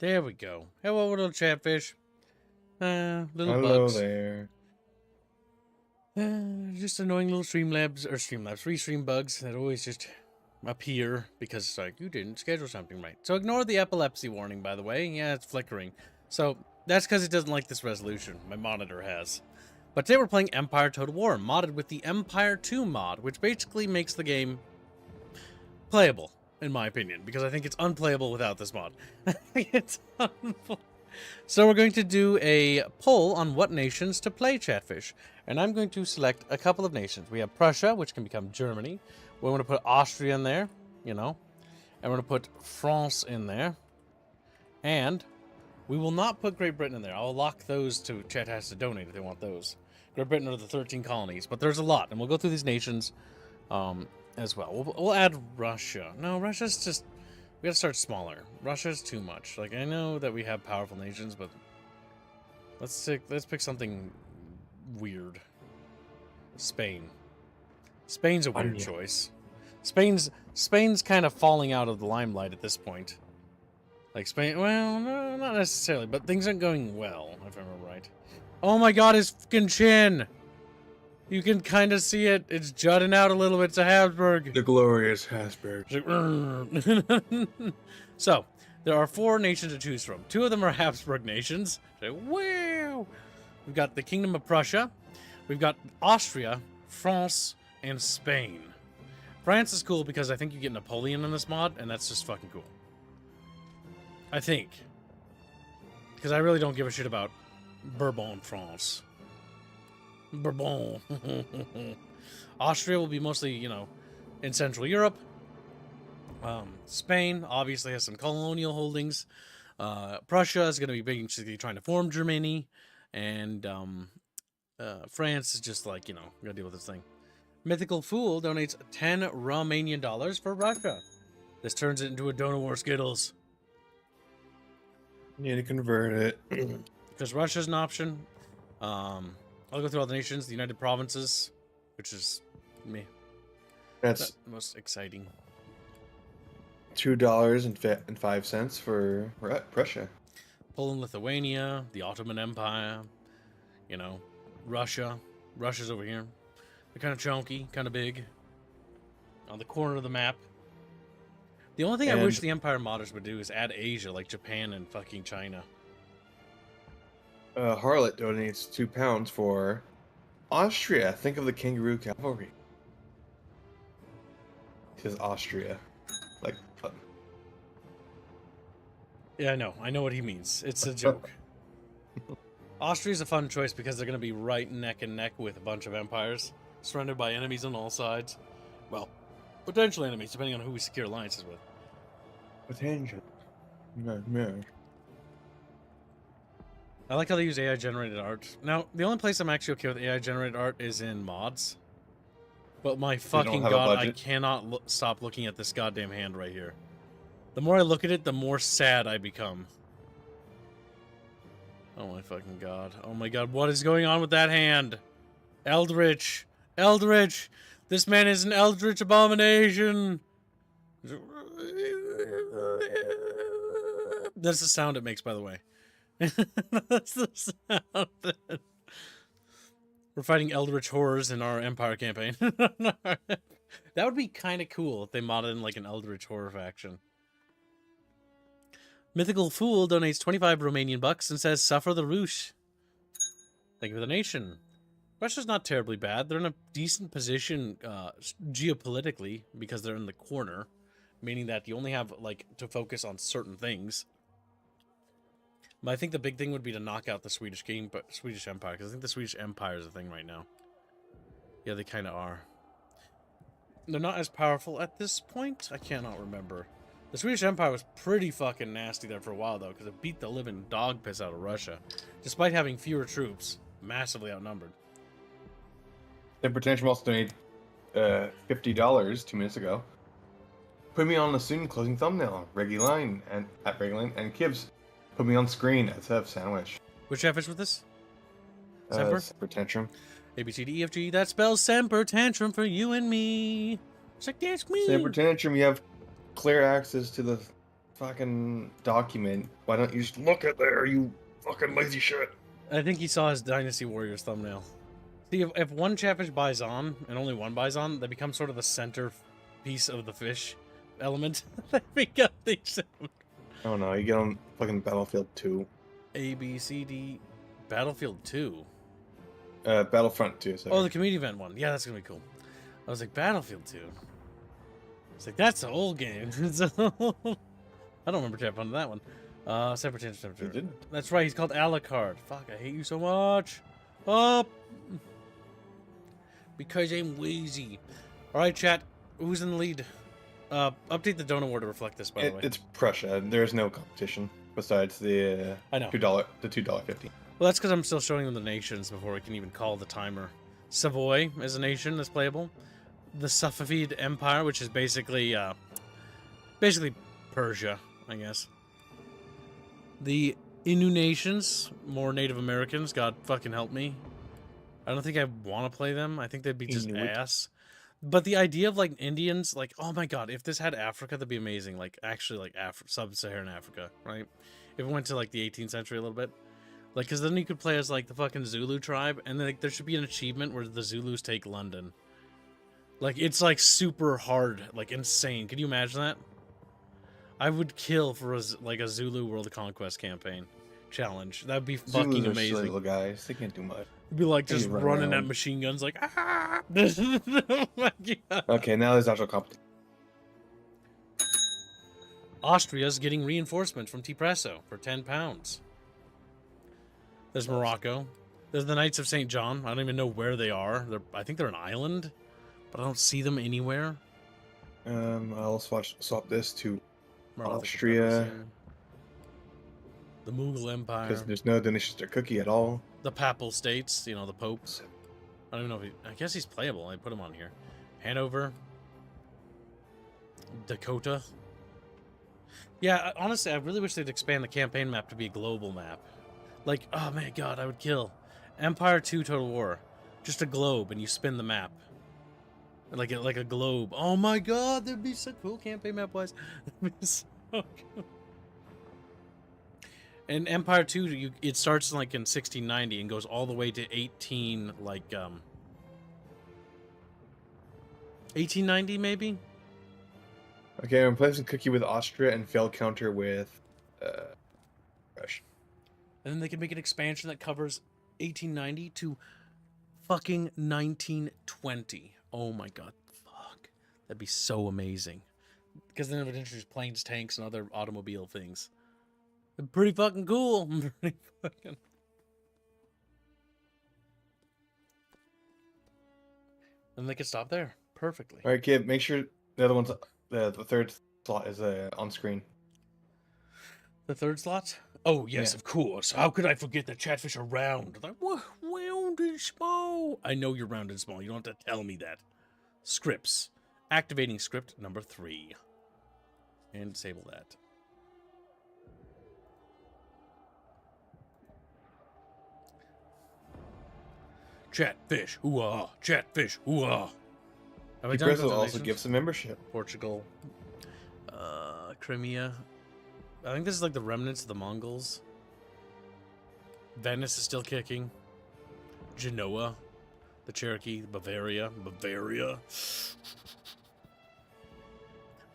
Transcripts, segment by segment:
There we go. Hello, little chatfish. Little Hello bugs. there. Just annoying little restream bugs that always just appear because it's like, you didn't schedule something right. So ignore the epilepsy warning, by the way. Yeah, it's flickering. So that's because it doesn't like this resolution. My monitor has. But today we're playing Empire Total War, modded with the Empire 2 mod, which basically makes the game playable, in my opinion, because I think it's unplayable without this mod. So we're going to do a poll on what nations to play Chatfish. And I'm going to select a couple of nations. We have Prussia, which can become Germany. We're going to put Austria in there, you know. And we're going to put France in there. And we will not put Great Britain in there. I'll lock those to Chat has to donate if they want those. Great Britain are the 13 colonies, but there's a lot. And we'll go through these nations as well. We'll add Russia. No, Russia's just... We gotta start smaller. Russia's too much. Like, I know that we have powerful nations, but let's pick something weird. Spain. Spain's a weird choice. Spain's kind of falling out of the limelight at this point. Like Spain, well, no, not necessarily, but things aren't going well, if I remember right. Oh my god, his fucking chin! You can kind of see it. It's jutting out a little bit. It's a Habsburg. The glorious Habsburg. So, there are 4 nations to choose from. 2 of them are Habsburg nations. Wow! We've got the Kingdom of Prussia. We've got Austria, France, and Spain. France is cool because I think you get Napoleon in this mod, and that's just fucking cool. I think. Because I really don't give a shit about Bourbon France. Bourbon. Austria will be mostly, you know, in Central Europe. Spain obviously has some colonial holdings. Prussia is going to be basically trying to form Germany. And France is just like, you know, going to deal with this thing. Mythical Fool donates 10 Romanian dollars for Russia. This turns it into a Donor War Skittles. Need to convert it. Because Russia's an option. I'll go through all the nations, the United Provinces, which is me. That's the most exciting. $2.05 for Prussia. Poland, Lithuania, the Ottoman Empire, you know, Russia. Russia's over here. They're kind of chunky, kind of big. On the corner of the map. The only thing I wish the Empire modders would do is add Asia, like Japan and fucking China. Harlot donates £2 for Austria. Think of the kangaroo cavalry. He says Austria. Like, yeah, I know what he means. It's a joke. Austria's a fun choice because they're going to be right neck and neck with a bunch of empires, surrounded by enemies on all sides. Well, potential enemies, depending on who we secure alliances with. Potential. No. I like how they use AI-generated art. Now, the only place I'm actually okay with AI-generated art is in mods. But my fucking god, I cannot stop looking at this goddamn hand right here. The more I look at it, the more sad I become. Oh my fucking god. Oh my god, what is going on with that hand? Eldritch! Eldritch! This man is an eldritch abomination! That's the sound it makes, by the way. That's the sound. We're fighting eldritch horrors in our Empire campaign. That would be kind of cool if they modded in like an eldritch horror faction. Mythical Fool donates 25 Romanian bucks and says, "Suffer the Roosh." Thank you for the nation. Russia's not terribly bad. They're in a decent position geopolitically because they're in the corner, meaning that you only have like to focus on certain things. But I think the big thing would be to knock out the Swedish Empire, because I think the Swedish Empire is a thing right now. Yeah, they kind of are. They're not as powerful at this point. I cannot remember. The Swedish Empire was pretty fucking nasty there for a while, though, because it beat the living dog piss out of Russia, despite having fewer troops, massively outnumbered. Temper Tantrum also donated $50 2 minutes ago. Put me on the soon closing thumbnail. Reguline and at Reguline and Kibbs. Put me on screen as a sandwich. Which Chatfish with this? Semper? Semper Tantrum. A, B, C, D, E, F, G. That spells Semper Tantrum for you and me. It's like, that's me. Semper Tantrum, you have clear access to the fucking document. Why don't you just look at there, you fucking lazy shit? I think he saw his Dynasty Warriors thumbnail. See, if one Chatfish buys on, and only one buys on, they become sort of the center piece of the fish element. They become these. Oh no, you get on fucking Battlefield 2. A, B, C, D. Battlefield 2. Battlefront 2, sorry. Oh, the community event one. Yeah, that's gonna be cool. I was like, Battlefield 2. It's like, that's an old game. I don't remember chat fun that one. Separate temperature. That's right, he's called Alucard. Fuck, I hate you so much. Up! Because I'm lazy. Alright, chat. Who's in the lead? Update the donut war to reflect this, by the way. It's Prussia. There's no competition besides the I know. $2.50. Well, that's because I'm still showing them the nations before we can even call the timer. Savoy is a nation that's playable. The Safavid Empire, which is basically Persia, I guess. The Innu nations, more Native Americans. God fucking help me. I don't think I want to play them. I think they'd be just ass. But the idea of like Indians, like, oh my god, if this had Africa, that'd be amazing. Like, actually, like sub-Saharan Africa, right? If it went to like the 18th century a little bit. Like, because then you could play as like the fucking Zulu tribe, and then like, there should be an achievement where the Zulus take London. Like, it's like super hard, like insane. Can you imagine that? I would kill for a Zulu World Conquest campaign challenge. That'd be fucking Zulus are amazing. little guys. They can't do much. Be like just running at around. machine guns, like ah! Oh my god. Okay, now there's actual competition. Austria's getting reinforcement from T-Presso for £10. There's Morocco. There's the Knights of St. John. I don't even know where they are. I think they're an island, but I don't see them anywhere. I'll swap this to Morocco, Austria. The Mughal Empire. Because there's no donations to Cookie at all. The Papal States, you know, the popes. I don't even know if I guess he's playable. I put him on here. Hanover. Dakota. Yeah, honestly, I really wish they'd expand the campaign map to be a global map. Like, oh my god, I would kill. Empire 2 Total War. Just a globe, and you spin the map. Like a globe. Oh my god, that'd be so cool campaign map-wise. That'd be so cool. And Empire 2, it starts like in 1690 and goes all the way to 1890 maybe? Okay, I'm replacing Cookie with Austria and failed counter with Russia. And then they can make an expansion that covers 1890 to fucking 1920. Oh my god, fuck. That'd be so amazing. Because then it would introduce planes, tanks, and other automobile things. Pretty fucking cool. Pretty fucking... And they could stop there perfectly. All right, kid. Make sure the other one's the third slot is on screen. The third slot? Oh yes, Yeah. of course. How could I forget that Chatfish are round? Like, what? Round and small. I know you're round and small. You don't have to tell me that. Scripts. Activating script number 3. And disable that. Chatfish, ooh-ah, Chatfish, ooh-ah. Have I done T-Presso also donations? gives a membership. Portugal, Crimea. I think this is like the remnants of the Mongols. Venice is still kicking. Genoa, the Cherokee, Bavaria.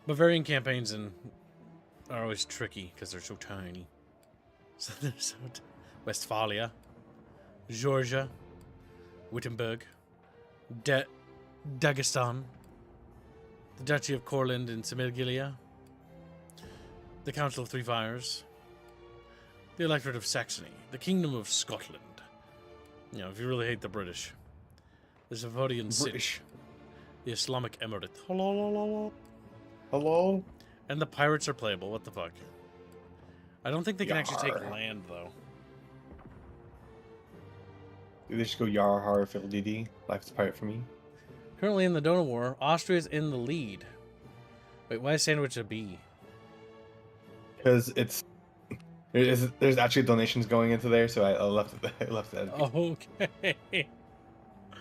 Bavarian campaigns are always tricky because they're so tiny. So they're so Westphalia, Georgia, Wittenberg, Dagestan, the Duchy of Courland and Semigilia, the Council of Three Fires, the Electorate of Saxony, the Kingdom of Scotland. You know, if you really hate the British. The Savodian Sich, the Islamic Emirate. Hello? And the pirates are playable. What the fuck? I don't think they can actually take land, though. They just go Yar Har Phil DD. Life's a pirate for me. Currently in the donor war, Austria's in the lead. Wait, why is Sandwich a B? Because there's actually donations going into there, so I left that. Okay.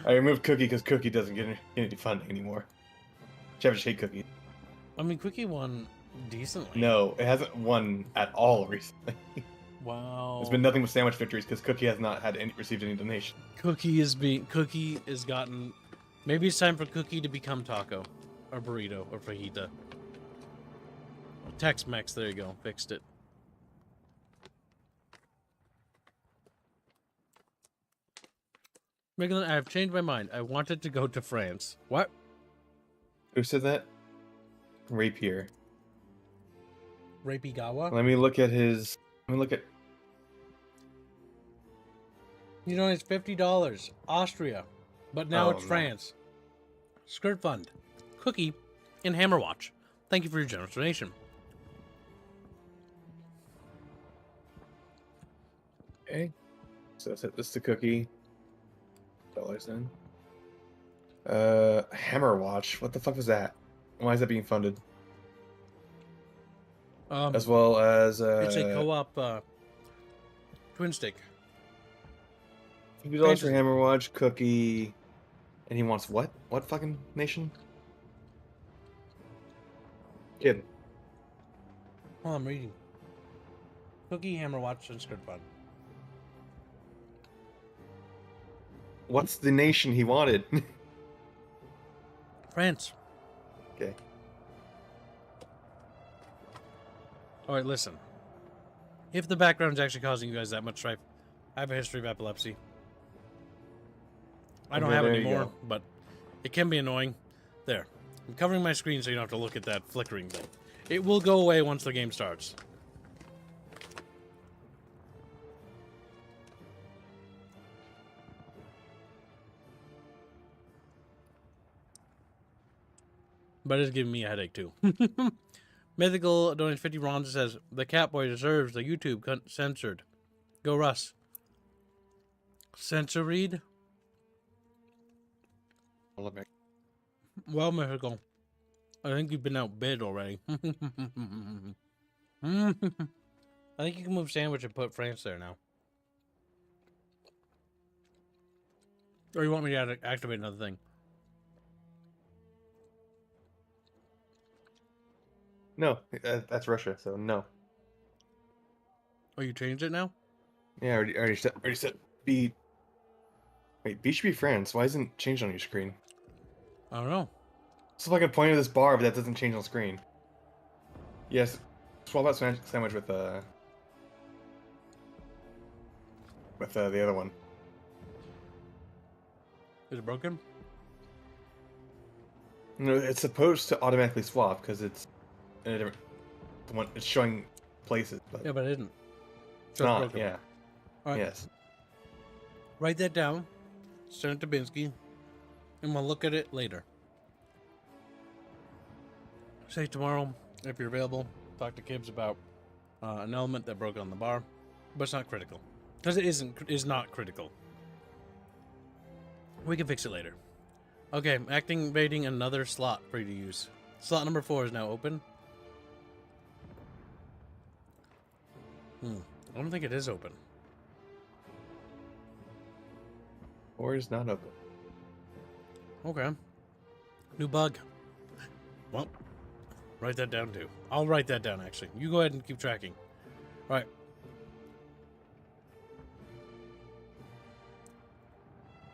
I removed Cookie because Cookie doesn't get any funding anymore. Chatfish hate Cookie. I mean, Quickie won Decently. No, it hasn't won at all recently. Wow. There's been nothing but sandwich victories because Cookie has not received any donation. Cookie has gotten. Maybe it's time for Cookie to become taco, or burrito, or fajita. Tex-Mex. There you go. Fixed it. Megan, I've changed my mind. I wanted to go to France. What? Who said that? Rapier. Rapigawa? Let me look at his. Let me look at. You know, it's $50. Austria. But now it's no. France. Skirt Fund. Cookie. And Hammerwatch. Thank you for your generous donation. Okay. So set this to Cookie. Dollars then. Hammer Watch. What the fuck was that? Why is that being funded? As well as it's a co-op twin stick. $50 for Hammer Watch, Cookie, and he wants what? What fucking nation? Kid. Oh, I'm reading. Cookie, Hammerwatch, and Skirt Fund. What's the nation he wanted? France. Okay. All right, listen. If the background's actually causing you guys that much strife, I have a history of epilepsy. I don't have it anymore, but it can be annoying. There. I'm covering my screen so you don't have to look at that flickering thing. It will go away once the game starts. But it's giving me a headache too. Mythical donates 50 ronds. Says the Catboy deserves the YouTube censored. Go Russ. Censor read. Well, Mythical, I think you've been outbid already. I think you can move sandwich and put France there now. Or you want me to activate another thing? No, that's Russia, so no. Oh, you changed it now? Yeah, already set B. Wait, B should be France. Why isn't it changed on your screen? I don't know. It's like a point of this bar, but that doesn't change on screen. Yes, swap out sandwich with the other one. Is it broken? No, it's supposed to automatically swap because it's in a different one. It's showing places, but Yeah, but it isn't. it's not. Yeah. All right. Yes. Write that down. Send it to Binsky, and we'll look at it later. Say tomorrow, if you're available, talk to Kibbs about an element that broke on the bar, but it's not critical. Because it is not critical. We can fix it later. Okay, activating another slot for you to use. Slot number 4 is now open. I don't think it is open. Or is not open. Okay. New bug. Well, write that down too. I'll write that down actually. You go ahead and keep tracking. All right.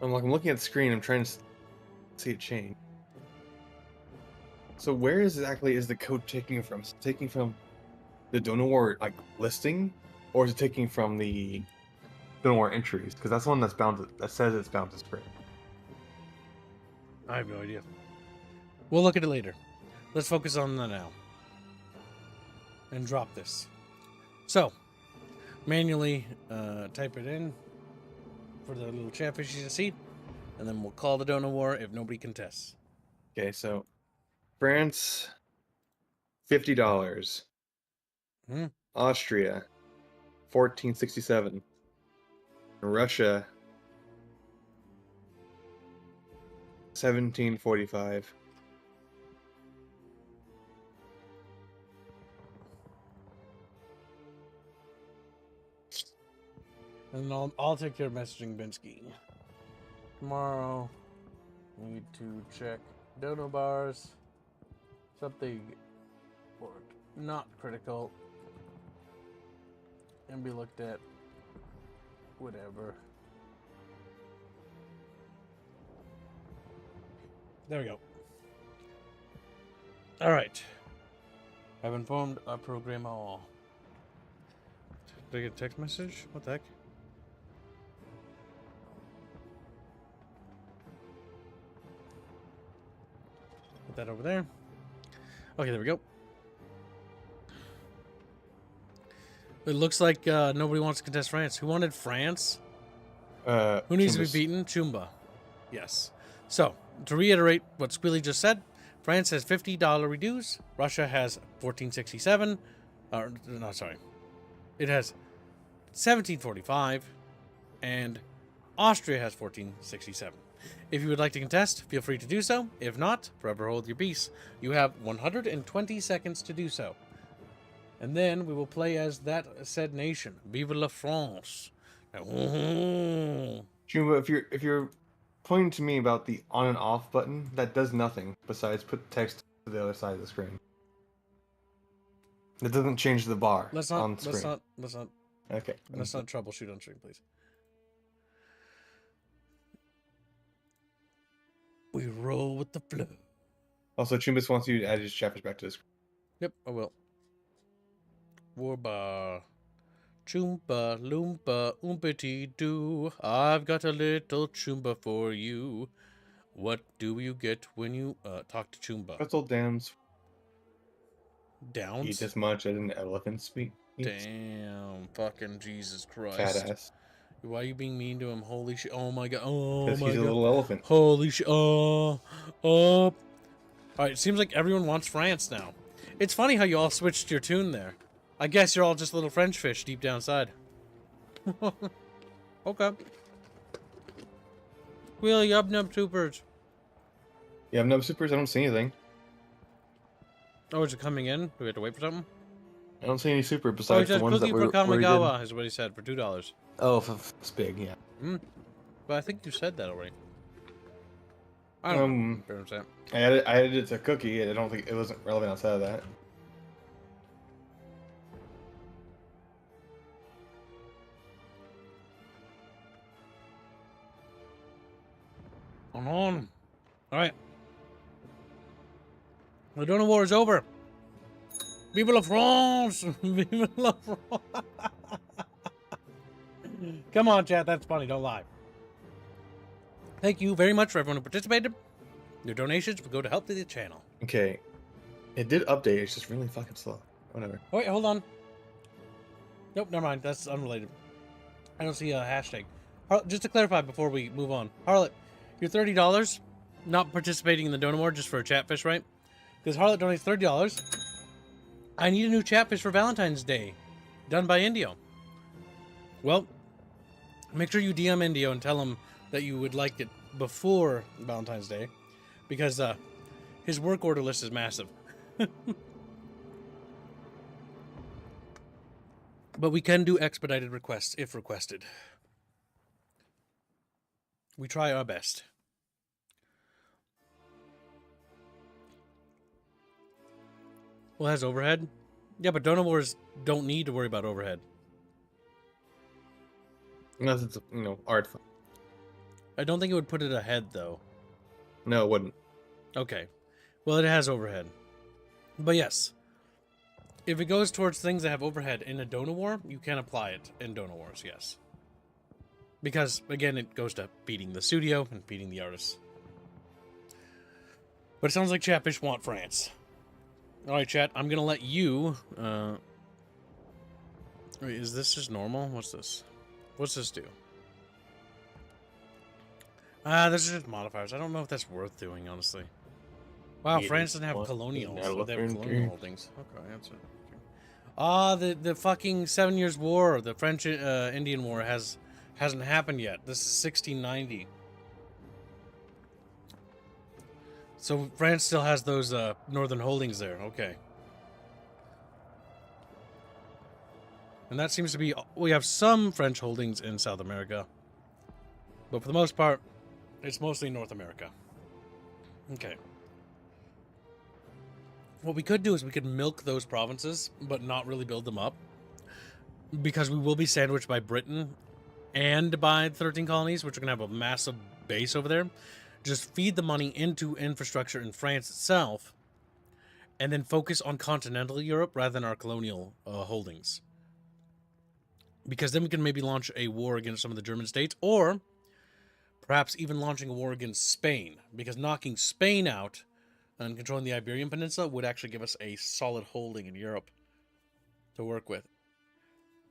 I'm looking at the screen. I'm trying to see it change. So where exactly is the code taking from? Is it taking from the Donor War listing, or is it taking from the Donor War entries? Because that's the one that says it's bound to spring. I have no idea. We'll look at it later. Let's focus on the now. And drop this. So, manually type it in for the little chatfish to see, and then we'll call the Donor War if nobody contests. Okay, so France, $50. Austria, $14.67. Russia, $17.45. And I'll take care of messaging Binsky. Tomorrow, need to check dono bars. Something for not critical and be looked at whatever. There we go. All right. I've informed our programmer. Did I get a text message? What the heck? Put that over there. Okay, there we go. It looks like nobody wants to contest France. Who wanted France? Who needs to be beaten? Chumba. Yes. So, to reiterate what Squealy just said, France has $50 reduce. Russia has $14.67. No, sorry. It has $17.45. And Austria has $14.67. If you would like to contest, feel free to do so. If not, forever hold your peace. You have 120 seconds to do so. And then we will play as that said nation. Vive la France. Jumbo, if you're pointing to me about the on and off button, that does nothing besides put text to the other side of the screen. It doesn't change the bar on screen. Let's not Okay. Let's not troubleshoot on stream, please. We roll with the flow. Also, Chumbus wants you to add his chapters back to the screen. Yep, I will. Warbar. Chumba, loompa, umpity doo. I've got a little chumba for you. What do you get when you talk to Chumba? Pretzel dams Downs? eat as much as an elephant speak. Damn, fucking Jesus Christ. Fat ass. Why are you being mean to him? Holy shit. Oh my god. Oh my god. Because he's a little elephant. Holy shit. Oh. Alright, it seems like everyone wants France now. It's funny how you all switched your tune there. I guess you're all just little French fish deep down inside. Okay. Will yub nub supers. You have no supers? I don't see anything. Oh, is it coming in? Do we have to wait for something? I don't see any super Oh, he besides says the ones that cookie were for Kamigawa is what he said for $2. Oh, it's big, yeah. But I think you said that already. I don't know. I added it to cookie. I don't think it wasn't relevant outside of that. On. Alright. The Donut War is over. Vive la France! Vive la France! Come on, chat. That's funny. Don't lie. Thank you very much for everyone who participated. Your donations will go to help the channel. Okay. It did update. It's just really fucking slow. Whatever. Oh, wait, hold on. Nope, never mind. That's unrelated. I don't see a hashtag. Just to clarify before we move on. Harlot, you're $30 not participating in the Donut War just for a chatfish, right? Because Harlot donates $30. I need a new chatfish for Valentine's Day. Done by Indio. Well, make sure you DM Indio and tell him that you would like it before Valentine's Day. Because his work order list is massive. But we can do expedited requests if requested. We try our best. Well, it has overhead. Yeah, but Donut Wars don't need to worry about overhead. Unless it's, art. I don't think it would put it ahead, though. No, it wouldn't. Okay. Well, it has overhead. But yes. If it goes towards things that have overhead in a Donut War, you can apply it in Donut Wars, yes. Because, again, it goes to feeding the studio and feeding the artists. But it sounds like Chatfish want France. Alright, chat, I'm going to let you... Wait, is this just normal? What's this? What's this do? This is just modifiers. I don't know if that's worth doing, honestly. Wow, France doesn't have Colonial, so they have Colonial holdings. Okay, that's it. The fucking 7 Years' War, the French Indian War hasn't happened yet. This is 1690. So France still has those northern holdings there. Okay. And that seems to be... We have some French holdings in South America. But for the most part, it's mostly North America. Okay. What we could do is we could milk those provinces, but not really build them up. Because we will be sandwiched by Britain and by 13 colonies, which are going to have a massive base over there. Just feed the money into infrastructure in France itself, and then focus on continental Europe rather than our colonial holdings. Because then we can maybe launch a war against some of the German states, or perhaps even launching a war against Spain, because knocking Spain out and controlling the Iberian Peninsula would actually give us a solid holding in Europe to work with.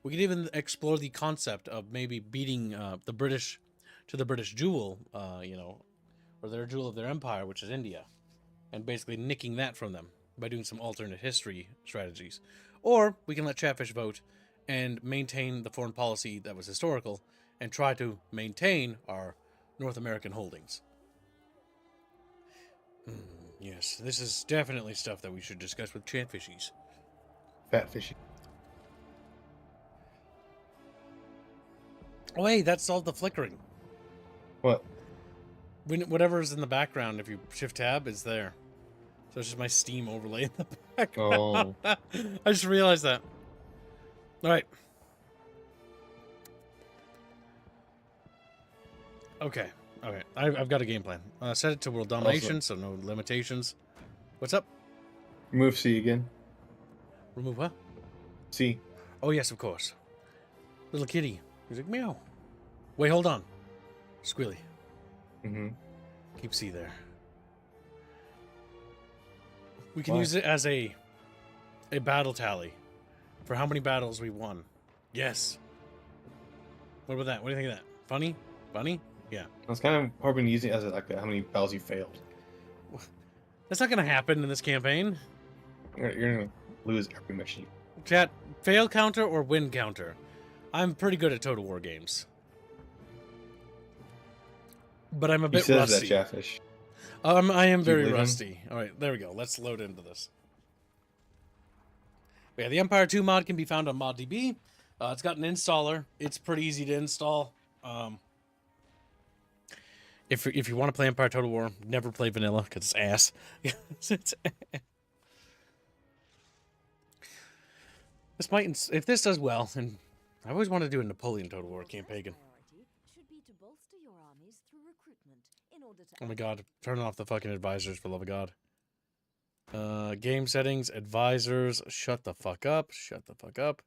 We could even explore the concept of maybe beating the British to the British jewel, or their jewel of their empire, which is India, and basically nicking that from them by doing some alternate history strategies. Or we can let Chatfish vote and maintain the foreign policy that was historical and try to maintain our North American holdings. Yes, this is definitely stuff that we should discuss with Chatfishies. Fat fishy. Oh, hey, that solved the flickering. What? Whatever's in the background, if you shift tab, is there. So it's just my Steam overlay in the background. Oh. I just realized that. All right. Okay. I've got a game plan. Set it to world domination, so no limitations. What's up? Remove C again. Remove what? C. Oh, yes, of course. Little kitty. He's like, meow. Wait, hold on. Squealy. Mm-hmm. Keep C there. We can Why? use it as a battle tally for how many battles we won. Yes. What about that? What do you think of that? Funny? Funny? Yeah. I was kind of hoping to use it as how many battles you failed. That's not going to happen in this campaign. You're gonna lose every mission. Chat, fail counter or win counter? I'm pretty good at Total War games. But I'm a bit says rusty. that, Chatfish. I am very believe him? rusty. All right, there we go. Let's load into this. Yeah, the Empire 2 mod can be found on ModDB. It's got an installer. It's pretty easy to install. If you want to play Empire Total War, never play vanilla because it's ass. This might, if this does well, and I always want to do a Napoleon Total War campaign. Oh my god, turn off the fucking advisors for the love of god. Game settings, advisors, shut the fuck up, shut the fuck up.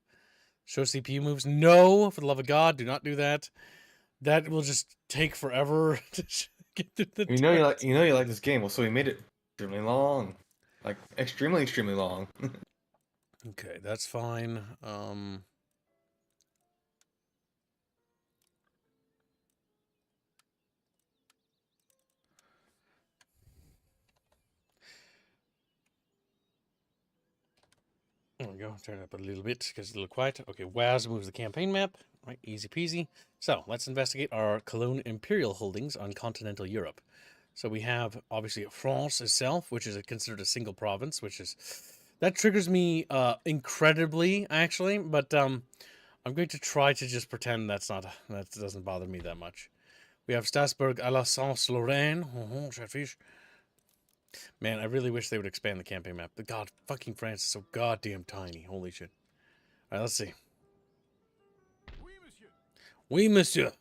Show CPU moves, no, for the love of god, do not do that. That will just take forever to get through the You know you like this game, well, so we made it extremely long. Like, extremely long. Okay, that's fine. There we go. Turn it up a little bit because it's a little quiet. Okay, WAS moves the campaign map. Right, easy peasy. So let's investigate our Cologne Imperial holdings on continental Europe. So we have obviously France itself, which is considered a single province, which is that triggers me incredibly actually. But I'm going to try to just pretend that doesn't bother me that much. We have Strasbourg, Alsace-Lorraine, Chatfish. Man, I really wish they would expand the campaign map. But god, fucking France is so goddamn tiny. Holy shit. Alright, let's see. Oui, monsieur.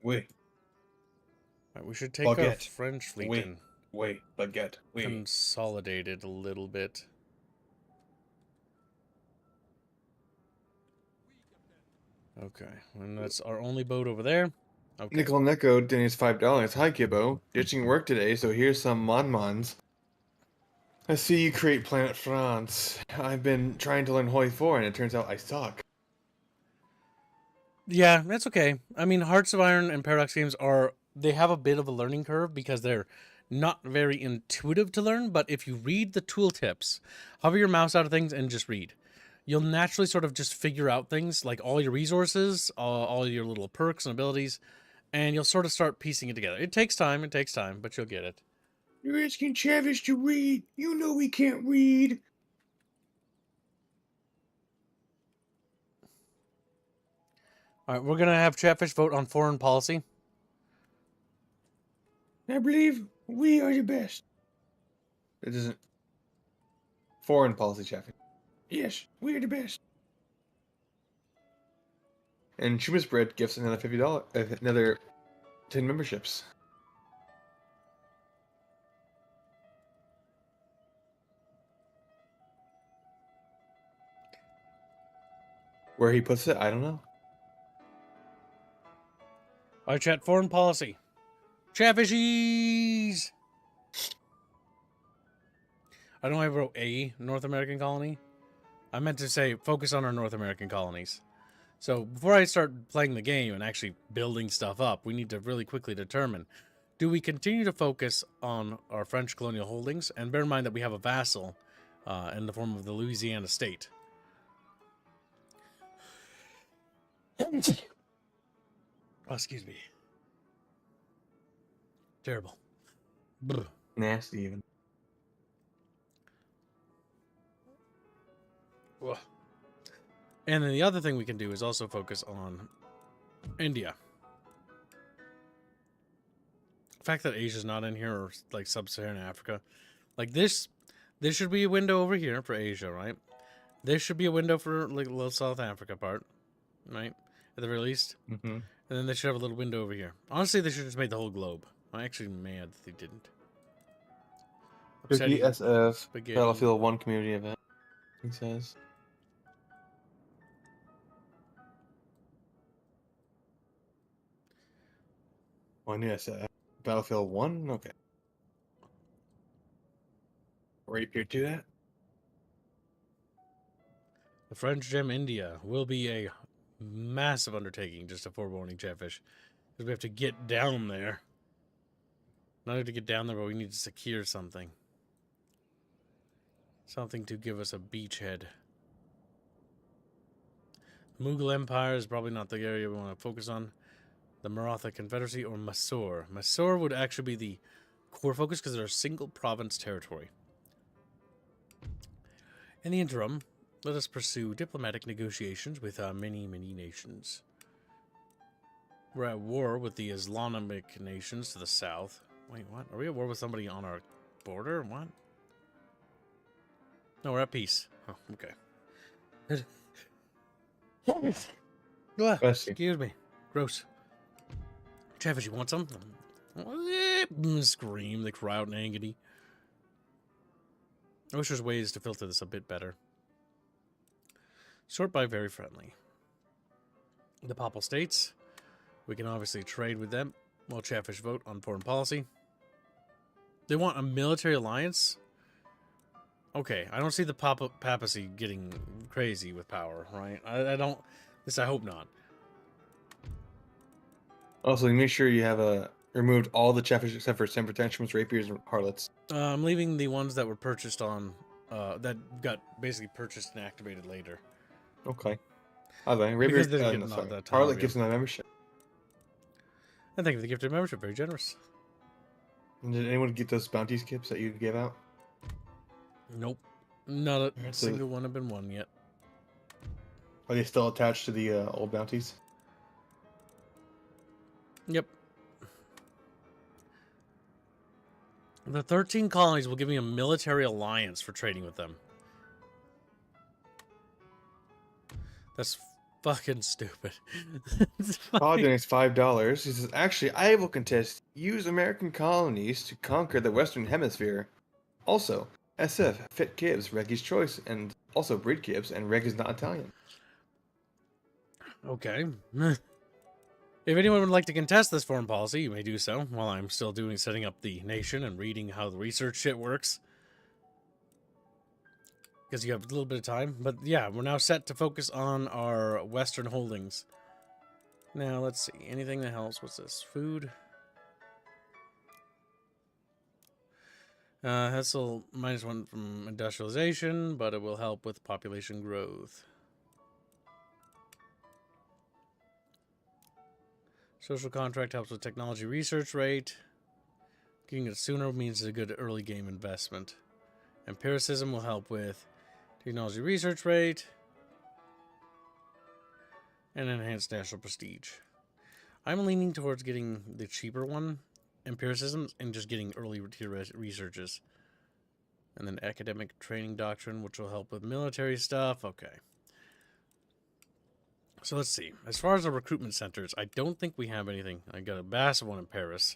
Wait. Alright, we should take our Baguette. French fleet Wait. and Baguette. Wait. consolidate it a little bit. Okay, and that's our only boat over there. Okay. Nickel Neko donates $5. Hi, Gibbo. Ditching work today, so here's some Mon-Mons. I see you create Planet France. I've been trying to learn Hoi 4, and it turns out I suck. Yeah, that's okay. I mean, Hearts of Iron and Paradox games they have a bit of a learning curve because they're not very intuitive to learn, but if you read the tooltips, hover your mouse out of things and just read, you'll naturally sort of just figure out things like all your resources, all your little perks and abilities, and you'll sort of start piecing it together. It takes time, but you'll get it. You're asking Chatfish to read. You know we can't read. All right, we're going to have Chatfish vote on foreign policy. I believe we are the best. It isn't foreign policy chatfish. Yes, we're the best. And Chuma's Bread gifts another $50, another 10 memberships. Where he puts it, I don't know. All right, chat. Foreign policy. Chatfishies! I don't know why I wrote a North American colony. I meant to say focus on our North American colonies. So before I start playing the game and actually building stuff up, we need to really quickly determine, do we continue to focus on our French colonial holdings? And bear in mind that we have a vassal in the form of the Louisiana state. Oh, excuse me. Terrible. Brr. Nasty even. Ugh. And then the other thing we can do is also focus on India. The fact that Asia's not in here, or like sub-Saharan Africa, like this should be a window over here for Asia, right? This should be a window for like a little South Africa part, right? At the very least. Mm-hmm. And then they should have a little window over here. Honestly, they should have just made the whole globe. I'm actually mad that they didn't. Turkey SF Spaghetti. Battlefield 1 community event, he says. One, yes, Battlefield 1? Okay. Rapier to that? The French Gem India will be a massive undertaking, just a forewarning, Chatfish. Because we have to get down there. Not only to get down there, but we need to secure something. Something to give us a beachhead. The Mughal Empire is probably not the area we want to focus on. The Maratha Confederacy or Mysore. Mysore would actually be the core focus because they're a single province territory. In the interim, let us pursue diplomatic negotiations with many, many nations. We're at war with the Islamic nations to the south. Wait, what? Are we at war with somebody on our border? What? No, we're at peace. Oh, okay. Excuse me. Gross. Travis, you want some? Scream, they cry out in agony. I wish there's ways to filter this a bit better. Sort by very friendly. The Papal States. We can obviously trade with them. While Chatfish vote on foreign policy. They want a military alliance? Okay, I don't see the papacy getting crazy with power, right? I don't... This I hope not. Also, make sure you have removed all the Chatfish except for Semper Tantrums, Rapiers, and Harlots. I'm leaving the ones that were purchased on... that got basically purchased and activated later. Okay. Other Rapiers, Harlot gives them a membership. And thank you for the gifted membership. Very generous. And did anyone get those bounties kits that you gave out? Nope. Not a single one have been won yet. Are they still attached to the old bounties? Yep. The 13 colonies will give me a military alliance for trading with them. That's fucking stupid. Paul donates $5. He says, actually, I will contest. Use American colonies to conquer the Western Hemisphere. Also, SF, fit Gibbs, Reggie's choice, and also breed Gibbs, and Reg is not Italian. Okay. If anyone would like to contest this foreign policy, you may do so while I'm still setting up the nation and reading how the research shit works. Because you have a little bit of time. But yeah, we're now set to focus on our Western holdings. Now, let's see. Anything that helps. What's this? Food. Hessel -1 from industrialization, but it will help with population growth. Social contract helps with technology research rate. Getting it sooner means a good early game investment. Empiricism will help with technology research rate and enhanced national prestige. I'm leaning towards getting the cheaper one, empiricism, and just getting early tier researches. And then academic training doctrine, which will help with military stuff. Okay. So let's see. As far as the recruitment centers, I don't think we have anything. I got a massive one in Paris,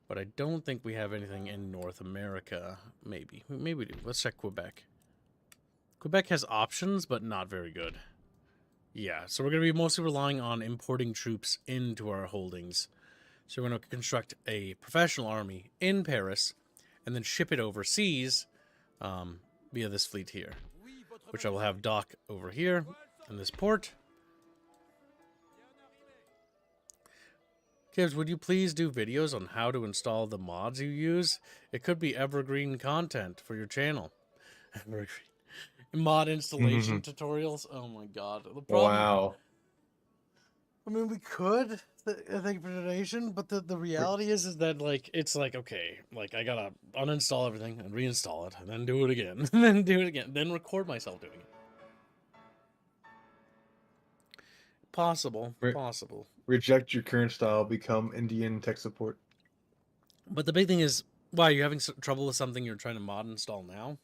but I don't think we have anything in North America. Maybe. Maybe we do. Let's check Quebec. Quebec has options, but not very good. Yeah, so we're going to be mostly relying on importing troops into our holdings. So we're going to construct a professional army in Paris and then ship it overseas via this fleet here, which I will have dock over here in this port. Kids, would you please do videos on how to install the mods you use? It could be evergreen content for your channel. Evergreen. Mod installation tutorials. Oh my god. The problem, Wow. I mean, we could, I think, for donation, but the reality is that, like, it's like, okay, like, I gotta uninstall everything and reinstall it, and then do it again, and then do it again, then record myself doing it. Possible. Possible. Reject your current style, become Indian tech support. But the big thing is, why, you're having trouble with something you're trying to mod install now?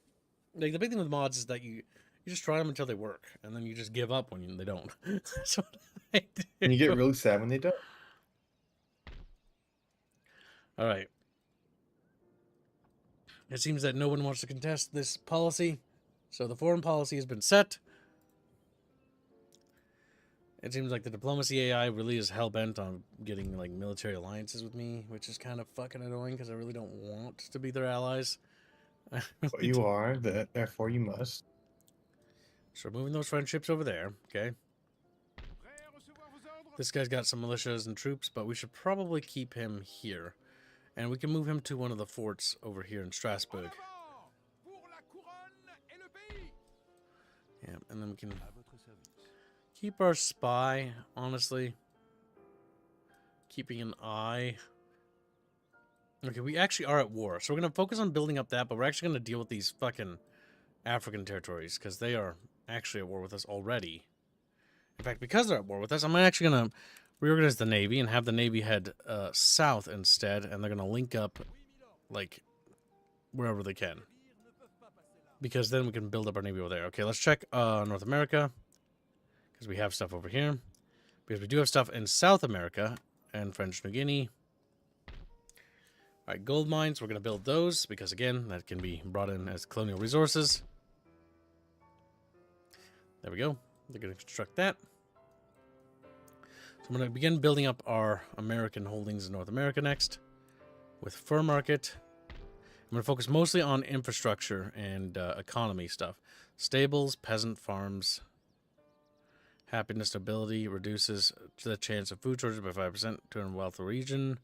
Like, the big thing with mods is that you just try them until they work, and then you just give up when they don't. That's what I do. And you get really sad when they don't. All right. It seems that no one wants to contest this policy, so the foreign policy has been set. It seems like the diplomacy AI really is hell-bent on getting, like, military alliances with me, which is kind of fucking annoying because I really don't want to be their allies. But you are, therefore you must. So we're moving those friendships over there, okay? This guy's got some militias and troops, but we should probably keep him here. And we can move him to one of the forts over here in Strasbourg. Yeah, and then we can keep our spy, honestly. Keeping an eye. Okay, we actually are at war, so we're going to focus on building up that, but we're actually going to deal with these fucking African territories, because they are actually at war with us already. In fact, because they're at war with us, I'm actually going to reorganize the Navy and have the Navy head south instead, and they're going to link up, like, wherever they can. Because then we can build up our Navy over there. Okay, let's check North America, because we have stuff over here. Because we do have stuff in South America and French New Guinea. All right, gold mines, we're going to build those, because, again, that can be brought in as colonial resources. There we go. They're going to construct that. So I'm going to begin building up our American holdings in North America next with fur market. I'm going to focus mostly on infrastructure and economy stuff. Stables, peasant farms, happiness, stability, reduces the chance of food shortage by 5%, 200 wealth region,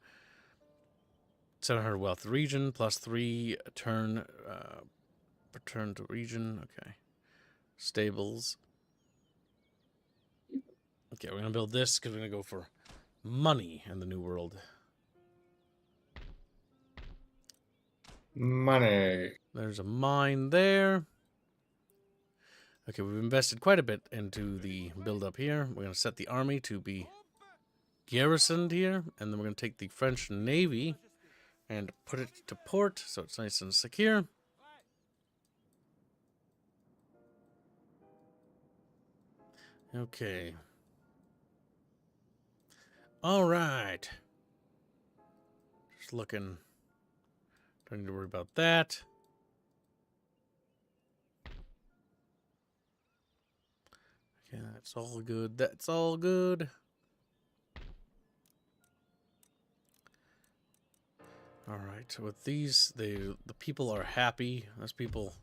700 wealth region, plus 3 turn, return to region, okay. Stables. Okay, we're going to build this because we're going to go for money in the New World. Money. There's a mine there. Okay, we've invested quite a bit into the build-up here. We're going to set the army to be garrisoned here, and then we're going to take the French Navy and put it to port so it's nice and secure. Okay. All right. Just looking. Don't need to worry about that. Okay, that's all good. That's all good. All right. So with these, the people are happy. Those people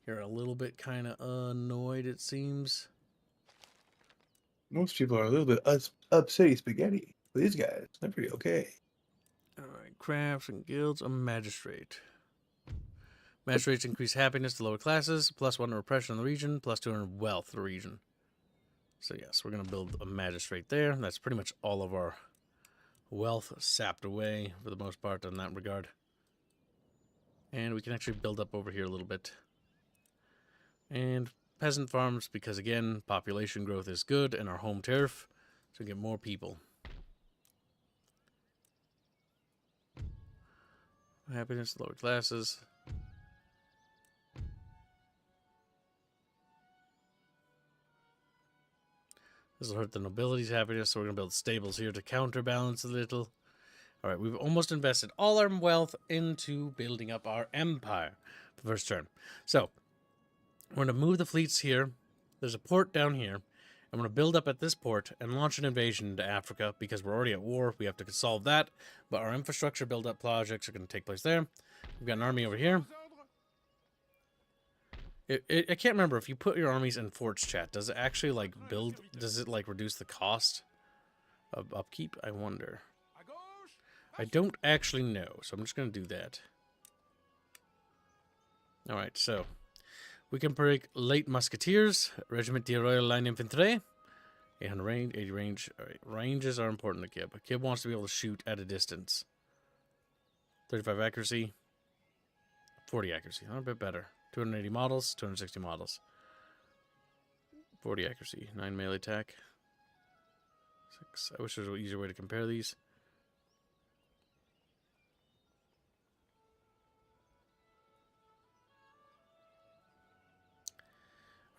here are a little bit kind of annoyed, it seems. Most people are a little bit upsetty spaghetti. But these guys, they're pretty okay. All right. Crafts and guilds. A magistrate. Magistrates increase happiness to lower classes. +1 repression in the region. +200 wealth in the region. So yes, we're going to build a magistrate there. That's pretty much all of our wealth sapped away for the most part in that regard. And we can actually build up over here a little bit. And peasant farms, because again, population growth is good in our home turf, so we get more people. Happiness, lower classes. This will hurt the nobility's happiness, so we're going to build stables here to counterbalance a little. All right, we've almost invested all our wealth into building up our empire for the first turn. So, we're going to move the fleets here. There's a port down here. I'm going to build up at this port and launch an invasion into Africa because we're already at war. We have to solve that. But our infrastructure build-up projects are going to take place there. We've got an army over here. I can't remember if you put your armies in forts, chat. Does it actually like build? Does it like reduce the cost of upkeep? I wonder. I don't actually know, so I'm just going to do that. All right, so we can break Light Musketeers, Regiment de Royal Line Infantry. 800 range, 80 range. All right, ranges are important to Kib. Kib wants to be able to shoot at a distance. 35 accuracy, 40 accuracy. Not a bit better. 280 models, 260 models. 40 accuracy, 9 melee attack. 6. I wish there was an easier way to compare these.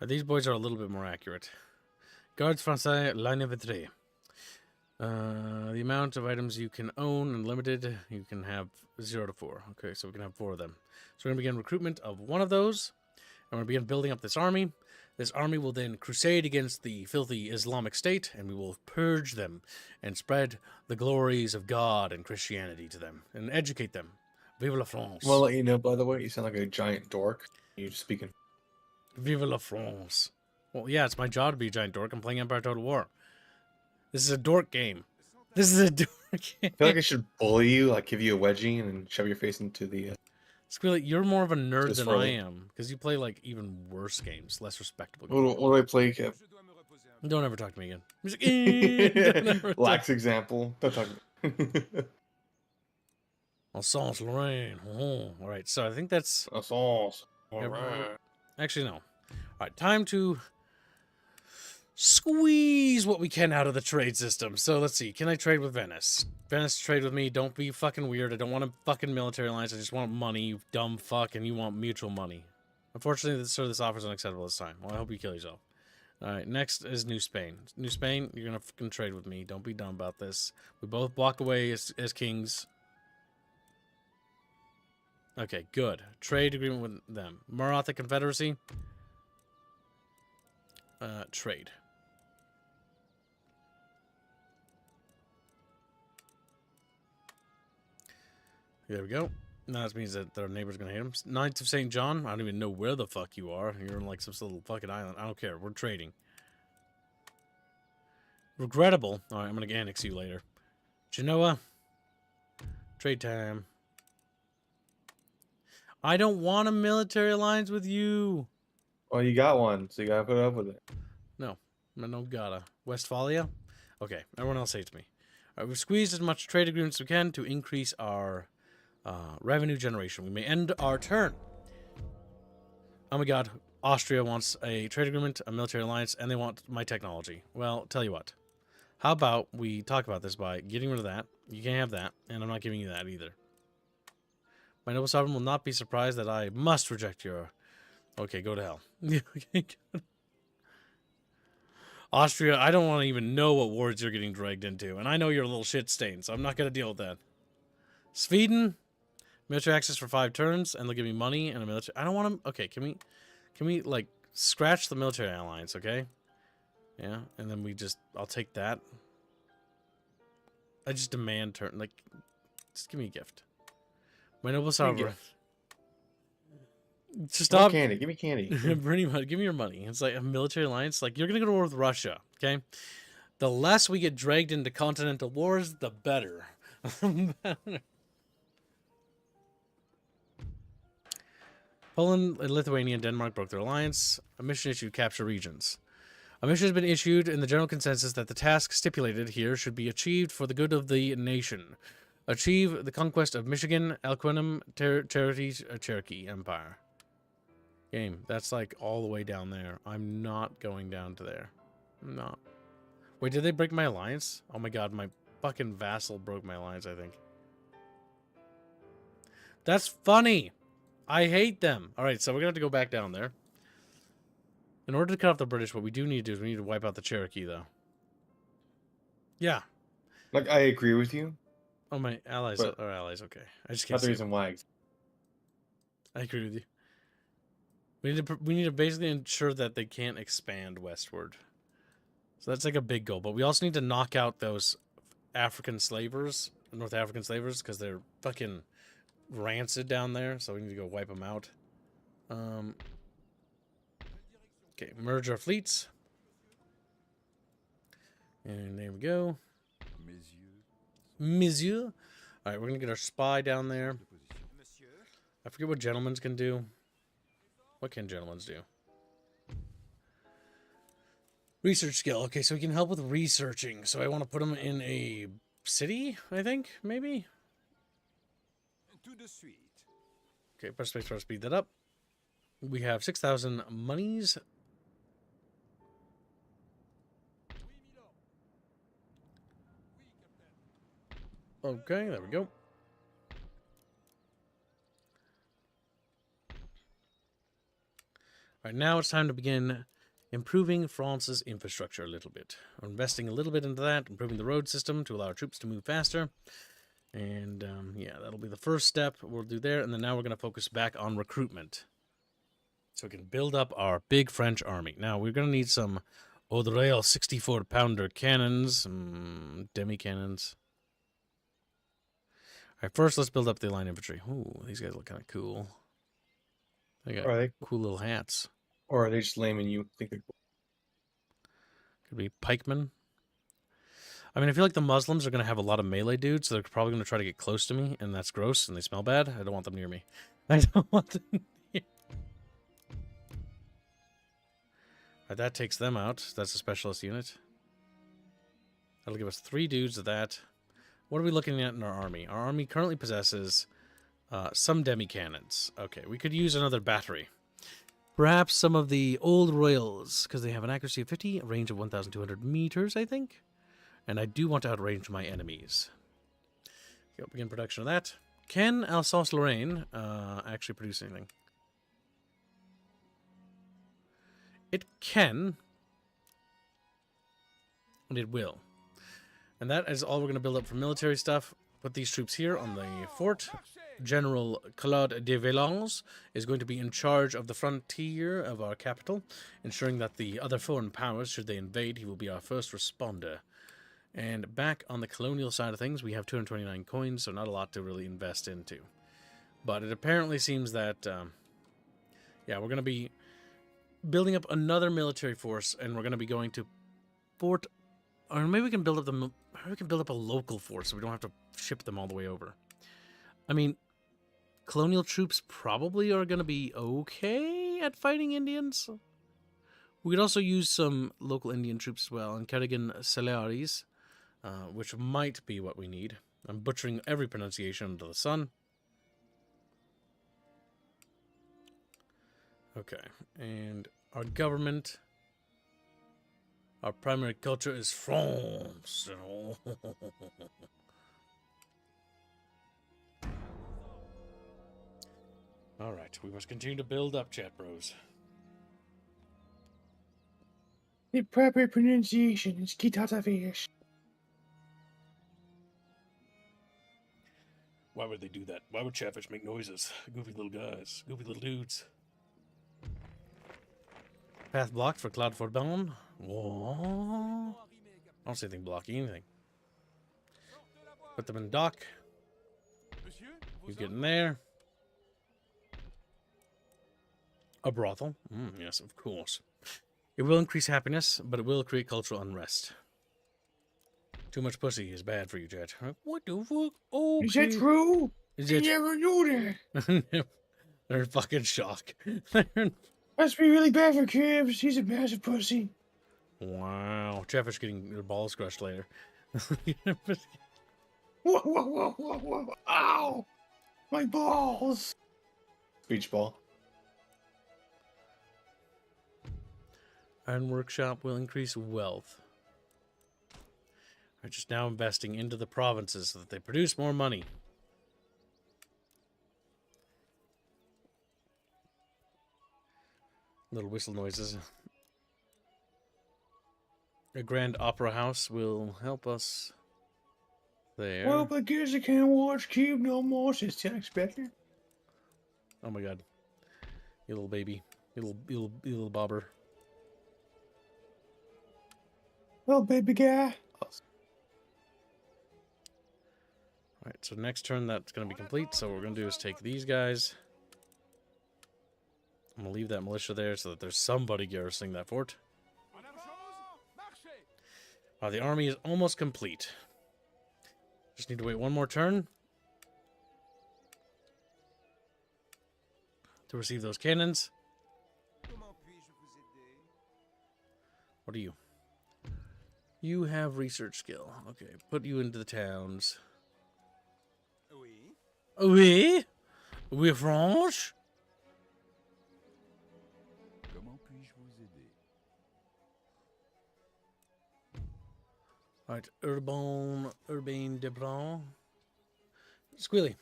These boys are a little bit more accurate. Gardes Français, Line Infantry. The amount of items you can own unlimited. You can have 0 to 4. Okay, so we can have 4 of them. So we're going to begin recruitment of one of those. And we're going to begin building up this army. This army will then crusade against the filthy Islamic State, and we will purge them and spread the glories of God and Christianity to them and educate them. Vive la France. Well, I'll let you know, by the way, you sound like a giant dork. You're just speaking. Vive la France. Well, yeah, it's my job to be a giant dork. I'm playing Empire Total War. This is a dork game. This is a dork game. I feel like I should bully you, like give you a wedgie and then shove your face into the... Squealy, you're more of a nerd Just than for I me. am, because you play, like, even worse games, less respectable games. What do I play, Kev? Don't ever talk to me again. He's like, don't ever Lax example. Don't talk to me. Alsace Lorraine. Oh. All right, so I think that's... Sauce. Actually, no. All right, time to squeeze what we can out of the trade system. So let's see. Can I trade with Venice? Venice, trade with me. Don't be fucking weird. I don't want a fucking military alliance. I just want money, you dumb fuck, and you want mutual money. Unfortunately, this offer is unacceptable this time. Well, I hope you kill yourself. All right, next is New Spain. New Spain, you're going to fucking trade with me. Don't be dumb about this. We both block away as kings. Okay, good. Trade agreement with them. Maratha Confederacy. Trade. There we go. Now that means that their neighbor's gonna hate them. Knights of St. John. I don't even know where the fuck you are. You're in like some little fucking island. I don't care. We're trading. Regrettable. All right, I'm gonna annex you later. Genoa. Trade time. I don't want a military alliance with you. Well, you got one, so you gotta put up with it. No, I don't gotta. Westphalia? Okay, everyone else hates me. All right, we've squeezed as much trade agreements as we can to increase our revenue generation. We may end our turn. Oh my god, Austria wants a trade agreement, a military alliance, and they want my technology. Well, tell you what. How about we talk about this by getting rid of that. You can't have that, and I'm not giving you that either. My noble sovereign will not be surprised that I must reject your... Okay, go to hell. Austria, I don't want to even know what wars you're getting dragged into, and I know you're a little shit stain, so I'm not going to deal with that. Sweden, military access for 5 turns, and they'll give me money and a military... I don't want to... Okay, can we, like, scratch the military alliance, okay? Yeah, and then we just... I'll take that. I just demand turn... Like, just give me a gift. My noble sovereign. Stop. Candy. Give me candy. Pretty much. Give me your money. It's like a military alliance. Like, you're going to go to war with Russia, okay? The less we get dragged into continental wars, the better. Poland, Lithuania, and Denmark broke their alliance. A mission issued capture regions. A mission has been issued in the general consensus that the task stipulated here should be achieved for the good of the nation. Achieve the conquest of Michigan, Alquinum, Cherokee Empire. Game. That's like all the way down there. I'm not going down to there. I'm not. Wait, did they break my alliance? Oh my god, my fucking vassal broke my alliance, I think. That's funny. I hate them. Alright, so we're going to have to go back down there. In order to cut off the British, what we do need to do is we need to wipe out the Cherokee, though. Yeah. Like, I agree with you, Oh, my allies but are allies. Okay. I just can't not the see them. reason why. I agree with you. We need to basically ensure that they can't expand westward. So that's like a big goal. But we also need to knock out those African slavers, North African slavers, because they're fucking rancid down there. So we need to go wipe them out. Okay, merge our fleets. And there we go. Monsieur. All right, we're going to get our spy down there. I forget what gentlemen's can do. What can gentlemen's do? Research skill. Okay, so he can help with researching. So I want to put him in a city, I think, maybe? Okay, press space to speed that up. We have 6,000 monies. Okay, there we go. All right, now it's time to begin improving France's infrastructure a little bit. We're investing a little bit into that, improving the road system to allow our troops to move faster. And yeah, that'll be the first step we'll do there. And then now we're going to focus back on recruitment. So we can build up our big French army. Now we're going to need some Audrey 64-pounder cannons, demi-cannons. All right, first let's build up the line infantry. Ooh, these guys look kind of cool. They got cool little hats. Or are they just lame and you think they're cool? Could be pikemen. I mean, I feel like the Muslims are going to have a lot of melee dudes, so they're probably going to try to get close to me, and that's gross, and they smell bad. I don't want them near me. I don't want them near. Right, that takes them out. That's a specialist unit. That'll give us 3 dudes of that. What are we looking at in our army? Our army currently possesses some demi-cannons. Okay, we could use another battery. Perhaps some of the old royals, because they have an accuracy of 50, a range of 1,200 meters, I think. And I do want to outrange my enemies. Okay, we'll begin production of that. Can Alsace-Lorraine actually produce anything? It can. And it will. And that is all we're going to build up for military stuff. Put these troops here on the fort. General Claude de Valence is going to be in charge of the frontier of our capital, ensuring that the other foreign powers, should they invade, he will be our first responder. And back on the colonial side of things, we have 229 coins, so not a lot to really invest into. But it apparently seems that, yeah, we're going to be building up another military force, and we're going to be going to Fort, or maybe we can build up a local force, so we don't have to ship them all the way over. I mean, colonial troops probably are going to be okay at fighting Indians. We could also use some local Indian troops as well, and Kerrigan Celearies. Which might be what we need. I'm butchering every pronunciation under the sun. Okay, and our government, our primary culture is France. Alright, we must continue to build up, chat bros. The proper pronunciation is quotas. Why would they do that? Why would Chatfish make noises? Goofy little guys. Goofy little dudes. Path blocked for Cloud Fort Bound. Whoa. I don't see anything blocking anything. Put them in dock. You get in there. A brothel. Yes, of course. It will increase happiness, but it will create cultural unrest. Too much pussy is bad for you, Jet. What the fuck? Okay. Is that true? Is I it? never knew that. They're in fucking shock. Must be really bad for Kibbs. He's a massive pussy. Wow. Chatfish getting their balls crushed later. Whoa, whoa, whoa, whoa, whoa. Ow! My balls! Beach ball. Iron Workshop will increase wealth. We're just now investing into the provinces so that they produce more money. Little whistle noises. A grand opera house will help us there. Well, I guess I can't watch Cube no more, says Tax Inspector. Oh my god. You little baby. You little bobber. Well, baby guy. Alright, so next turn that's going to be complete. So what we're going to do is take these guys. I'm going to leave that militia there so that there's somebody garrisoning that fort. The army is almost complete. Just need to wait one more turn to receive those cannons. What are you? You have research skill. Okay, put you into the towns. Oui? Oui, French? Alright, Urbain Debron. Squealy,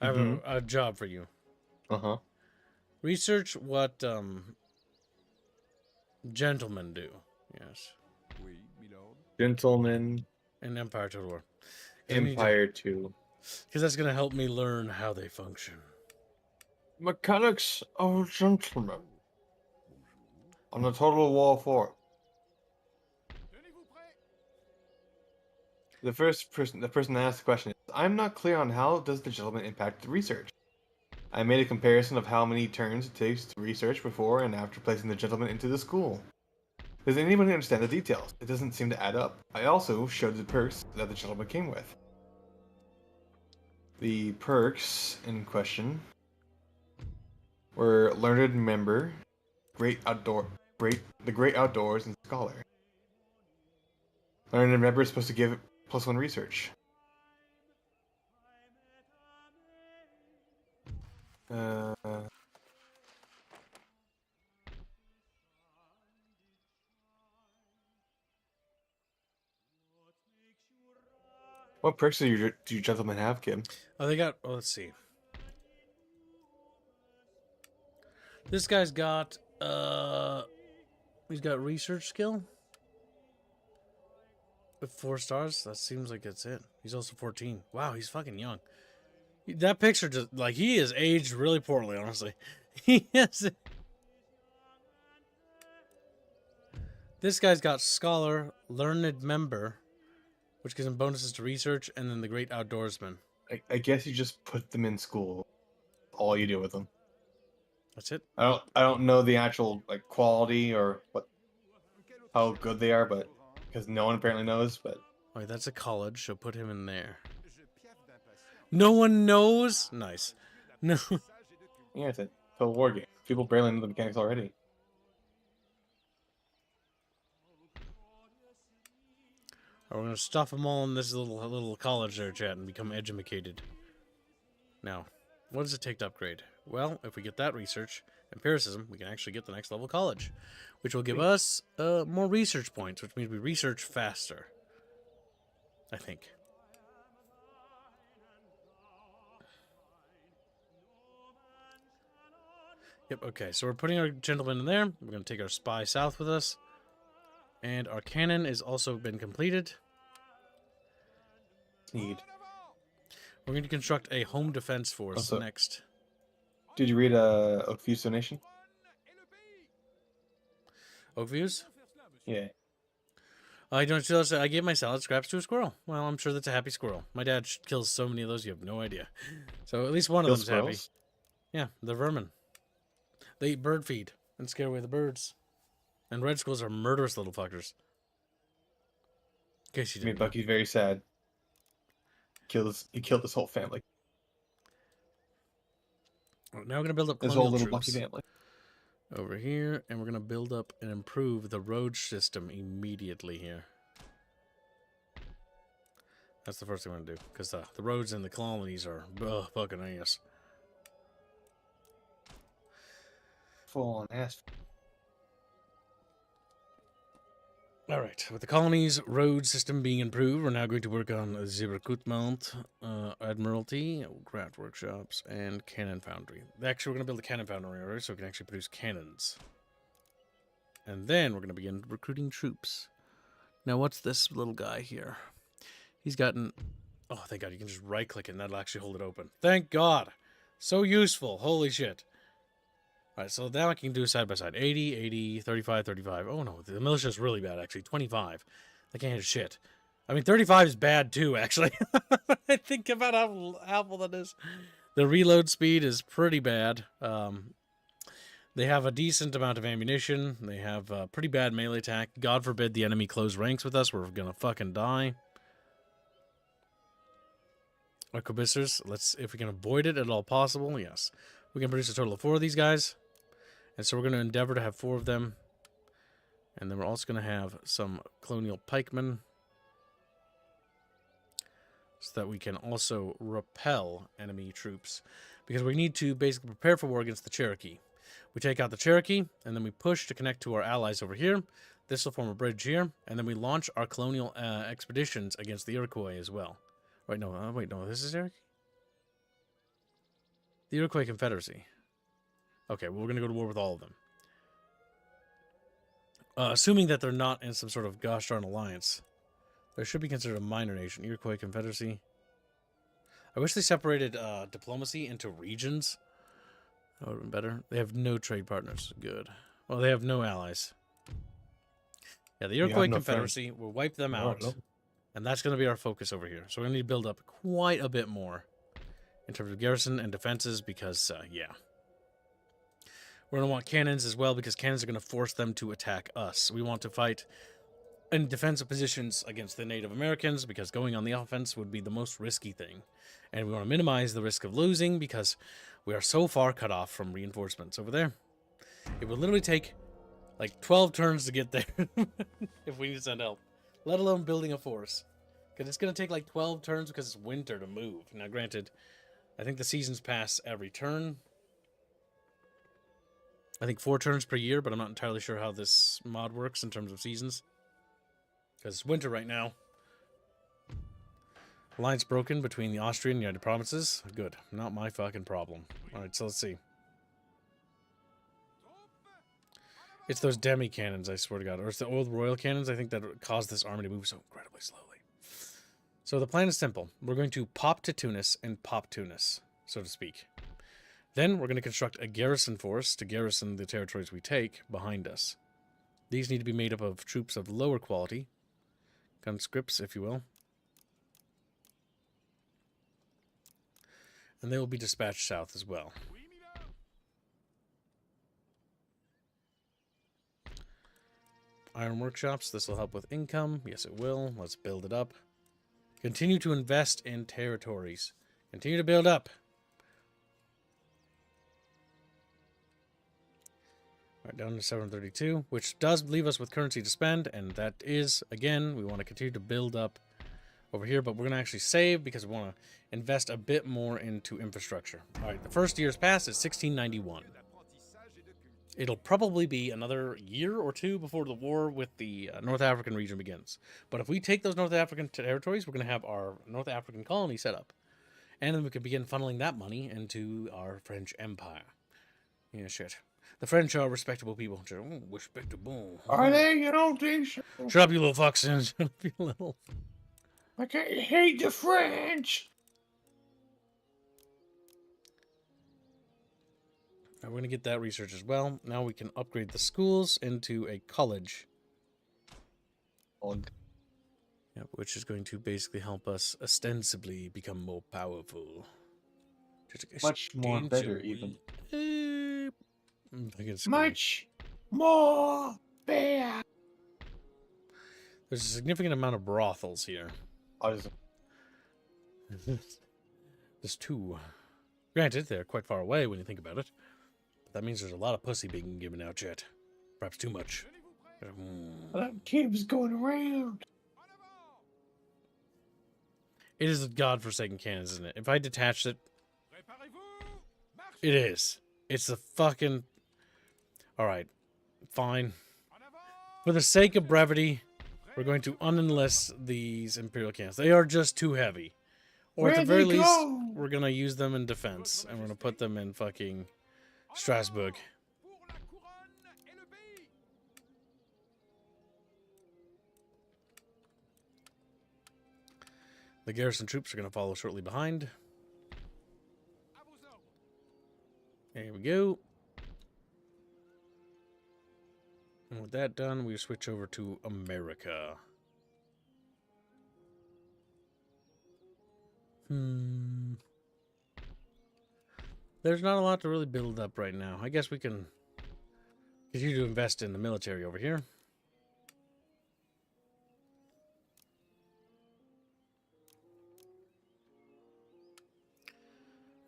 I have a job for you. Uh-huh. Research what gentlemen do. Yes. Gentleman. In Empire Total War. Empire 2. Because that's going to help me learn how they function. Mechanics of a gentleman. On the Total War 4. The person asked the question is, I'm not clear on how does the gentleman impact the research. I made a comparison of how many turns it takes to research before and after placing the gentleman into the school. Does anybody understand the details? It doesn't seem to add up. I also showed the perks that the gentleman came with. The perks in question were Learned Member, the Great Outdoors, and Scholar. Learned Member is supposed to give +1 research. What perks do you gentlemen have, Kim? Oh, they got... Oh, let's see. This guy's got... He's got research skill. With 4 stars? That seems like it's it. He's also 14. Wow, he's fucking young. That picture just... Like, he is aged really poorly, honestly. He is... This guy's got Scholar, Learned Member, which gives him bonuses to research, and then the Great Outdoorsman. I guess you just put them in school. All you do with them. That's it. I don't know the actual like quality or how good they are, but because no one apparently knows. But Wait, that's a college, so put him in there. No one knows. Nice. No. yeah, it's a Total War game. People barely know the mechanics already. We're gonna stuff them all in this little college there, chat, and become educated. Now, what does it take to upgrade? Well, if we get that research, empiricism, we can actually get the next level college, which will give us more research points, which means we research faster. I think. Yep, okay, so we're putting our gentleman in there. We're going to take our spy south with us. And our cannon has also been completed. We're going to construct a home defense force next. Did you read Oakview's donation? Oakview's? Yeah. I don't know. I gave my salad scraps to a squirrel. Well, I'm sure that's a happy squirrel. My dad kills so many of those, you have no idea. So at least one of them's happy. Yeah, the vermin. They eat bird feed and scare away the birds. And red squirrels are murderous little fuckers. In case you didn't know. Bucky's very sad. He killed his whole family. Now we're gonna build up his colonial whole little troops Bucky family over here, and we're gonna build up and improve the road system immediately here. That's the first thing we're gonna do, because the roads in the colonies are fucking ass. Full on ass. Alright, with the colony's road system being improved, we're now going to work on the recruitment, admiralty, craft workshops, and cannon foundry. Actually, we're going to build a cannon foundry already, so we can actually produce cannons. And then we're going to begin recruiting troops. Now, what's this little guy here? He's gotten... Oh, thank God. You can just right-click it and that'll actually hold it open. Thank God. So useful. Holy shit. All right, so now I can do side-by-side. 80, 80, 35, 35. Oh, no. The militia's really bad, actually. 25. They can't hit shit. I mean, 35 is bad, too, actually. I think about how awful that is. The reload speed is pretty bad. They have a decent amount of ammunition. They have a pretty bad melee attack. God forbid the enemy close ranks with us. We're gonna fucking die. Arquebusiers, if we can avoid it at all possible, yes. We can produce a total of 4 of these guys. And so we're going to endeavor to have 4 of them. And then we're also going to have some Colonial pikemen. So that we can also repel enemy troops. Because we need to basically prepare for war against the Cherokee. We take out the Cherokee, and then we push to connect to our allies over here. This will form a bridge here. And then we launch our Colonial expeditions against the Iroquois as well. Wait, no, this is Cherokee? The Iroquois Confederacy. Okay, well, we're going to go to war with all of them. Assuming that they're not in some sort of gosh darn alliance. They should be considered a minor nation. Iroquois Confederacy. I wish they separated diplomacy into regions. That would have been better. They have no trade partners. Good. Well, they have no allies. Yeah, the Iroquois Confederacy, we'll wipe them out. And that's going to be our focus over here. So we're going to need to build up quite a bit more in terms of garrison and defenses because, yeah. We're going to want cannons as well because cannons are going to force them to attack us. We want to fight in defensive positions against the Native Americans because going on the offense would be the most risky thing. And we want to minimize the risk of losing because we are so far cut off from reinforcements over there. It would literally take like 12 turns to get there if we need to send help, let alone building a force. Because it's going to take like 12 turns because it's winter to move. Now, granted, I think the seasons pass every turn. I think 4 turns per year, but I'm not entirely sure how this mod works in terms of seasons. Because it's winter right now. Alliance broken between the Austrian and United Provinces. Good. Not my fucking problem. Alright, so let's see. It's those demi cannons, I swear to God. Or it's the old royal cannons, I think, that caused this army to move so incredibly slowly. So the plan is simple. We're going to pop to Tunis and pop Tunis, so to speak. Then we're going to construct a garrison force to garrison the territories we take behind us. These need to be made up of troops of lower quality. Conscripts, if you will. And they will be dispatched south as well. Iron workshops, this will help with income. Yes, it will. Let's build it up. Continue to invest in territories. Continue to build up. Alright, down to 732, which does leave us with currency to spend, and that is, again, we want to continue to build up over here, but we're going to actually save because we want to invest a bit more into infrastructure. Alright, the first year's pass is 1691. It'll probably be another year or 2 before the war with the North African region begins. But if we take those North African territories, we're going to have our North African colony set up. And then we can begin funneling that money into our French Empire. Yeah, shit. The French are respectable people. Respectable. Are they? You don't think so? Shut up, you little fucks. Shut up, you little... I can't hate the French. Now we're going to get that research as well. Now we can upgrade the schools into a college. Yep, which is going to basically help us ostensibly become more powerful. Much more better, even. Much more better. There's a significant amount of brothels here. There's 2. Granted, they're quite far away when you think about it. But that means there's a lot of pussy being given out yet. Perhaps too much. That keeps going around. It is a godforsaken cannon, isn't it? If I detached it... It is. It's the fucking... Alright. Fine. For the sake of brevity, we're going to unenlist these Imperial cannons. They are just too heavy. Or at the very least, we're going to use them in defense. And we're going to put them in fucking Strasbourg. The garrison troops are going to follow shortly behind. There we go. And with that done, we switch over to America. There's not a lot to really build up right now. I guess we can continue to invest in the military over here.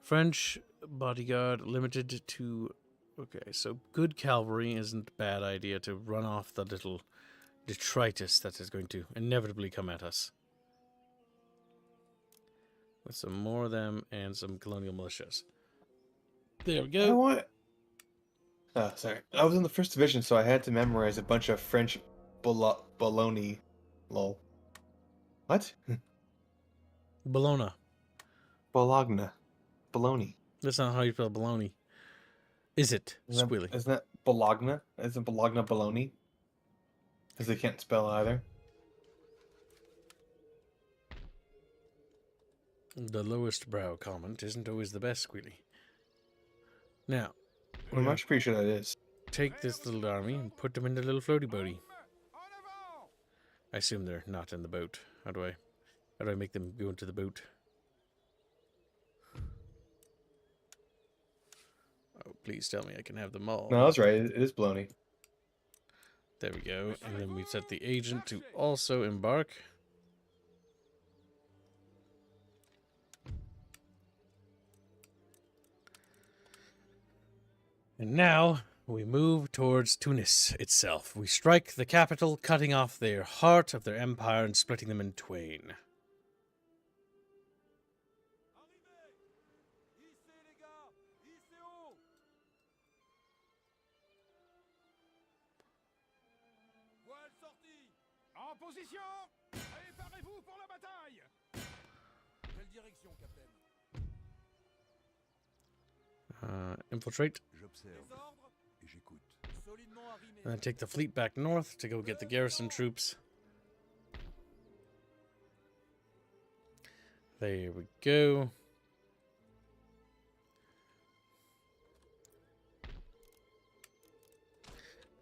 French bodyguard limited to... Okay, so good cavalry isn't a bad idea to run off the little detritus that is going to inevitably come at us. With some more of them and some colonial militias. There we go. What? Oh, sorry. I was in the first division, so I had to memorize a bunch of French baloney. Lol. What? Bologna. Bologna. Bologna. That's not how you spell baloney. Is it? Squealy. Isn't that Bologna? Isn't Bologna baloney? Because they can't spell either. The lowest brow comment isn't always the best, Squealy. Now, I'm actually pretty sure that is. take this little army and put them in the little floaty boaty. I assume they're not in the boat. How do I make them go into the boat? Oh, please tell me I can have them all. No, that's right. It is baloney. There we go. And then we set the agent to also embark. And now we move towards Tunis itself. We strike the capital, cutting off their heart of their empire and splitting them in twain. En position! Préparez-vous pour la bataille! Quelle direction, Capitaine? Infiltrate. J'observe et j'écoute. And then take the fleet back north to go get the garrison troops. There we go.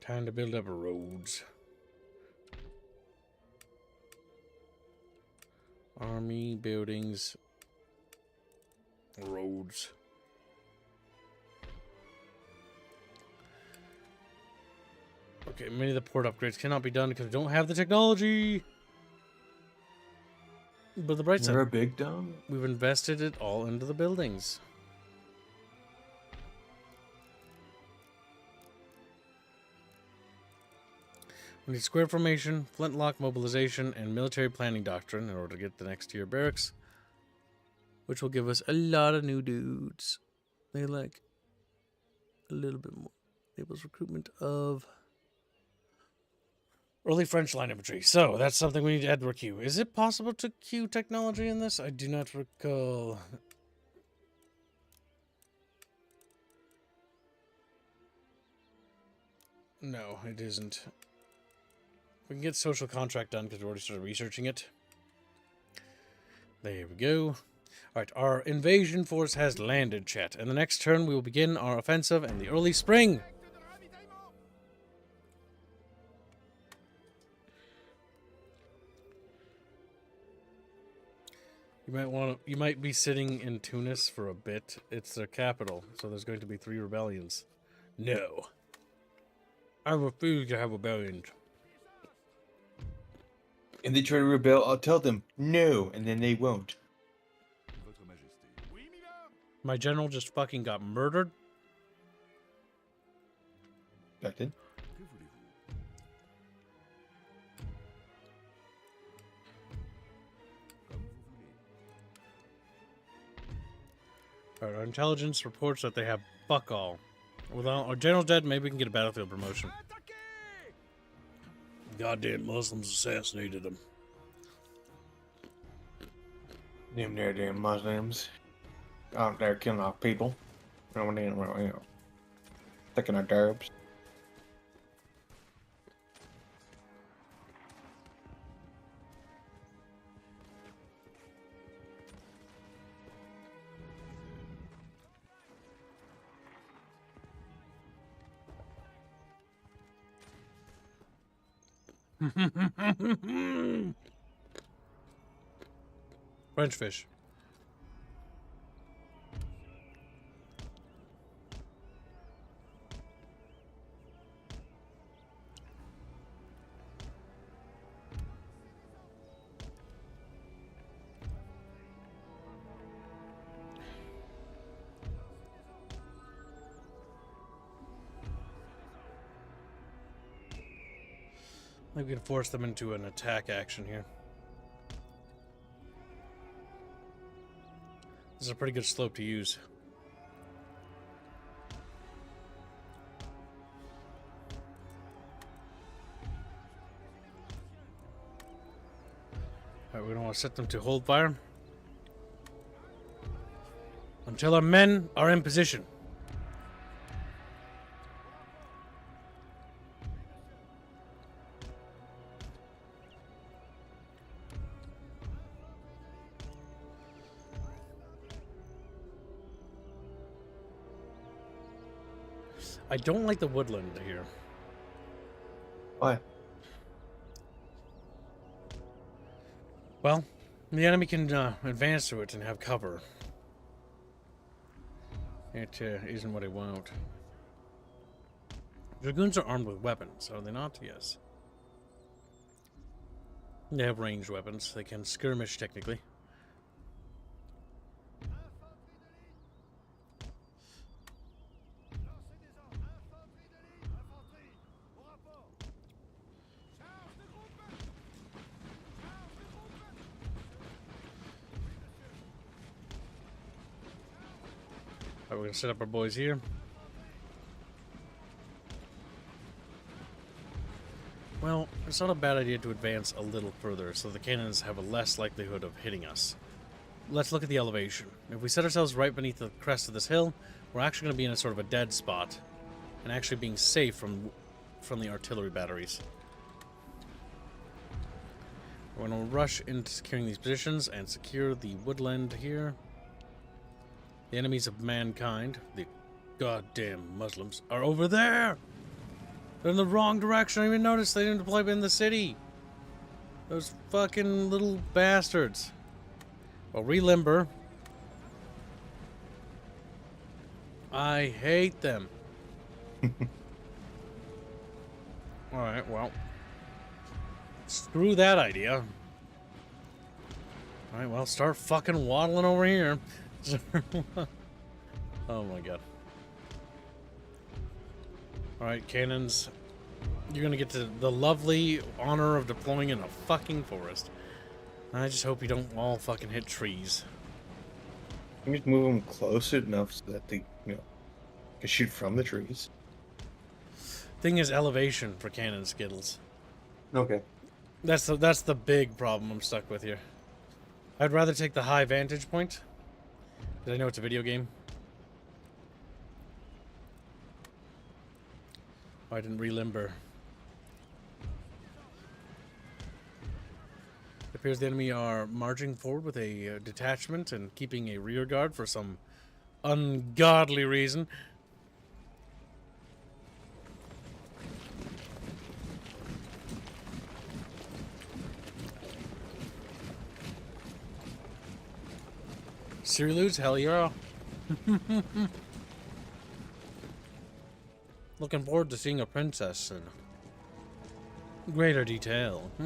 Time to build up roads. Army, buildings, roads. Okay, many of the port upgrades cannot be done because we don't have the technology. But the bright side, You're a big dumb. we've invested it all into the buildings. We need square formation, flintlock mobilization, and military planning doctrine in order to get the next tier barracks, which will give us a lot of new dudes. They like a little bit more. Enables recruitment of early French line infantry. So that's something we need to add to our queue. Is it possible to queue technology in this? I do not recall. No, it isn't. We can get social contract done because we already started researching it. There we go. Alright, our invasion force has landed, chat. And the next turn we will begin our offensive in the early spring. You might be sitting in Tunis for a bit. It's their capital, so there's going to be 3 rebellions. No. I refuse to have rebellions. And they try to rebel, I'll tell them no, and then they won't. Votre Majesté. Oui, Milord. My general just fucking got murdered. Captain? Que voulez-vous? Comme vous voulez. Our intelligence reports that they have fuck all. Without our general's dead, maybe we can get a battlefield promotion. Attaquez! Goddamn Muslims assassinated him. Them there damn Muslims. Out there killing our people. Taking our derbs. French fish. Maybe we can force them into an attack action here. This is a pretty good slope to use. Alright, we don't want to set them to hold fire until our men are in position. I don't like the woodland here. Why? Well, the enemy can advance to it and have cover. It isn't what I want. Dragoons are armed with weapons, are they not? Yes. They have ranged weapons. They can skirmish, technically. Alright, we're gonna set up our boys here. Well, it's not a bad idea to advance a little further so the cannons have a less likelihood of hitting us. Let's look at the elevation. If we set ourselves right beneath the crest of this hill, we're actually going to be in a sort of a dead spot and actually being safe from the artillery batteries. We're going to rush into securing these positions and secure the woodland here. The enemies of mankind, the goddamn Muslims, are over there! They're in the wrong direction. I didn't even notice they didn't deploy in the city. Those fucking little bastards. Well, relimber. I hate them. Alright, well. Screw that idea. Alright, well, start fucking waddling over here. Oh my god. Alright, cannons. You're gonna get to the lovely honor of deploying in a fucking forest. I just hope you don't all fucking hit trees. You just move them close enough so that they, can shoot from the trees. Thing is elevation for cannon skittles. Okay. That's the big problem I'm stuck with here. I'd rather take the high vantage point. Because I know it's a video game. Oh, I didn't relimber. It appears the enemy are marching forward with a detachment and keeping a rear guard for some ungodly reason. Siriludes? Hell yeah. Looking forward to seeing a princess in greater detail. I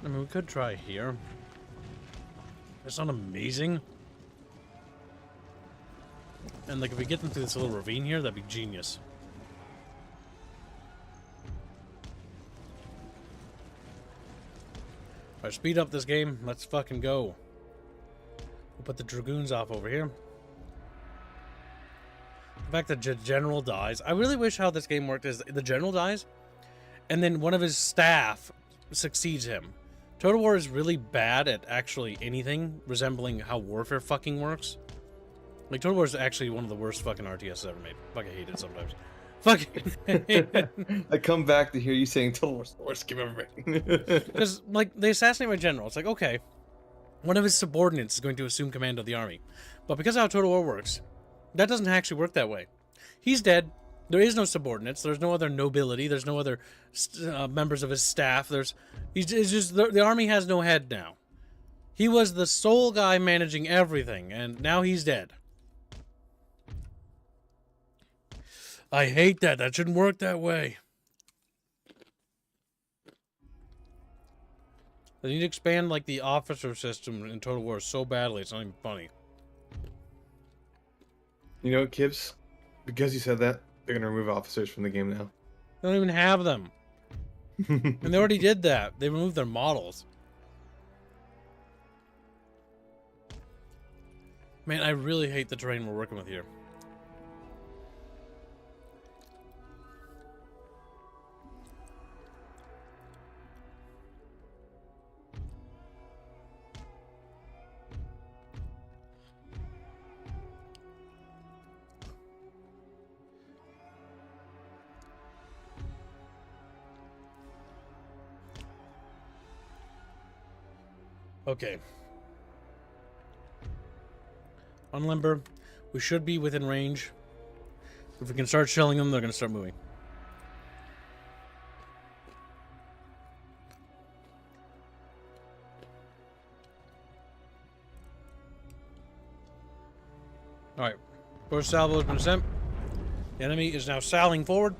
mean, we could try here. It's not amazing. And like, if we get them through this little ravine here, that'd be genius. Alright, speed up this game. Let's fucking go. We'll put the dragoons off over here. The fact that the general dies. I really wish how this game worked is the general dies, and then one of his staff succeeds him. Total War is really bad at actually anything resembling how Warfare fucking works. Like, Total War is actually one of the worst fucking RTS ever made. Fucking hate it sometimes. Fucking I come back to hear you saying Total War's the worst game ever made. Because, like, they assassinate my general. It's like, okay. one of his subordinates is going to assume command of the army. But because of how Total War works, that doesn't actually work that way. He's dead. There is no subordinates. There's no other nobility. There's no other members of his staff. It's just the army has no head now. He was the sole guy managing everything, and now he's dead. I hate that. That shouldn't work that way. They need to expand like the officer system in Total War so badly it's not even funny. You know what, Kibbs? Because you said that, they're gonna remove officers from the game now. They don't even have them. And they already did that. They removed their models. Man, I really hate the terrain we're working with here. Okay. Unlimber. We should be within range. If we can start shelling them, they're going to start moving. Alright. First salvo has been sent. The enemy is now sallying forward.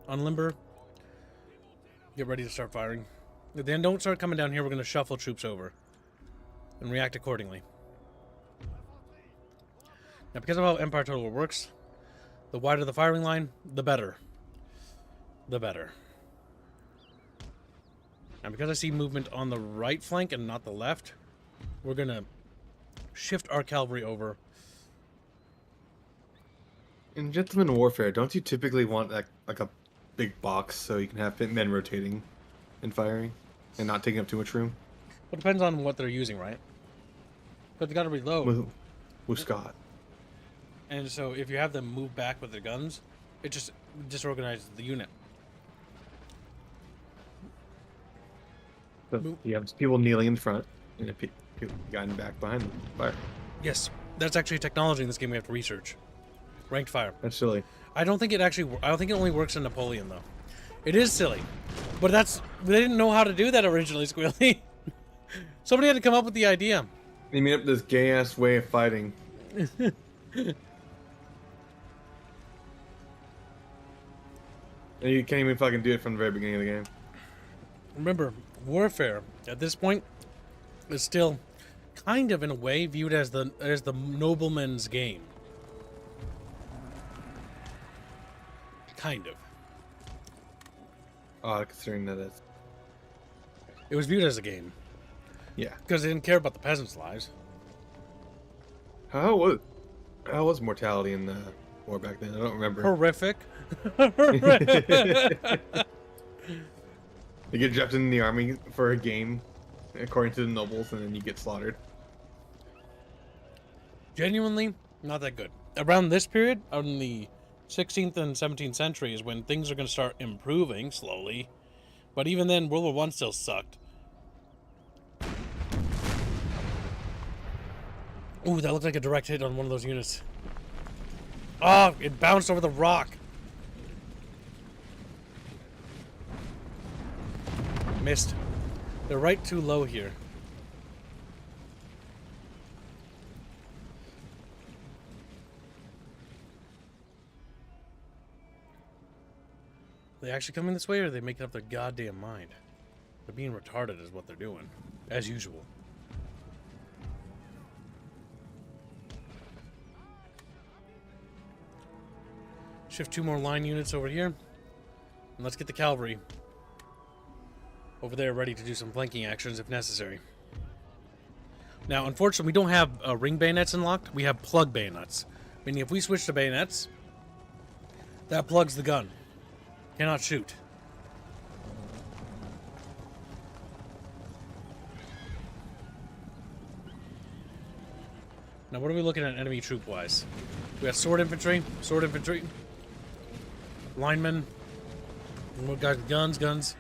Unlimber. Get ready to start firing. If they don't start coming down here, we're going to shuffle troops over and react accordingly. Now, because of how Empire Total War works, the wider the firing line, the better. The better. Now, because I see movement on the right flank and not the left, we're going to shift our cavalry over. In Gentleman Warfare, don't you typically want like a big box so you can have men rotating and firing and not taking up too much room? Well, it depends on what they're using, right? But they got to reload. With Scott. And so if you have them move back with their guns, it just disorganizes the unit. So you have people kneeling in front and people guiding back behind them. Fire. Yes, that's actually a technology in this game we have to research. Ranked fire. That's silly. I don't think it only works in Napoleon though. It is silly, but they didn't know how to do that originally, Squealy. Somebody had to come up with the idea. They made up this gay ass way of fighting. And you can't even fucking do it from the very beginning of the game. Remember, warfare at this point is still kind of in a way viewed as the nobleman's game. Kind of. Considering that It was viewed as a game. Yeah. Because they didn't care about the peasants' lives. How was mortality in the war back then? I don't remember. Horrific. You get drafted in the army for a game, according to the nobles, and then you get slaughtered. Genuinely, not that good. Around this period, in the 16th and 17th century, is when things are going to start improving slowly. But even then, World War I still sucked. Ooh, that looked like a direct hit on one of those units. Oh, it bounced over the rock. Missed. They're right too low here. They actually coming this way, or are they making up their goddamn mind? They're being retarded is what they're doing. As usual. Shift 2 more line units over here. And let's get the cavalry over there ready to do some flanking actions if necessary. Now, unfortunately, we don't have ring bayonets unlocked. We have plug bayonets. Meaning if we switch to bayonets, that plugs the gun. Cannot shoot. Now, what are we looking at enemy troop-wise? We got sword infantry, linemen, More guys with guns.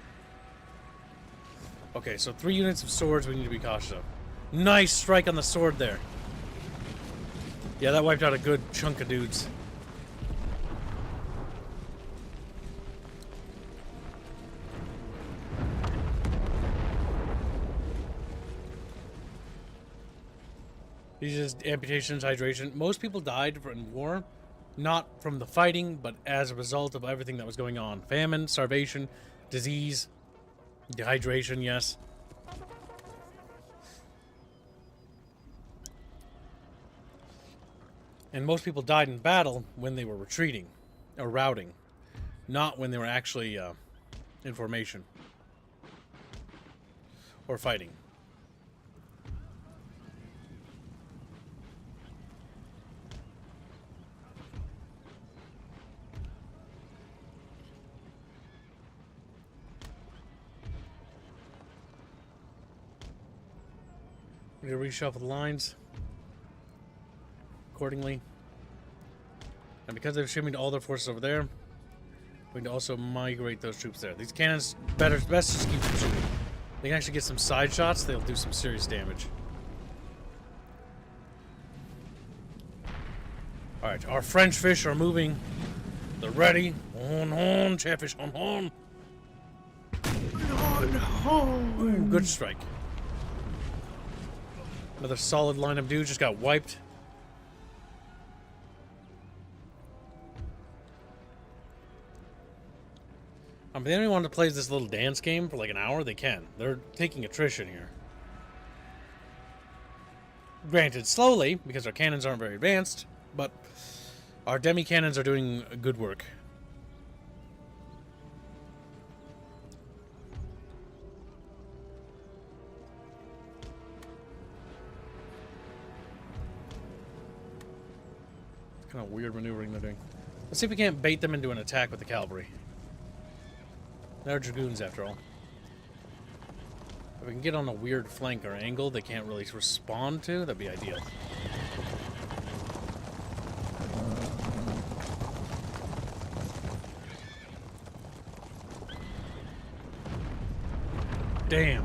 Okay, so 3 units of swords we need to be cautious of. Nice strike on the sword there. Yeah, that wiped out a good chunk of dudes. These are just amputations, hydration. Most people died in war, not from the fighting, but as a result of everything that was going on. Famine, starvation, disease, dehydration, yes. And most people died in battle when they were retreating, or routing, not when they were actually in formation or fighting. We're going to reshuffle the lines accordingly. And because they've shimmied all their forces over there, we need to also migrate those troops there. These cannons, best just keep them shooting. They can actually get some side shots, they'll do some serious damage. Alright, our French fish are moving. They're ready. On, chatfish, on. Ooh, good strike. Another solid line of dudes just got wiped. If anyone wants to play this little dance game for like an hour, they can. They're taking attrition here. Granted, slowly, because our cannons aren't very advanced, but our demi-cannons are doing good work. It's kind of weird maneuvering they're doing. Let's see if we can't bait them into an attack with the cavalry. They're dragoons, after all. If we can get on a weird flank or angle they can't really respond to, that'd be ideal. Damn.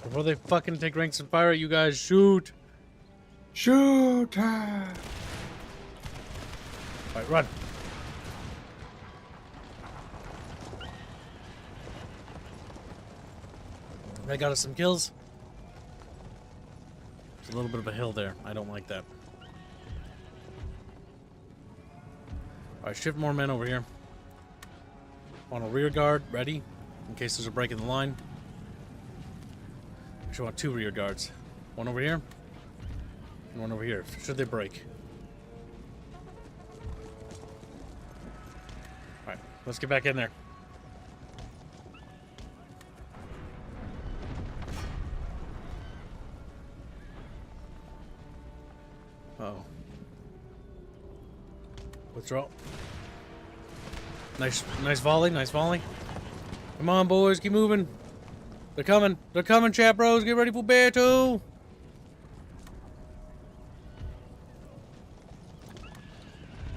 Before they fucking take ranks and fire at you guys, shoot! Shoot! Alright, run. That got us some kills. There's a little bit of a hill there. I don't like that. Alright, shift more men over here. On a rear guard, ready, in case there's a break in the line. Actually, I want 2 rear guards. One over here, and one over here, should they break. Alright, let's get back in there. Uh-oh. Withdraw. Nice volley, nice volley. Come on, boys, keep moving. They're coming, chat bros. Get ready for battle.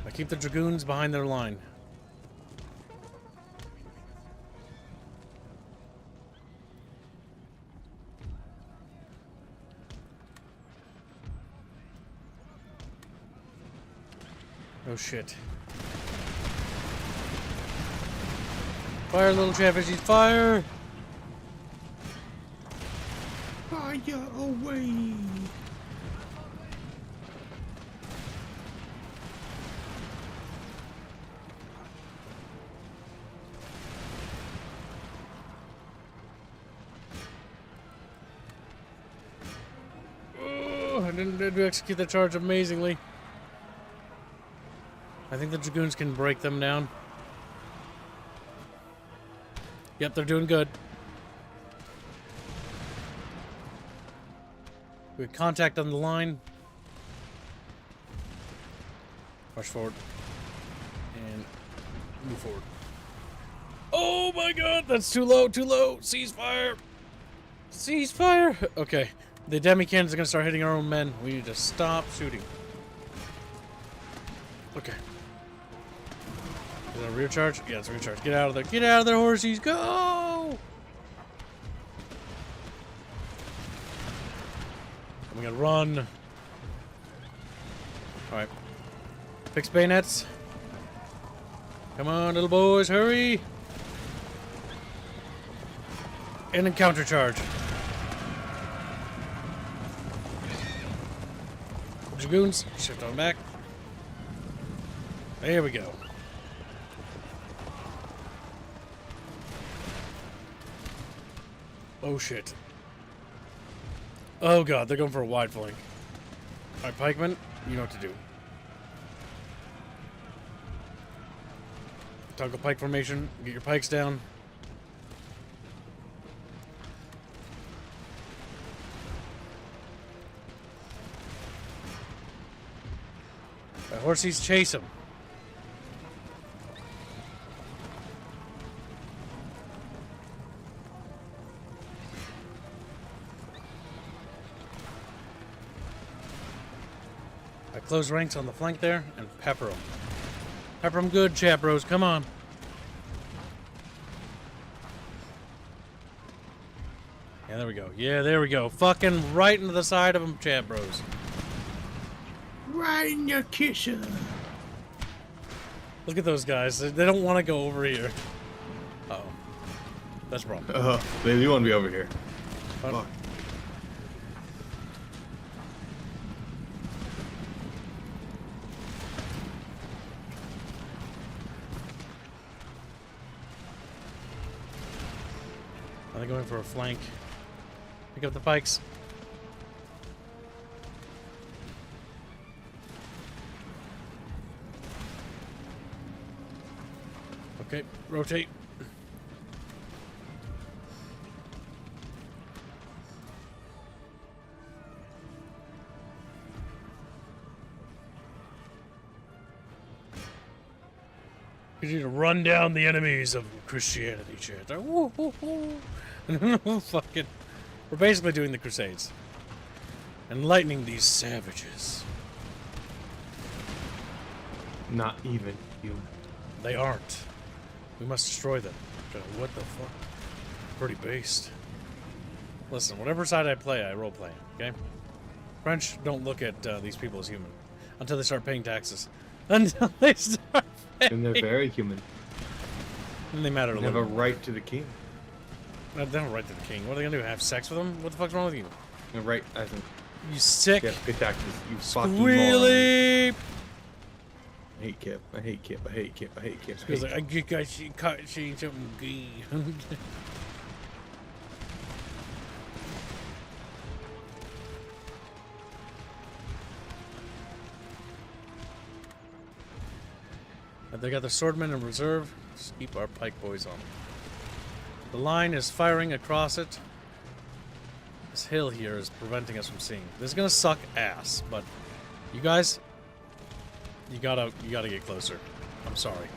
I keep the dragoons behind their line. Oh shit. Fire, little chatfishies, fire! Fire away! Oh, I didn't execute the charge amazingly. I think the dragoons can break them down. Yep, they're doing good. We have contact on the line. Push forward. And move forward. Oh my god, that's too low, too low. Ceasefire. Ceasefire. Okay, the demi cannons are gonna start hitting our own men. We need to stop shooting. Okay. Is that a rear charge? Yeah, it's a rear charge. Get out of there. Get out of there, horsies. Go! We gotta run. Alright. Fix bayonets. Come on, little boys, hurry! And then counter charge. Dragoons, shift on back. There we go. Oh shit. Oh god, they're going for a wide flank. Alright, pikemen, you know what to do. Toggle pike formation, get your pikes down. The horsies chase them. I close ranks on the flank there and pepper them. Pepper them good, chat bros. Come on. Yeah, there we go. Yeah, there we go. Fucking right into the side of them, chat bros. Right in your kitchen. Look at those guys. They don't want to go over here. Uh-oh. That's a problem. They do want to be over here. Fun. Fuck. Are they going for a flank? Pick up the pikes. Okay, rotate. We need to run down the enemies of Christianity, chat. Woo, woo, woo. Fucking. We're basically doing the Crusades. Enlightening these savages. Not even you. They aren't. We must destroy them. What the fuck? Pretty based. Listen, whatever side I play, I roleplay. Okay? French don't look at these people as human. Until they start paying taxes. Until they start paying. And they're very human. And they matter a They have little. a right to the king. They don't right to the king. What are they gonna do? Have sex with him? What the fuck's wrong with you? A right as in You sick? yes, pay taxes. You fucking moron. Really? I hate Kip. I hate Kip. I hate Kip. I hate Kip. Because like, I get guys, she something gay. They got the swordmen in reserve. Just keep our pike boys on. The line is firing across it. This hill here is preventing us from seeing. This is gonna suck ass, but you guys, you gotta get closer. I'm sorry.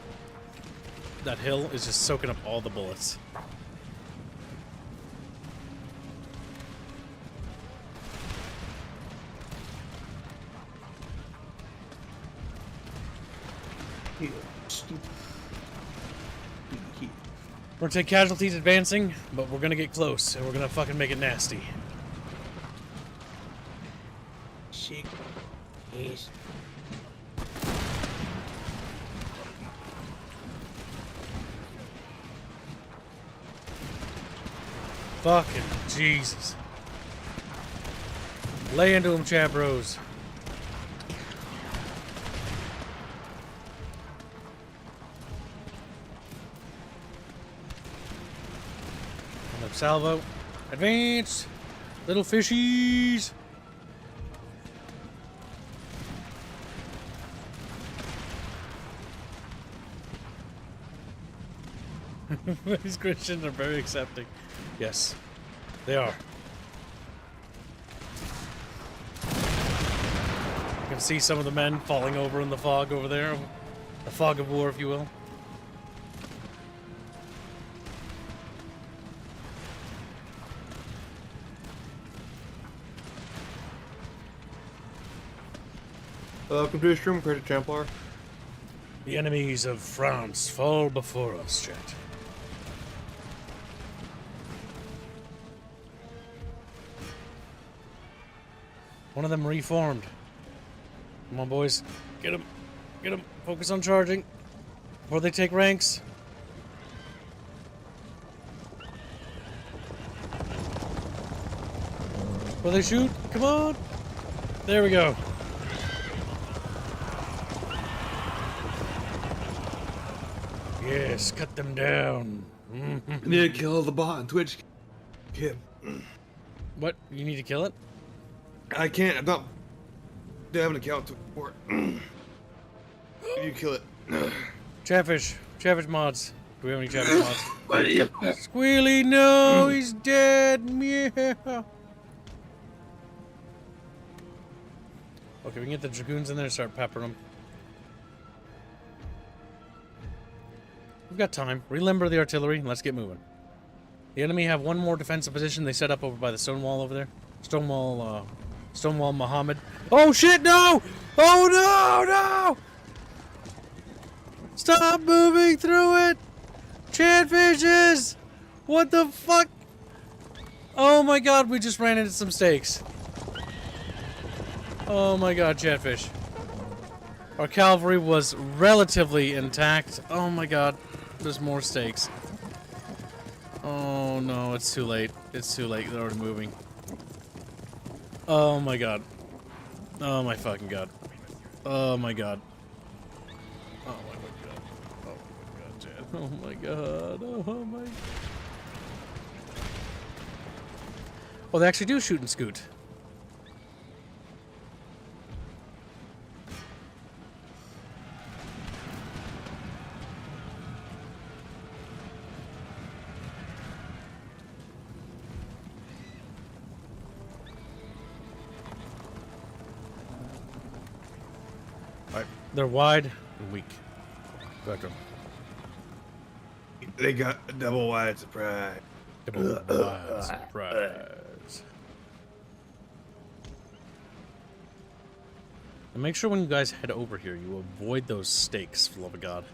That hill is just soaking up all the bullets. We're gonna take casualties advancing, but we're gonna get close, and we're gonna fucking make it nasty. Shake. Yes. Fucking Jesus. Lay into him, chat bros. Salvo. Advance! Little fishies! These Christians are very accepting. Yes, they are. can see some of the men falling over in the fog over there. The fog of war, if you will. Welcome to the stream, Credit Templar. The enemies of France fall before us, chat. One of them reformed. Come on, boys. Get him. Get him. Focus on charging before they take ranks. Before they shoot. Come on. There we go. Yes, cut them down. I need to kill the bot on Twitch. Kid. What? You need to kill it? I can't. I'm not. They have an account to report. You kill it. Chatfish. Chatfish mods. Do we have any chatfish mods? Squealy, no! He's dead! Yeah! Okay, we can get the dragoons in there and start peppering them. We've got time. Relimber the artillery and let's get moving. The enemy have one more defensive position they set up over by the stone wall over there. Stonewall Muhammad. Oh shit, no! Oh no, no! Stop moving through it! Chatfishes! What the fuck? Oh my god, we just ran into some stakes. Oh my god, chatfish. Our cavalry was relatively intact. Oh my god, there's more stakes. Oh no, it's too late. It's too late, they're already moving. Oh my god. Oh my fucking god. Oh my god. Oh my god. Oh my god, Chad. Oh my god. Oh my. Oh, they actually do shoot and scoot. They're wide and weak. Spectrum. They got a double wide surprise. Double wide surprise. And make sure when you guys head over here, you avoid those stakes, for the love of God.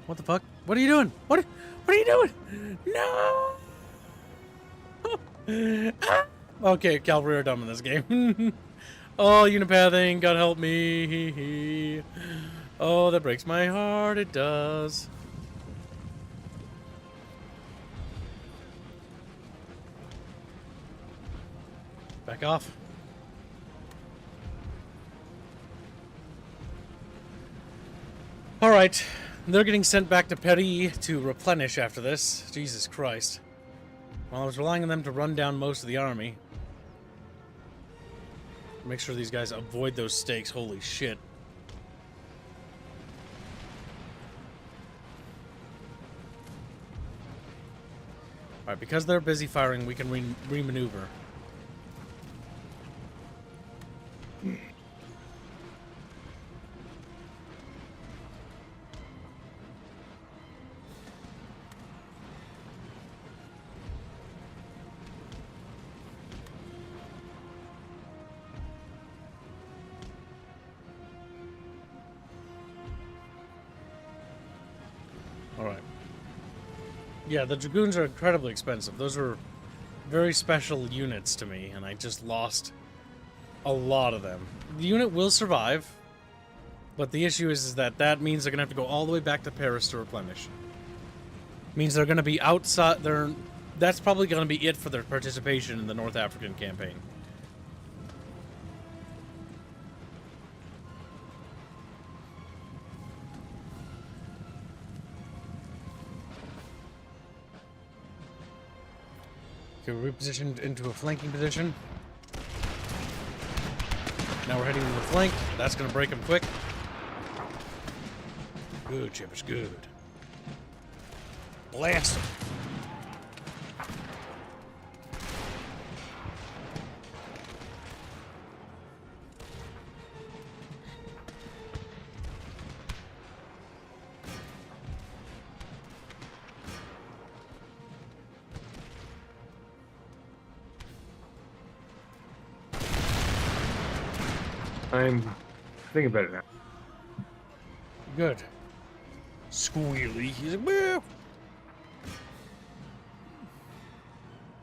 What the fuck? What are you doing? What are you doing? No! Okay, cavalry are dumb in this game. Oh, unipathing, God help me. Oh, that breaks my heart, it does. Back off. Alright, they're getting sent back to Paris to replenish after this. Jesus Christ. Well, I was relying on them to run down most of the army. Make sure these guys avoid those stakes. Holy shit. Alright, because they're busy firing, we can re-maneuver. Alright. Yeah, the dragoons are incredibly expensive. Those are very special units to me, and I just lost a lot of them. The unit will survive, but the issue is that that means they're going to have to go all the way back to Paris to replenish. Means they're going to be outside. That's probably going to be it for their participation in the North African campaign. Okay, we're repositioned into a flanking position. Now we're heading to the flank. That's going to break them quick. Good, Chip, it's good. Blast them. I'm thinking about it now. Good. Squealy. He's like, "Meow."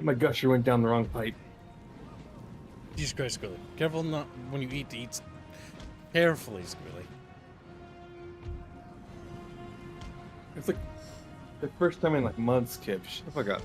My gusher went down the wrong pipe. Jesus Christ, Squealy. Careful not when you eat to eat carefully, Squealy. It's like the first time in like months, Kip. Shut the fuck up.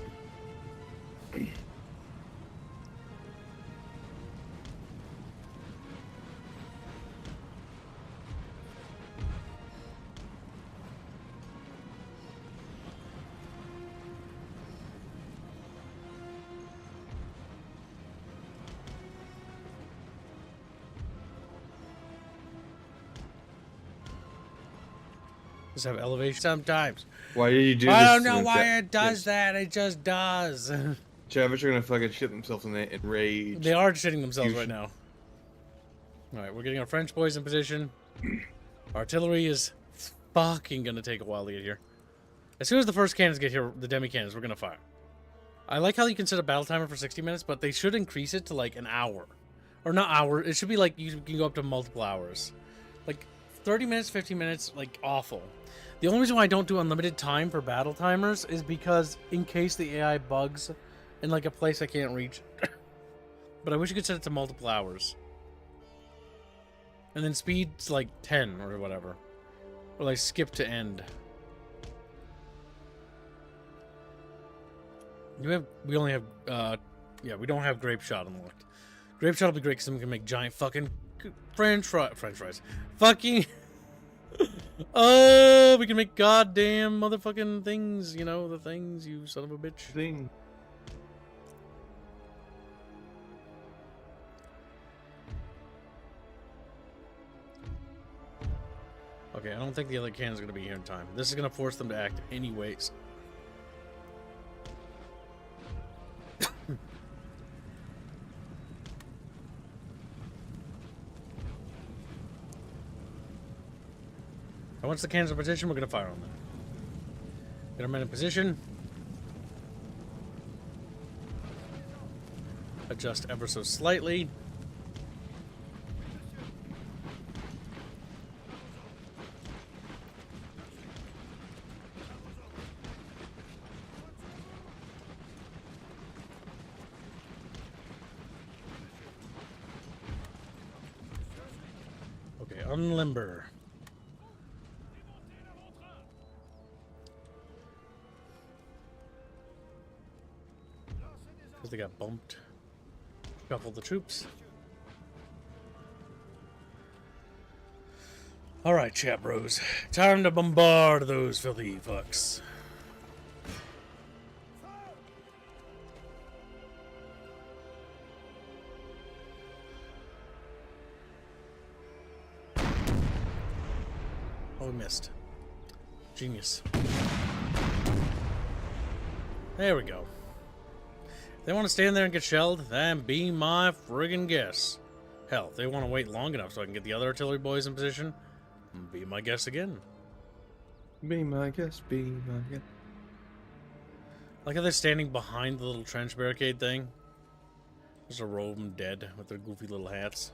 Just have elevation sometimes. Why did you do I this? don't to know them, why it does Chips? that. It just does. Chavich are gonna fucking shit themselves in rage. They are shitting themselves You right should- now. Alright, we're getting our French boys in position. Artillery is fucking gonna take a while to get here. As soon as the first cannons get here, the demi cannons, we're gonna fire. I like how you can set a battle timer for 60 minutes, but they should increase it to like an hour. Or not hour, it should be like you can go up to multiple hours. Like 30 minutes, 15 minutes, like awful. The only reason why I don't do unlimited time for battle timers is because in case the AI bugs in like a place I can't reach. But I wish you could set it to multiple hours. And then speed's like 10 or whatever. Or like skip to end. We only have, yeah, we don't have grape shot unlocked. Grape shot will be great because then we can make giant fucking French fries. Fucking, oh, we can make goddamn motherfucking things, you know, the things, you son of a bitch. Thing. Okay, I don't think the other cannon's gonna be here in time. This is gonna force them to act anyways. And once the cannons are in position, we're gonna fire on them. Get our men in position. Adjust ever so slightly. Okay, unlimber. Because they got bumped. Shuffle the troops. Alright, chat bros. Time to bombard those filthy fucks. Oh, we missed. Genius. There we go. If they want to stand there and get shelled, then be my friggin' guess. Hell, if they want to wait long enough so I can get the other artillery boys in position, be my guess again. Be my guest, be my guest. Like how they're standing behind the little trench barricade thing. Just a row of them dead with their goofy little hats.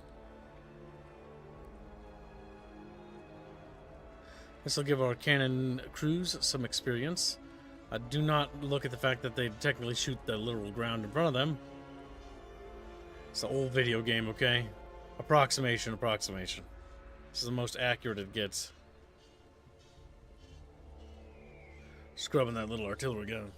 This will give our cannon crews some experience. Do not look at the fact that they technically shoot the literal ground in front of them. It's an old video game, okay? Approximation. This is the most accurate it gets. Scrubbing that little artillery gun.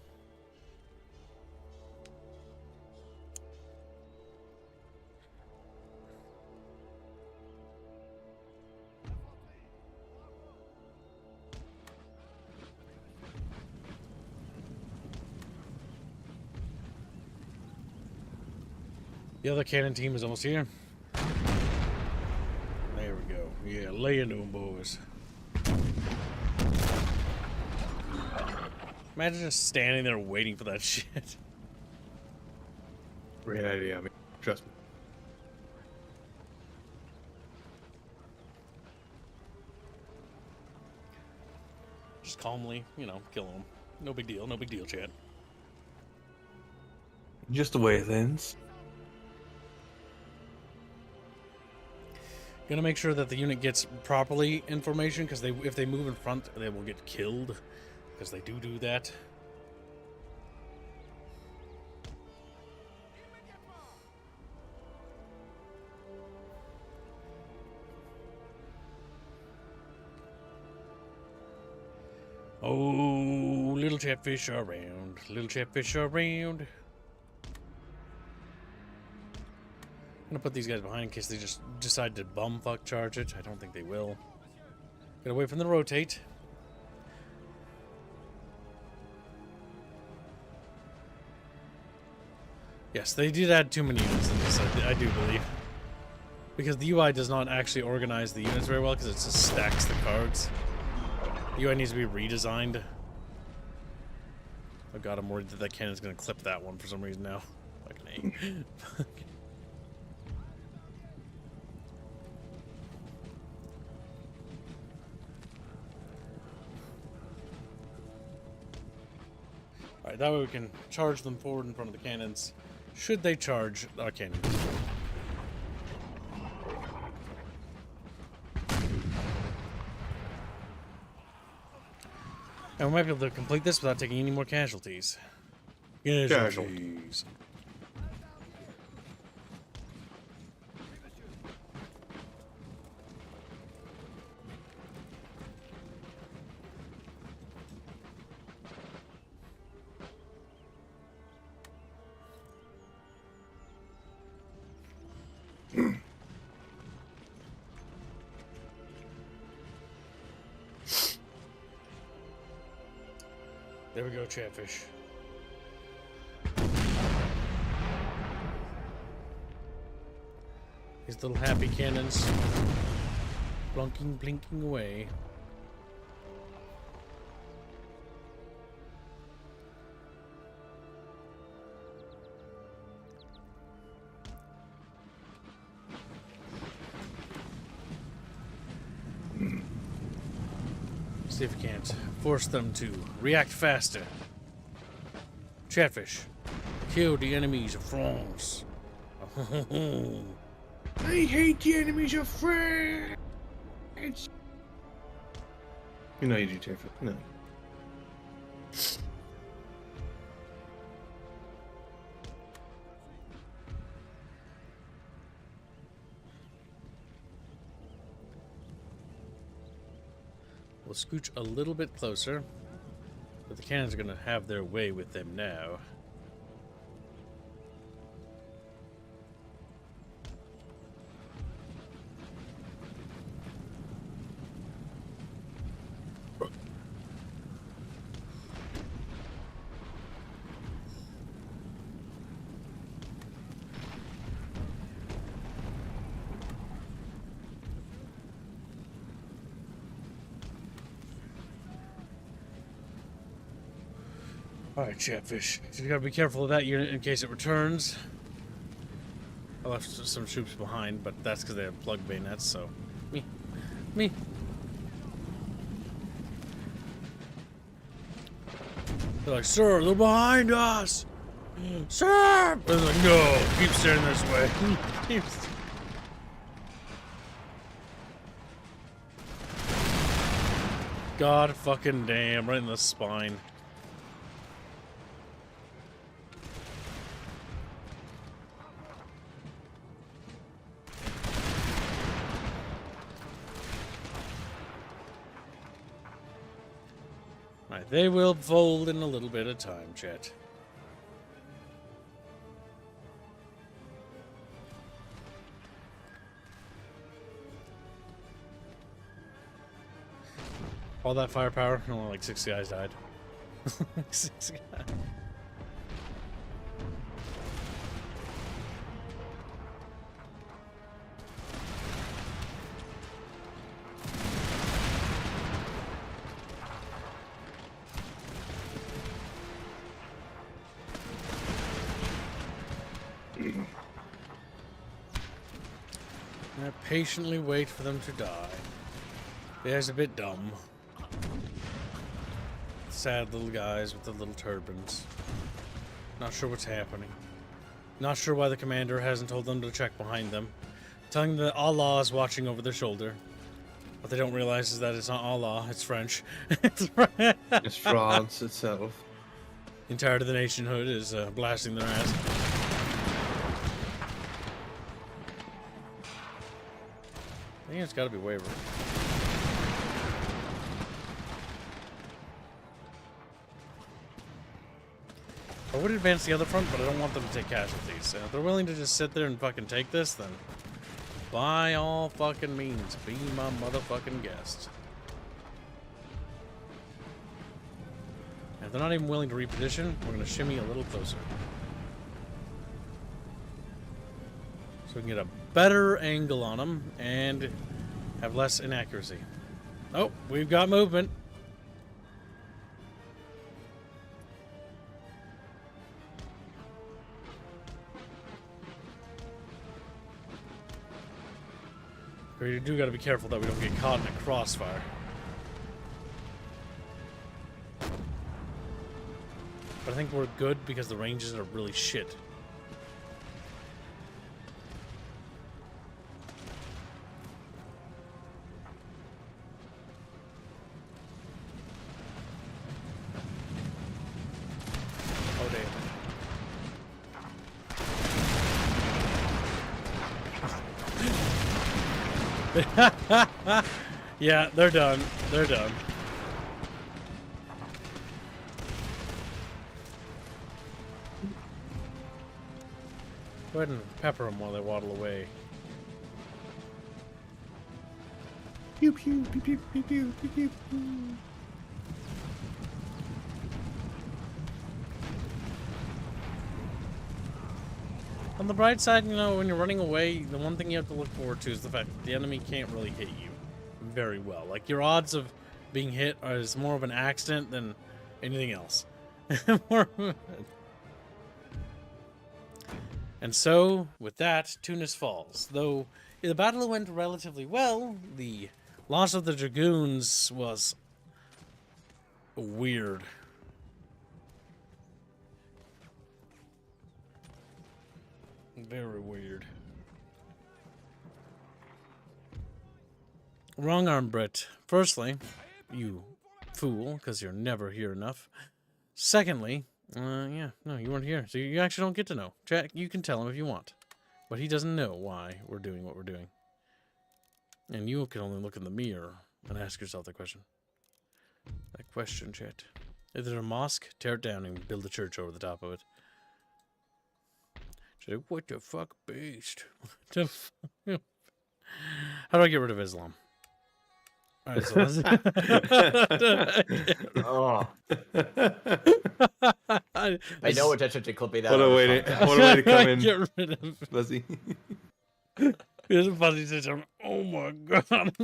The other cannon team is almost here. There we go. Yeah, lay into them, boys. Imagine just standing there waiting for that shit. Great idea. I mean, trust me. Just calmly, you know, kill them. No big deal, chat. Just the way it ends. Gonna make sure that the unit gets properly information, because if they move in front, they will get killed, because they do that. Oh, little chatfish are around. Little chatfish are around. I'm gonna put these guys behind in case they just decide to bumfuck charge it. I don't think they will. Gotta wait for them to rotate. Yes, they did add too many units in this, I do believe. Because the UI does not actually organize the units very well, because it just stacks the cards. The UI needs to be redesigned. Oh god, I'm worried that that cannon's gonna clip that one for some reason now. Fucking A. Alright, that way we can charge them forward in front of the cannons, should they charge our cannons. And we might be able to complete this without taking any more casualties. Casualties. There we go, chatfish. These little happy cannons blinking away. See if we can't force them to react faster. Chatfish, kill the enemies of France. I hate the enemies of France. You know you do, Chatfish. No. We'll scooch a little bit closer, but the cannons are going to have their way with them now. Alright, chatfish. So you gotta be careful of that unit in case it returns. I left some troops behind, but that's because they have plug bayonets, so... Me. They're like, sir, they're behind us! Sir! They're like, no, keep staring this way. God fucking damn, right in the spine. Alright, they will fold in a little bit of time, chat. All that firepower, only like 6 guys died. 6 guys. I patiently wait for them to die. The guy's a bit dumb. Sad little guys with the little turbans. Not sure what's happening. Not sure why the commander hasn't told them to check behind them. Telling the Allah is watching over their shoulder. What they don't realize is that it's not Allah, it's French. It's France itself. The entirety of the nationhood is blasting their ass. I think it's got to be Waver. I would advance the other front, but I don't want them to take casualties. If they're willing to just sit there and fucking take this, then by all fucking means, be my motherfucking guest. If they're not even willing to reposition, we're going to shimmy a little closer. So we can get a better angle on them and have less inaccuracy. Oh, we've got movement. We do got to be careful that we don't get caught in a crossfire. But I think we're good because the ranges are really shit. Oh, damn. Yeah, they're done. They're done. Go ahead and pepper them while they waddle away. Pew pew pew pew pew pew pew pew. On the bright side, you know, when you're running away, the one thing you have to look forward to is the fact that the enemy can't really hit you very well. Like, your odds of being hit is more of an accident than anything else. And so, with that, Tunis falls. Though the battle went relatively well, the loss of the Dragoons was weird. Very weird. Wrong arm, Brett. Firstly, you fool, because you're never here enough. Secondly, yeah, no, you weren't here, so you actually don't get to know. Jack, you can tell him if you want, but he doesn't know why we're doing what we're doing. And you can only look in the mirror and ask yourself the question. That question, chat. Is there a mosque? Tear it down and build a church over the top of it. What the fuck, beast? How do I get rid of Islam? All right, so let's... Oh. I know what that should clip me that. What a way to come in. Get rid of Fuzzy. Here's a fuzzy system. Oh my god.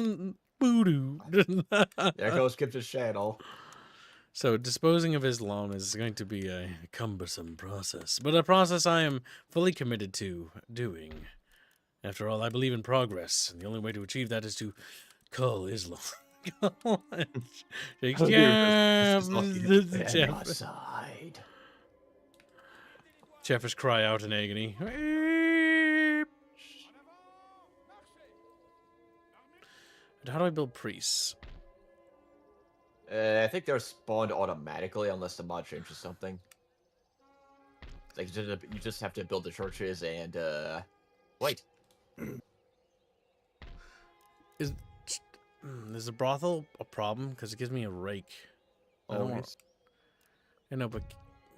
Voodoo. There goes Skip's channel. So disposing of Islam is going to be a cumbersome process, but a process I am fully committed to doing. After all, I believe in progress, and the only way to achieve that is to call Islam. Chefers cry out in agony. How do I build priests? I think they're spawned automatically unless the mod changes something. Like you just have to build the churches and wait. Is the brothel a problem? Because it gives me a rake. I don't want. I know, but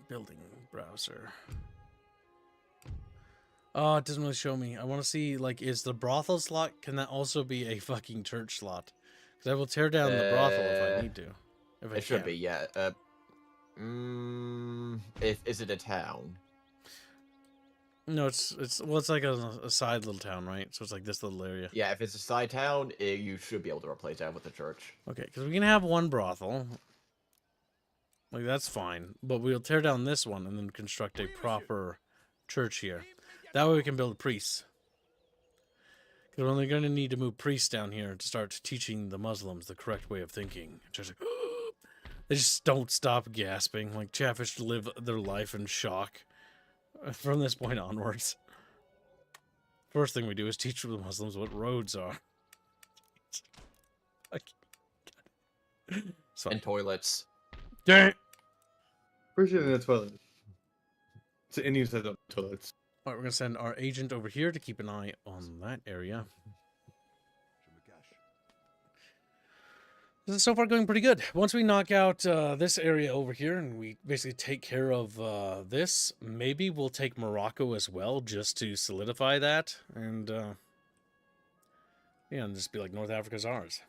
building browser. Oh, it doesn't really show me. I want to see, like, is the brothel slot? Can that also be a fucking church slot? Because I will tear down the brothel if I need to. If it should be, yeah. Is it a town? No, it's like a side little town, right? So it's like this little area. Yeah, if it's a side town, you should be able to replace that with a church. Okay, because we can have one brothel. Like, that's fine. But we'll tear down this one and then construct a proper church here. That way we can build priests. Because we're only going to need to move priests down here to start teaching the Muslims the correct way of thinking. Just like, they just don't stop gasping. Like, Chatfish live their life in shock from this point onwards. First thing we do is teach the Muslims what roads are. So, And toilets. dang. Appreciate the toilet. It's an Indian set up toilets. All right, we're gonna send our agent over here to keep an eye on that area. This is so far going pretty good. Once we knock out this area over here and we basically take care of this, maybe we'll take Morocco as well just to solidify that. And yeah, and just be like North Africa's ours.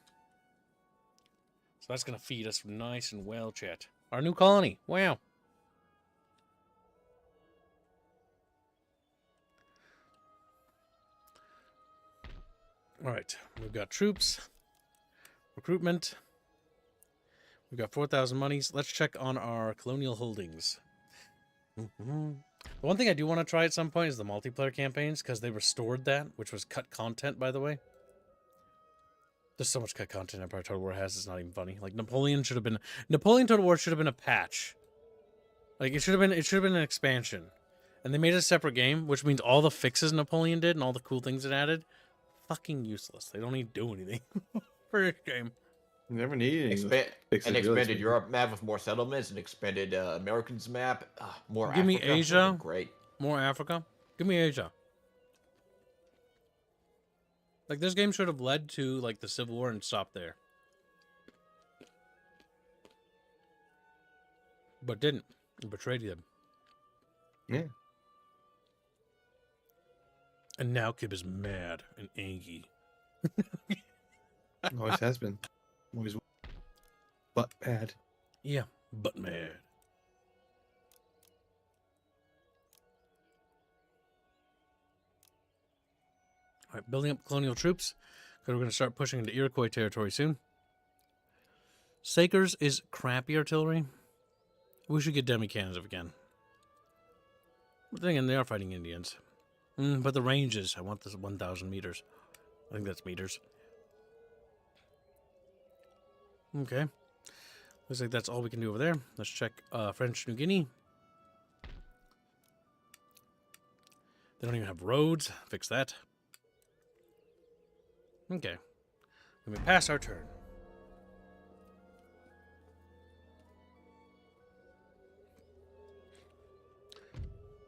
So that's going to feed us nice and well, chat. Our new colony. Wow. All right, we've got troops, recruitment. We've got 4,000 monies. Let's check on our colonial holdings. The one thing I do want to try at some point is the multiplayer campaigns, because they restored that, which was cut content, by the way. There's so much cut content Empire Total War has, it's not even funny. Like, Napoleon Total War should have been a patch. Like, it should have been an expansion. And they made it a separate game, which means all the fixes Napoleon did and all the cool things it added, fucking useless. They don't need to do anything for this game. You never need any expanded Europe map with more settlements, and expanded Americans map, more Give me Africa. Asia. Great. More Africa. Give me Asia. Like, this game should have led to, like, the Civil War and stopped there. But didn't. It betrayed them. Yeah. And now Kib is mad and angry. Always has been. Always. But bad. Yeah, but mad. All right, building up colonial troops, because we're going to start pushing into Iroquois territory soon. Sakers is crappy artillery. We should get demi-cannons again. But then again, they are fighting Indians. But the ranges, I want this 1,000 meters. I think that's meters. Okay. Looks like that's all we can do over there. Let's check French New Guinea. They don't even have roads. Fix that. Okay. Let me pass our turn.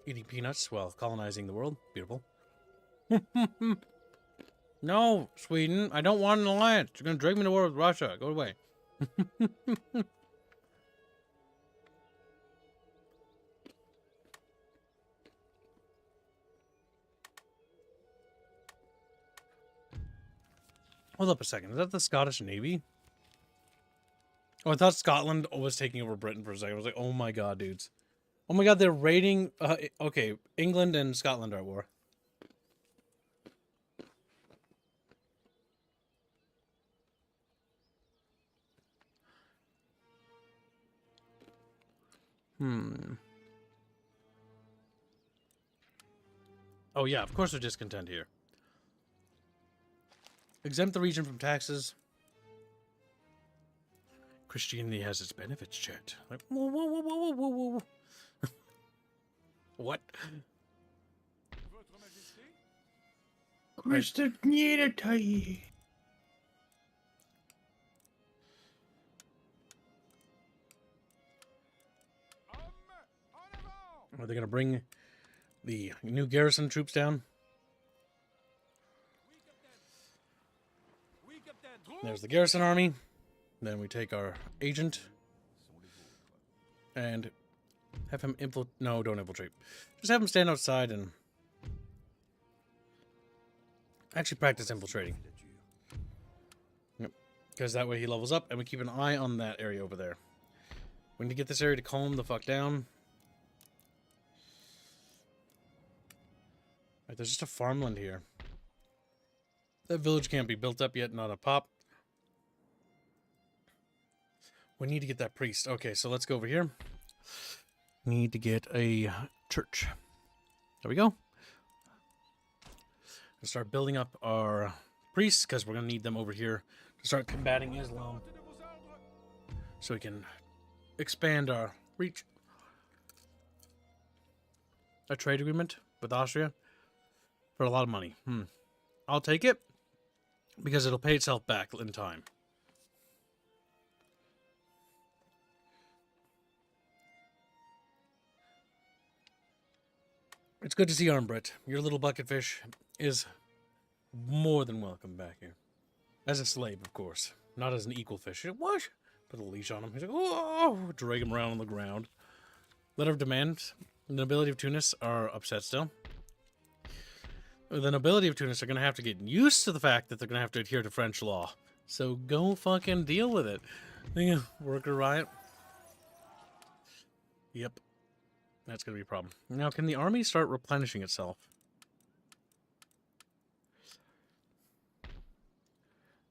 Eating peanuts while colonizing the world. Beautiful. No, Sweden. I don't want an alliance. You're going to drag me to war with Russia. Go away. Hold up a second. Is that the Scottish Navy? Oh, I thought Scotland was taking over Britain for a second. I was like, oh my god, dudes. Oh my god, they're raiding... okay, England and Scotland are at war. Oh yeah, of course they're discontent here. Exempt the region from taxes. Christianity has its benefits, chat. Like, whoa, whoa, whoa, whoa, whoa, whoa, whoa. What? Votre Majesté? Christianity. Hommes, en avant! Are they going to bring the new garrison troops down? Oui, Capitaine. Troupe! There's the garrison army. Then we take our agent and have him infiltrate. No, don't infiltrate. Just have him stand outside and actually practice infiltrating. Yep. Because that way he levels up and we keep an eye on that area over there. We need to get this area to calm the fuck down. Right, there's just a farmland here. That village can't be built up yet, not a pop. We need to get that priest. Okay, so let's go over here. Need to get a church. There we go. And start building up our priests, because we're going to need them over here to start combating Islam. So we can expand our reach. A trade agreement with Austria. for a lot of money. I'll take it because it'll pay itself back in time. It's good to see Armbrit. Your little bucketfish is more than welcome back here. As a slave, of course. Not as an equal fish. What? Put a leash on him. He's like, oh, drag him around on the ground. Letter of demand. The nobility of Tunis are upset still. The nobility of Tunis are going to have to get used to the fact that they're going to have to adhere to French law. So go fucking deal with it. Worker riot. Yep. That's going to be a problem. Now, can the army start replenishing itself?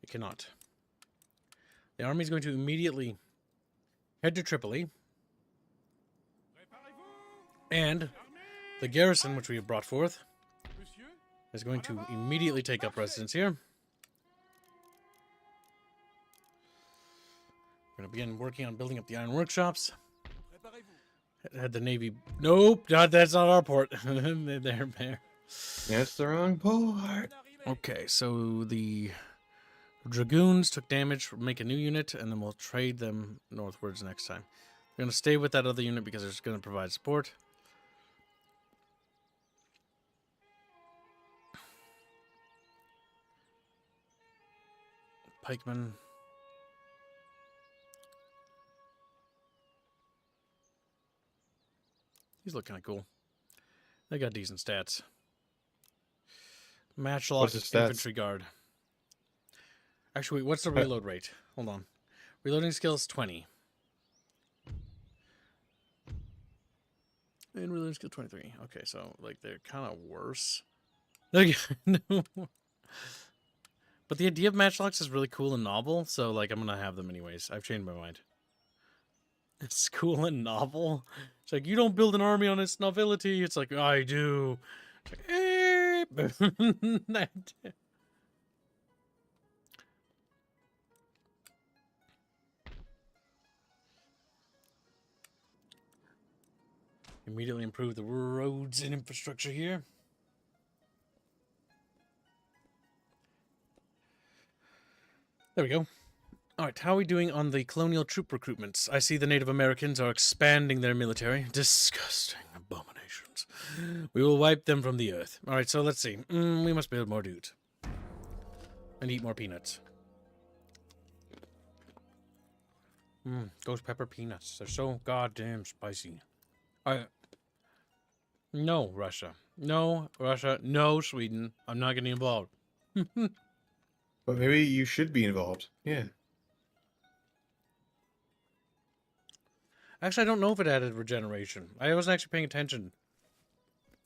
It cannot. The army is going to immediately head to Tripoli. And the garrison, which we have brought forth, is going to immediately take up residence here. We're going to begin working on building up the iron workshops. Had the Navy... Nope, that's not our port. There. That's the wrong port. Okay, so the Dragoons took damage, make a new unit, and then we'll trade them northwards next time. We're going to stay with that other unit because it's going to provide support. Pikemen. These look kind of cool. They got decent stats. Matchlock What's his stats? infantry guard. Actually, wait, what's the reload rate? Hold on. Reloading skills 20. And reloading skill 23. Okay, so like they're kind of worse. No. But the idea of matchlocks is really cool and novel, so like I'm gonna have them anyways. I've changed my mind. It's cool and novel. It's like you don't build an army on its novelty. It's like I do. It's like, Immediately improve the roads and infrastructure here. There we go. Alright, how are we doing on the colonial troop recruitments? I see the Native Americans are expanding their military. Disgusting abominations. We will wipe them from the earth. Alright, so let's see. We must build more dudes. And eat more peanuts. Ghost pepper peanuts. They're so goddamn spicy. Alright. No, Russia. No, Russia. No, Sweden. I'm not getting involved. But maybe you should be involved. Yeah. Actually, I don't know if it added regeneration. I wasn't actually paying attention.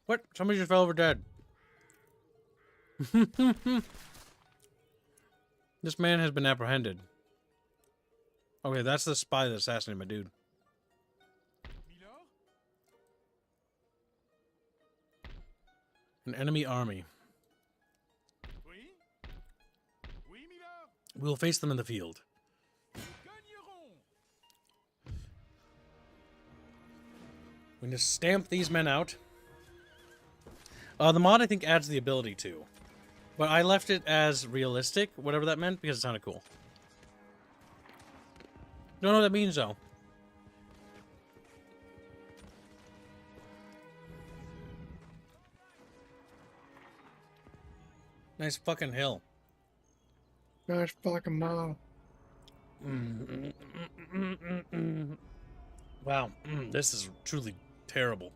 What? Somebody just fell over dead. This man has been apprehended. Okay, that's the spy that assassinated my dude. An enemy army. We will face them in the field. We can just stamp these men out. The mod, I think, adds the ability to. But I left it as realistic, whatever that meant, because it sounded cool. Don't know what that means, though. Nice fucking hill. Gosh, fucking mom. Wow, this is truly terrible.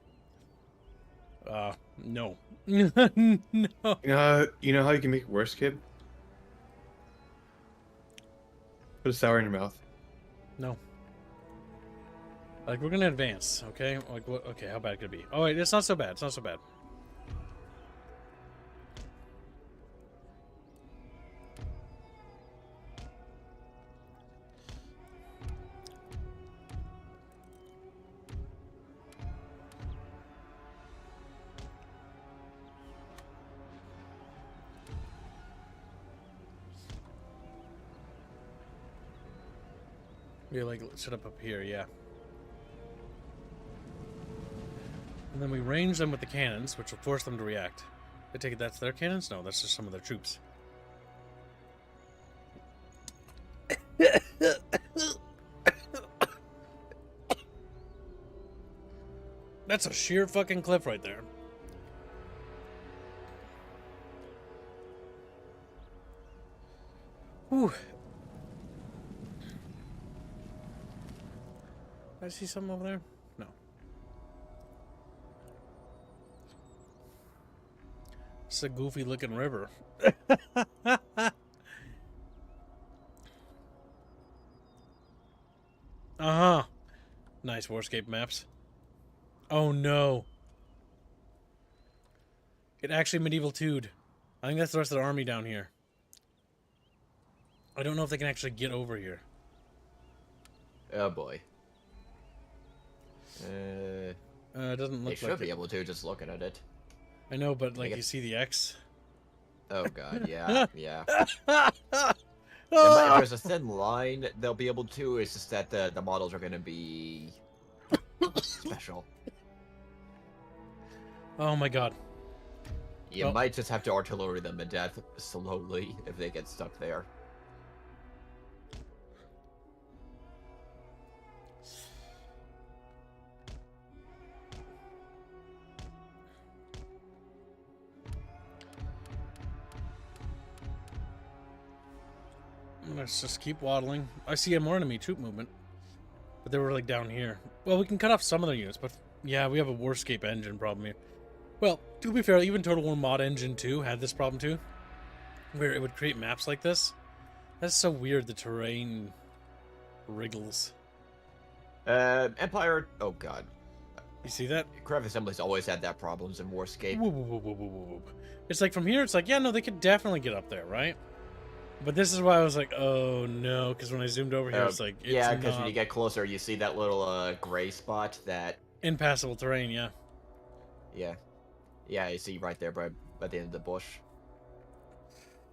No. No. You know how you can make it worse, kid? Put a sour in your mouth. No. Like, we're gonna advance, okay? Like, what? Okay, how bad could it be? Oh, wait, it's not so bad. It's not so bad. We like set up here, yeah. And then we range them with the cannons, which will force them to react. I take it that's their cannons? No, that's just some of their troops. That's a sheer fucking cliff right there. Whew. I see something over there? No. It's a goofy looking river. Uh-huh. Nice Warscape maps. Oh no. It actually medieval 2'd. I think that's the rest of the army down here. I don't know if they can actually get over here. Oh boy. It doesn't They look should like be it. able to, just looking at it. I know, but like you see the X. Oh god, yeah, yeah. If there's a thin line, they'll be able to. It's just that the models are going to be special. Oh my god. You might just have to artillery them to death slowly if they get stuck there. Let's just keep waddling. I see more enemy troop movement. But they were like down here. Well, we can cut off some of their units, but yeah, we have a Warscape engine problem here. Well, to be fair, even Total War Mod Engine 2 had this problem too. Where it would create maps like this. That's so weird, the terrain wriggles. Empire... Oh god. You see that? Craft Assembly's always had that problems in Warscape. Whoop, whoop, whoop, whoop, whoop, whoop. It's like from here, it's like, yeah, no, they could definitely get up there, right? But this is why I was like, oh no, because when I zoomed over here, it's like, it's yeah, because when you get closer, you see that little gray spot that... Impassable terrain, yeah. Yeah. Yeah, you see right there by the end of the bush.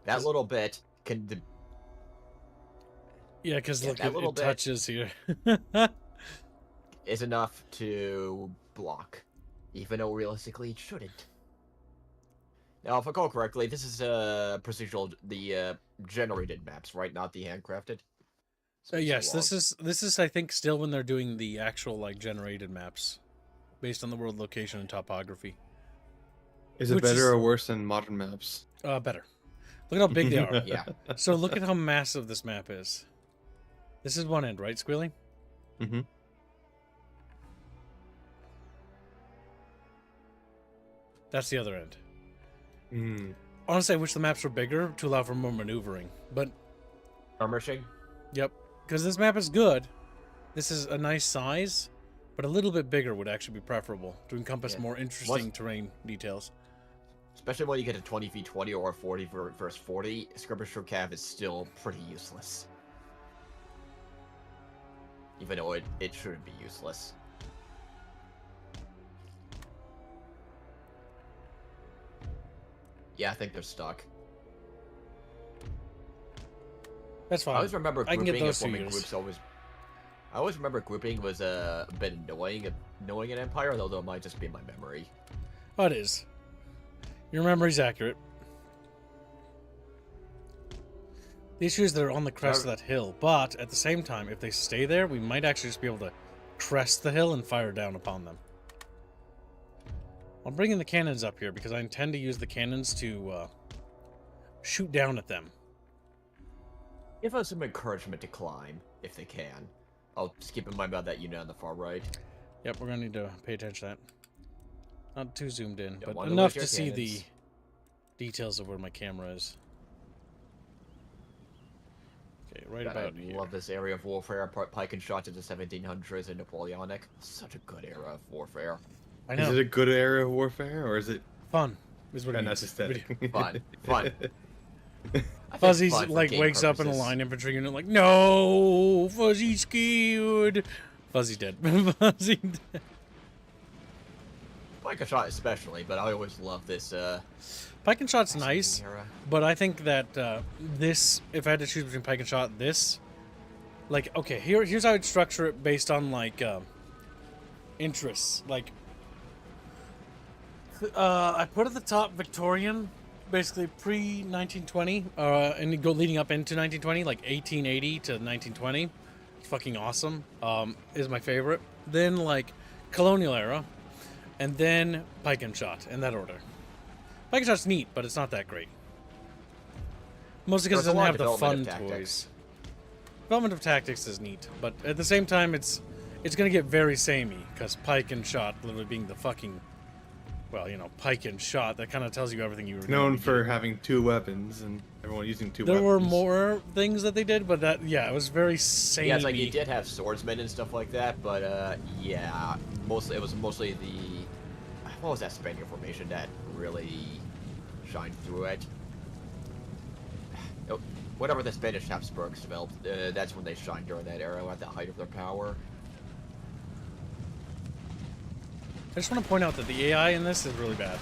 That little bit can... Yeah, because look, that little it bit touches here. is enough to block, even though realistically it shouldn't. Now, if I recall correctly, this is procedural, the generated maps, right? Not the handcrafted. Yes, this is I think still when they're doing the actual like generated maps, based on the world location and topography. Is it better or worse than modern maps? Better. Look at how big they are. Yeah. So look at how massive this map is. This is one end, right, Squealy? Mm-hmm. That's the other end. Mm. Honestly, I wish the maps were bigger to allow for more maneuvering. But, Armishing? yep. Because this map is good. This is a nice size, but a little bit bigger would actually be preferable to encompass more interesting terrain details. Especially when you get to 20v20 or 40 versus 40, Skirmisher Cav is still pretty useless. Even though it shouldn't be useless. Yeah, I think they're stuck. That's fine. I always remember I can grouping get and those 2 forming years. groups always. I always remember grouping was a bit annoying in Empire, although it might just be my memory. Oh, it is. Your memory's accurate. The issue is they're on the crest of that hill, but at the same time, if they stay there, we might actually just be able to crest the hill and fire down upon them. I'm bringing the cannons up here because I intend to use the cannons to shoot down at them. Give us some encouragement to climb, if they can. I'll just keep in mind about that unit on the far right. Yep, we're going to need to pay attention to that. Not too zoomed in, Don't but wanna enough lose your to see the cannons. details of where my camera is. Okay, right God, about I here. love this area of warfare. Pike and shot to the 1700s and Napoleonic. Such a good era of warfare. I know. Is it a good area of warfare, or is it Fun is what it kind of means. aesthetic? Fun. Fun. I think Fuzzy's fun for like game wakes up in a purposes. line infantry unit like, no, Fuzzy's scared. Fuzzy's dead. Fuzzy dead. Pike and shot especially, but I always love this. Pike and shot's nice, era. but I think that this, if I had to choose between pike and shot, this, like, okay, here's how I'd structure it based on like interests. Like, I put at the top Victorian, basically pre 1920, and you go leading up into 1920, like 1880 to 1920. It's fucking awesome. Is my favorite. Then like Colonial era, and then Pike and Shot in that order. Pike and Shot's neat, but it's not that great. Mostly because it There's a doesn't lot have of the fun development of toys. Development of tactics is neat, but at the same time, it's gonna get very samey because Pike and Shot literally being the fucking, well, you know, Pike and Shot. That kind of tells you everything you were Known for having 2 weapons and everyone using 2 There weapons. were more things that they did, but that, yeah, it was very samey. Yeah, it's like you did have swordsmen and stuff like that, but yeah, it was mostly the what was that Spaniard formation that really shined through it. Oh, whatever the Spanish Habsburgs developed, that's when they shined during that era at the height of their power. I just want to point out that the AI in this is really bad.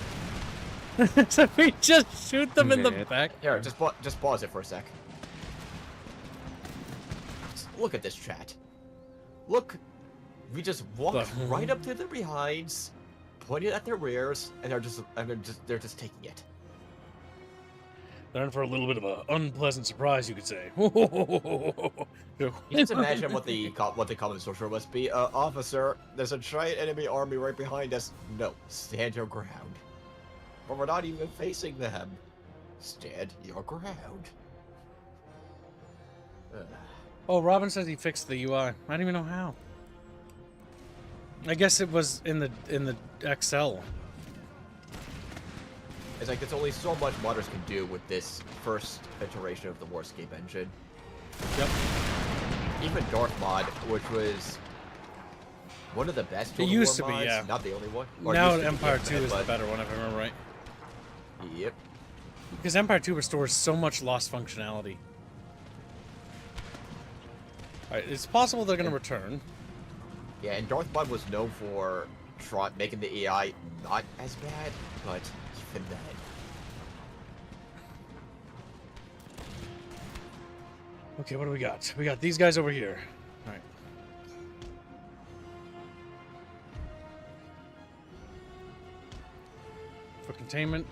So we just shoot them in the back. Here, just pause it for a sec. Look at this chat. Look, we just walked right up to their behinds, pointed at their rears, and they're just taking it. They're in for a little bit of an unpleasant surprise, you could say. You just imagine what the common social must be. Officer, there's a giant enemy army right behind us. No, stand your ground. But we're not even facing them. Stand your ground. Oh, Robin says he fixed the UI. I don't even know how. I guess it was in the XL. It's like there's only so much modders can do with this first iteration of the Warscape engine. Yep. Even Darth Mod, which was one of the best. It Total used War to be, mods, yeah. Not the only one. Or Now used to be, Empire yeah, 2 is the but- better one, if I remember right. Yep. Because Empire 2 restores so much lost functionality. Alright, it's possible they're going to return. Yeah, and Darth Mod was known for making the AI not as bad, but even then. Okay, what do we got? We got these guys over here. Alright. For containment.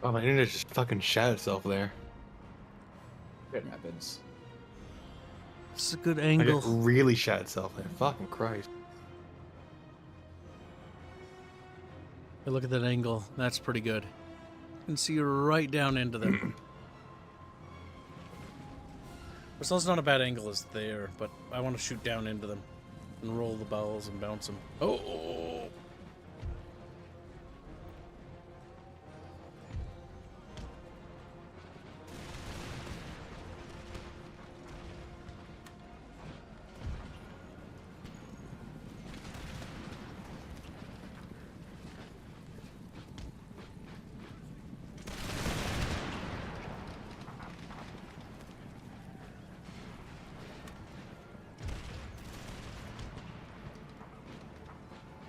Oh, my internet just fucking shot itself there. It happens. This is a good Like, angle. it really shot itself there. Fucking Christ. Hey, look at that angle. That's pretty good. You can see right down into them. So it's not a bad angle as there, but I want to shoot down into them and roll the balls and bounce them. Oh!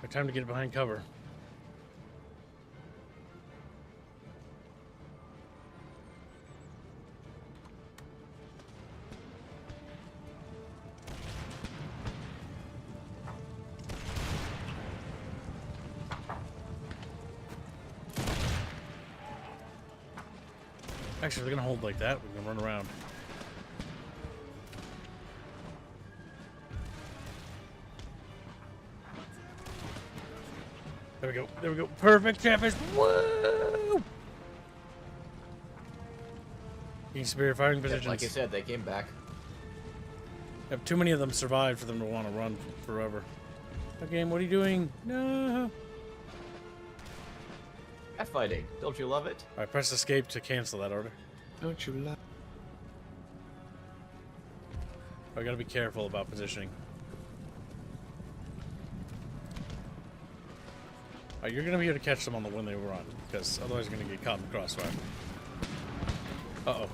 Time to get behind cover. Actually, we're gonna hold like that. We're gonna run around. There we go. There we go. Perfect, Chatfish. Woo! Getting superior firing positions. Like I said, they came back. Have too many of them survived for them to want to run forever. Okay, what are you doing? No. Fighting. Don't you love it? Alright, press escape to cancel that order. Don't you love? I gotta be careful about positioning. Alright, you're gonna be able to catch them on the when they run, because otherwise you're gonna get caught in the crossfire. Uh-oh.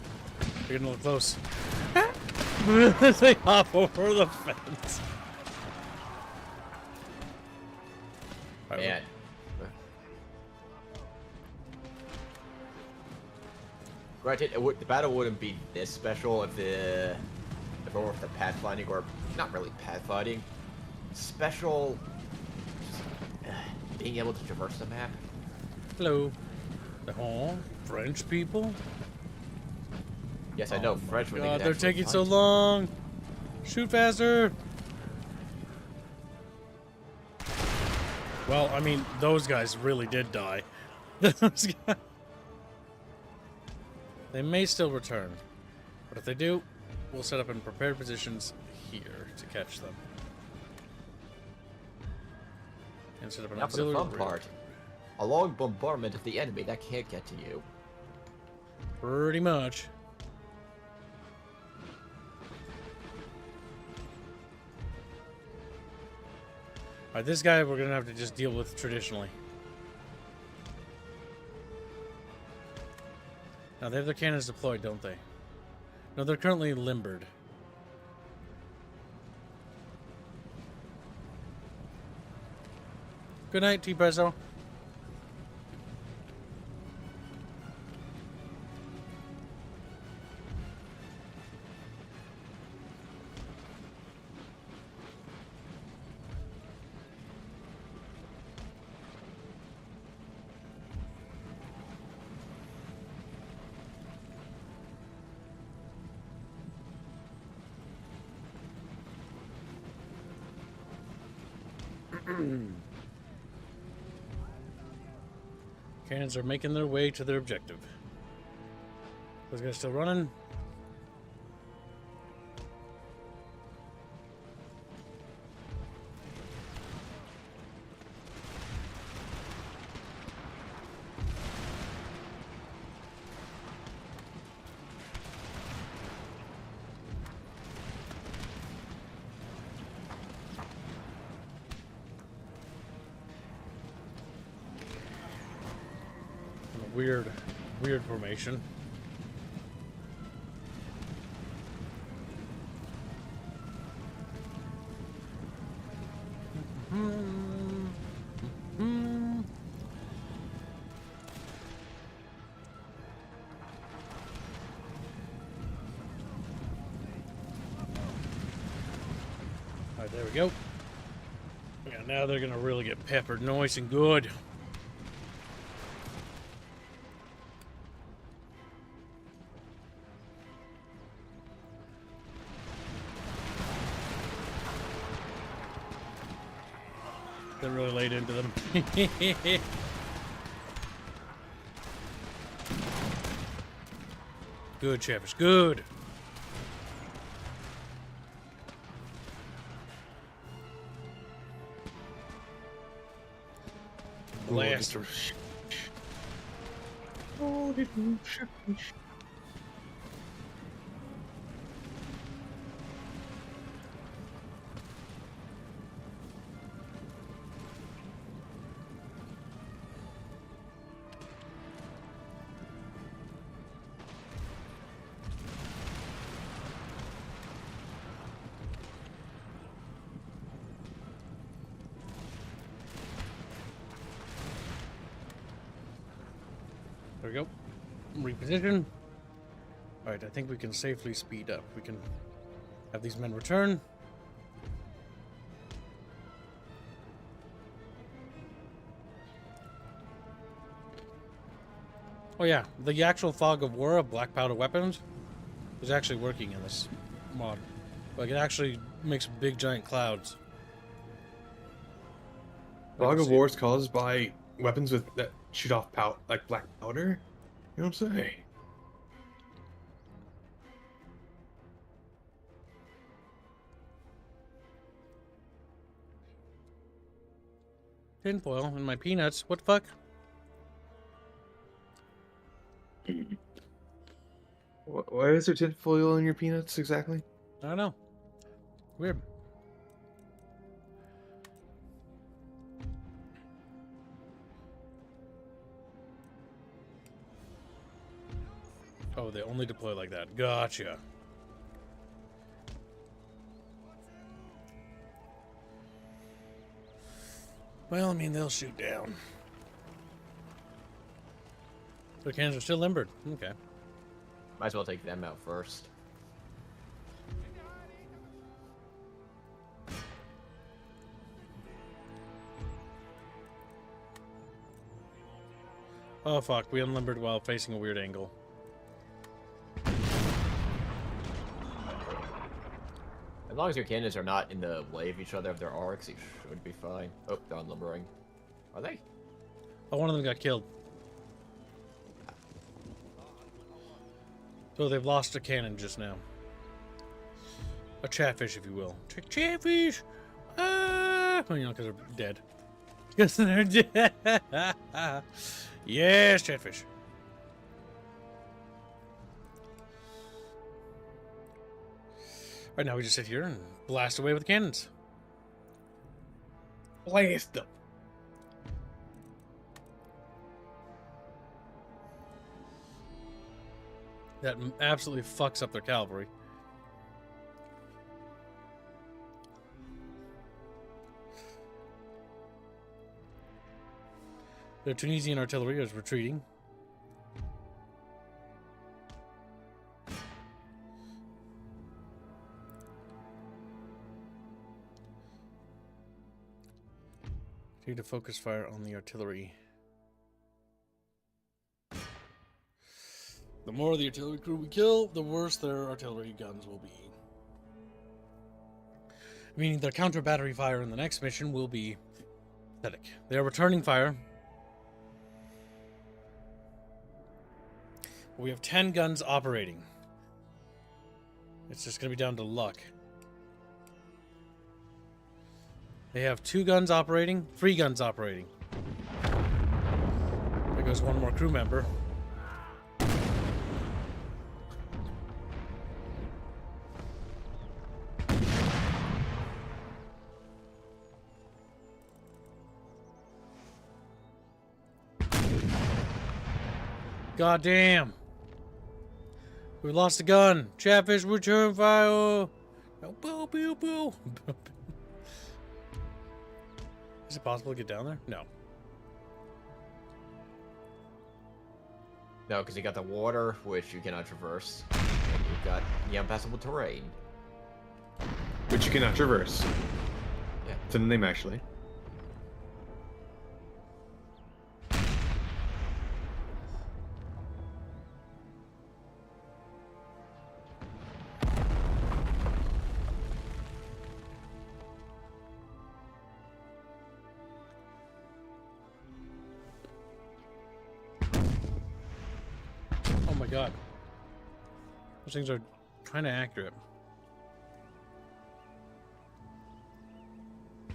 You're getting a little close. They hop over the fence. All right, Man. Granted, the battle wouldn't be this special if if it were for the pathfinding, or not really pathfinding, special, being able to traverse the map. Hello. Oh, French people? Yes, I know French. When God, they they're actually taking so find you. long. Shoot faster. Well, I mean, those guys really did die. Those guys. They may still return, but if they do, we'll set up in prepared positions here to catch them. And set up an Now for the auxiliary fun rail. part. A long bombardment of the enemy that can't get to you. Pretty much. Alright, this guy we're gonna have to just deal with traditionally. Now they have their cannons deployed, don't they? No, they're currently limbered. Good night, T-Prezzo. Cannons are making their way to their objective. Those guys still running. Weird formation. Alright, there we go. Yeah, now they're gonna really get peppered nice and good. They're really laid into them. Good, Chatfish, good. Blast. There we go. Reposition. Alright, I think we can safely speed up. We can have these men return. Oh yeah, the actual fog of war of black powder weapons is actually working in this mod. Like, it actually makes big giant clouds. Fog of war is caused by weapons with that shoot off like black powder. You know what I'm saying? Tinfoil in my peanuts. What the fuck? Why is there tinfoil in your peanuts exactly? I don't know. Weird. Oh, they only deploy like that. Gotcha. Well, I mean, they'll shoot down. Their cannons are still limbered. Okay. Might as well take them out first. Oh fuck, we unlimbered while facing a weird angle. As long as your cannons are not in the way of each other of their arcs, you should be fine. Oh, they're unlimbering. Are they? Oh, one of them got killed. So they've lost a cannon just now. A chatfish, if you will. Chatfish! Ah! Well, you know, because they're dead. Because they're dead. Yes, chatfish. Right now we just sit here and blast away with cannons. Blast them. That absolutely fucks up their cavalry. The Tunisian artillery is retreating. Need to focus fire on the artillery. The more the artillery crew we kill, the worse their artillery guns will be. Meaning their counter battery fire in the next mission will be pathetic. They are returning fire. We have 10 guns operating. It's just going to be down to luck. They have 2 guns operating, 3 guns operating. There goes one more crew member. God damn. We lost a gun. Chatfish return fire. No, boo, boo, boo. Is it possible to get down there? No. No, because you got the water, which you cannot traverse. And you've got the impassable terrain. Which you cannot traverse. Yeah. It's in the name, actually. God. Those things are kind of accurate.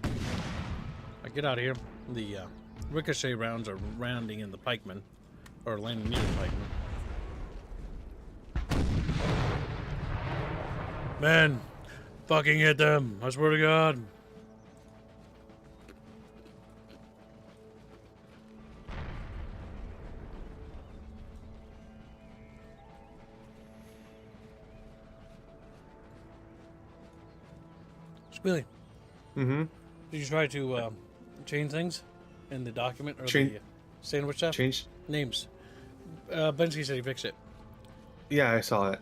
I get out of here. The ricochet rounds are rounding in the pikemen, or landing near the pikemen. Man, fucking hit them. I swear to God. Billy. Mm-hmm. Did you try to change things in the document or Change- the sandwich stuff? Change. Names. Bensky said he fixed it. Yeah, I saw it.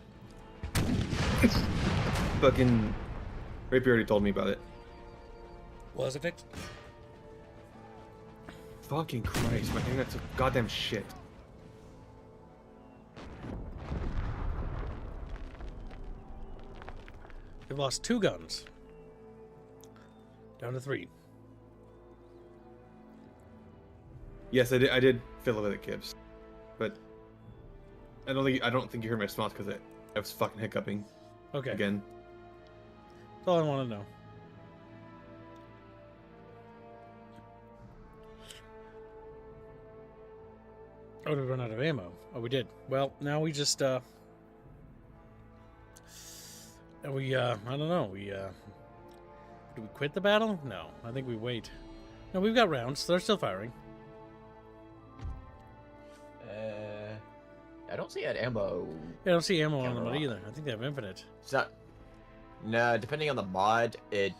Fucking Rapier already told me about it. Was it fixed? Fucking Christ, my internet's a goddamn shit. They've lost 2 guns. Down to 3. Yes, I did fill it with it, Gibbs. But I don't think you heard my response because I was fucking hiccuping. Okay. Again. That's all I want to know. Oh, did we run out of ammo? Oh, we did. Well, now we just, I don't know, do we quit the battle? No, I think we wait. No, we've got rounds. They're still firing. I don't see that ammo. Yeah, I don't see ammo on them either. I think they have infinite. It's not. No, depending on the mod, they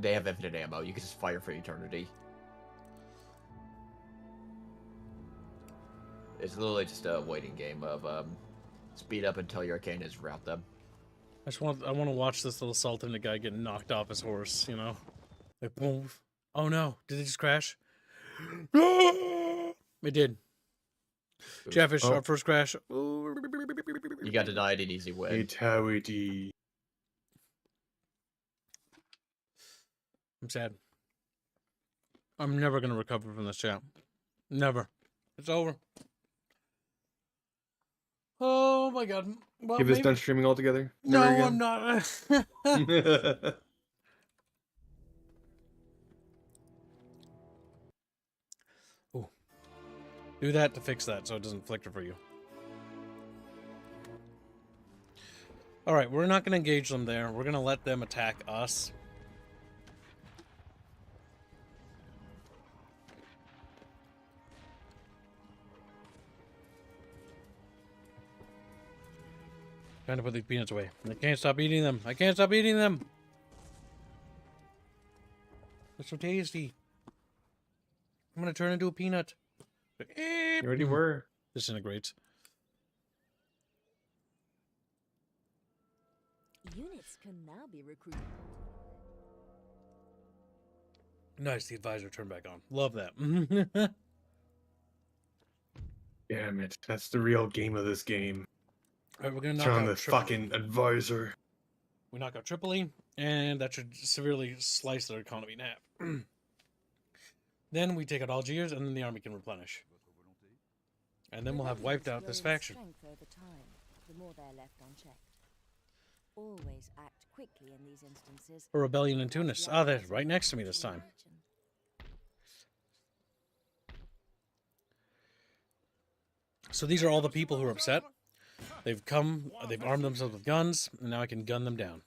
have infinite ammo. You can just fire for eternity. It's literally just a waiting game of speed up until your cannons rout them. I want to watch this little Sultan guy get knocked off his horse, you know? Like, boom. Oh no, did it just crash? It did. Chatfish, Oh. our first crash. You got denied an easy win. Fatality. I'm sad. I'm never gonna recover from this chat. Never. It's over. Oh my god. Well, Give this maybe... done streaming altogether? No, Never I'm not. again? Ooh. Do that to fix that so it doesn't flicker for you. Alright, we're not going to engage them there. We're going to let them attack us. Trying to put these peanuts away. I can't stop eating them. I can't stop eating them. They're so tasty. I'm going to turn into a peanut. You already were. Disintegrates. Units can now be recruited. Nice, the advisor turned back on. Love that. Damn it. That's the real game of this game. Alright, we're going to knock Turn on out the Tripoli. fucking advisor. We knock out Tripoli, and that should severely slice their economy in half. Then we take out Algiers, and then the army can replenish. And then we'll have wiped out this faction. Strength over time, the more they're left unchecked. Always act quickly in these instances. A rebellion in Tunis. Ah, they're right next to me this time. So these are all the people who are upset. They've come, they've armed themselves with guns, and now I can gun them down.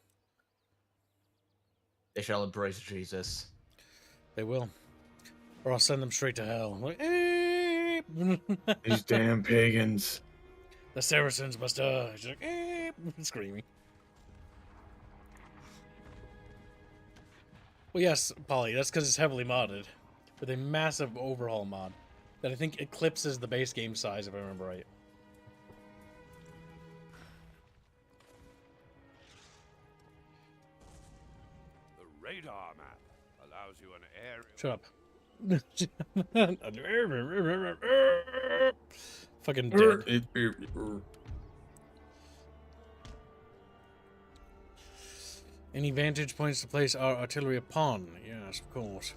They shall embrace Jesus. They will. Or I'll send them straight to hell. Like, These damn pagans. the Saracens must die. She's like, screaming. Well, yes, Polly, that's because it's heavily modded. With a massive overhaul mod that I think eclipses the base game size, if I remember right. The radar map allows you an aerial... Shut up. Fucking dead. Any vantage points to place our artillery upon? Yes, of course.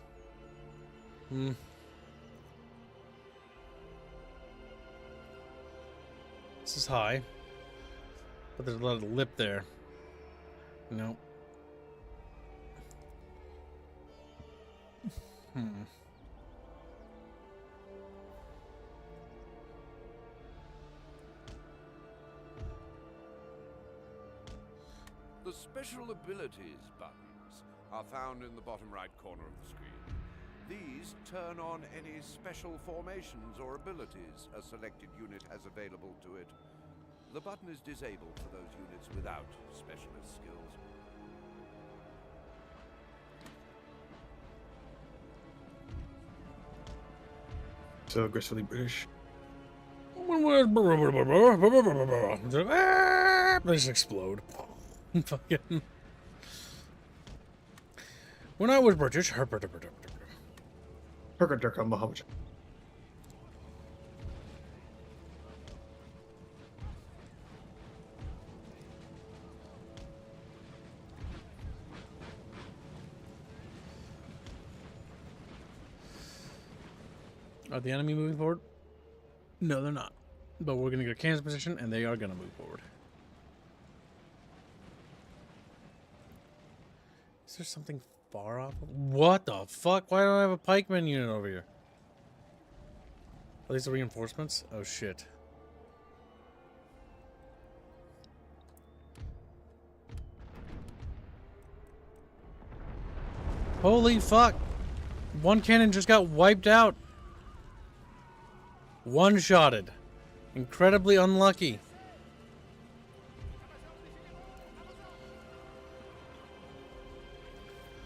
This is high. But there's a lot of lip there. No. The special abilities buttons are found in the bottom right corner of the screen. These turn on any special formations or abilities a selected unit has available to it. The button is disabled for those units without specialist skills. So aggressively British. They just explode. Fucking. When I was British, Muhammad. Are the enemy moving forward? No, they're not. But we're gonna get Kansas position, and they are gonna move forward. Is there something far off? What the fuck? Why don't I have a pikeman unit over here? Are these the reinforcements? Oh shit. Holy fuck! One cannon just got wiped out. One-shotted. Incredibly unlucky.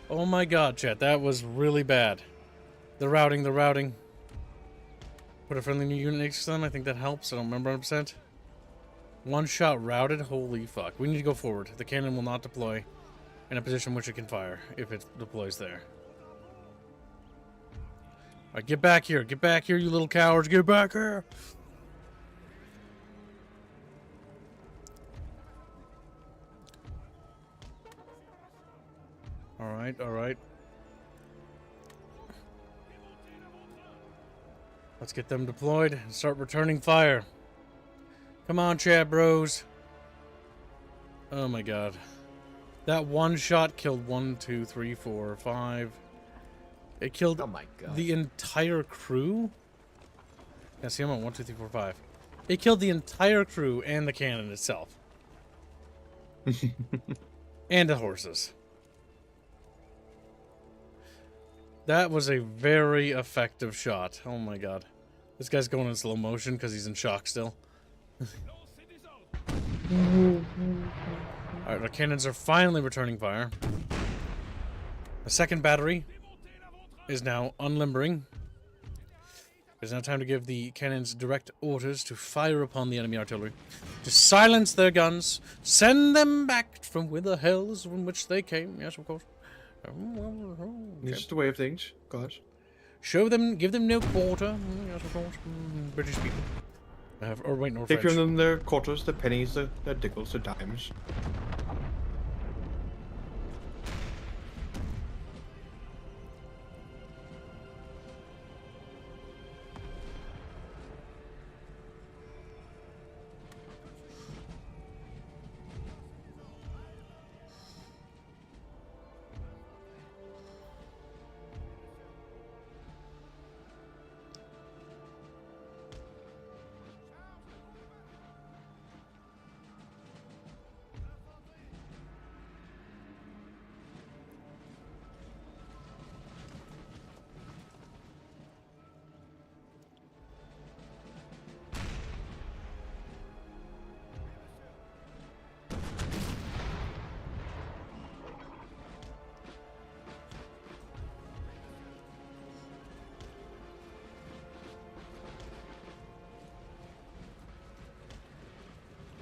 Oh my god, chat. That was really bad. The routing. Put a friendly new unit next to them. I think that helps. I don't remember 100%. One shot routed. Holy fuck. We need to go forward. The cannon will not deploy in a position which it can fire if it deploys there. Alright, get back here. Get back here, you little cowards. Get back here. All right, all right. Let's get them deployed and start returning fire. Come on, Chad bros. Oh my god. That one shot killed 1, 2, 3, 4, 5. It killed Oh my god. the entire crew? Yeah, see, I'm on 1, 2, 3, 4, 5. It killed the entire crew and the cannon itself. And the horses. That was a very effective shot. Oh my god. This guy's going in slow motion because he's in shock still. Alright, our cannons are finally returning fire. The second battery is now unlimbering. It's now time to give the cannons direct orders to fire upon the enemy artillery. To silence their guns. Send them back from where the hells from which they came. Yes, of course. It's just the way of things, guys. Show them, give them no quarter. Yes, of course. British people. Or wait, no, Take French. from them their quarters, their pennies, their nickels, their dimes.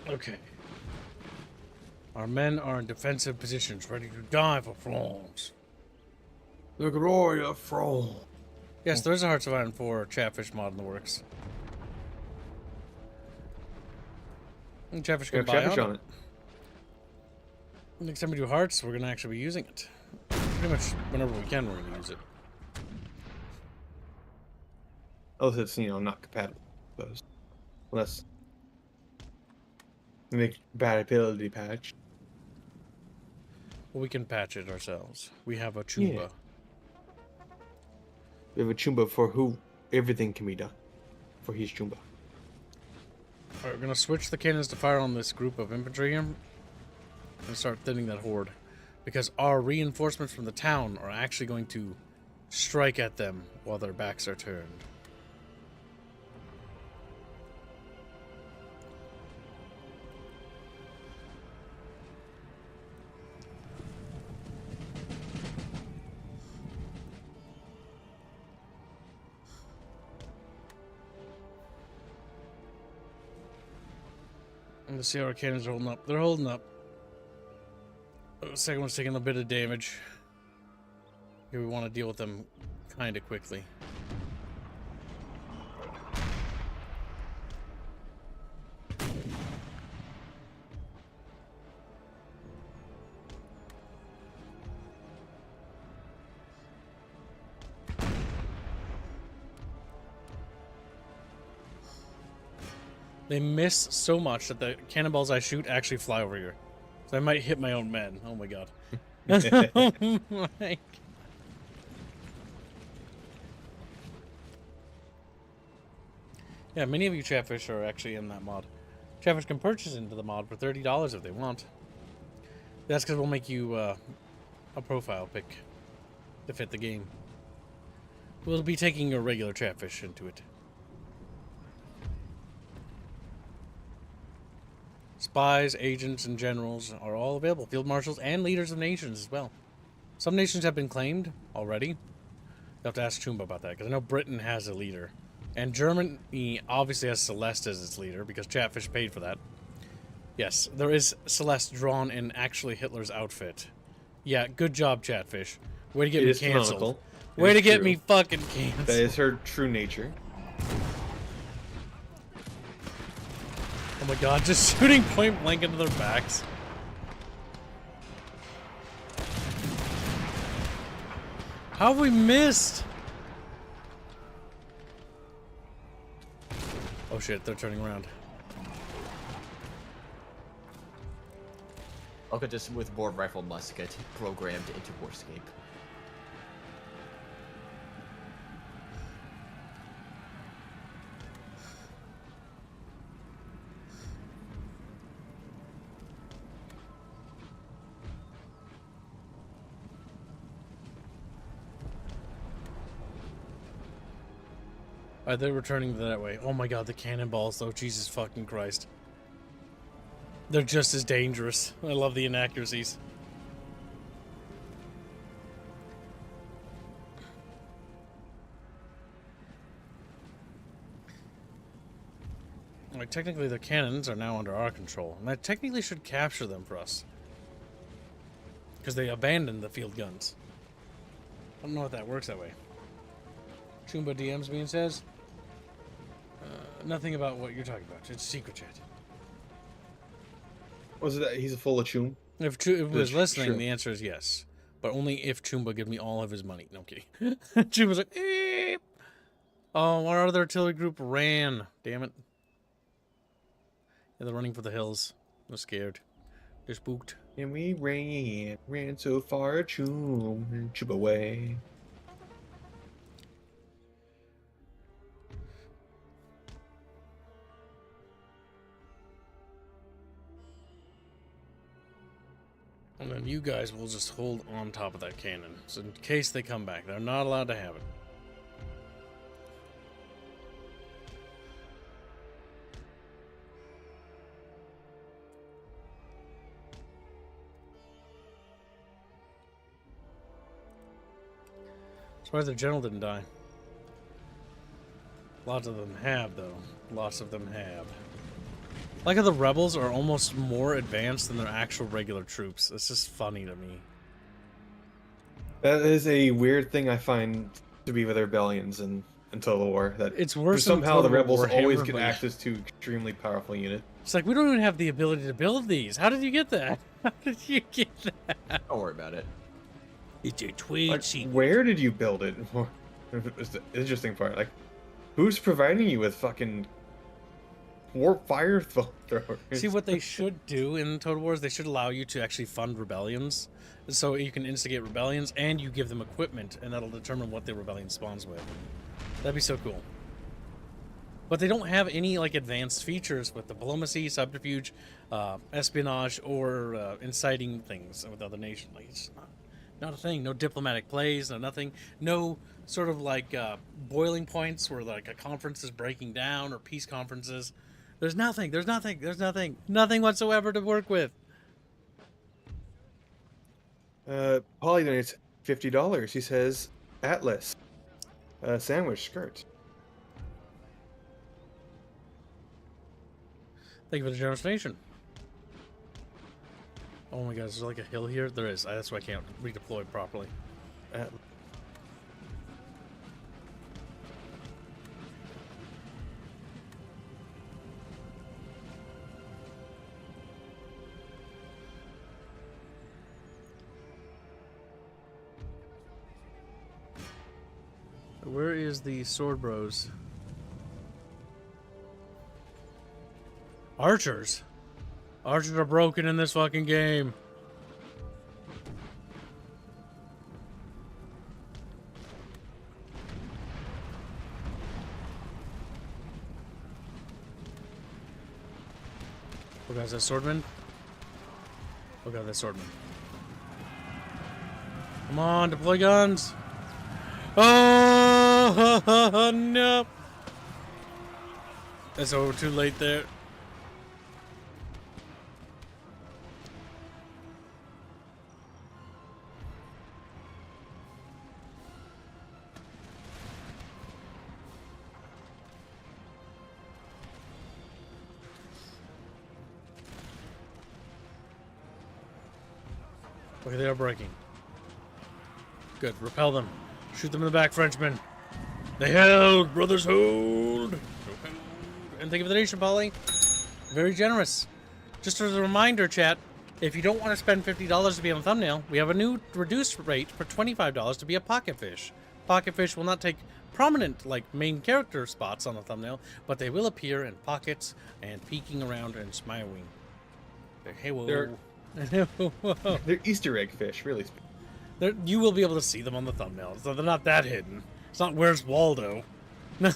Okay. Our men are in defensive positions, ready to die for France. The glory of France. Yes, there is a Hearts of Iron 4 Chatfish mod in the works. And Chatfish can Yeah, buy Chatfish on on it. it. Next time we do Hearts, we're going to actually be using it. Pretty much whenever we can, we're going to use it. Unless it's, not compatible with those. Unless we make compatibility patch. Well, we can patch it ourselves. We have a Chumba. Yeah. We have a Chumba for who everything can be done. For his Chumba. Alright, we're going to switch the cannons to fire on this group of infantry here. And start thinning that horde. Because our reinforcements from the town are actually going to strike at them while their backs are turned. And the see how our cannons are holding up. They're holding up. The second one's taking a bit of damage. Here we want to deal with them kind of quickly. They miss so much that the cannonballs I shoot actually fly over here. So I might hit my own men. Oh my god. Oh my. Yeah, many of you Chatfish are actually in that mod. Chatfish can purchase into the mod for $30 if they want. That's because we'll make you a profile pic to fit the game. We'll be taking your regular Chatfish into it. Spies, agents, and generals are all available. Field marshals and leaders of nations as well. Some nations have been claimed already. You'll have to ask Chumba about that, because I know Britain has a leader. And Germany obviously has Celeste as its leader, because Chatfish paid for that. Yes, there is Celeste drawn in actually Hitler's outfit. Yeah, good job, Chatfish. Way to get me canceled. Way to get me fucking canceled. That is her true nature. Oh my god, just shooting point blank into their backs. How have we missed? Oh shit, they're turning around. Look at this with more rifle musket programmed into Warscape. They're returning that way. Oh my god, the cannonballs though. Jesus fucking Christ. They're just as dangerous. I love the inaccuracies. Like, technically the cannons are now under our control. And I technically should capture them for us. Because they abandoned the field guns. I don't know if that works that way. Chumba DMs me and says, nothing about what you're talking about. It's secret chat. Was it that he's full of chum? If Chumba was listening, the answer is yes. But only if Chumba gives me all of his money. No, I'm kidding. Chumba's like, eep. Oh, our other artillery group ran. Damn it. Yeah, they're running for the hills. They're scared. They're spooked. And we ran so far, chum away. And then you guys will just hold on top of that cannon. So in case they come back, they're not allowed to have it. Surprised the general didn't die. Lots of them have, though. Lots of them have. Like how the rebels are almost more advanced than their actual regular troops. It's just funny to me. That is a weird thing I find to be with rebellions in Total War. That it's worse. Somehow the rebels Warhammer, always get access to extremely powerful units. It's like, we don't even have the ability to build these. How did you get that? How did you get that? Don't worry about it. It's a tweet Like, sheet. where did you build it? It's the interesting part. Like, who's providing you with fucking warp fire throwers? See, what they should do in Total War is they should allow you to actually fund rebellions. So you can instigate rebellions and you give them equipment, and that'll determine what the rebellion spawns with. That'd be so cool. But they don't have any like advanced features with diplomacy, subterfuge, espionage, or inciting things with other nations. Like, it's not a thing. No diplomatic plays, no nothing. No sort of like boiling points where like a conference is breaking down, or peace conferences. There's nothing. There's nothing. There's nothing. Nothing whatsoever to work with. Polly donates $50. He says, Atlas, sandwich skirt. Thank you for the generous donation. Oh my god, is there like a hill here? There is. That's why I can't redeploy properly. Where is the sword bros? Archers? Archers are broken in this fucking game. Oh god, is that swordman? Oh god, that's swordman. Come on, deploy guns! Oh no! That's over too late there. Okay, they are breaking. Good, repel them. Shoot them in the back, Frenchmen. They held! Brothers hold! And thank you for the donation, Polly. Very generous. Just as a reminder, chat, If you don't want to spend $50 to be on a thumbnail, we have a new reduced rate for $25 to be a PocketFish. PocketFish will not take prominent, like, main character spots on the thumbnail, but they will appear in pockets and peeking around and smiling. Hey, whoa. They're Easter egg fish, really. You will be able to see them on the thumbnail, so they're not that hidden. It's not Where's Waldo. No,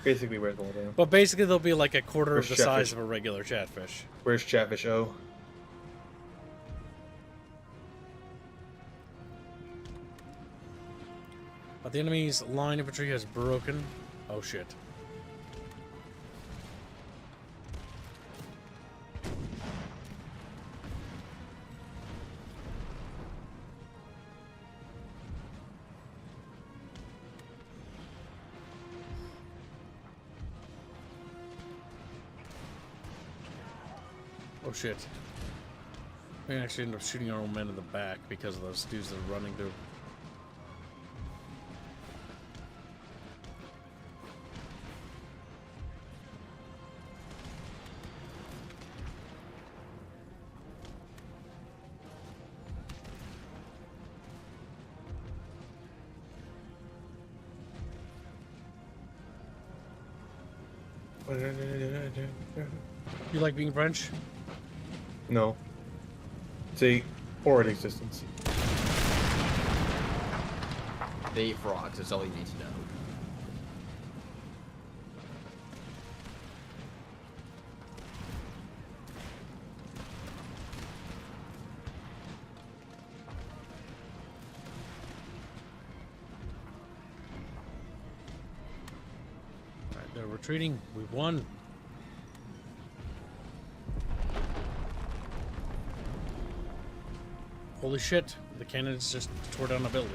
Basically, where's Waldo? But basically, they'll be like a quarter Where's of the size Chatfish? of a regular chatfish. Where's Chatfish O? But the enemy's line infantry has broken. Oh shit. Oh shit. We actually end up shooting our own men in the back because of those dudes that are running through. You like being French? No. It's a forward existence. They eat frogs, that's all you need to know. Alright, they're retreating. We've won. Holy shit, the cannons just tore down a building.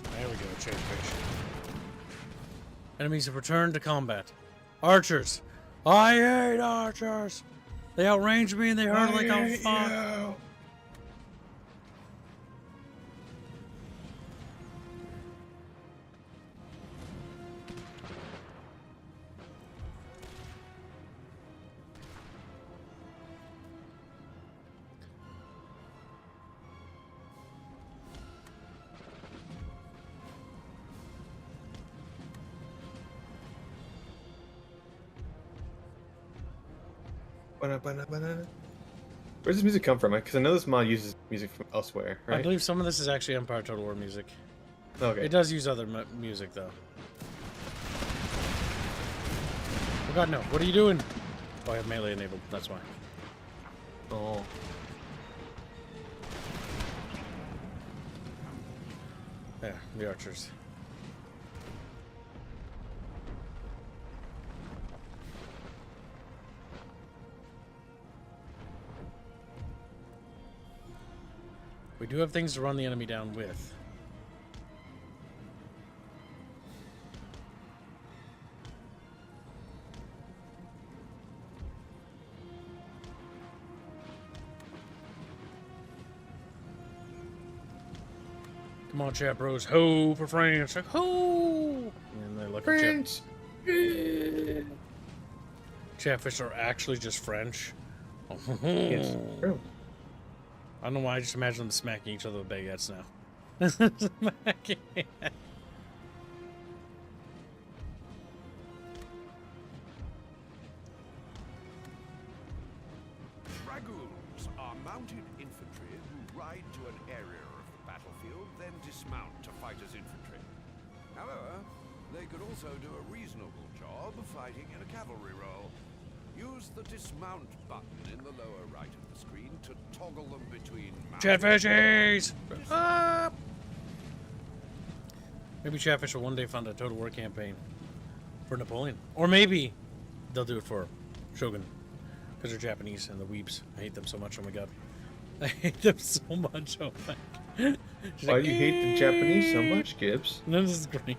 There we go, Chatfish. Enemies have returned to combat. Archers! I hate archers! They outrange me and they hurt like a fuck. Where's this music come from? Because I know this mod uses music from elsewhere, right? I believe some of this is actually Empire Total War music. Okay. It does use other music, though. Oh god, no. What are you doing? Oh, I have melee enabled. That's why. Oh. There, the archers. We do have things to run the enemy down with. Come on, chat bros. Ho for France. Like, ho! And they look French! at Chatfish are actually just French. Yes. True. I don't know why I just imagine them smacking each other with baguettes now. Smacking. Dragoons are mounted infantry who ride to an area of the battlefield, then dismount to fight as infantry. However, they could also do a reasonable job fighting in a cavalry role. Use the dismount button in the lower right of the screen to toggle them between Chatfishies! Up! Maybe Chatfish will one day fund a Total War campaign for Napoleon. Or maybe they'll do it for Shogun. Because they're Japanese and the weebs. I hate them so much, oh my god. I hate them so much, oh my god. Why do you hate the Japanese so much, Gibbs? No, this is great.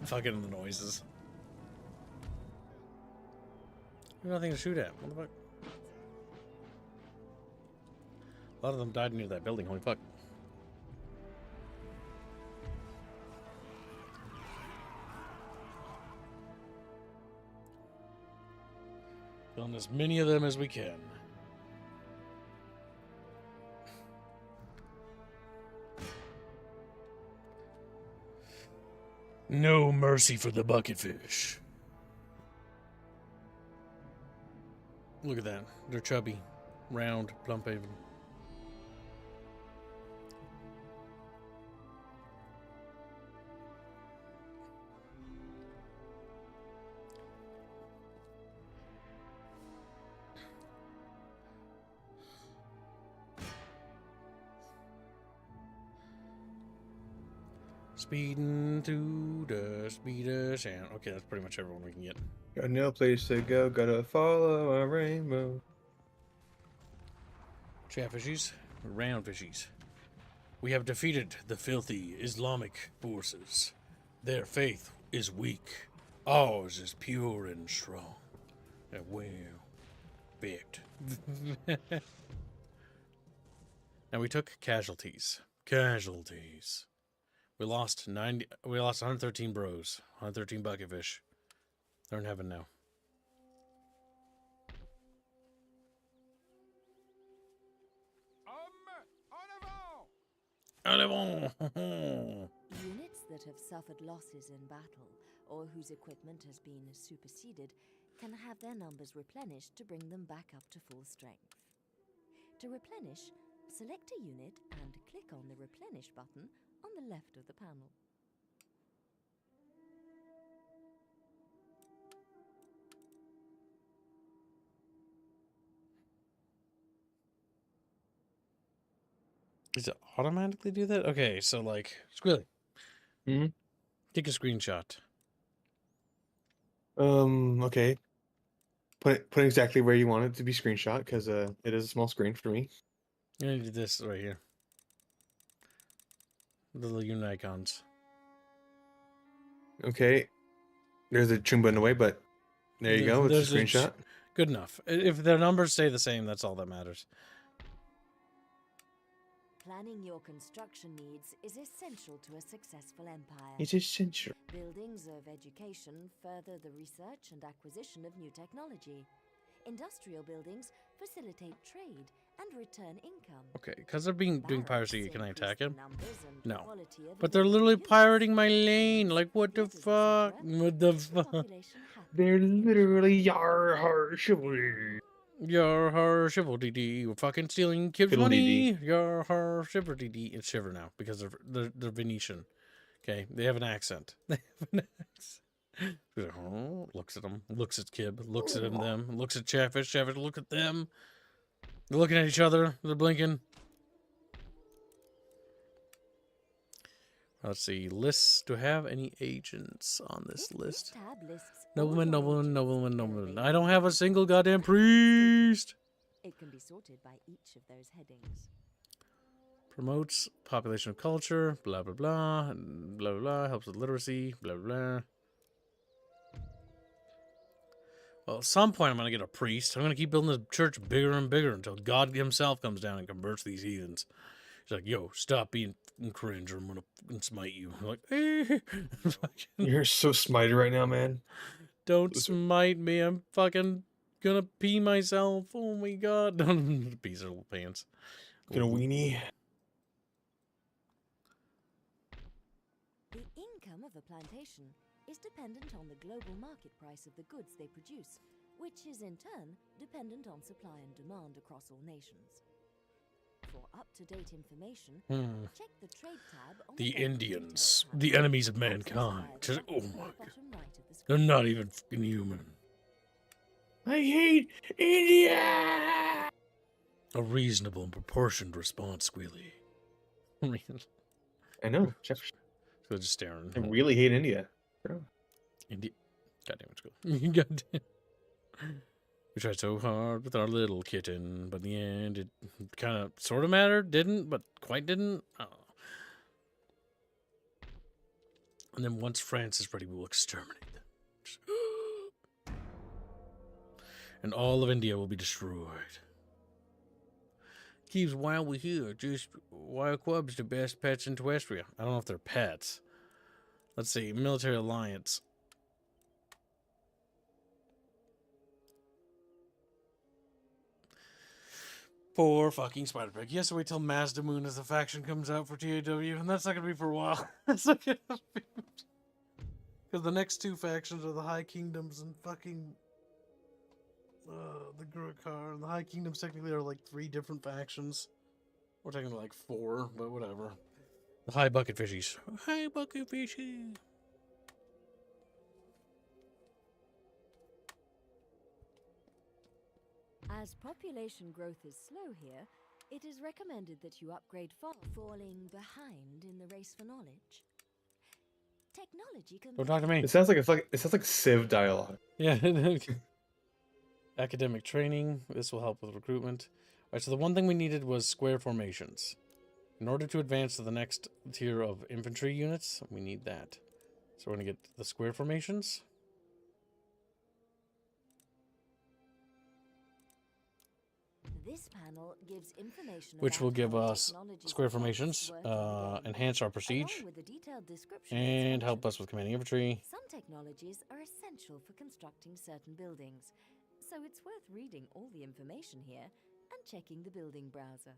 Fucking the noises. There's nothing to shoot at. What the fuck? A lot of them died near that building. Holy fuck. Killing as many of them as we can. No mercy for the bucketfish. Look at that. They're chubby, round, plump even. Speeding through the speed of sound. Okay, that's pretty much everyone we can get. Got no place to go, gotta follow a rainbow. Chatfishies, round fishies. We have defeated the filthy Islamic forces. Their faith is weak. Ours is pure and strong. And well picked. Now we took casualties. Casualties. We lost 113 bros. 113 bucketfish. They're in heaven now. En avant! Units that have suffered losses in battle, or whose equipment has been superseded, can have their numbers replenished to bring them back up to full strength. To replenish, select a unit and click on the Replenish button on the left of the panel. Does it automatically do that? Okay, so like, Squilly. Hmm? Take a screenshot. Okay. Put it exactly where you want it to be screenshot, because it is a small screen for me. You're gonna do this right here. The little unit icons. Okay. There's a trim button away, but there you go. It's a screenshot. Good enough. If their numbers stay the same, that's all that matters. Planning your construction needs is essential to a successful empire. It's essential. Buildings of education further the research and acquisition of new technology. Industrial buildings facilitate trade and return income. Okay, because they're doing piracy, Barracks can I increase attack the him? numbers and No. quality of But they're available literally units. pirating my lane. Like, what the Builders, fuck? etc. What the Keep fuck? population happy. They're literally yar har chivalry. Yar har chivalry dee. We're fucking stealing kids' money. Fiddle-dee-dee. Yar har chivalry dee. It's shiver now because they're Venetian. Okay, they have an accent. They have an accent. He's like, oh, looks at them, looks at Kib, looks at them, looks at Chatfish, Chatfish, look at them. They're looking at each other. They're blinking. Let's see. Lists. Do I have any agents on this list? Tab lists Nobleman, all nobleman, origins nobleman, and nobleman. available I don't have a units. single goddamn priest. It can be sorted by each of those headings. Promotes population of culture. Blah blah blah. Blah blah blah. Helps with literacy. Blah blah blah. Well, at some point I'm gonna get a priest. I'm gonna keep building the church bigger and bigger until God himself comes down and converts these heathens. He's like, yo, stop being cringe or I'm gonna fucking smite you. I'm like, fucking, You're so smitey right now, man. don't smite me. I'm fucking gonna pee myself. Oh my god. Don't pee little pants. Get a weenie. The income of a plantation is dependent on the global market price of the goods they produce, which is in turn dependent on supply and demand across all nations. For up-to-date information, check the trade tab on The bottom Indians, detail the panel. enemies of Access mankind. via the Just, oh button my at the god. bottom right of the They're screen. not even fucking human. I hate India. A reasonable and proportioned response, Squealy. I know. Jeff, So just staring. I really hate India. Bro. India. Goddamn, it's cool. Goddamn. We tried so hard with our little kitten, but in the end, it kind of sort of mattered. Didn't, but quite didn't. I don't know. And then once France is ready, we will exterminate them. Just- and all of India will be destroyed. Keeps while we're here. Just wild quubs, the best pets in Terrestria. I don't know if they're pets. Let's see. Military alliance. Poor fucking Spider Pig. He has to wait till Mazda Moon as the faction comes out for TAW, and that's not gonna be for a while. That's not gonna be. Because the next two factions are the High Kingdoms and fucking the Gurkhar. And the High Kingdoms technically are like 3 different factions. Or technically like 4, but whatever. The High BucketFishies. Hi, BucketFishy. As population growth is slow here, it is recommended that you upgrade falling behind in the race for knowledge. Technology can Don't talk to me. It sounds like Civ dialogue. Yeah. Academic training. This will help with recruitment. Alright, so the one thing we needed was square formations. In order to advance to the next tier of infantry units, we need that. So we're going to get the square formations. This panel gives information Which will about give how us technologies square and formations, techs work in the game, enhance our prestige, along with a detailed description of and its help functions. us with commanding infantry. Some technologies are essential for constructing certain buildings, so it's worth reading all the information here and checking the building browser.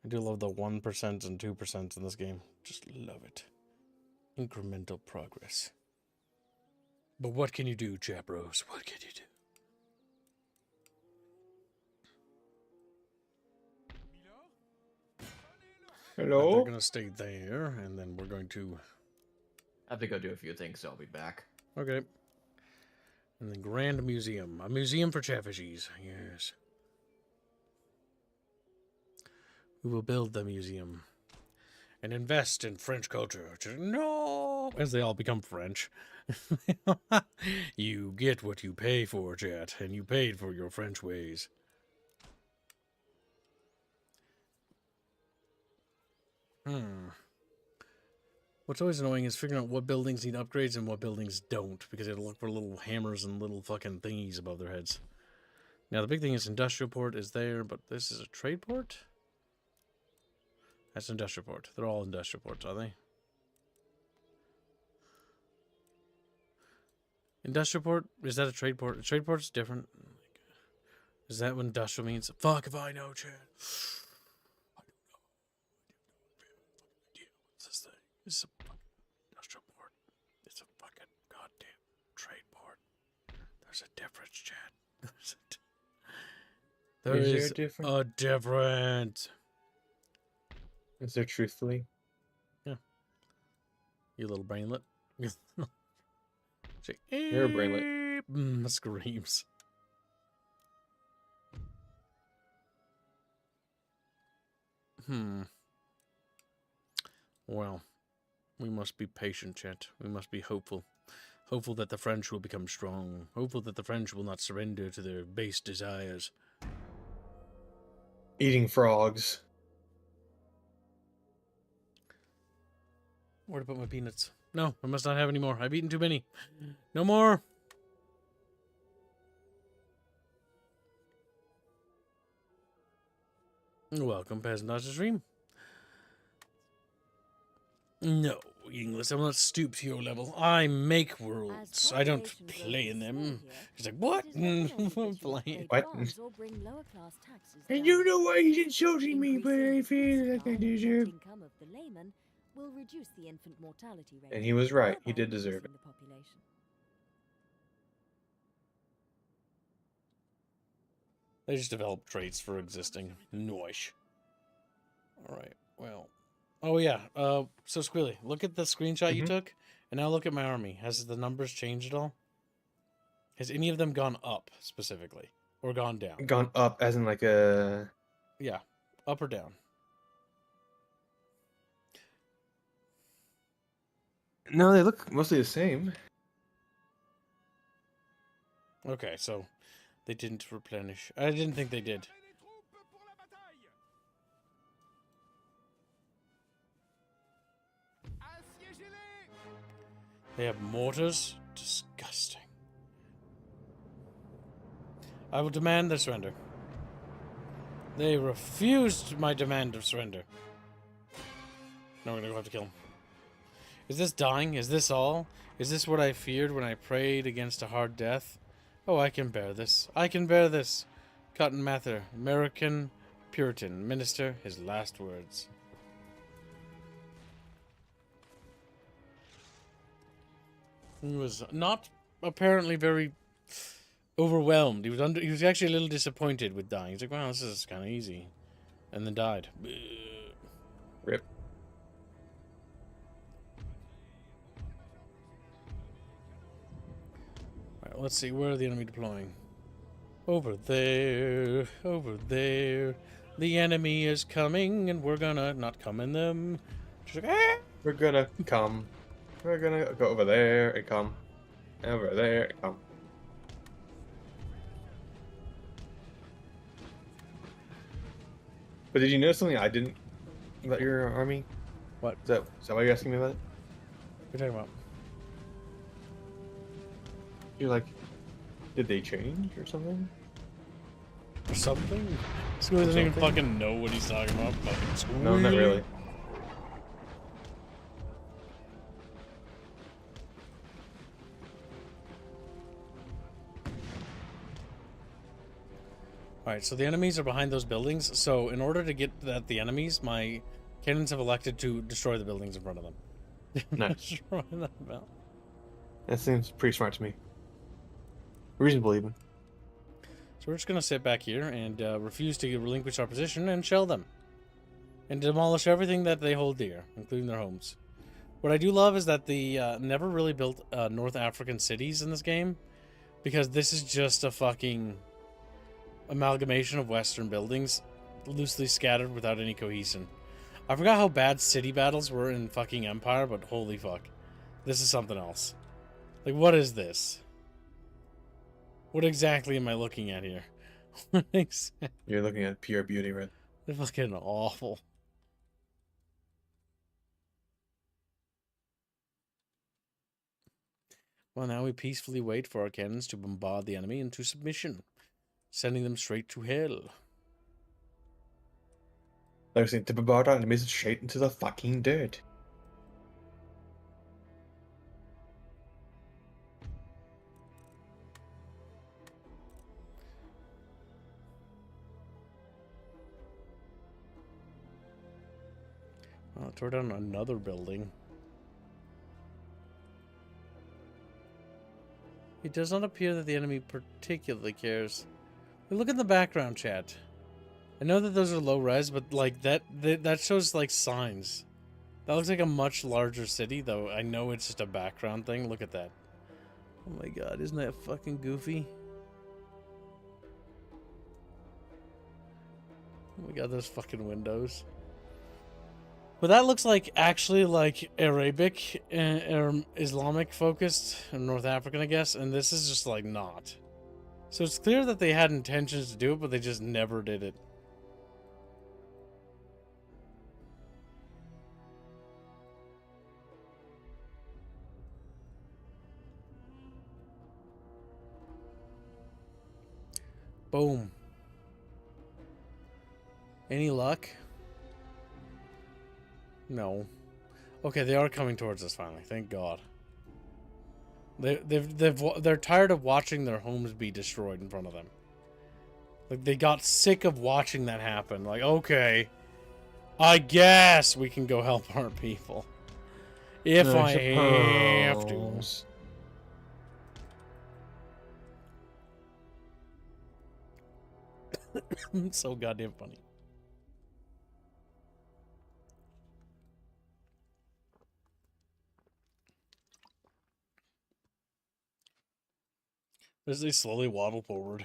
I do love the 1% and 2% in this game. Just love it. Incremental progress. But what can you do, Chapros? What can you do? Right, Hello? they're going to stay there, and then we're going to... I have to go do a few things, so I'll be back. Okay. And the Grand Museum. A museum for Chatfishies. Yes. We will build the museum. And invest in French culture. No! As they all become French. You get what you pay for, chat. And you paid for your French ways. What's always annoying is figuring out what buildings need upgrades and what buildings don't, because they look for little hammers and little fucking thingies above their heads. Now, the big thing is industrial port is there, but this is a trade port? That's industrial port. They're all industrial ports, are they? Industrial port? Is that a trade port? A trade port's different. Is that what industrial means? Fuck if I know, Chad. I don't know. What's this thing? It's a fucking industrial port. It's a fucking goddamn trade port. There's a difference, Chad. There is a difference. Is there truthfully? Yeah. You little brainlet. You're a brainlet. Screams. Well, we must be patient, chat. We must be hopeful. Hopeful that the French will become strong. Hopeful that the French will not surrender to their base desires. Eating frogs. Where to put my peanuts? No, I must not have any more. I've eaten too many. No more. Welcome, peasant to stream. No, English, I will not stoop to your level. I make worlds. I don't play in them. He's like, what? Playing. What? And you know why he's insulting me, but I feel like I deserve. Will reduce the infant mortality rate. And he was right. He did deserve it. They just develop traits for existing. Noish. Alright, well. Oh, yeah. So, Squilly, look at the screenshot you took, and now look at my army. Has the numbers changed at all? Has any of them gone up, specifically? Or gone down? Gone up, as in like a... Yeah. Up or down? No, they look mostly the same. Okay, so they didn't replenish. I didn't think they did. They have mortars? Disgusting. I will demand their surrender. They refused my demand of surrender. Now we're gonna go have to kill him. Is this dying? Is this all? Is this what I feared when I prayed against a hard death? Oh, I can bear this. I can bear this. Cotton Mather, American Puritan minister, his last words. He was not apparently very overwhelmed. He was actually a little disappointed with dying. He's like, wow, this is kind of easy. And then died. Rip. Alright, let's see. Where are the enemy deploying? Over there. Over there. The enemy is coming, and we're gonna not come in them. Just like, ah! We're gonna come. We're gonna go over there and come. Over there and come. But did you notice something I didn't about your army? What? Is that why you're asking me about it? What are you talking about? You're like, did they change or something? Or something? School doesn't even fucking know what he's talking about. Fucking school. No, not really. Alright, so the enemies are behind those buildings. So in order to get at the enemies, my cannons have elected to destroy the buildings in front of them. Nice. Destroy them out. That seems pretty smart to me. Reasonable, even. So we're just going to sit back here and refuse to relinquish our position and shell them. And demolish everything that they hold dear, including their homes. What I do love is that the never really built North African cities in this game. Because this is just a fucking amalgamation of Western buildings, loosely scattered without any cohesion. I forgot how bad city battles were in fucking Empire, but holy fuck. This is something else. Like, what is this? What exactly am I looking at here? What exactly? You're looking at pure beauty, right? They're fucking awful. Well, now we peacefully wait for our cannons to bombard the enemy into submission, sending them straight to hell. They're saying to bombard our enemies straight into the fucking dirt. Oh, tore down another building. It does not appear that the enemy particularly cares. Look at the background, chat. I know that those are low res, but like that shows like signs. That looks like a much larger city, though. I know it's just a background thing. Look at that. Oh my god, isn't that fucking goofy? Oh my god, those fucking windows. But that looks like actually like Arabic or Islamic focused, or North African, I guess, and this is just like not. So it's clear that they had intentions to do it, but they just never did it. Boom. Any luck? No. Okay, they are coming towards us finally. Thank God. They're tired of watching their homes be destroyed in front of them. Like, they got sick of watching that happen. Like, okay, I guess we can go help our people. If I have to. So goddamn funny. As they slowly waddle forward.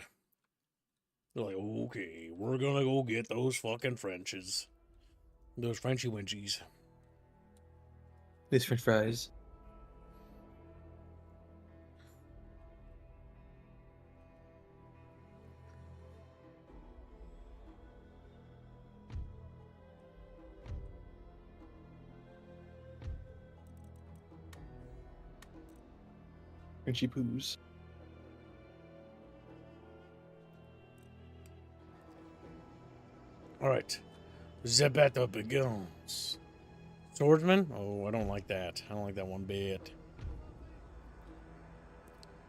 They're like, okay, we're gonna go get those fucking Frenches. Those Frenchy Winchies. These French fries. Frenchy poos. All right. The battle begins. Swordsman? Oh, I don't like that. I don't like that one bit.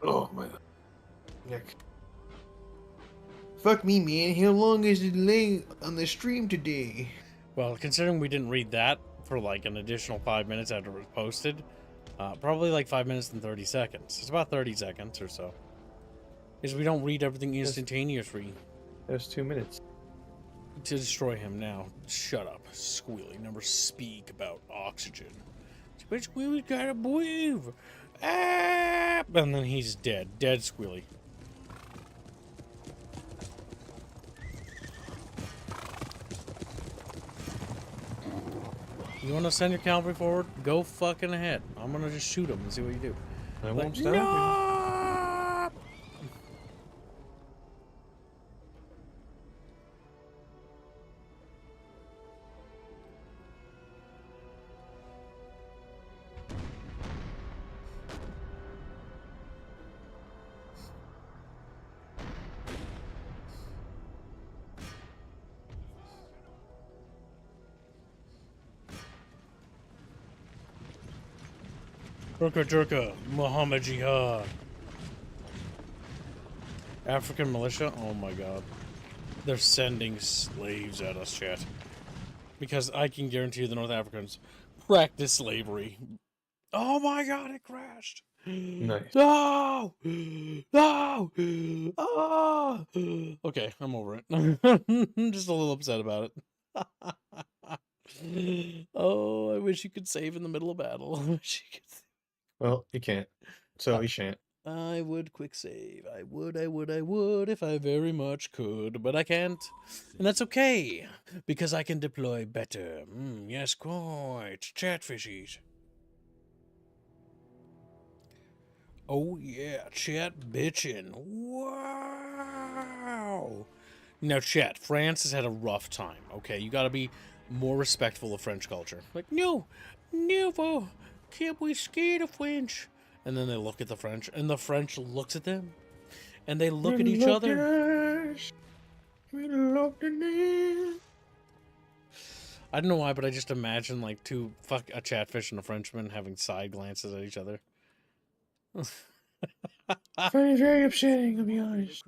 Oh my. Yuck. Fuck me, man. How long is the delay on the stream today? Well, considering we didn't read that for like an additional 5 minutes after it was posted, probably like 5 minutes and 30 seconds. It's about 30 seconds or so. Is we don't read everything instantaneously. That's 2 minutes. To destroy him now. Shut up, Squealy. Never speak about oxygen. But Squealy's gotta breathe. Ah! And then he's dead. Dead Squealy. You want to send your cavalry forward? Go fucking ahead. I'm gonna just shoot him and see what you do. I Like, won't stop you. no! Turka Turka, Muhammad Jihad. African militia? Oh my god. They're sending slaves at us, chat. Because I can guarantee you the North Africans practice slavery. Oh my god, it crashed. Nice. No! No! Ah! Okay, I'm over it. I'm just a little upset about it. Oh, I wish you could save in the middle of battle. I wish you could. Well, you can't. So you shan't. I would quick save. I would if I very much could, but I can't. And that's okay, because I can deploy better. Yes, quite. Chatfishies. Oh yeah, chat bitchin'. Wow. Now, chat, France has had a rough time, okay? You gotta be more respectful of French culture. Like, no, never. Can't we scare the French? And then they look at the French, and the French looks at them, and they look at each other. I don't know why, but I just imagine like a chatfish and a Frenchman having side glances at each other. Very, very upsetting, to be honest.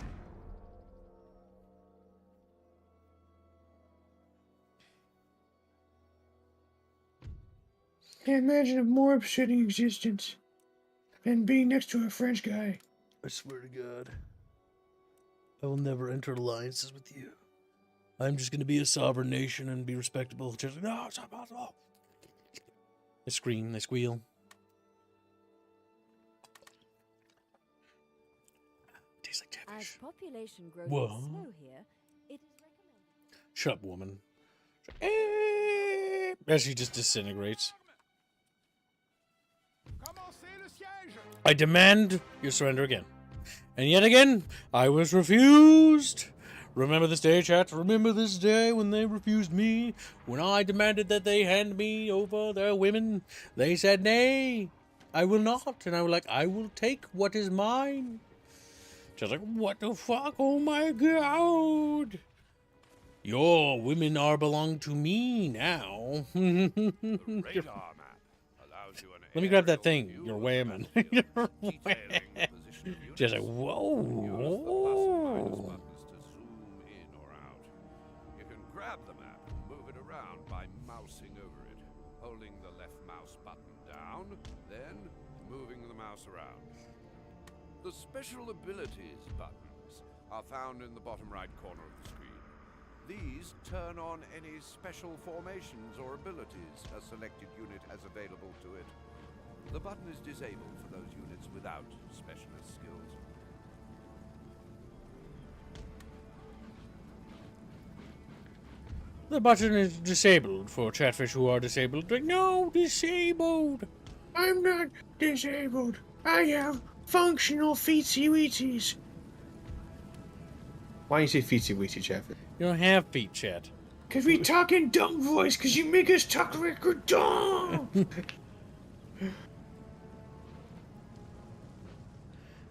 Can't imagine a more upsetting existence than being next to a French guy. I swear to God, I will never enter alliances with you. I'm just going to be a sovereign nation and be respectable. Just like, no, it's not possible. They scream, they squeal. Tastes like As catfish. population growth What? is slow here, it is recommended. Shut up, woman. As she just disintegrates. I demand your surrender again. And yet again, I was refused. Remember this day, chat? Remember this day when they refused me? When I demanded that they hand me over their women? They said, nay, I will not. And I was like, I will take what is mine. Just like, what the fuck? Oh my god. Your women are belong to me now. The radar map allows you an Let me grab that aerial thing. view You're of whamming. the You're battlefield, detailing the position of Just like, units. whoa. Use the plus and minus buttons to zoom in or out. You can grab the map and move it around by mousing over it, holding the left mouse button down, then moving the mouse around. The special abilities buttons are found in the bottom right corner of the screen. These turn on any special formations or abilities a selected unit has available to it. The button is disabled for those units without specialist skills. The button is disabled for chatfish who are disabled. Like, no, disabled. I'm not disabled. I have functional feetsy-weetsies. Why do you say feetsy-weetsy, Chaffin? You don't have feet, chat. Because we talk in dumb voice, because you make us talk like we're dumb.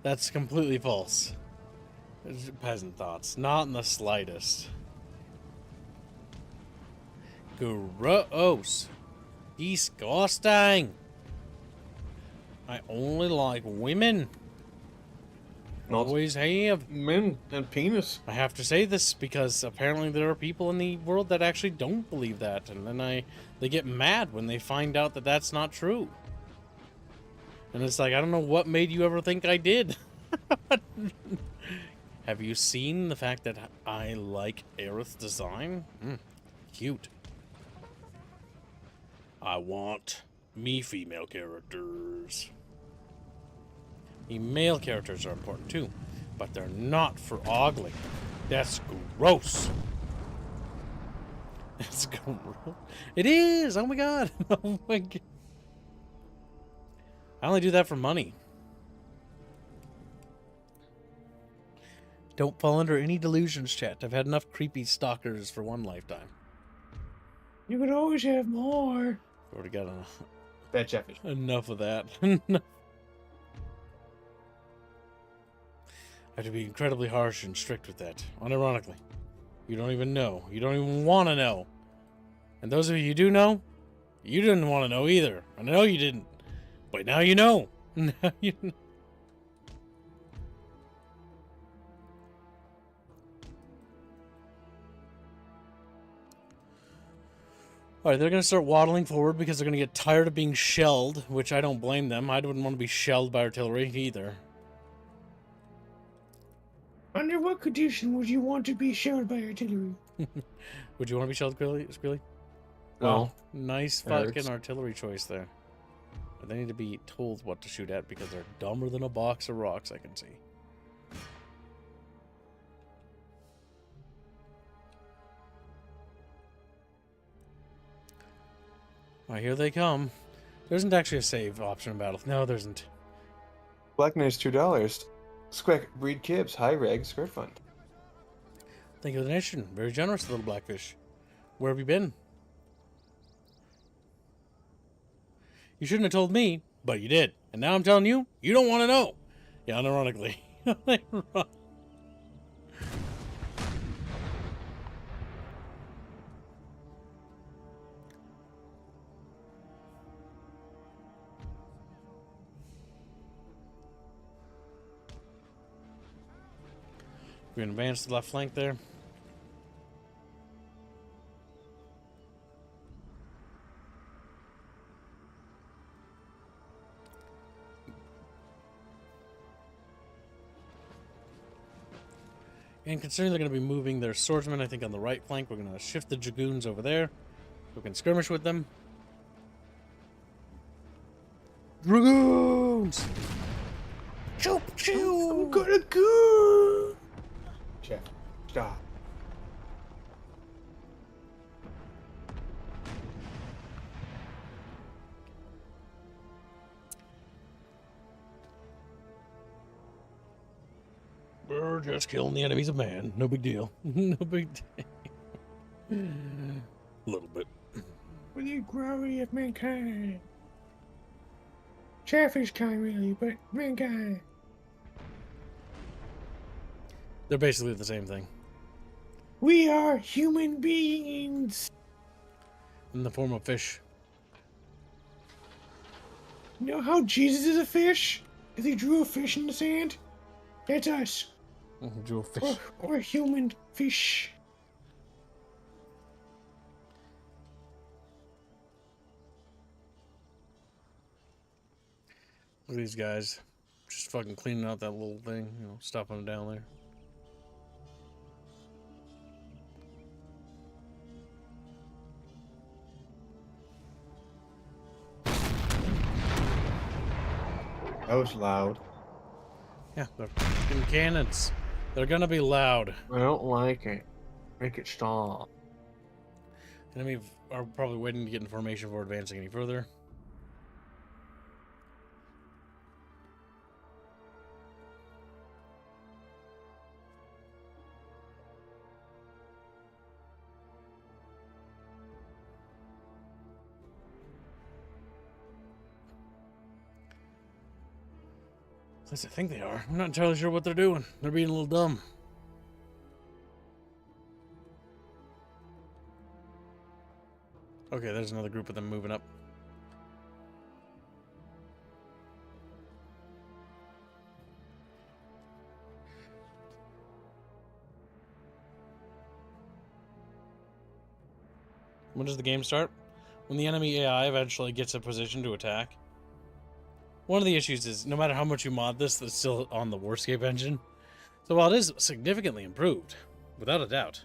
That's completely false. It's peasant thoughts. Not in the slightest. Gross. Disgusting. I only like women. Not Always have. men and penis. I have to say this because apparently there are people in the world that actually don't believe that, and then they get mad when they find out that that's not true. And it's like, I don't know what made you ever think I did. Have you seen the fact that I like Aerith's design? Cute. I want me female characters. The male characters are important too, but they're not for ogling. That's gross. That's gross. It is! Oh my god! Oh my god. I only do that for money. Don't fall under any delusions, chat. I've had enough creepy stalkers for one lifetime. You could always have more. Already got Bad Chatfish. enough of that. I have to be incredibly harsh and strict with that. Unironically. You don't even know. You don't even want to know. And those of you who do know, you didn't want to know either. I know you didn't. But now you know. Now you know. Alright, they're going to start waddling forward because they're going to get tired of being shelled, which I don't blame them. I wouldn't want to be shelled by artillery either. Under what condition would you want to be shelled by artillery? Would you want to be shelled, Skrilly? No. Well, nice fucking Hurts. artillery choice there. But they need to be told what to shoot at because they're dumber than a box of rocks, I can see. Alright, here they come. There isn't actually a save option in battle. No, there isn't. Black Nurse $2. Squick, breed Kibbs, high reg, squirt fund. Thank you for the donation. Very generous, little blackfish. Where have you been? You shouldn't have told me, but you did. And now I'm telling you, you don't want to know. Yeah, unironically. We're going to advance to the left flank there. And considering they're going to be moving their swordsmen, I think, on the right flank, we're going to shift the dragoons over there. We can skirmish with them. Dragoons! Choo choo! I'm gonna go. Chef, stop. We're just killing the enemies of man. No big deal. No big deal. A little bit. For the glory of mankind. Chatfish kind, really, but mankind. They're basically the same thing. We are human beings. In the form of fish. You know how Jesus is a fish? Because he drew a fish in the sand? That's us. Drew a fish. Or human fish. Look at these guys. Just fucking cleaning out that little thing. You know, stopping them down there. That was loud. Yeah, they're fucking cannons. They're gonna be loud. I don't like it. Make it stop. Enemy are probably waiting to get information before advancing any further. At least I think they are. I'm not entirely sure what they're doing. They're being a little dumb. Okay, there's another group of them moving up. When does the game start? When the enemy AI eventually gets a position to attack. One of the issues is, no matter how much you mod this, it's still on the Warscape engine. So while it is significantly improved, without a doubt,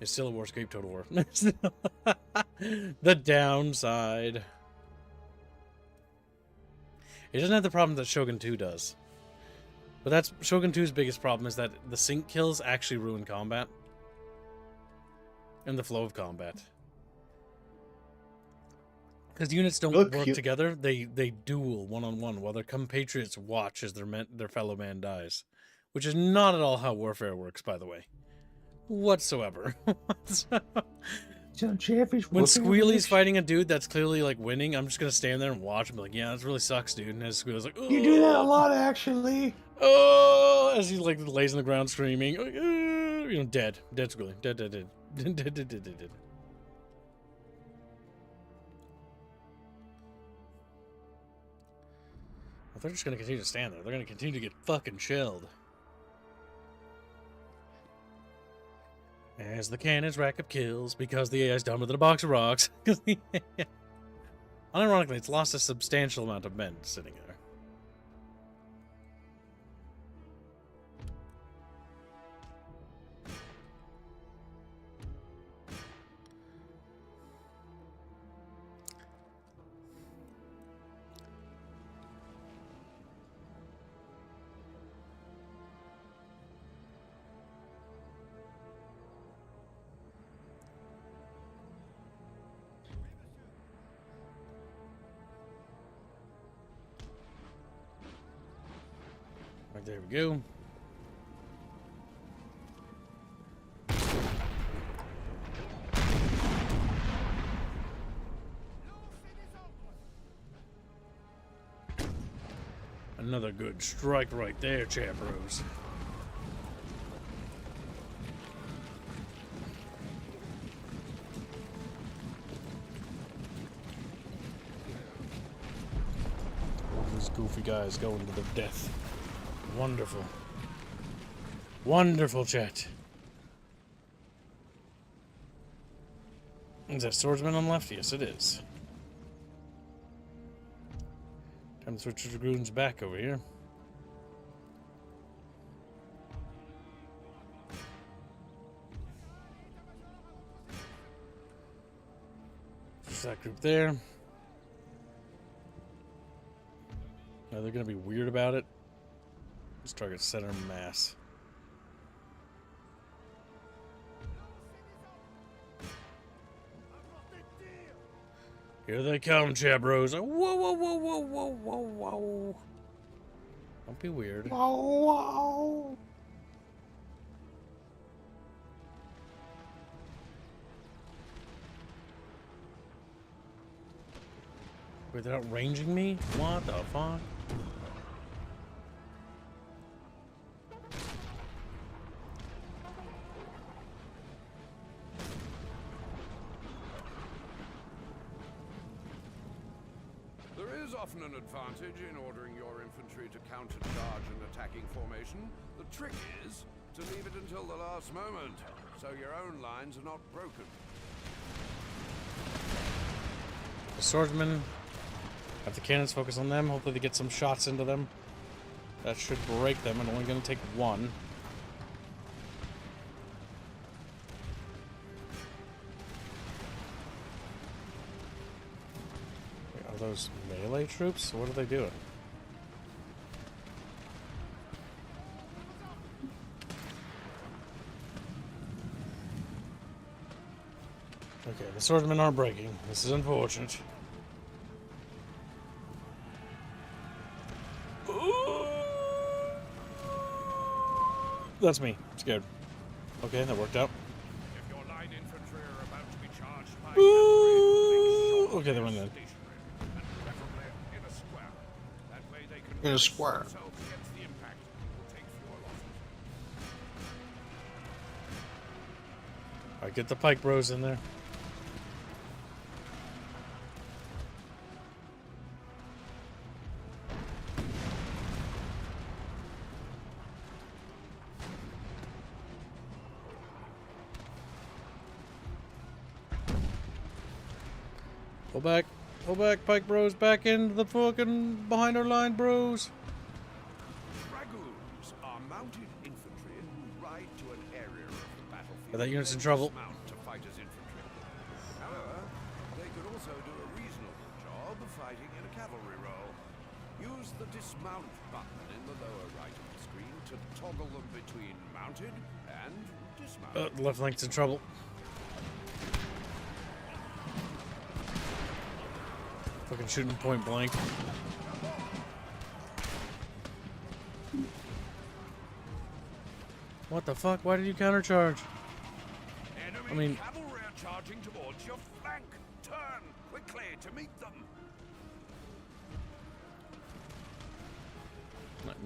it's still a Warscape Total War. The downside. It doesn't have the problem that Shogun 2 does. But that's Shogun 2's biggest problem, is that the sync kills actually ruin combat. And the flow of combat. Because units don't work together, they duel one-on-one while their compatriots watch as their fellow man dies. Which is not at all how warfare works, by the way. Whatsoever. So Chatfish, When Squealy's fighting a dude that's clearly like winning, I'm just gonna stand there and watch and be like, yeah, this really sucks, dude. And as Squealy's like, oh, you do that a lot, actually. oh, as he like lays on the ground screaming, you know, dead. Dead Squealy. Dead, dead, dead. Dead, dead, dead, dead, dead. Well, they're just gonna continue to stand there. They're gonna continue to get fucking shelled. As the cannons rack up kills, because the AI's done within a box of rocks. Unironically, it's lost a substantial amount of men sitting there. Right, there we go. Another good strike right there, Chabros. All these goofy guys going to their death. Wonderful. Wonderful, chat. Is that swordsman on the left? Yes, it is. Time to switch the dragoons back over here. Just that group there. Now they're going to be weird about it. Let's target center mass. Here they come, Chabros. Whoa, whoa, whoa, whoa, whoa, whoa, whoa. Don't be weird. Whoa, whoa. Wait, they're outranging me? What the fuck? Often an advantage in ordering your infantry to counter-charge an attacking formation. The trick is to leave it until the last moment, so your own lines are not broken. The swordsmen have the cannons focus on them. Hopefully they get some shots into them. That should break them, and only going to take one. Those melee troops? What are they doing? Okay, the swordsmen aren't breaking. This is unfortunate. That's me. Scared. Okay, that worked out. If your line infantry are about to be charged by okay, they went in. In a square. Alright, get the pike bros in there. Pull back, Pike Bros. Back into the fucking behind our line, bros. Dragoons are mounted infantry who ride to an area of the battlefield. Are that unit's in then trouble? dismount to fight as infantry. However, they could also do a reasonable job fighting in a cavalry role. Use the dismount button in the lower right of the screen to toggle them between mounted and dismount. The left flank's in trouble. Fucking shooting point blank. What the fuck? Why did you countercharge? Enemy I mean- cavalry are charging towards your flank. Turn quickly to meet them.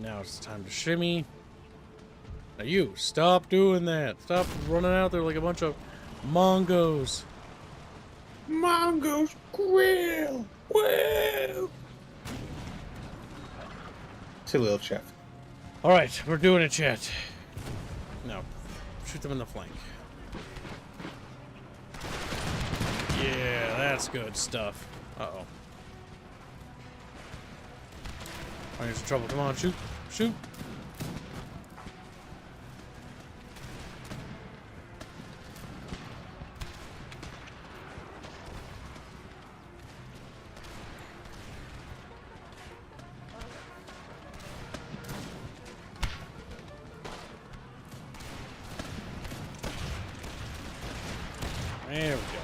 Now it's time to shimmy. Now you, stop doing that. Stop running out there like a bunch of Mongos. Mongo's grill. Woo! Silly little chef. Alright, we're doing it, chat. Now, shoot them in the flank. Yeah, that's good stuff. Uh-oh. I'm in some trouble. Come on, shoot. Shoot. There we go.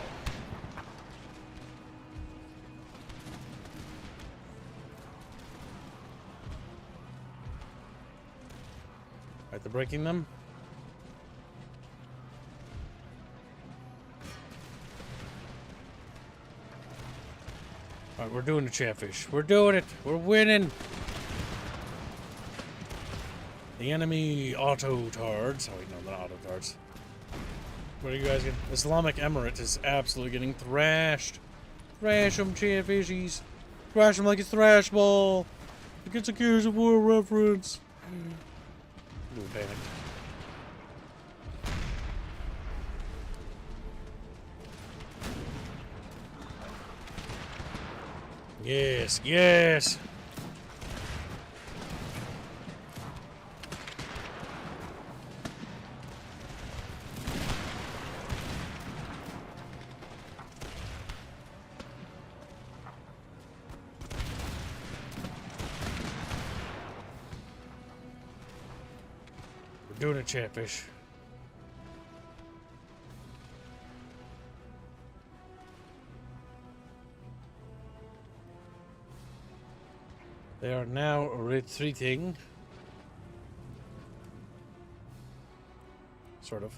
Right, they're breaking them. Alright, we're doing the chatfish. We're doing it. We're winning. The enemy auto-tards. Oh, wait, no, not auto-tards. What are you guys getting? Islamic Emirate is absolutely getting thrashed. Thrash them, chatfishies. Thrash them like it's Thrash Ball. It gets a Gears of War reference. A little panicked. Yes, yes. We're doing a chatfish. They are now retreating. Sort of.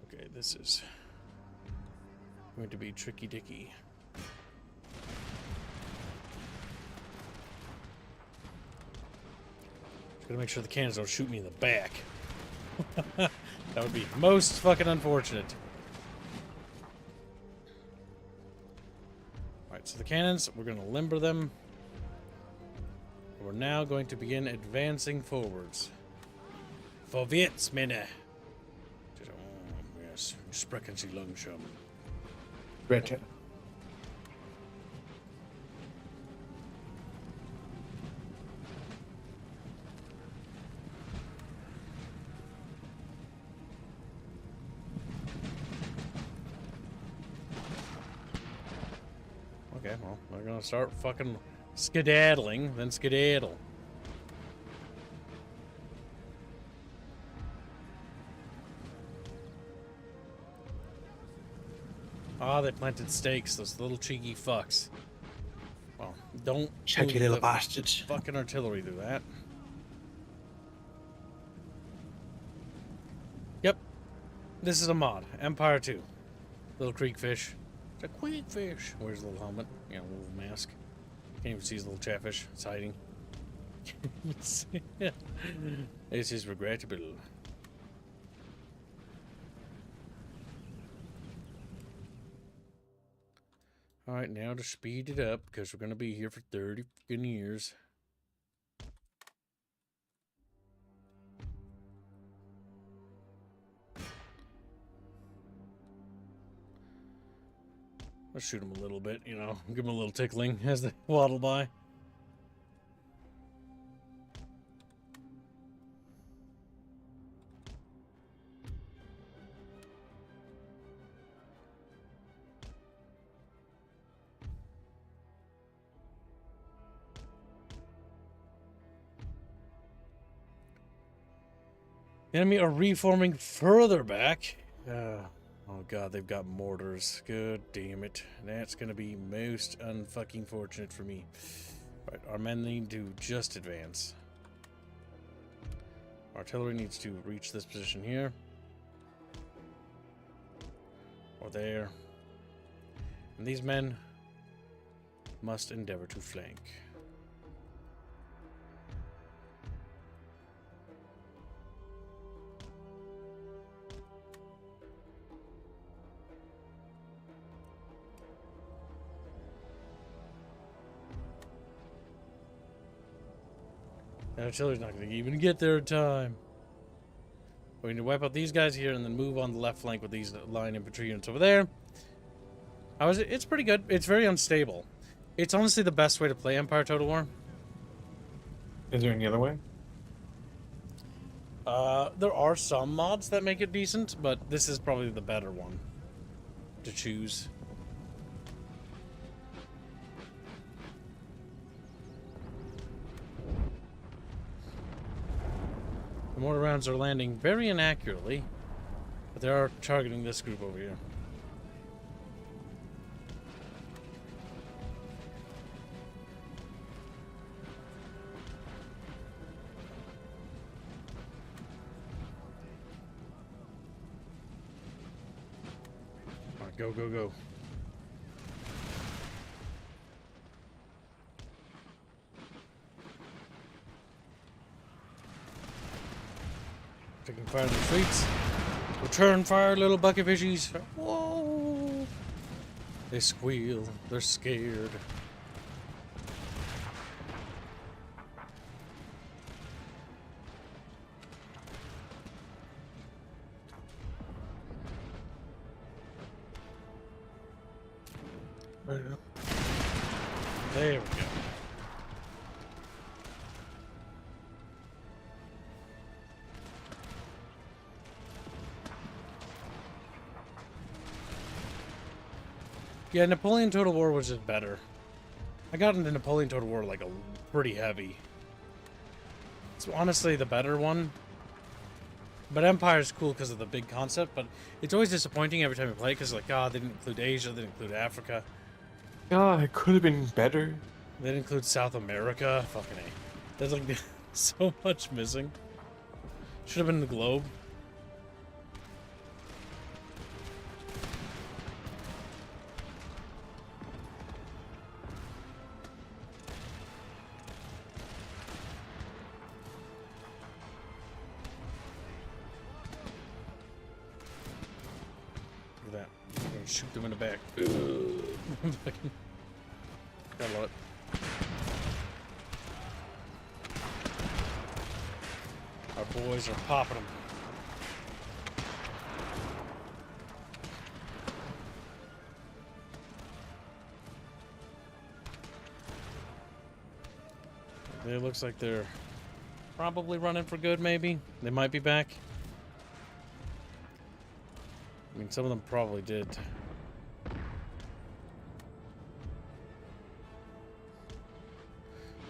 Okay, this is going to be tricky dicky. Gotta make sure the cannons don't shoot me in the back. That would be most fucking unfortunate. Alright, so the cannons, we're gonna limber them. We're now going to begin advancing forwards. Vorwärts, Männer! Oh, yes, sprechen Sie langsam. Red. Okay, well, we're gonna start fucking skedaddling, then skedaddle. Ah, they planted stakes, those little cheeky fucks. Well, don't Cheeky move little the bastards. fucking artillery through that. Yep. This is a mod. Empire 2. Little creek fish. It's a creek fish. Where's the little helmet? You know, little mask. Can't even see his little chatfish. It's hiding. This is regrettable. Alright, now to speed it up, because we're going to be here for 30 fucking years. Let's shoot him a little bit, you know, give him a little tickling as they waddle by. The enemy are reforming further back. Oh god, they've got mortars. Good damn it. That's gonna be most unfucking fortunate for me. Right, our men need to just advance. Artillery needs to reach this position here. Or there. And these men must endeavor to flank. The artillery's not going to even get there in time. We need to wipe out these guys here and then move on the left flank with these line infantry units over there. It's pretty good. It's very unstable. It's honestly the best way to play Empire Total War. Is there any other way? There are some mods that make it decent, but this is probably the better one to choose. The mortar rounds are landing very inaccurately, but they are targeting this group over here. All right, go, go, go. Taking fire in the streets. Return fire, little BucketFishies. Whoa! They squeal. They're scared. There we go. Yeah, Napoleon Total War was just better. I got into Napoleon Total War like a pretty heavy. It's honestly the better one. But Empire's cool because of the big concept, but it's always disappointing every time you play it because like, they didn't include Asia, they didn't include Africa. God, it could have been better. They didn't include South America. Fucking A. There's like so much missing. Should have been the globe. Shoot them in the back. Gotta love it. Our boys are popping them. It looks like they're probably running for good, maybe. They might be back. I mean, some of them probably did.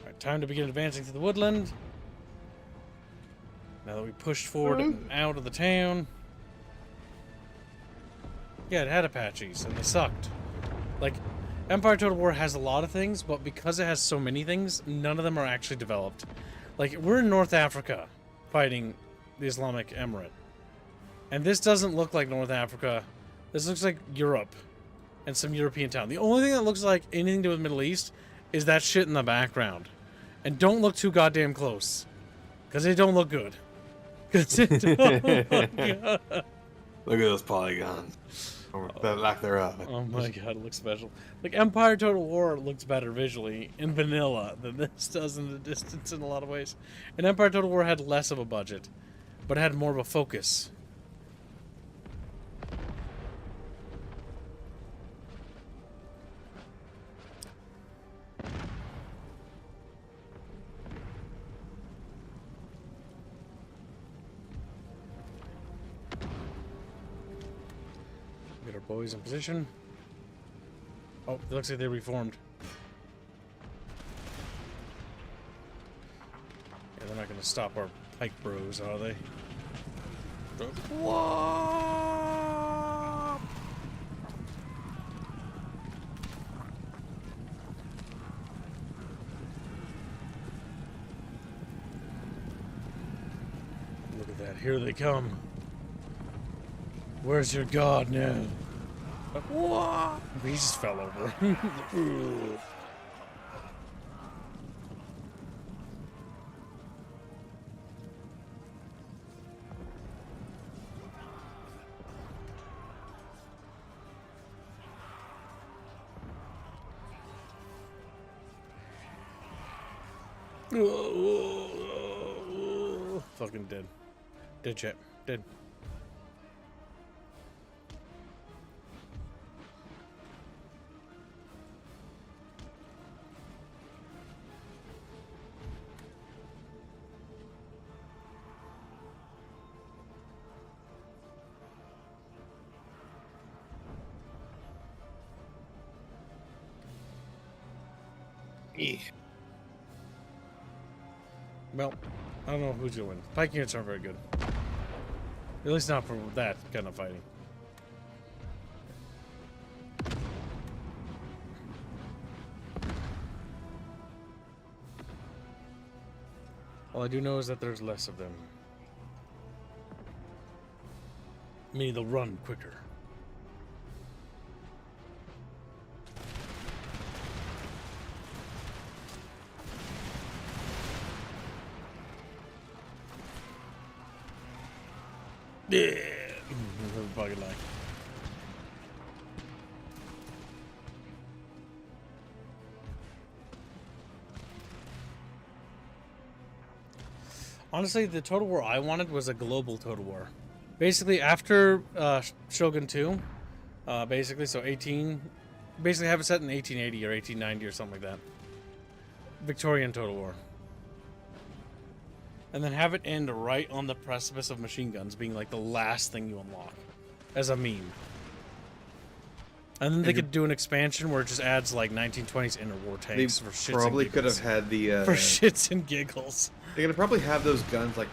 Alright, time to begin advancing through the woodland. Now that we pushed forward and out of the town. Yeah, it had Apaches, and they sucked. Like, Empire Total War has a lot of things, but because it has so many things, none of them are actually developed. Like, we're in North Africa fighting the Islamic Emirate. And this doesn't look like North Africa. This looks like Europe and some European town. The only thing that looks like anything to do with Middle East is that shit in the background. And don't look too goddamn close. Because it don't look good. Because it don't look good. Look at those polygons. or the lack thereof. Oh my god, it looks special. Like, Empire Total War looks better visually in vanilla than this does in the distance in a lot of ways. And Empire Total War had less of a budget, but had more of a focus. Get our boys in position. Oh, it looks like they reformed. Yeah, they're not going to stop our pike bros, are they? Whoa! Look at that. Here they come. Where's your god now? Whoa! He just fell over. Fucking dead. Dead chap. Dead. Well, I don't know who's gonna win. Pike units aren't very good. At least not for that kind of fighting. All I do know is that there's less of them. Meaning they'll run quicker. Yeah, fucking lie. Honestly, the Total War I wanted was a global Total War. Basically, after Shogun 2, basically, so 18, basically have it set in 1880 or 1890 or something like that. Victorian Total War. And then have it end right on the precipice of machine guns being like the last thing you unlock as a meme. And then they could do an expansion where it just adds like 1920s interwar tanks for shits Probably and could giggles. have had the For shits and giggles. they're gonna probably have those guns like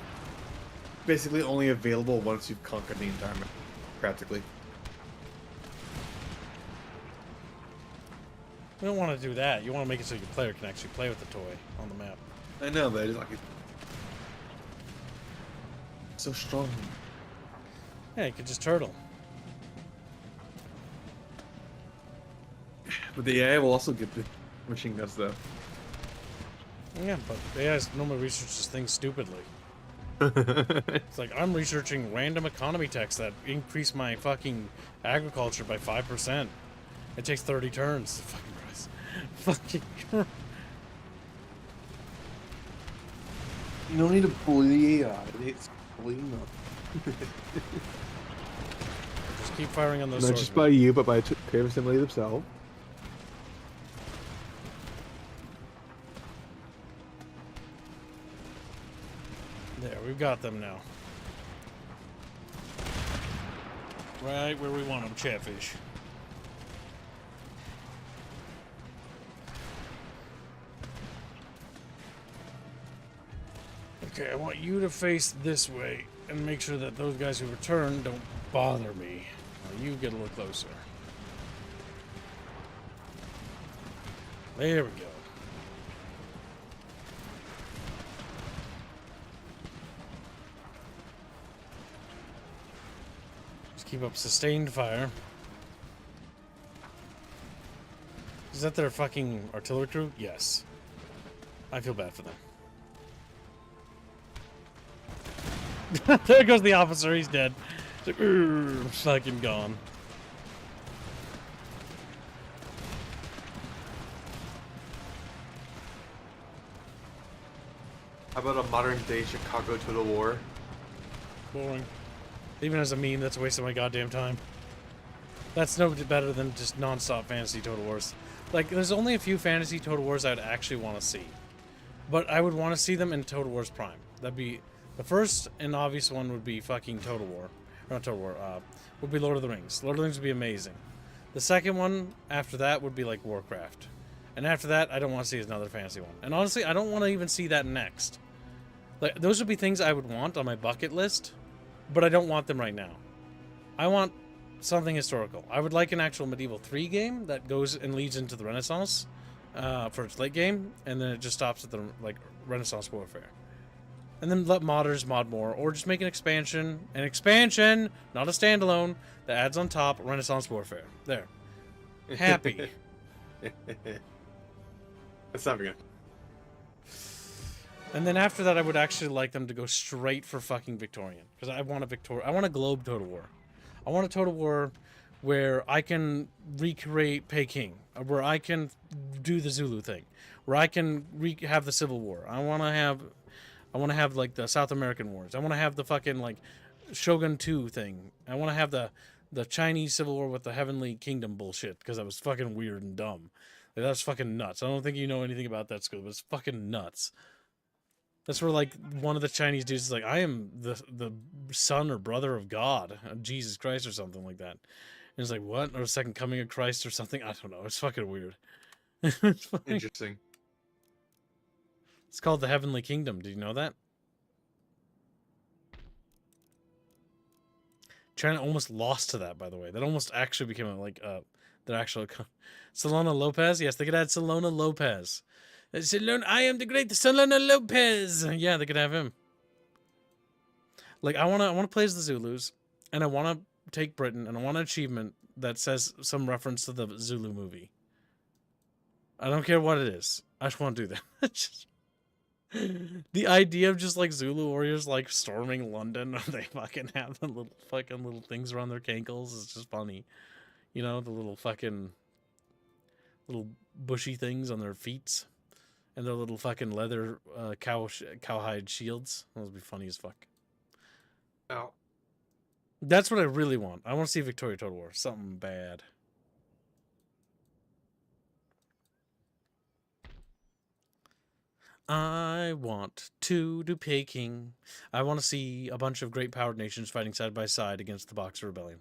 basically only available once you've conquered the entire map, practically. You don't want to do that. You want to make it so your player can actually play with the toy on the map. I know, but it's like so strong. Yeah, you could just turtle. But the AI will also get the machine guns though. Yeah, but AI normally researches things stupidly. It's like, I'm researching random economy techs that increase my fucking agriculture by 5%. It takes 30 turns. Fucking Christ. Fucking Christ. You don't need to bully the AI. It's bullying up. Just keep firing on those Not swords. just by you, but by Kraven Assembly themselves. There, we've got them now. Right where we want them, Chatfish. Okay, I want you to face this way and make sure that those guys who return don't bother me. Now you get a little closer. There we go. Just keep up sustained fire. Is that their fucking artillery crew? Yes. I feel bad for them. There goes the officer. He's dead. It's like, fucking gone. How about a modern day Chicago Total War? Boring. Even as a meme, that's a waste of my goddamn time. That's no better than just non-stop fantasy Total Wars. Like, there's only a few fantasy Total Wars I'd actually want to see. But I would want to see them in Total Wars Prime. That'd be... The first and obvious one would be fucking Total War. Or not Total War, would be Lord of the Rings. Lord of the Rings would be amazing. The second one after that would be like Warcraft. And after that, I don't want to see another fantasy one. And honestly, I don't want to even see that next. Like, those would be things I would want on my bucket list, but I don't want them right now. I want something historical. I would like an actual Medieval 3 game that goes and leads into the Renaissance for its late game, and then it just stops at the like Renaissance warfare. And then let modders mod more, or just make an expansion, not a standalone, that adds on top Renaissance warfare. There. Happy. That's not good. And then after that, I would actually like them to go straight for fucking Victorian, because I want a globe Total War. I want a Total War where I can recreate Peking, where I can do the Zulu thing, where I can have the Civil War. I want to have like the South American Wars. I want to have the fucking like Shogun 2 thing. I want to have the Chinese Civil War with the Heavenly Kingdom bullshit, because that was fucking weird and dumb. Like, that's fucking nuts. I don't think you know anything about that school, but it's fucking nuts. That's where like one of the Chinese dudes is like, I am the son or brother of God, Jesus Christ or something like that. And it's like, what? Or the second coming of Christ or something? I don't know. It's fucking weird. It's fucking... Interesting. It's called the Heavenly Kingdom. Did you know that? China almost lost to that, by the way. That almost actually became like their actual... Solana Lopez? Yes, they could add Solana Lopez. I am the great Solana Lopez. Yeah, they could have him. Like, I wanna play as the Zulus, and I wanna take Britain, and I want an achievement that says some reference to the Zulu movie. I don't care what it is. I just want to do that. Just... The idea of just like Zulu warriors like storming London, or they fucking have the little things around their cankles is just funny. You know, the little bushy things on their feet. And their little fucking leather cowhide shields. Those would be funny as fuck. Oh. That's what I really want. I want to see Victoria Total War. Something bad. I want to do Peking. I want to see a bunch of great powered nations fighting side by side against the Boxer Rebellion.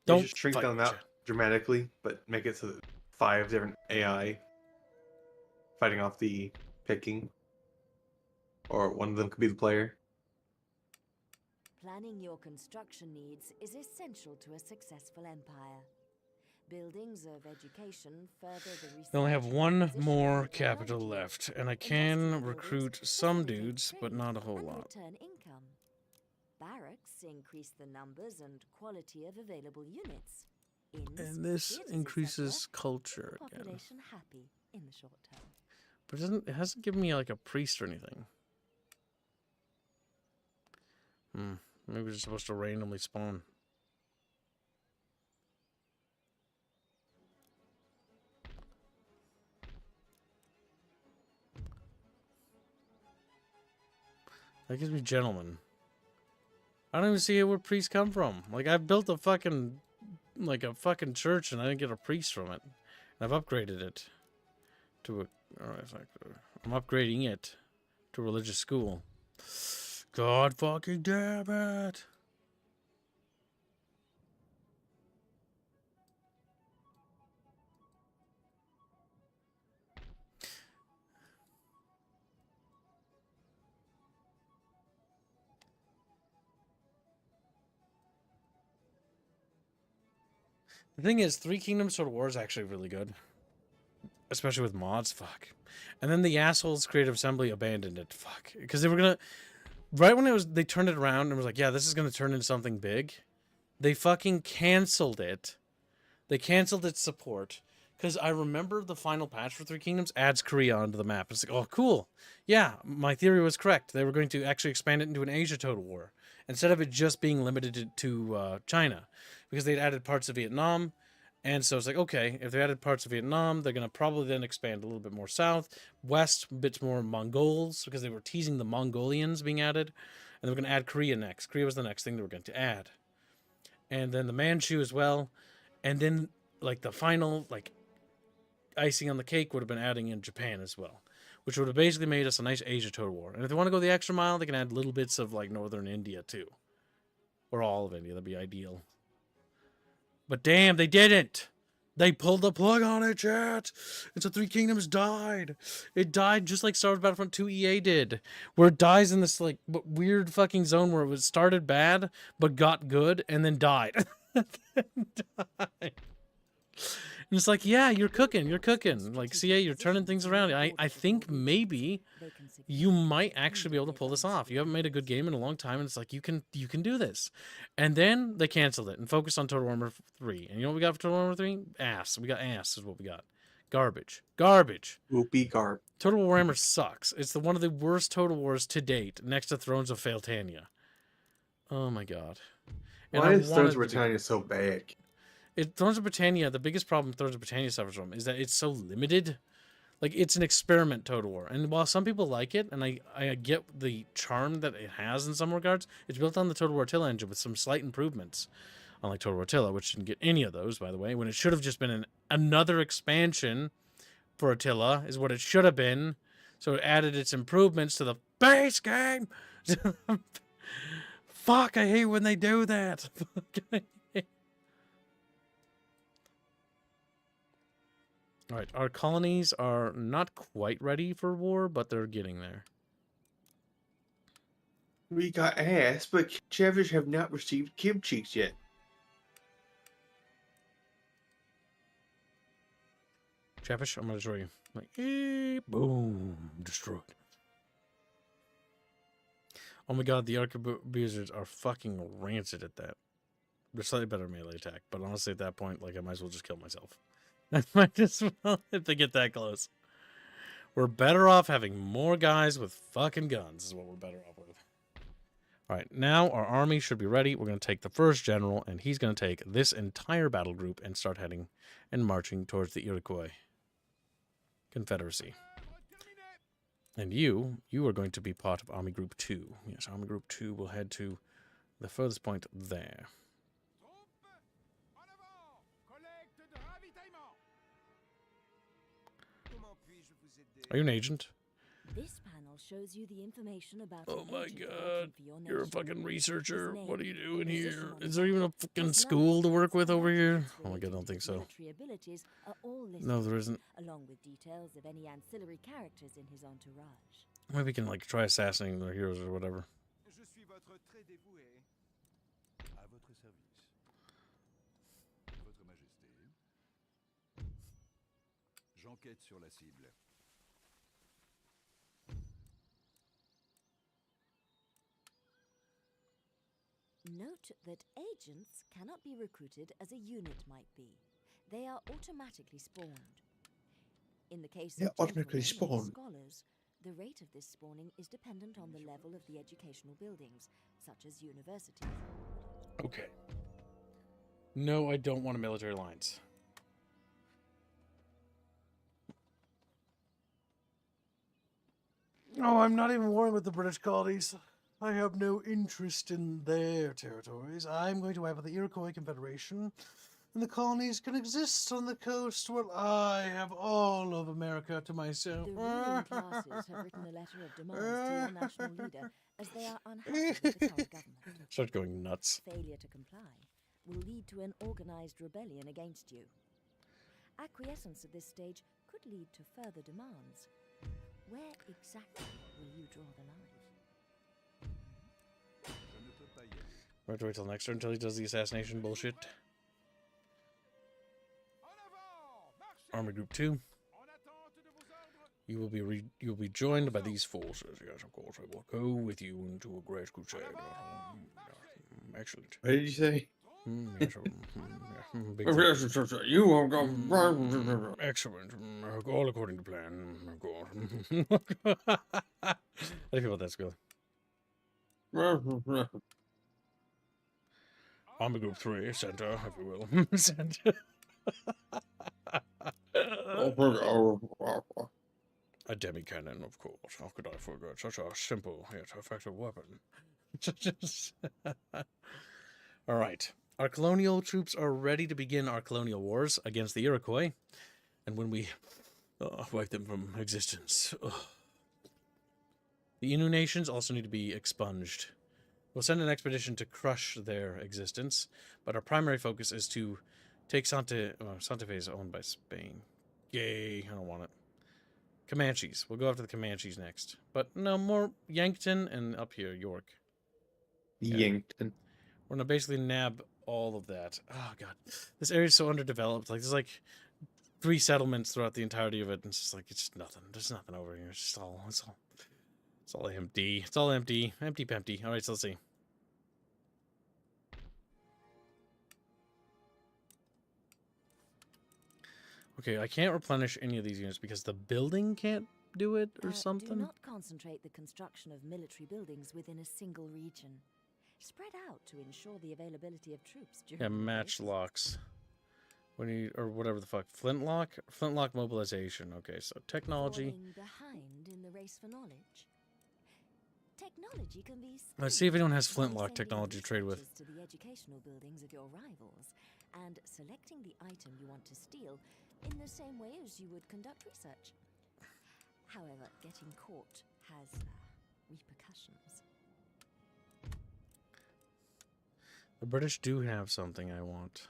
Don't just shrink them out dramatically, but make it so that 5 different AI fighting off the Peking, or one of them could be the player. Planning your construction needs is essential to a successful empire. Buildings of education further the research. They only have one more capital left, and I can recruit some dudes, but not a whole lot. Return income. Barracks increase the numbers and quality of available units. And this increases culture again. Population happy in the short term. But it hasn't given me like a priest or anything. Maybe it's supposed to randomly spawn. That gives me gentlemen. I don't even see where priests come from. Like, I've built a fucking church and I didn't get a priest from it. And I've upgraded it to a... I'm upgrading it to a religious school. God fucking damn it! The thing is, Three Kingdoms Total War is actually really good. Especially with mods, fuck. And then the assholes Creative Assembly abandoned it, fuck. Because they were gonna... Right when they turned it around and was like, yeah, this is gonna turn into something big. They fucking canceled it. They canceled its support. Because I remember the final patch for Three Kingdoms adds Korea onto the map. It's like, oh, cool. Yeah, my theory was correct. They were going to actually expand it into an Asia Total War. Instead of it just being limited to China. Because they'd added parts of Vietnam And so it's like, okay, if they added parts of Vietnam, they're going to probably then expand a little bit more south, west, a bit more Mongols, because they were teasing the Mongolians being added. And they were going to add Korea next. Korea was the next thing they were going to add. And then the Manchu as well. And then, like, the final, like, icing on the cake would have been adding in Japan as well, which would have basically made us a nice Asia total war. And if they want to go the extra mile, they can add little bits of, like, northern India, too. Or all of India. That'd be ideal. But damn, they didn't. They pulled the plug on it, chat. And so Three Kingdoms died. It died just like Star Wars Battlefront 2 EA did. Where it dies in this like weird fucking zone where it was started bad, but got good, and then died. Died. And it's like, yeah, you're cooking. Like, CA, you're turning things around. I think maybe you might actually be able to pull this off. You haven't made a good game in a long time, and it's like, you can do this. And then they canceled it and focused on Total Warhammer 3. And you know what we got for Total Warhammer 3? Ass. We got ass is what we got. Garbage. Whoopie garb. Total Warhammer sucks. It's one of the worst Total Wars to date, next to Thrones of Phaltania. Oh my god. And Why is Thrones of Britannia so bad? Thrones of Britannia, the biggest problem Thrones of Britannia suffers from is that it's so limited. Like, it's an experiment Total War. And while some people like it, and I get the charm that it has in some regards, it's built on the Total War Attila engine with some slight improvements. Unlike Total War Attila, which didn't get any of those, by the way, when it should have just been another expansion for Attila, is what it should have been. So it added its improvements to the base game. Fuck, I hate when they do that. All right, our colonies are not quite ready for war, but they're getting there. We got ass, but Chatfish have not received kib cheeks yet. Chatfish, I'm gonna destroy you. Like, boom, destroyed. Oh my god, the arquebusiers are fucking rancid at that. They're slightly better melee attack, but honestly, at that point, like, I might as well just kill myself. I might as well if they get that close. We're better off having more guys with fucking guns is what we're better off with. All right, now our army should be ready. We're going to take the first general, and he's going to take this entire battle group and start heading and marching towards the Iroquois Confederacy. And you are going to be part of Army Group 2. Yes, Army Group 2 will head to the furthest point there. Are you an agent? This panel shows you the information about Oh an my agent god, working for your you're a nation. fucking researcher. His What are you name, doing position here? on the Is there even a map, fucking his school to rank, work with and over here? attributes Oh my god, I don't think so. military abilities are all listed, No, there isn't. along with details of any ancillary characters in his entourage. Maybe we can like try assassinating their heroes or whatever. Je suis votre très dévoué. À votre service. Votre Majesté. J'enquête sur la cible. Note that agents cannot be recruited as a unit might be. They are automatically spawned. In the case They're of automatically gentlemen and spawned. scholars, the rate of this spawning is dependent on the level of the educational buildings, such as universities. Okay. No, I don't want a military alliance. No, I'm not even warring with the British colonies. I have no interest in their territories. I'm going to have the Iroquois Confederation, and the colonies can exist on the coast while I have all of America to myself. The ruling classes have written a letter of demands to your national leader, as they are unhappy with the current government. Start going nuts. Failure to comply will lead to an organized rebellion against you. Acquiescence at this stage could lead to further demands. Where exactly will you draw the line? We have to wait till next turn until he does the assassination bullshit. Army Group 2. You will be joined by these forces. Yes, of course, I will go with you into a great crusade. Excellent. What did you say? Yes, big You won't go. excellent. All according to plan. Of course. How do you feel about that, Skull? Army Group 3, center, if you will. Center. A demi-cannon, of course. How could I forget such a simple yet effective weapon? All right. Our colonial troops are ready to begin our colonial wars against the Iroquois. And when we wipe them from existence. The Innu nations also need to be expunged. We'll send an expedition to crush their existence, but our primary focus is to take Santa Fe is owned by Spain. Yay, I don't want it. Comanches. We'll go after the Comanches next. But no, more Yankton and up here, York. Yankton. We're going to basically nab all of that. Oh, God. This area is so underdeveloped. Like, there's like 3 settlements throughout the entirety of it. And it's just like, it's just nothing. There's nothing over here. It's all empty. It's all empty. Empty-pempty. All right, so let's see. Okay, I can't replenish any of these units because the building can't do it or something. Do not concentrate the construction of military buildings within a single region. Spread out to ensure the availability of troops during Yeah, matchlocks. We need, or whatever the fuck. Flintlock mobilization. Okay, so technology. Falling behind in the race for knowledge. Technology can be Let's see if anyone has by flintlock sending technology to trade with. researchers to the educational buildings of your rivals and selecting the item you want to steal in the same way as you would conduct research. However, getting caught has repercussions. The British do have something I want.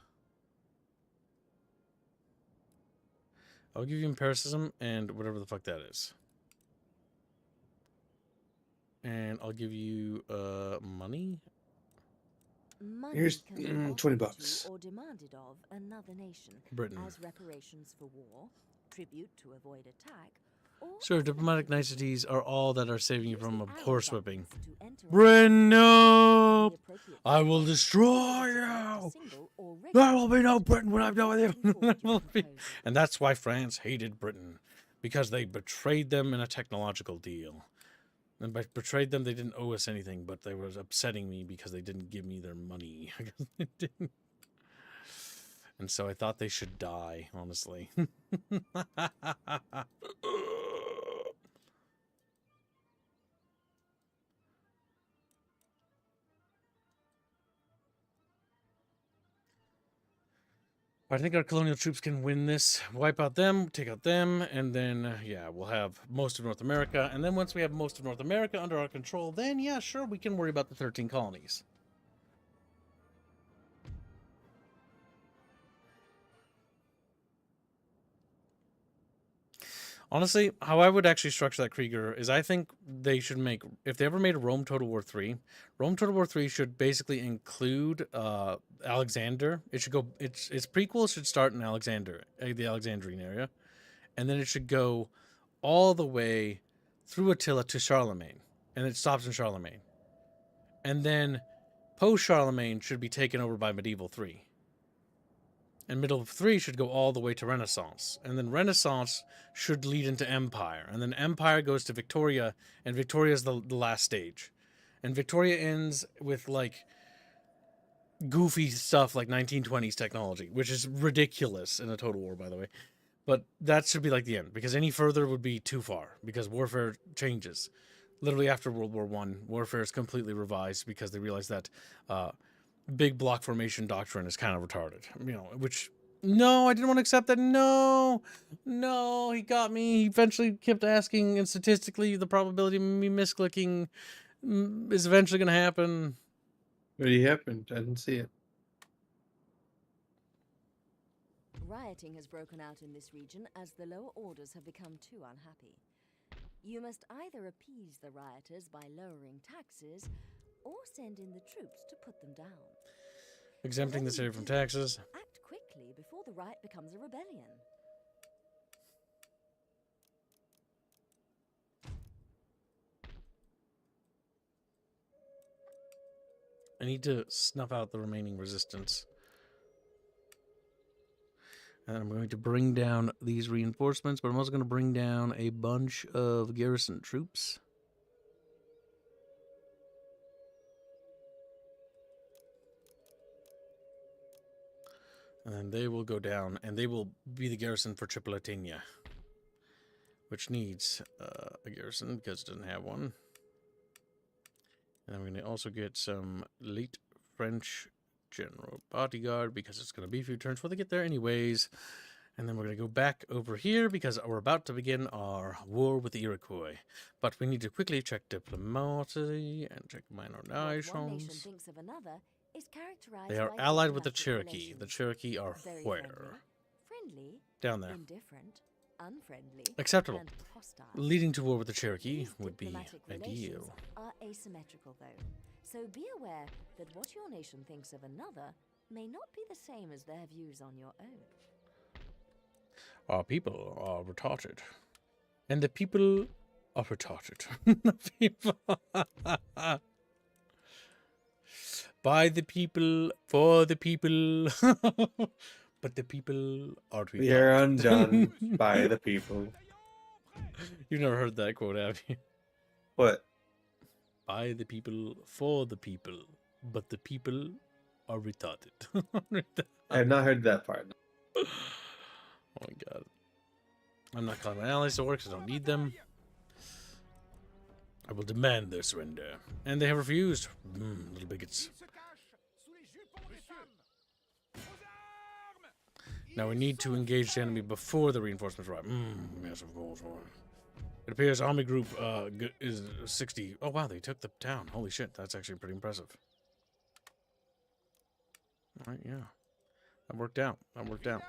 I'll give you empiricism and whatever the fuck that is. And I'll give you money. Money Here's can be offered $20. to or demanded of another nation Britain. as reparations for war, tribute to avoid attack, or Sure, as diplomatic recompense. niceties are all that are saving you Use from the a arrow horsewhipping. buttons to enter Britain, the no! appropriate I will field, destroy or select a you! single or There regular will be no field Britain when I'm done with you. putting forward your proposal. And that's why France hated Britain. Because they betrayed them in a technological deal. And by betrayed them, they didn't owe us anything, but they were upsetting me because they didn't give me their money. They didn't. And so I thought they should die, honestly. I think our colonial troops can win this. Wipe out them, take out them, and then, yeah, we'll have most of North America. And then once we have most of North America under our control, then, yeah, sure, we can worry about the 13 colonies. Honestly, how I would actually structure that Krieger is I think they should make, if they ever made a Rome Total War 3, Rome Total War 3 should basically include Alexander. It should go, its prequel should start in Alexander, the Alexandrian area, and then it should go all the way through Attila to Charlemagne, and it stops in Charlemagne. And then post-Charlemagne should be taken over by Medieval 3. And Medieval 3 should go all the way to Renaissance. And then Renaissance should lead into Empire. And then Empire goes to Victoria, and Victoria is the last stage. And Victoria ends with, like, goofy stuff like 1920s technology, which is ridiculous in a Total War, by the way. But that should be, like, the end, because any further would be too far, because warfare changes. Literally after World War I, warfare is completely revised because they realized that big block formation doctrine is kind of retarded, you know, which, no, I didn't want to accept that. No, he got me. He eventually kept asking, and statistically, the probability of me misclicking is eventually going to happen. What happened? I didn't see it. Rioting has broken out in this region as the lower orders have become too unhappy. You must either appease the rioters by lowering taxes, or send in the troops to put them down. Exempting this area from taxes. Act quickly before the riot becomes a rebellion. I need to snuff out the remaining resistance. And I'm going to bring down these reinforcements, but I'm also going to bring down a bunch of garrison troops. And then they will go down, and they will be the garrison for Tripolitania, which needs a garrison because it doesn't have one. And I'm going to also get some late French general bodyguard because it's going to be a few turns before they get there anyways. And then we're going to go back over here because we're about to begin our war with the Iroquois. But we need to quickly check diplomacy and check minor nations. Thinks of another is characterized They are by allied with the diplomatic Cherokee. The relations. Cherokee are Very where? friendly, Down there. indifferent, unfriendly, Acceptable. and hostile. Leading to war with the Cherokee These would be diplomatic ideal. relations are asymmetrical, though, so be aware that what your nation thinks of another may not be the same as their views on your own. Our people are retarded. And the people are retarded. The people... By the people, for the people. But the people are retarded. We are undone by the people. You've never heard that quote, have you? What? By the people, for the people. But the people are retarded. I have not heard that part. Oh my god. I'm not calling my allies to war because I don't need them. I will demand their surrender. And they have refused. Little bigots. Now we need to engage the enemy before the reinforcements arrive. Yes, of course. It appears army group is 60. Oh wow, they took the town. Holy shit, that's actually pretty impressive. Alright, yeah. That worked out. That worked out.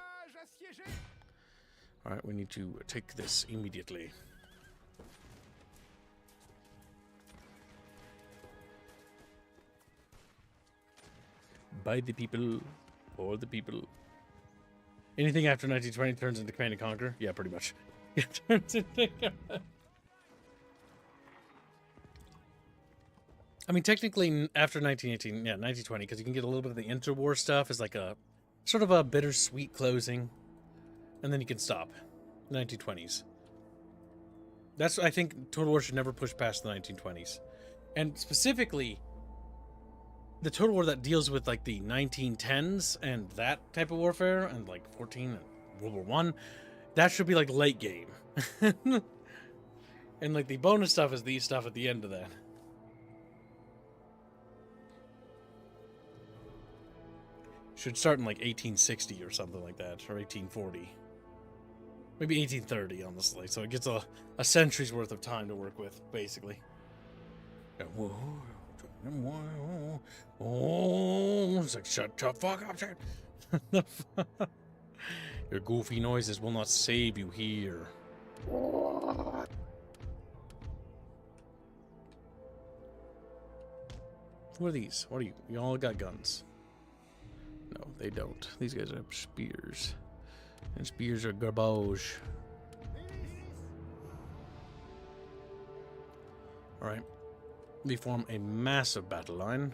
Alright, we need to take this immediately. By the people, for the people. Anything after 1920 turns into Command and Conquer? Yeah, pretty much. It turns into... I mean, technically, after 1918, yeah, 1920, because you can get a little bit of the interwar stuff as like a sort of a bittersweet closing, and then you can stop. 1920s. That's, I think, Total War should never push past the 1920s. And specifically, the Total War that deals with like the 1910s and that type of warfare, and like 14 and World War One, that should be like late game. And like the bonus stuff is the stuff at the end of that. Should start in like 1860 or something like that, or 1840. Maybe 1830, honestly. So it gets a century's worth of time to work with, basically. Oh, it's like, shut the fuck up, shit. Your goofy noises will not save you here. What? Who are these? What are you? You all got guns. No, they don't. These guys have spears. And spears are garbage. Alright. We form a massive battle line,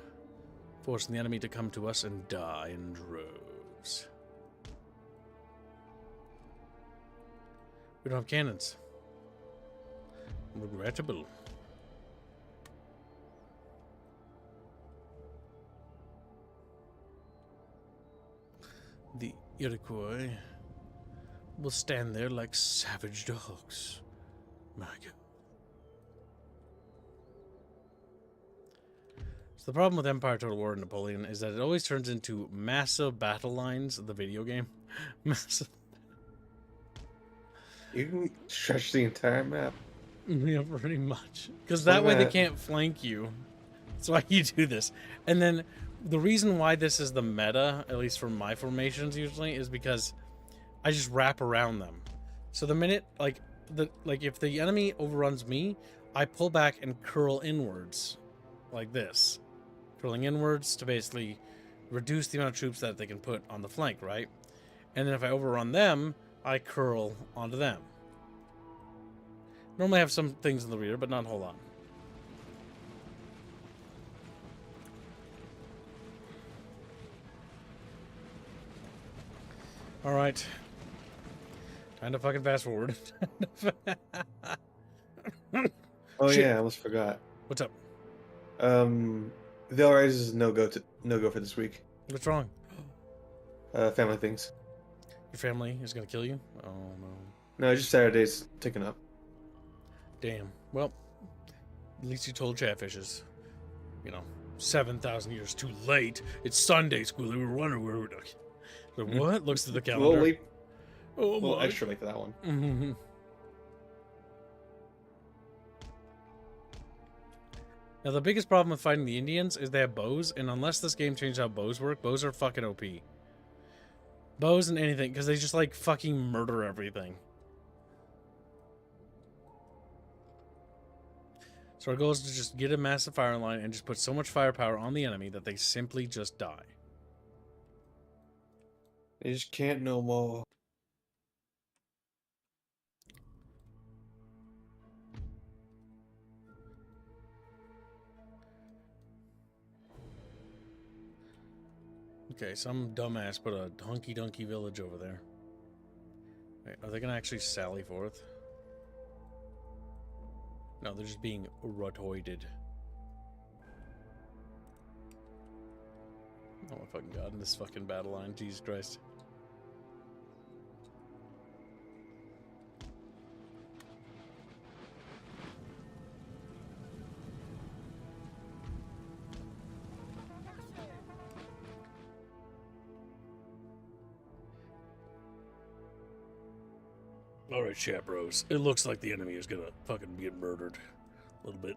forcing the enemy to come to us and die in droves. We don't have cannons. Regrettable. The Iroquois will stand there like savage dogs. My God. So the problem with Empire, Total War, and Napoleon is that it always turns into massive battle lines of the video game. Massive. You can stretch the entire map. Yeah, pretty much. Because that way they that. can't flank you. That's why you do this. And then the reason why this is the meta, at least for my formations usually, is because I just wrap around them. So the minute, like if the enemy overruns me, I pull back and curl inwards, like this. Curling inwards to basically reduce the amount of troops that they can put on the flank, right? And then if I overrun them, I curl onto them. Normally I have some things in the rear, but not a whole lot. Alright. Time to fucking fast forward. Oh Shit. yeah, I almost forgot. What's up? Veil Rise is no go for this week. What's wrong? Family things. Your family is gonna kill you? Oh no. No, just Saturdays ticking up. Damn. Well, at least you told Chatfishes. 7,000 years too late. It's Sunday school. We were wondering where we were. So what? Looks at the A calendar. little late. Oh A little my. extra late for that one. Mm-hmm. Now, the biggest problem with fighting the Indians is they have bows, and unless this game changed how bows work, bows are fucking OP. Bows and anything, because they just, like, fucking murder everything. So our goal is to just get a massive fire line and just put so much firepower on the enemy that they simply just die. They just can't no more. Okay, some dumbass put a hunky-dunky village over there. Wait, are they going to actually sally forth? No, they're just being rotoided. Oh my fucking god, in this fucking battle line, Jesus Christ. Alright, chat bros. It looks like the enemy is gonna fucking get murdered. A little bit.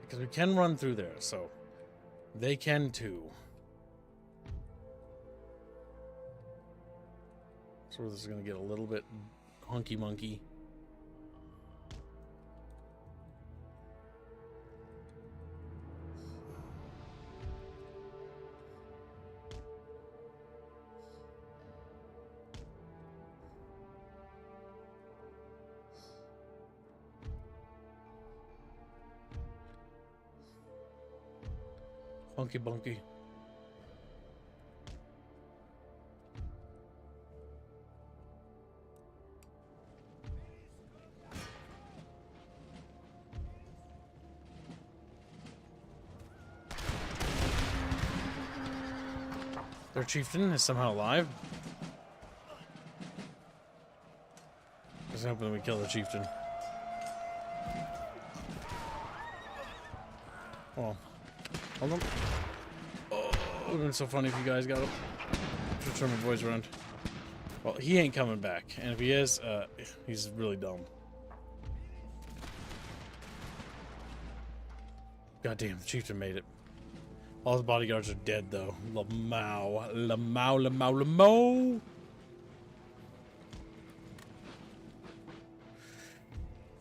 Because we can run through there, so they can too. So this is gonna get a little bit hunky monkey. Hunky bunky. Their chieftain is somehow alive. Just hoping we kill the chieftain. Oh. Hold on. Oh, it would have been so funny if you guys got him. Should turn my boys around. Well, he ain't coming back. And if he is, he's really dumb. Goddamn, the chieftain made it. All his bodyguards are dead, though. Lamau. Lamau, Lamau, Lamau!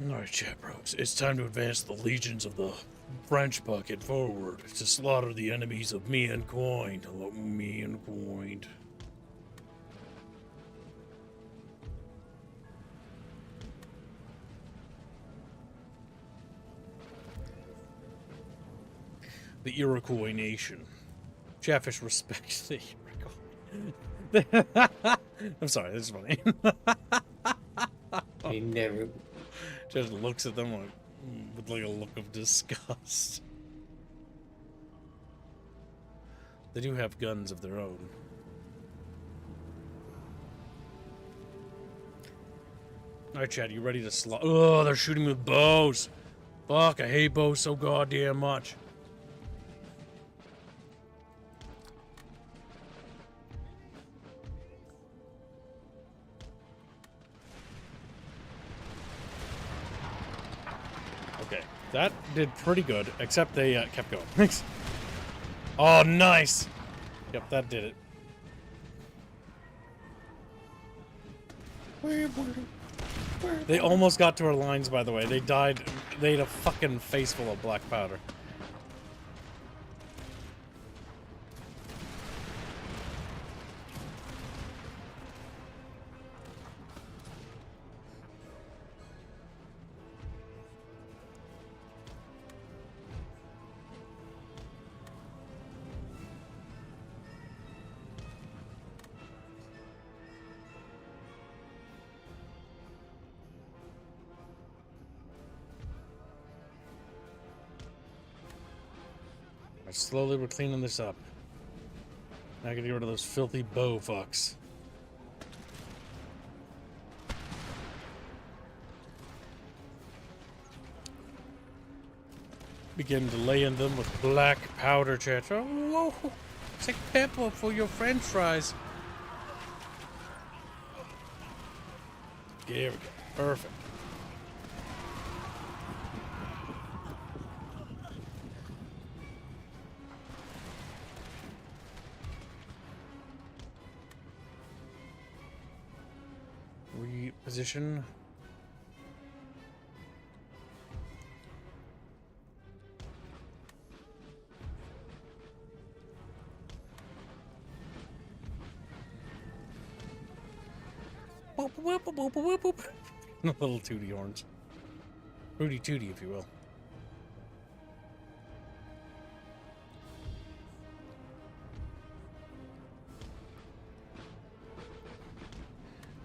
Alright, chat bros. It's time to advance the legions of the French bucket forward to slaughter the enemies of me and Coin. Hello, me and Coin. The Iroquois nation. Chatfish respects the Iroquois. I'm sorry, this is funny. He never. Just looks at them like, with like a look of disgust. They do have guns of their own. Alright, Chad, you ready to slaughter? Oh, they're shooting with bows. Fuck, I hate bows so goddamn much. Okay, that did pretty good, except they kept going. Thanks. Oh, nice! Yep, that did it. They almost got to our lines, by the way. They died. They had a fucking face full of black powder. Right, slowly we're cleaning this up. Now I gotta get rid of those filthy bow fucks. Begin delaying them with black powder, chat. Oh, whoa! Take pepper for your French fries. There we go. Perfect. Reposition. Boop, boop, boop, boop, boop, boop. Little tooty horns. Hooty tooty, if you will.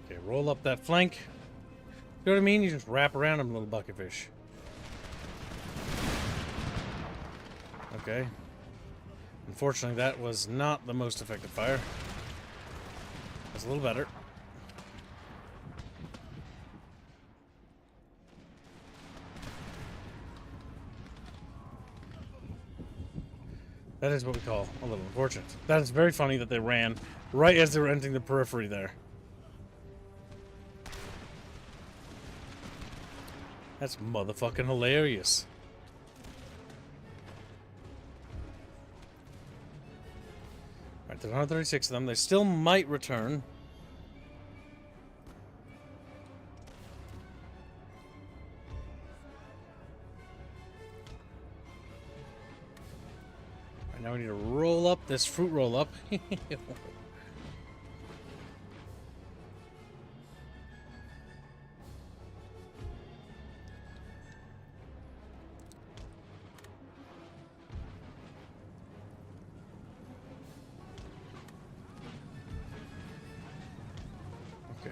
Okay, roll up that flank. You know what I mean? You just wrap around them, little BucketFish. Okay. Unfortunately, that was not the most effective fire. That's a little better. That is what we call a little unfortunate. That is very funny that they ran right as they were entering the periphery there. That's motherfucking hilarious. Alright, there's 136 of them. They still might return. Now we need to roll up this fruit roll up. Okay,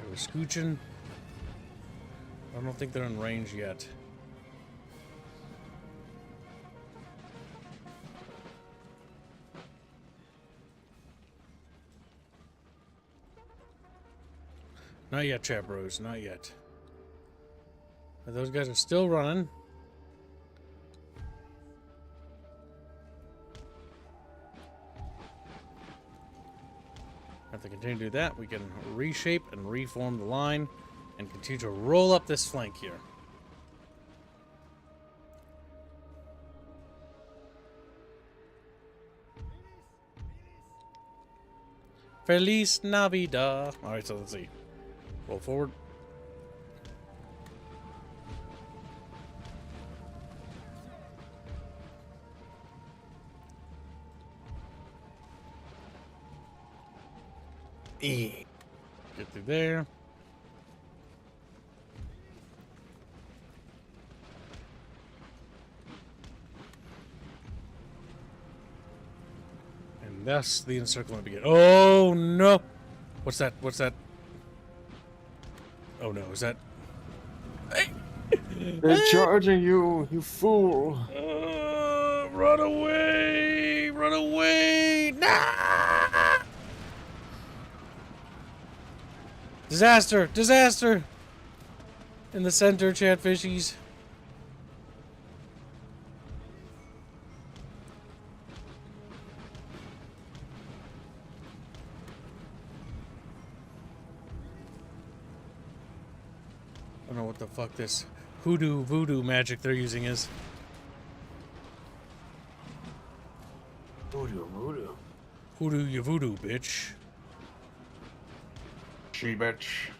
we're scooching. I don't think they're in range yet. Not yet, chat bros. Not yet. But those guys are still running. If they continue to do that, we can reshape and reform the line and continue to roll up this flank here. Feliz Navidad. Alright, so let's see. Roll forward. Get through there. And thus the encirclement begins. Oh no! What's that? What's that? Oh no, is that... They're charging you, you fool. Run away! Run away! Nah! Disaster! Disaster! In the center, chatfishies. I don't know what the fuck this hoodoo voodoo magic they're using is. Voodoo, voodoo. Hoodoo you voodoo, bitch. She bitch.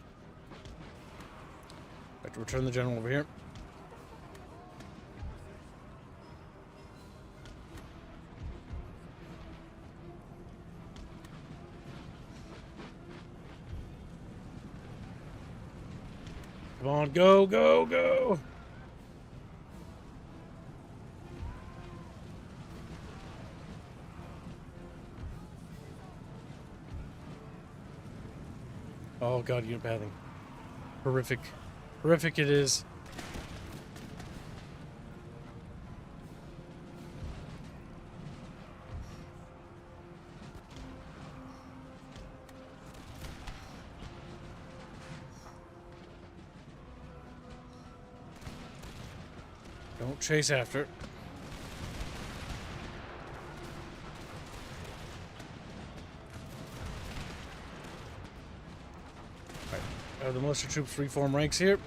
Have to return the general over here. Come on, go, go, go! Oh god, unit pathing. Horrific. Horrific it is. Don't chase after it. Alright, the militia troops reform ranks here.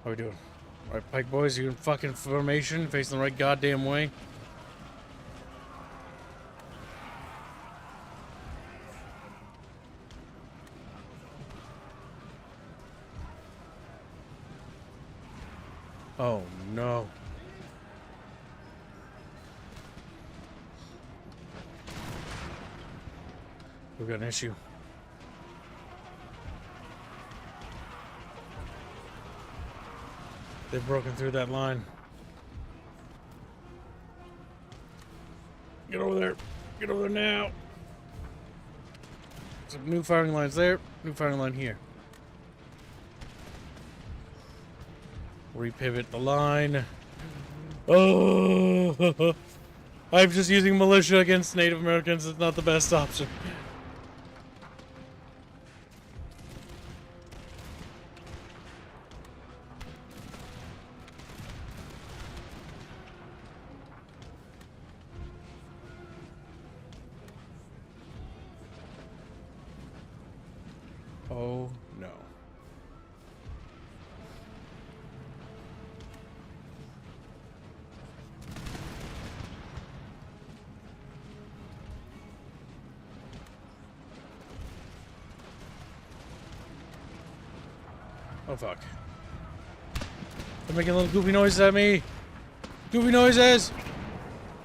How we doing? Alright, Pike boys, you in fucking formation, facing the right goddamn way. Oh no. We've got an issue. They've broken through that line. Get over there. Get over there now. Some new firing lines there. New firing line here. Repivot the line. Oh! I'm just using militia against Native Americans. It's not the best option. Oh no. Oh fuck. They're making little goofy noises at me. Goofy noises!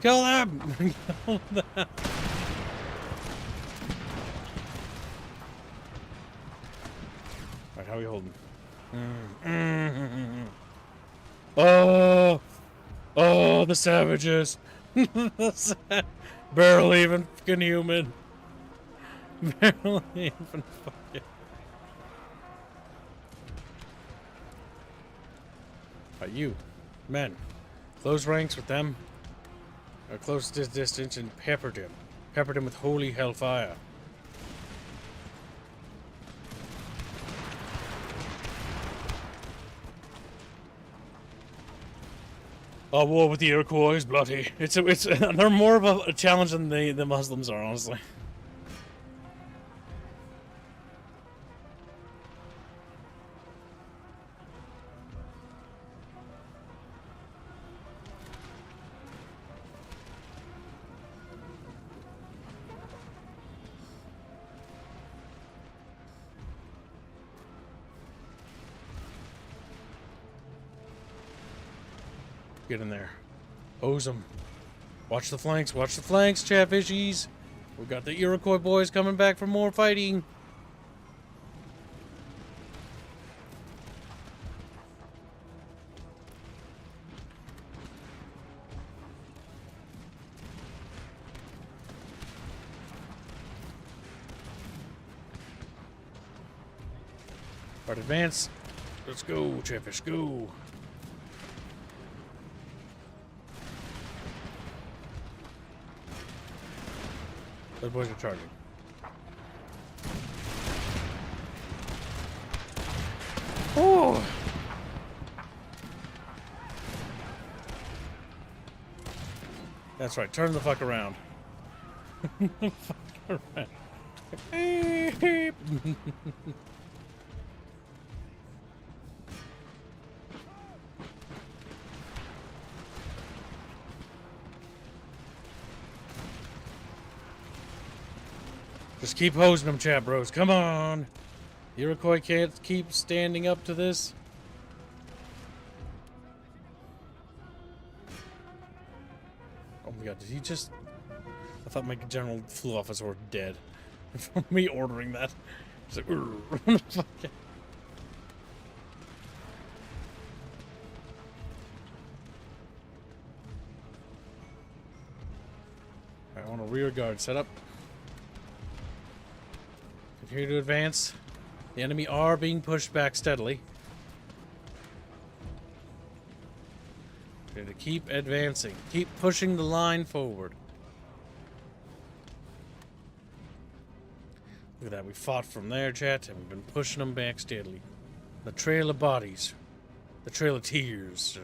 Kill them! Kill them! Alright, how are we holding? Oh! Oh, the savages! Barely even fucking human. Barely even fucking. You, men, close ranks with them, or close this distance, and pepper them with holy hellfire. A war with the Iroquois is bloody. They're more of a challenge than the Muslims are, honestly. Get in there. Hose them. Watch the flanks, chatfishies. We got the Iroquois boys coming back for more fighting. Alright, advance. Let's go, chatfish, go. Those boys are charging. Oh! That's right, turn the fuck around. Fuck around. Just keep hosing them, chat bros. Come on. The Iroquois can't keep standing up to this. Oh my god, did he just... I thought my general flew off his horse dead. From me ordering that. It's like, fuck. I want a rear guard set up. Continue to advance. The enemy are being pushed back steadily. Going to Keep advancing. Keep pushing the line forward. Look at that. We fought from there, chat, and we've been pushing them back steadily. The trail of bodies. The trail of tears.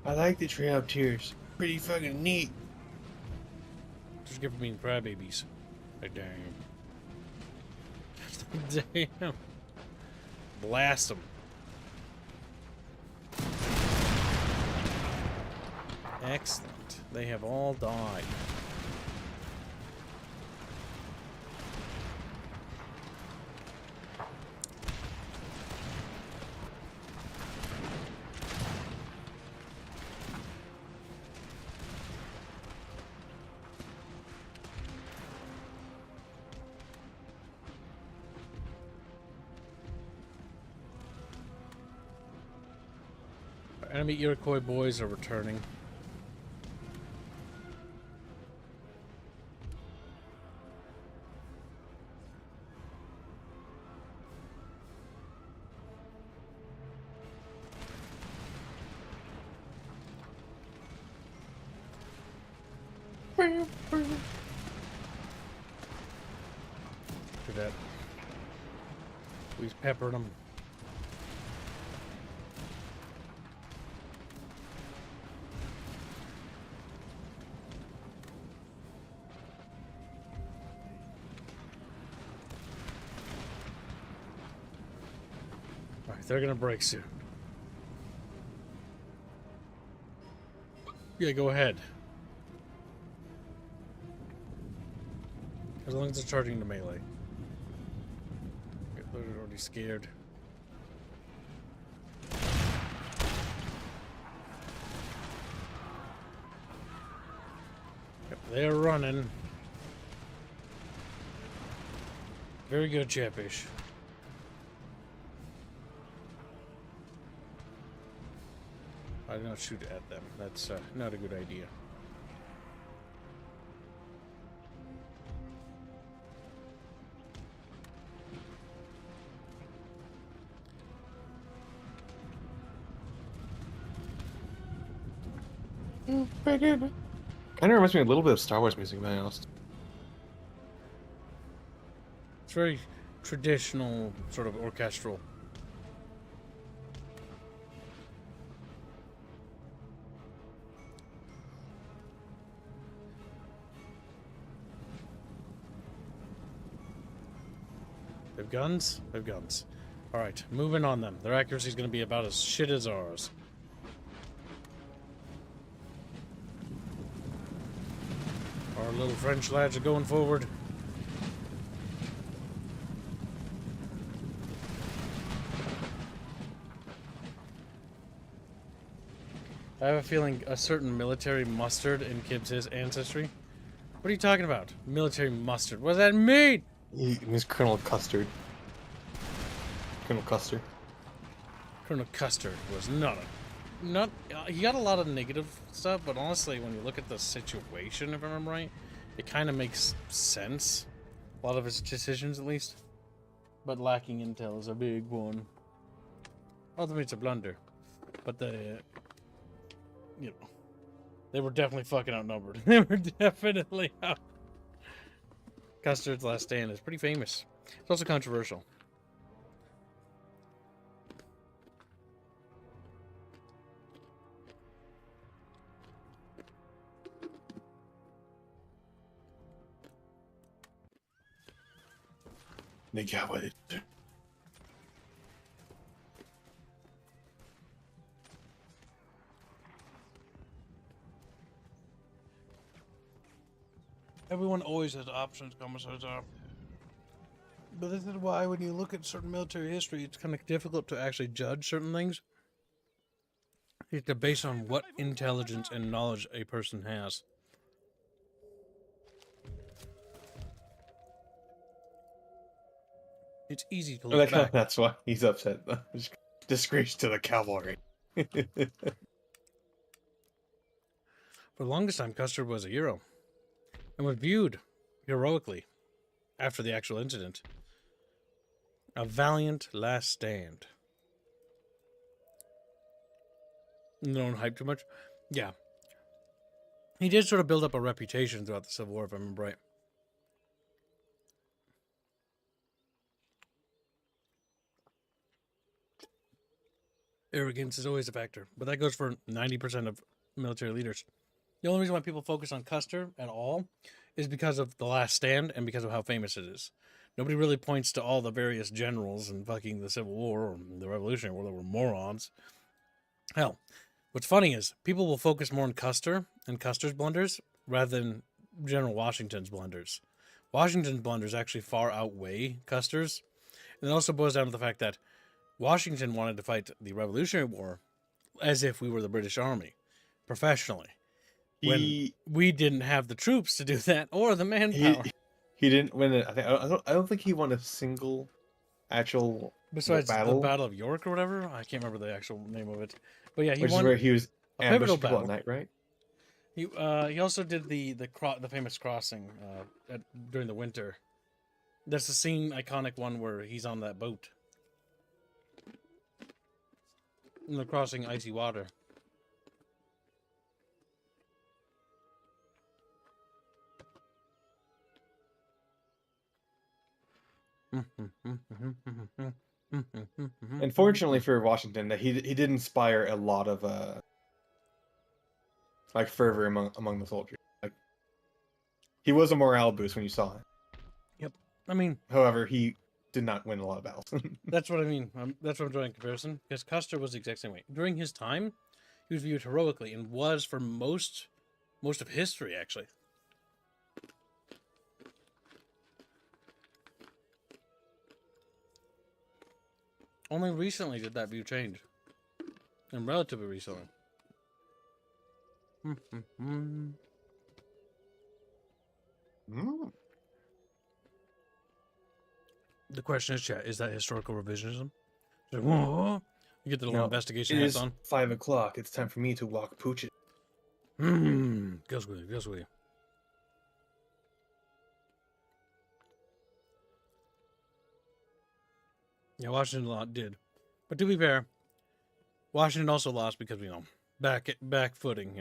I like the Trail of Tears. Pretty fucking neat. Just give me crybabies. Like, damn. Damn. Blast them. Excellent. They have all died. Enemy Iroquois boys are returning. Look at that. We've peppered them. Alright, they're gonna break soon. Yeah, go ahead. As long as they're charging the melee. They're already scared. Yep, they're running. Very good, Chatfish. I do not shoot at them. That's not a good idea. Kind of reminds me a little bit of Star Wars music, to be honest. It's very traditional, sort of orchestral. They've guns? They've guns. Alright, moving on them. Their accuracy is going to be about as shit as ours. Our little French lads are going forward. I have a feeling a certain military mustard in Kibbs' ancestry. What are you talking about? Military mustard. What does that mean? He means Colonel Custard. Colonel Custer. Colonel Custard was not he got a lot of negative stuff, but honestly, when you look at the situation, if I remember right, it kind of makes sense. A lot of his decisions, at least. But lacking intel is a big one. Ultimately, it's a blunder. But you know, they were definitely fucking outnumbered. They were definitely out. Custard's Last Stand is pretty famous. It's also controversial. They got what it. Everyone always has options, Commissar. But this is why when you look at certain military history, it's kind of difficult to actually judge certain things. It's based on what intelligence and knowledge a person has. It's easy to look back. That's why he's upset. Disgrace to the cavalry. For the longest time, Custard was a hero and was viewed heroically after the actual incident. A valiant last stand. don't hype too much. Yeah. He did sort of build up a reputation throughout the Civil War, if I remember right. Arrogance is always a factor, but that goes for 90% of military leaders. The only reason why people focus on Custer at all is because of The Last Stand and because of how famous it is. Nobody really points to all the various generals in fucking the Civil War or the Revolutionary War that were morons. Hell, what's funny is people will focus more on Custer and Custer's blunders rather than General Washington's blunders. Washington's blunders actually far outweigh Custer's. And it also boils down to the fact that Washington wanted to fight the Revolutionary War as if we were the British Army, professionally. When we didn't have the troops to do that or the manpower. He didn't win it. I don't think he won a single actual Besides battle. the Battle of York or whatever. I can't remember the actual name of it. But yeah, he Which won is where he was a pivotal ambushed people battle. at night, right? He also did the famous crossing during the winter. That's the scene, iconic one where he's on that boat. And they're crossing icy water. Unfortunately for Washington, that he did inspire a lot of like fervor among the soldiers. Like he was a morale boost when you saw it. Yep. I mean, however, he did not win a lot of battles. That's what I mean. That's what I'm drawing comparison. Because Custer was the exact same way. During his time, he was viewed heroically and was for most of history, actually. Only recently did that view change. And relatively recently. The question is, chat, is that historical revisionism? Like, whoa, you get the little investigation hats on. 5 o'clock. It's time for me to walk pooch it. Goes with you. Yeah, Washington did. But to be fair, Washington also lost because, back footing,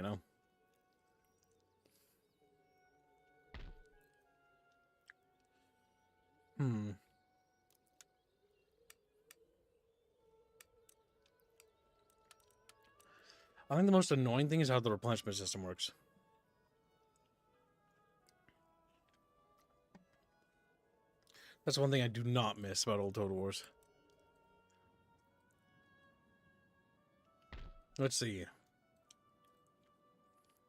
I think the most annoying thing is how the replenishment system works. That's one thing I do not miss about old Total Wars. Let's see.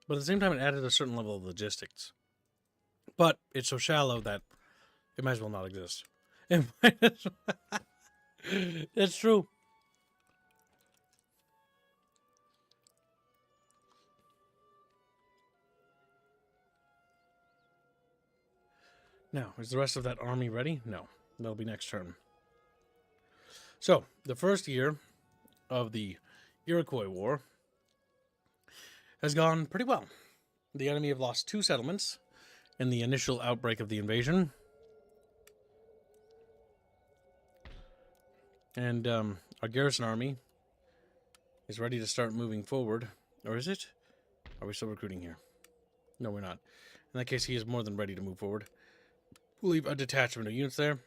But at the same time, it added a certain level of logistics. But it's so shallow that it might as well not exist. That's true. Now, is the rest of that army ready? No. That'll be next turn. So, the first year of the Iroquois War has gone pretty well. The enemy have lost 2 settlements in the initial outbreak of the invasion. And our garrison army is ready to start moving forward. Or is it? Are we still recruiting here? No, we're not. In that case, he is more than ready to move forward. We'll leave a detachment of units there.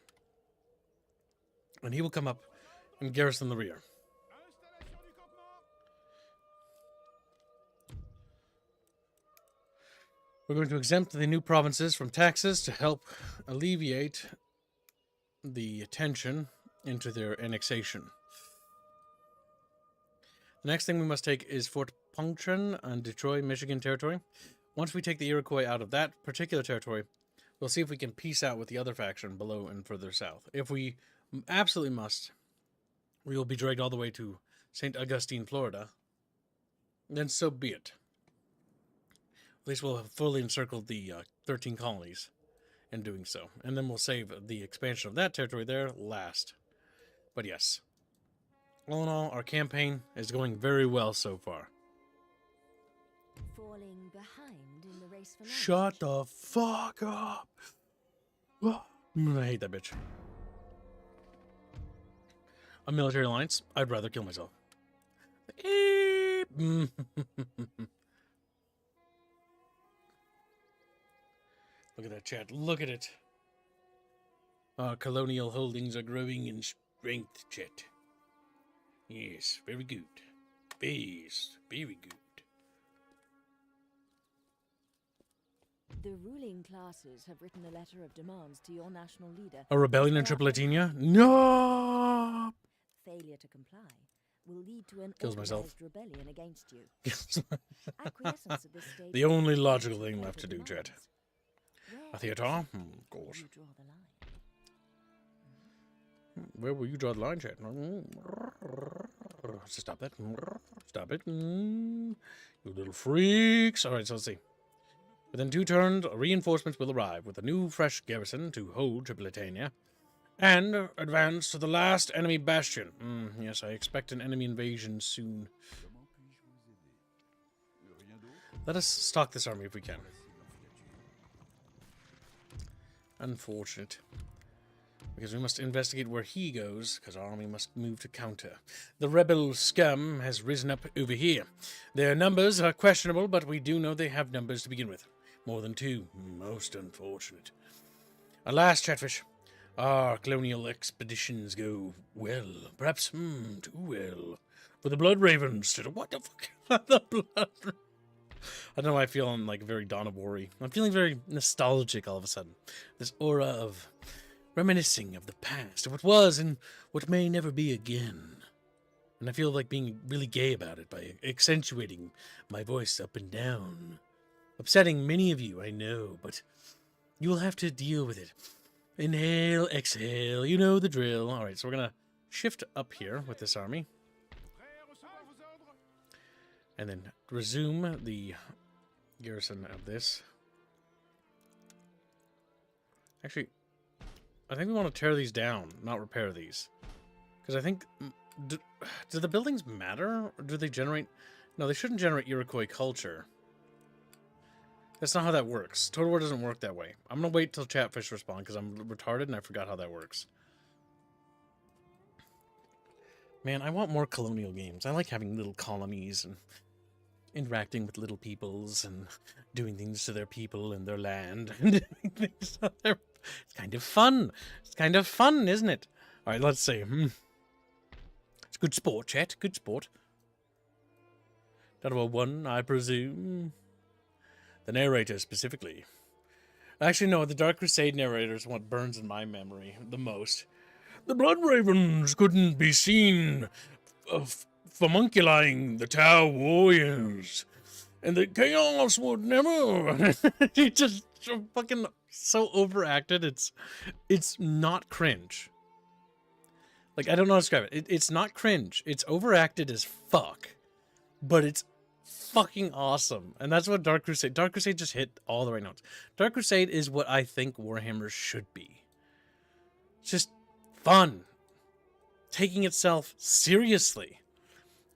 And he will come up and garrison the rear. We're going to exempt the new provinces from taxes to help alleviate the tension into their annexation. The next thing we must take is Fort Punction on Detroit, Michigan territory. Once we take the Iroquois out of that particular territory, we'll see if we can peace out with the other faction below and further south. If we absolutely must, we will be dragged all the way to St. Augustine, Florida. Then so be it. At least we'll have fully encircled the 13 colonies in doing so. And then we'll save the expansion of that territory there last. But yes, all in all, our campaign is going very well so far. Falling behind in the race for knowledge. Shut the fuck up. I hate that bitch. A military alliance? I'd rather kill myself. Look at that, chat. Look at it. Our colonial holdings are growing in strength, chat. Yes, very good. Yes, very good. The ruling classes have written a letter of demands to your national leader. A rebellion in Tripolitania? No! Failure to comply will lead to an Kills myself. organized rebellion against you. Acquiescence at this stage The only will logical lead to thing left to do, demands. chat. Where A theater? exactly Of course. will you draw the line? Where will you draw the line, chat? Stop that. Stop it. You little freaks. Alright, so let's see. Within 2 turns, reinforcements will arrive with a new fresh garrison to hold Tripolitania and advance to the last enemy bastion. Yes, I expect an enemy invasion soon. Let us stalk this army if we can. Unfortunate. Because we must investigate where he goes, because our army must move to counter. The rebel scum has risen up over here. Their numbers are questionable, but we do know they have numbers to begin with. More than 2. Most unfortunate. Alas, Chatfish, our colonial expeditions go well. Perhaps, too well. For the Blood Ravens. What the fuck? The Blood I don't know why I feel I'm like very Dawn of War-y. I'm feeling very nostalgic all of a sudden. This aura of reminiscing of the past, of what was and what may never be again. And I feel like being really gay about it by accentuating my voice up and down. Upsetting many of you, I know, but you will have to deal with it. Inhale, exhale, you know the drill. Alright, so we're going to shift up here with this army. And then resume the garrison of this. Actually, I think we want to tear these down, not repair these. Because I think... Do the buildings matter? Or do they generate... No, they shouldn't generate Iroquois culture. That's not how that works. Total War doesn't work that way. I'm going to wait till Chatfish respond because I'm retarded and I forgot how that works. Man, I want more colonial games. I like having little colonies and interacting with little peoples and doing things to their people and their land. And doing things to their... It's kind of fun. It's kind of fun, isn't it? All right, let's see. It's good sport, chat. Good sport. Out of a 1, I presume. The narrator specifically. Actually, no, the Dark Crusade narrator is what burns in my memory the most. The Blood Ravens couldn't be seen homunculing the Tau warriors. And the chaos would never... He just fucking so overacted. It's not cringe. Like, I don't know how to describe it. It's not cringe. It's overacted as fuck. But it's fucking awesome. And that's what Dark Crusade... Dark Crusade just hit all the right notes. Dark Crusade is what I think Warhammer should be. It's just fun. Taking itself seriously.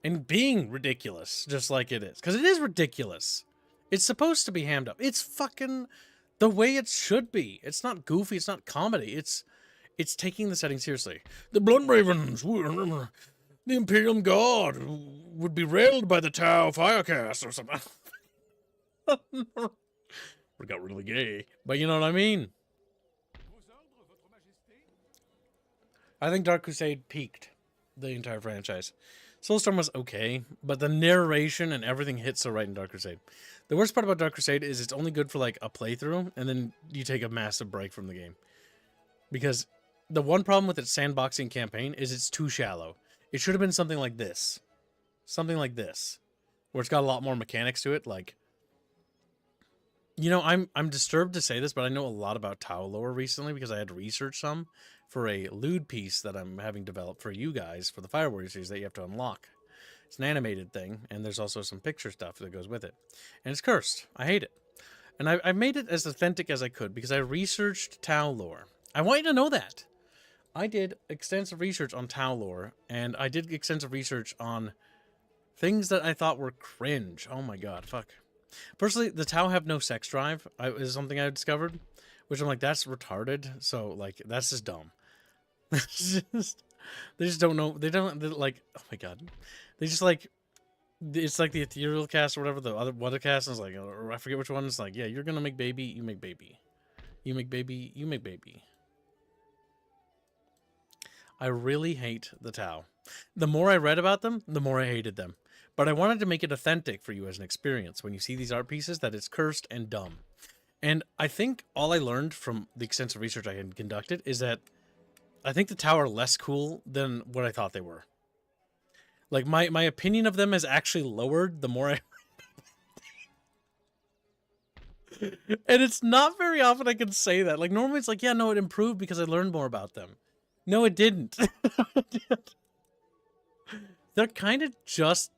And being ridiculous, just like it is. Because it is ridiculous. It's supposed to be hammed up. It's fucking the way it should be. It's not goofy. It's not comedy. It's taking the setting seriously. The Blood Ravens, the Imperium Guard, would be railed by the Tau Firecast or something. We got really gay. But you know what I mean? I think Dark Crusade peaked the entire franchise. Soulstorm was okay, but the narration and everything hits so right in Dark Crusade. The worst part about Dark Crusade is it's only good for like a playthrough, and then you take a massive break from the game. Because the one problem with its sandboxing campaign is it's too shallow. It should have been something like this. Something like this. Where it's got a lot more mechanics to it, like... You know, I'm disturbed to say this, but I know a lot about Tau lore recently because I had to research some for a lewd piece that I'm having developed for you guys for the Fire Warrior series that you have to unlock. It's an animated thing, and there's also some picture stuff that goes with it. And it's cursed. I hate it. And I made it as authentic as I could because I researched Tau lore. I want you to know that. I did extensive research on Tau lore, and I did extensive research on things that I thought were cringe. Oh my god, fuck. Personally, the Tau have no sex drive, is something I discovered, which I'm like, that's retarded, so, like, that's just dumb. They just don't know, they don't, like, oh my god. They just, like, it's like the ethereal cast or whatever, the other cast is like, or I forget which one. It's like, yeah, you're gonna make baby, you make baby. You make baby, you make baby. I really hate the Tau. The more I read about them, the more I hated them. But I wanted to make it authentic for you as an experience when you see these art pieces that it's cursed and dumb. And I think all I learned from the extensive research I had conducted is that I think the Tau are less cool than what I thought they were. Like, my opinion of them has actually lowered the more I... And it's not very often I can say that. Like, normally it's like, yeah, no, it improved because I learned more about them. No, it didn't. They're kind of just...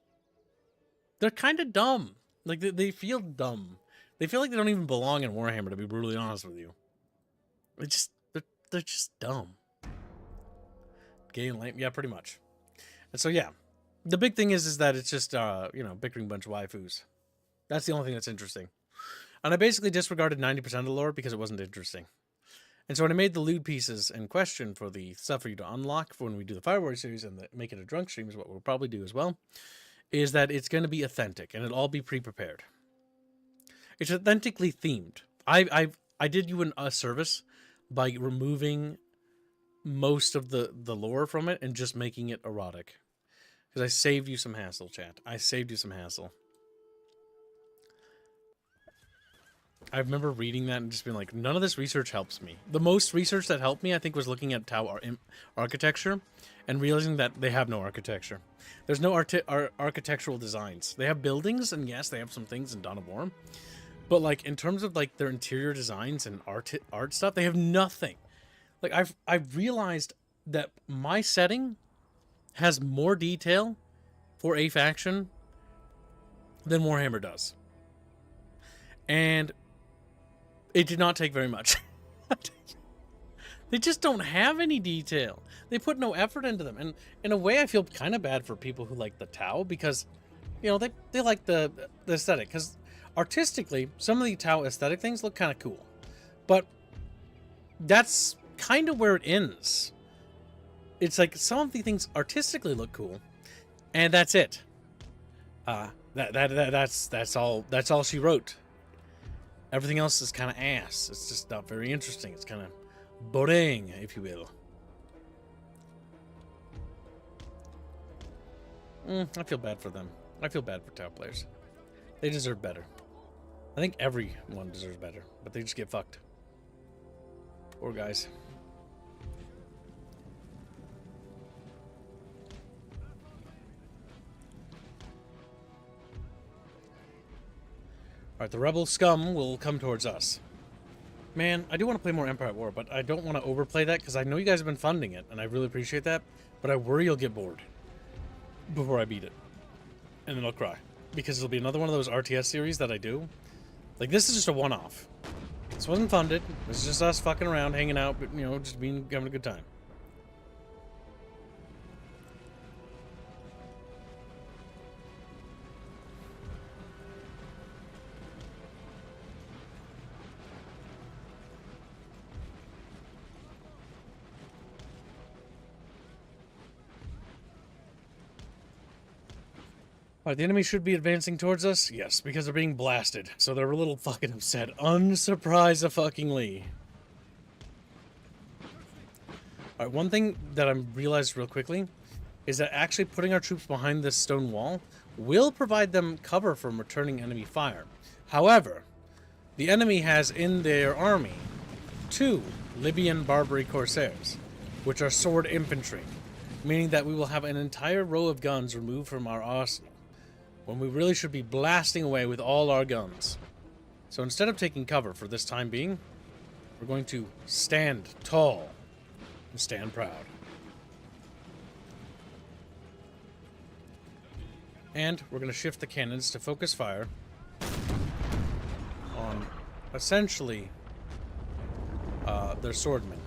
They're kind of dumb. Like, they feel dumb. They feel like they don't even belong in Warhammer, to be brutally honest with you. They're just dumb. Gay and lame. Yeah, pretty much. And so, yeah. The big thing is that it's just, you know, bickering bunch of waifus. That's the only thing that's interesting. And I basically disregarded 90% of the lore because it wasn't interesting. And so when I made the lewd pieces in question for the stuff for you to unlock for when we do the Fire Warrior series and make it a drunk stream is what we'll probably do as well, is that it's going to be authentic and it'll all be pre-prepared. It's authentically themed. I did you a service by removing most of the lore from it and just making it erotic. Because I saved you some hassle, chat. I saved you some hassle. I remember reading that and just being like, none of this research helps me. The most research that helped me, I think, was looking at Tau architecture and realizing that they have no architecture. There's no architectural designs. They have buildings, and yes, they have some things in Dawn of War. But, like, in terms of, like, their interior designs and art stuff, they have nothing. Like, I've realized that my setting has more detail for a faction than Warhammer does. And it did not take very much. They just don't have any detail. They put no effort into them. And in a way, I feel kind of bad for people who like the Tau because, you know, they like the aesthetic. Because artistically, some of the Tau aesthetic things look kind of cool. But that's kind of where it ends. It's like some of the things artistically look cool, and that's it. That's all she wrote. Everything else is kind of ass. It's just not very interesting. It's kind of boring, if you will. I feel bad for them. I feel bad for Tau players. They deserve better. I think everyone deserves better, but they just get fucked. Poor guys. Alright, the rebel scum will come towards us. Man, I do want to play more Empire at War, but I don't want to overplay that because I know you guys have been funding it, and I really appreciate that, but I worry you'll get bored before I beat it. And then I'll cry. Because it'll be another one of those RTS series that I do. Like, this is just a one-off. This wasn't funded. This is just us fucking around, hanging out, but, you know, just having a good time. Alright, the enemy should be advancing towards us? Yes, because they're being blasted. So they're a little fucking upset. Unsurprisingly. Alright, one thing that I realized real quickly is that actually putting our troops behind this stone wall will provide them cover from returning enemy fire. However, the enemy has in their army 2 Libyan Barbary Corsairs, which are sword infantry, meaning that we will have an entire row of guns removed from our arsenal, when we really should be blasting away with all our guns. So instead of taking cover for this time being, we're going to stand tall and stand proud. And we're going to shift the cannons to focus fire on essentially their swordmen.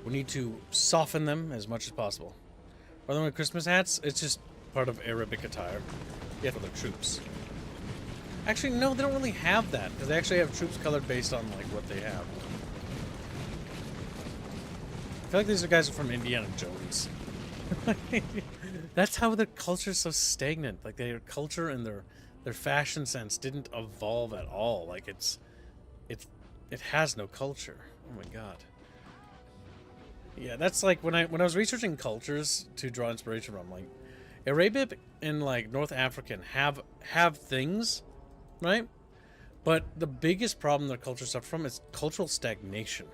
We need to soften them as much as possible. By the way, Christmas hats, it's just part of Arabic attire. Yeah, for their troops. Actually, no, they don't really have that, because they actually have troops colored based on, like, what they have. I feel like these guys are from Indiana Jones. That's how their culture's so stagnant. Like their culture and their fashion sense didn't evolve at all. Like it has no culture. Oh my god. Yeah, that's like when I was researching cultures to draw inspiration from, like Arabia and like North African have things, right? But the biggest problem their culture suffers from is cultural stagnation.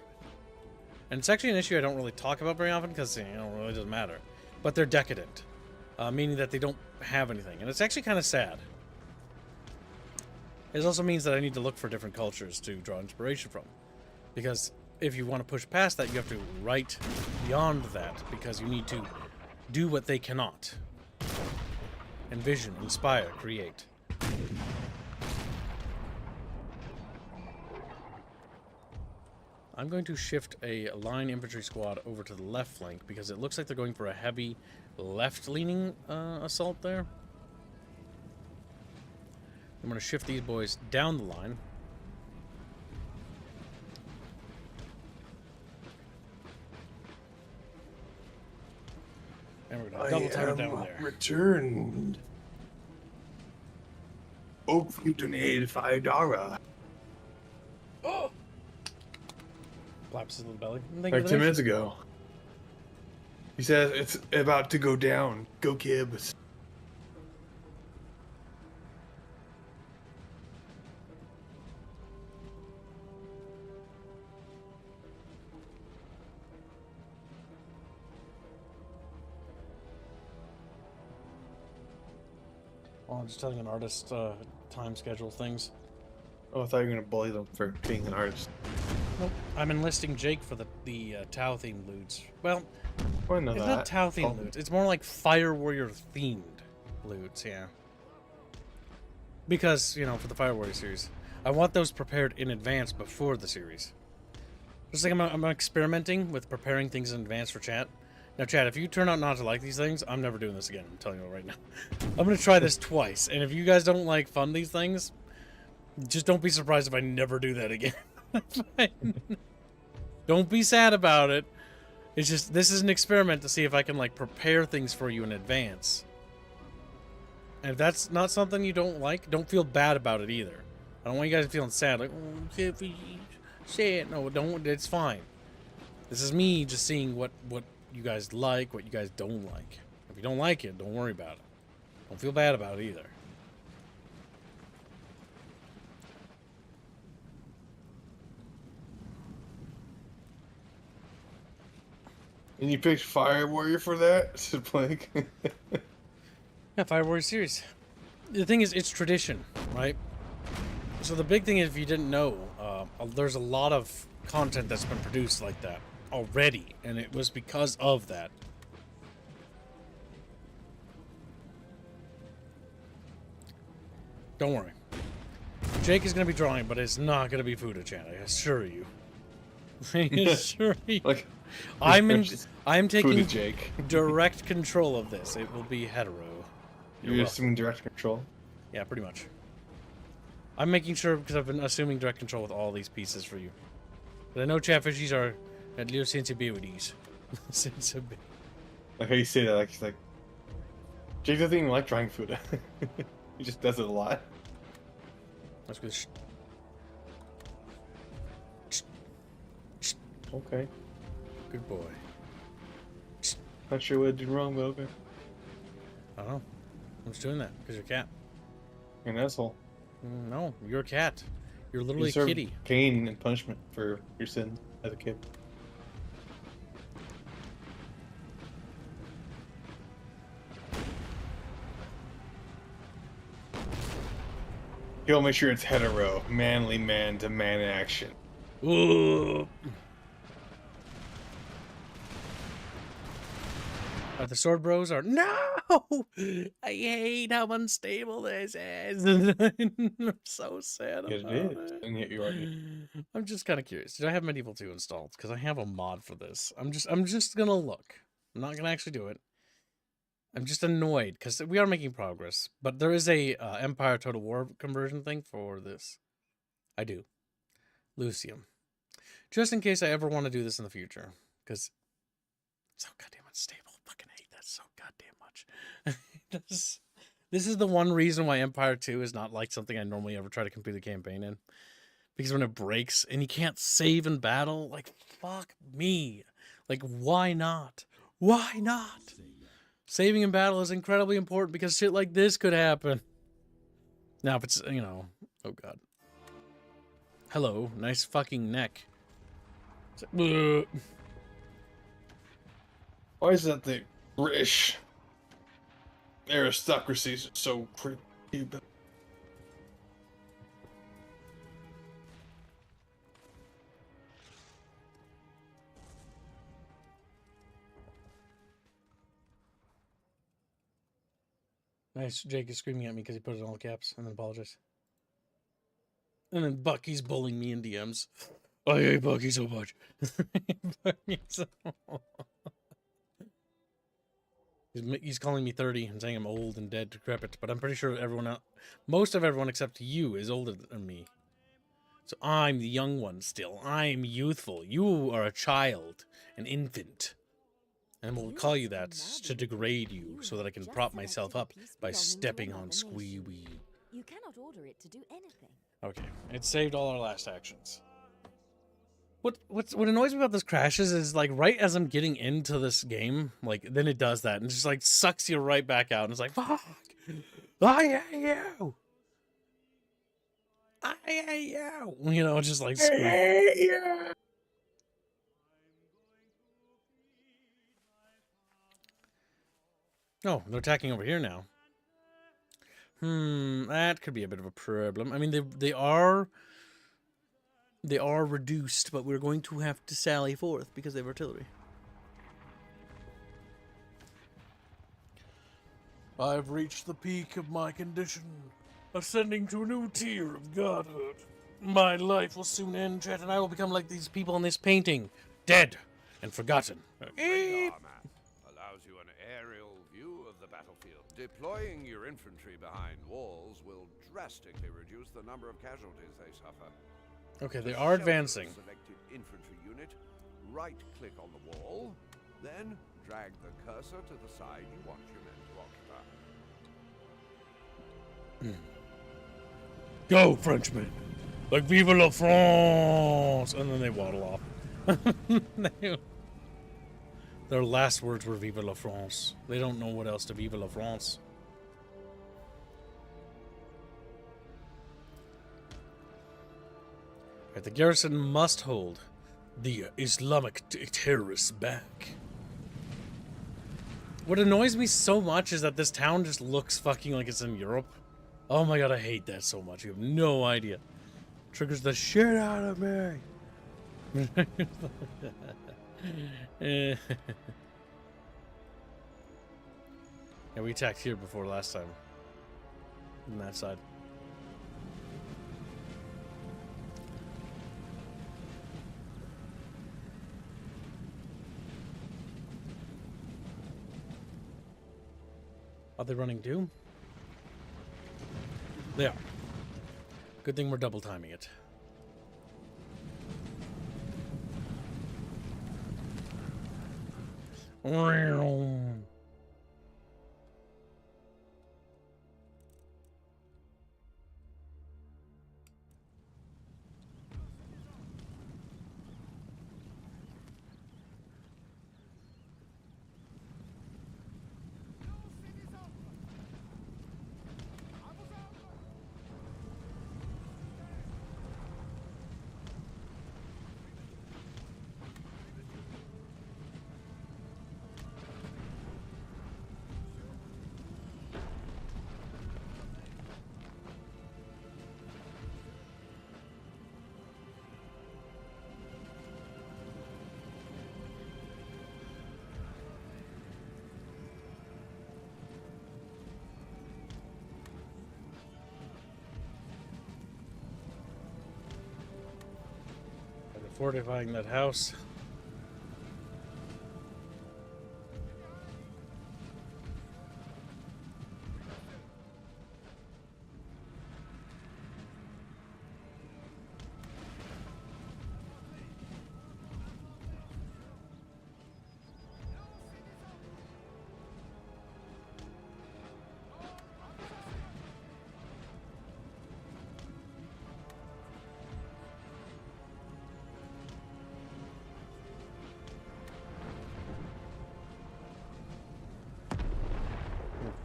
And it's actually an issue I don't really talk about very often because, you know, it really doesn't matter. But they're decadent, meaning that they don't have anything. And it's actually kind of sad. It also means that I need to look for different cultures to draw inspiration from. Because if you want to push past that, you have to write beyond that, because you need to do what they cannot. Envision, inspire, create. I'm going to shift a line infantry squad over to the left flank because it looks like they're going for a heavy left-leaning assault there. I'm going to shift these boys down the line. And we're going to double time it down there. Returned. Oh, you donated $5. Oh! Flaps his little belly. Like 10 minutes ago. He says it's about to go down. Go Gibbs. Oh, I'm just telling an artist time schedule things. Oh, I thought you were gonna bully them for being an artist. Nope. I'm enlisting Jake for the Tau themed loots. Well, I know it's that. not Tau themed loots. It's more like Fire Warrior themed loots, yeah. Because, you know, for the Fire Warrior series, I want those prepared in advance before the series. Just like I'm experimenting with preparing things in advance for chat. Now, chat, if you turn out not to like these things, I'm never doing this again. I'm telling you right now. I'm going to try this twice. And if you guys don't like fund these things, just don't be surprised if I never do that again. Don't be sad about it. It's just, this is an experiment to see if I can, like, prepare things for you in advance. And if that's not something you don't like, don't feel bad about it either. I don't want you guys feeling sad, like, oh, sad. No, don't, it's fine. This is me just seeing what you guys like, what you guys don't like. If you don't like it, don't worry about it. Don't feel bad about it either. And you picked Fire Warrior for that? To play? Yeah, Fire Warrior series. The thing is, it's tradition, right? So the big thing is, if you didn't know, there's a lot of content that's been produced like that already, and it was because of that. Don't worry. Jake is going to be drawing, but it's not going to be Fuda chat, I assure you. I assure you. Like, I'm taking Jake. direct control of this. It will be hetero. You're assuming direct control? Yeah, pretty much. I'm making sure, because I've been assuming direct control with all these pieces for you. But I know Chatfishies are at little sensibilities. Like how you say that, like, it's like... Jake doesn't even like drawing food. He just does it a lot. That's good. Okay. Good boy. Not sure what I did wrong, but okay. I don't know. I'm just doing that because you're a cat. You're an asshole. No, you're a cat. You're literally You a kitty. pain and punishment for your sins as a kid. He'll make sure it's hetero, manly man to man action. Ooh. The sword bros are no. I hate how unstable this is. I'm so sad about it. And yet you are. I'm just kind of curious. Did I have Medieval 2 installed? Because I have a mod for this. I'm just gonna look. I'm not gonna actually do it. I'm just annoyed because we are making progress, but there is a Empire Total War conversion thing for this. I do. Lucium. Just in case I ever want to do this in the future, because it's so goddamn unstable. I fucking hate that so goddamn much. much. This is the one reason why Empire 2 is not like something I normally ever try to complete a campaign in. Because when it breaks and you can't save in battle, like, fuck me. Like, why not? Why not? Saving in battle is incredibly important because shit like this could happen. Now, if it's, you know, oh god. Hello, nice fucking neck. Why is that the British aristocracy so creepy? Nice, Jake is screaming at me because he put it in all caps and then apologized. And then Bucky's bullying me in DMs. I hate Bucky so much. He's calling me 30 and saying I'm old and dead, decrepit, but I'm pretty sure everyone else, most of everyone except you is older than me. So I'm the young one still. I'm youthful. You are a child, an infant. And we'll call you that to degrade you so that I can prop myself up by stepping on Squee-Wee. You cannot order it to do anything. Okay, it saved all our last actions. What annoys me about this crashes is like right as I'm getting into this game, like then it does that and just like sucks you right back out and it's like fuck, I hate you, I hate you, you know, just like screw. I hate you. Oh, they're attacking over here now. That could be a bit of a problem. I mean, they are reduced, but we're going to have to sally forth because they have artillery. I've reached the peak of my condition, ascending to a new tier of godhood. My life will soon end, chat, and I will become like these people in this painting, dead and forgotten. Radar map allows you an aerial view of the battlefield. Deploying your infantry behind walls will drastically reduce the number of casualties they suffer. Okay, they are advancing. Selected infantry unit, right-click on the wall, then drag the cursor to the side you want your men to occupy. Go, Frenchmen! Like, vive la France! And then they waddle off. Their last words were vive la France. They don't know what else to vive la France. Right, the garrison must hold the Islamic terrorists back. What annoys me so much is that this town just looks fucking like it's in Europe. Oh my god, I hate that so much. You have no idea. Triggers the shit out of me. Yeah, we attacked here before last time. On that side. Are they running Doom? They are. Good thing we're double timing it. Fortifying that house.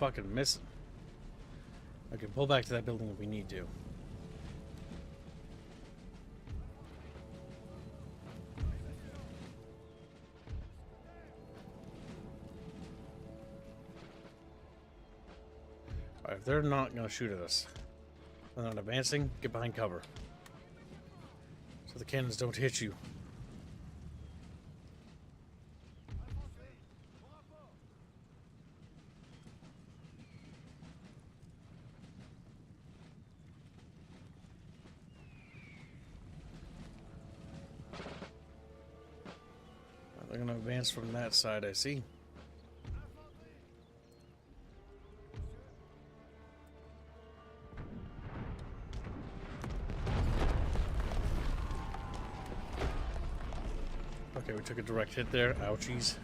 fucking missing. Okay, pull back to that building if we need to. Alright, if they're not going to shoot at us, they're not advancing, get behind cover. So the cannons don't hit you. They're going to advance from that side, I see. Okay, we took a direct hit there. Ouchies.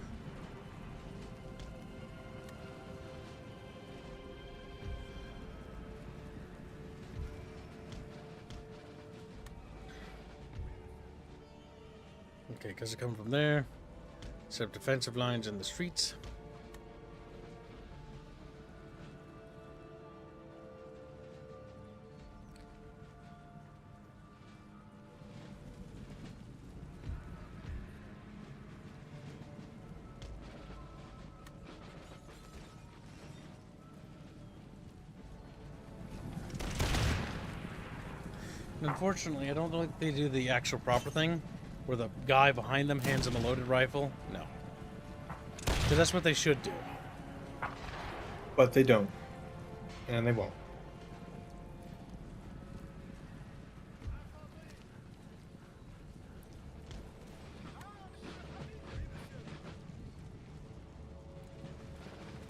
Okay, because they're coming from there. Set up defensive lines in the streets. Unfortunately, I don't think they do the actual proper thing, where the guy behind them hands them a loaded rifle. No. Because that's what they should do. But they don't. And they won't.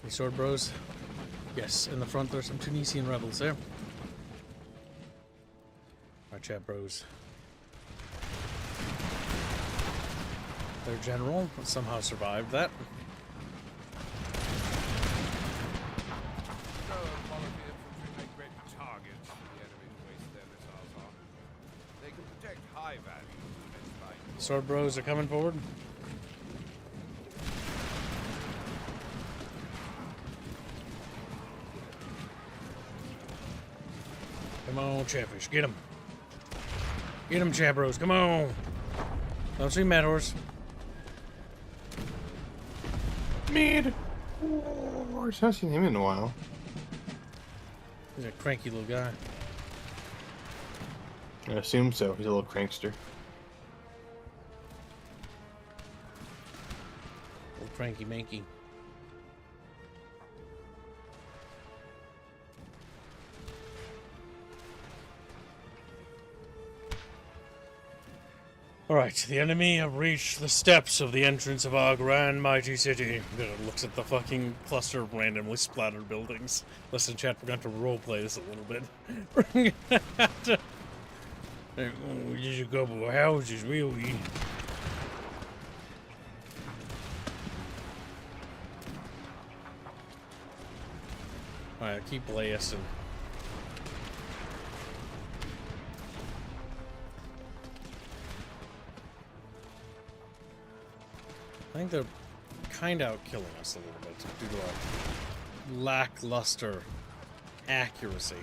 Hey, sword bros. Yes, in the front there's some Tunisian rebels there. Our chat bros. Their general somehow survived that. Quality infantry make great targets for the enemy to waste their missiles on. They can protect high value defense lines. Sword bros are coming forward. Come on, Chatfish, get him. Get him, chat bros, come on. Don't see Mad Horse. Mid Horse. I haven't seen him in a while. He's a cranky little guy. I assume so. He's a little crankster. Little cranky manky. Alright, the enemy have reached the steps of the entrance of our grand mighty city. Then it looks at the fucking cluster of randomly splattered buildings. Listen, chat, we're going to roleplay this a little bit. Just a couple of houses, really. Alright, keep blasting. I think they're kind of killing us a little bit due to our lackluster accuracy.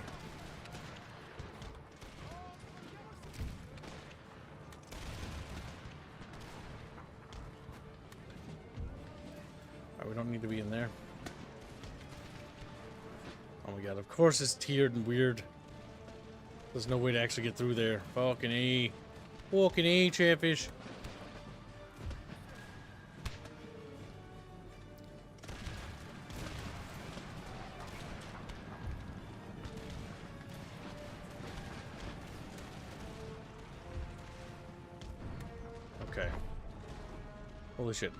Alright, we don't need to be in there. Oh my god, of course it's tiered and weird. There's no way to actually get through there. Fucking E. Fucking E, Chatfish. Okay. Holy shit.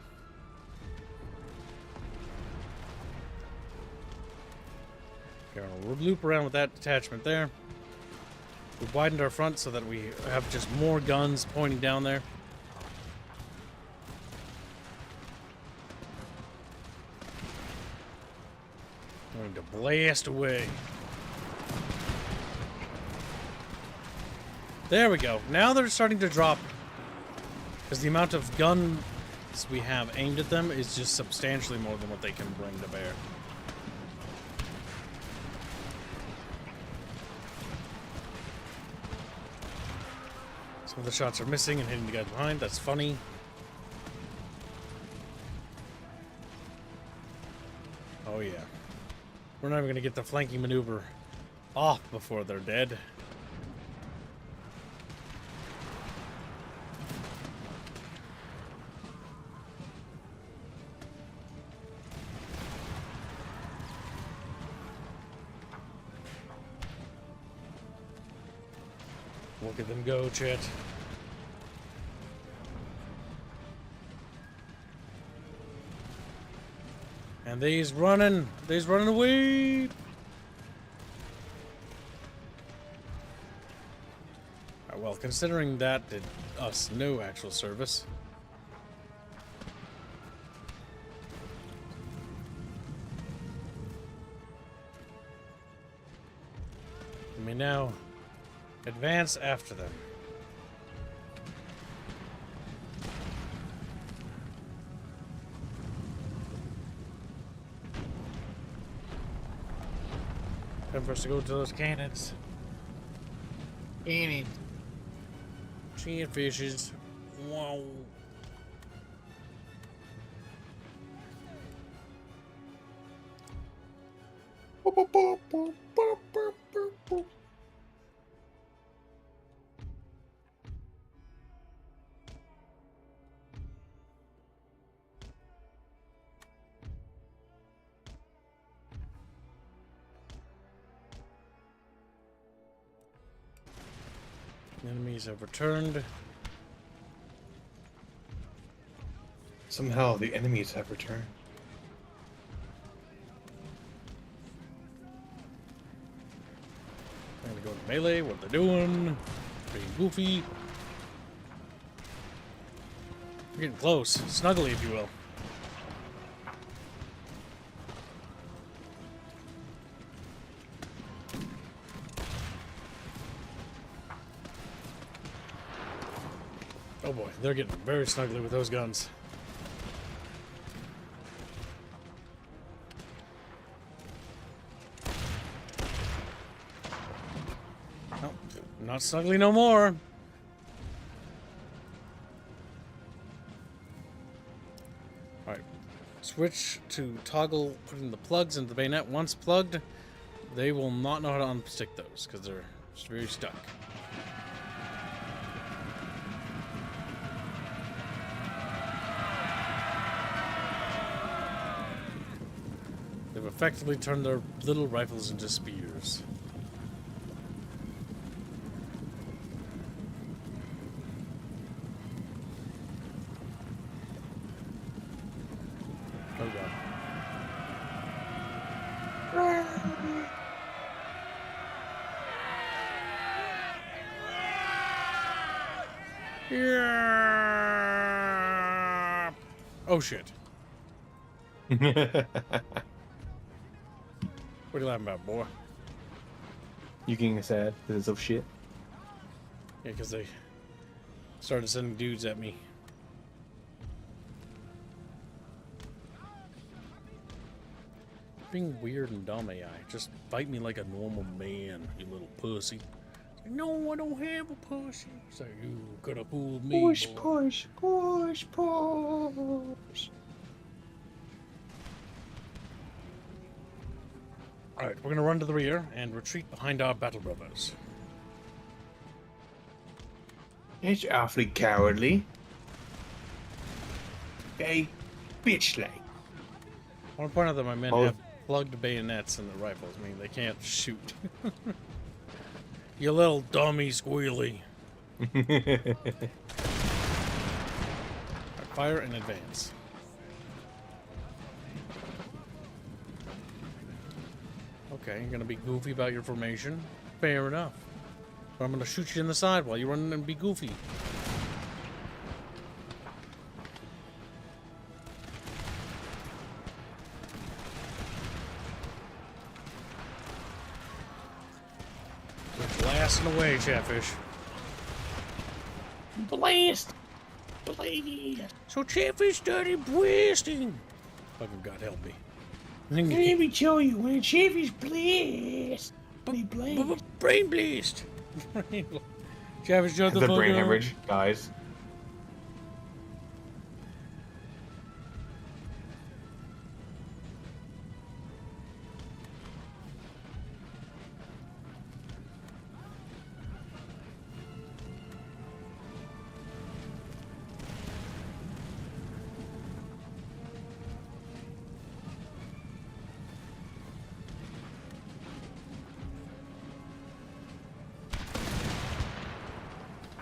Okay, we'll loop around with that detachment there. We've widened our front so that we have just more guns pointing down there. Going to blast away. There we go. Now they're starting to drop. Because the amount of guns we have aimed at them is just substantially more than what they can bring to bear. Some of the shots are missing and hitting the guys behind. That's funny. Oh yeah. We're not even gonna get the flanking maneuver off before they're dead. Look at them go, chat. And they's running away. Well, considering that did us no actual service. We may now advance after them. Time for us to go to those cannons. Cannon. Chatfishes. Wow. Enemies have returned. Somehow the enemies have returned. I'm gonna go to melee. What they're doing? Being goofy. We're getting close. Snuggly, if you will. Oh boy, they're getting very snuggly with those guns. Oh, not snuggly no more. Alright, switch to toggle putting the plugs into the bayonet. Once plugged, they will not know how to unstick those because they're just very stuck. They've effectively turned their little rifles into spears. Oh god. Yeah. Oh shit. What are you laughing about, boy? You getting sad because it's of shit? Yeah, because they started sending dudes at me. Being weird and dumb, AI. Just fight me like a normal man, you little pussy. No, I don't have a pussy. So you could have fooled me. Push, boy. push, push, push. Alright, we're gonna run to the rear and retreat behind our battle brothers. It's awfully cowardly. Hey, bitch like. I want to point out that my men Oh. have plugged bayonets in the rifles. I mean, they can't shoot. You little dummy squealy. Alright, fire and advance. Okay, you're gonna be goofy about your formation. Fair enough. But I'm gonna shoot you in the side while you run and be goofy. We're blasting away, Chatfish. Blast! Blast! So Chatfish started blasting. Fucking God help me. Let me tell you, when Chevy's blast, they blast. Brain blast. Travis, shut the The fuck brain up. hemorrhage dies.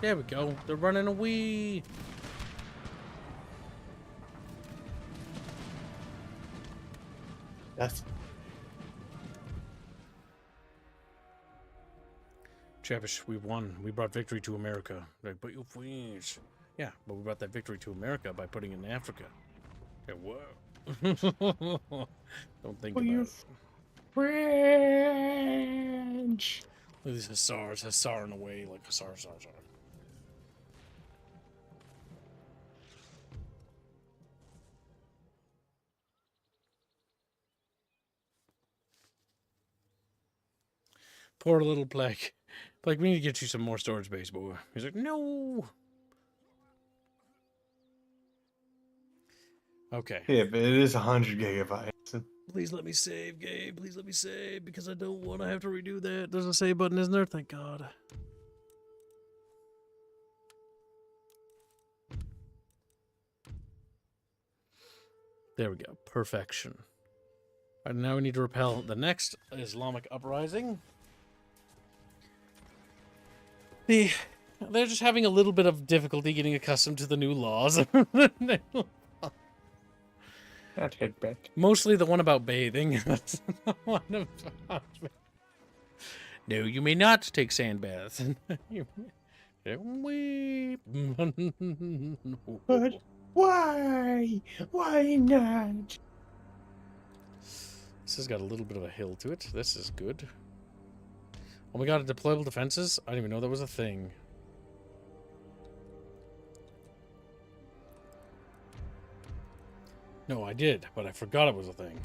There we go. They're running away. That's Travis, we won. We brought victory to America. Like, but you please. Yeah, but we brought that victory to America by putting it in Africa. Yeah, what? Don't think about it. French. Look at these hussars, hussaring away like hussars. Poor little Plague. Plague, we need to get you some more storage space, boy. He's like, no. Okay. Yeah, but it is 100 gigabytes. Please let me save, Gabe. Please let me save, because I don't want to have to redo that. There's a save button, isn't there? Thank God. There we go. Perfection. All right, now we need to repel the next Islamic uprising. They're just having a little bit of difficulty getting accustomed to the new laws. That headband. Mostly the one about bathing. That's the one about... No, you may not take sand baths. But why? Why not? This has got a little bit of a hill to it. This is good. Oh my god, deployable defenses? I didn't even know that was a thing. No, I did, but I forgot it was a thing.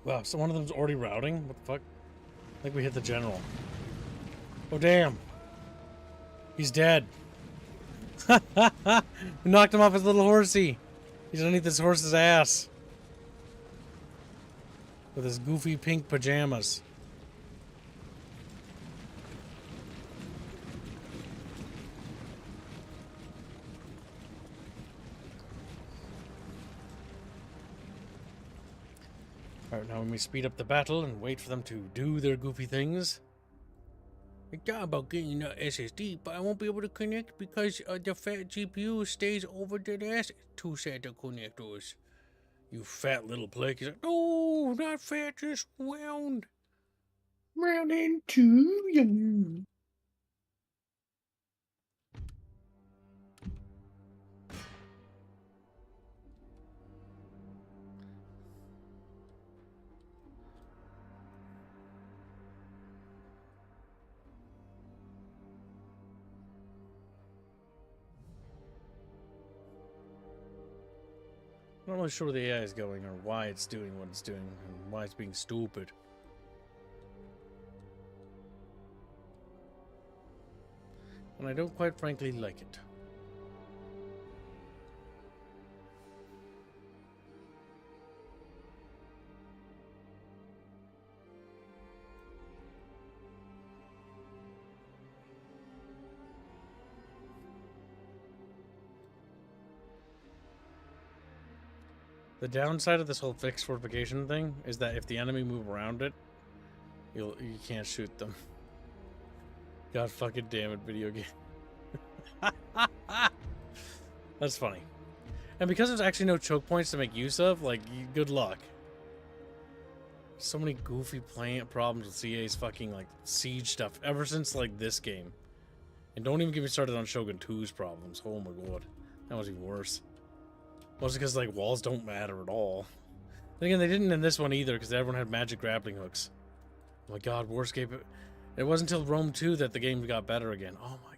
Wow, so one of them's already routing? What the fuck? I think we hit the general. Oh, damn. He's dead. We knocked him off his little horsey. He's underneath this horse's ass. With his goofy pink pajamas. Alright, now when we speed up the battle and wait for them to do their goofy things. I thought about getting an SSD, but I won't be able to connect because the fat GPU stays over the last two SATA connectors. You fat little plague. He's like, no, not fat, just round. Round and too young. I'm not really sure where the AI is going or why it's doing what it's doing and why it's being stupid. And I don't quite frankly like it. The downside of this whole fixed fortification thing is that if the enemy move around it, you can't shoot them. God fucking damn it, video game. That's funny. And because there's actually no choke points to make use of, like, good luck. So many goofy problems with CA's fucking, like, siege stuff ever since, like, this game. And don't even get me started on Shogun 2's problems. Oh my god. That was even worse. Mostly because, like, walls don't matter at all. Then again, they didn't in this one either, because everyone had magic grappling hooks. Oh my god, worst game. It wasn't until Rome 2 that the game got better again. Oh my god.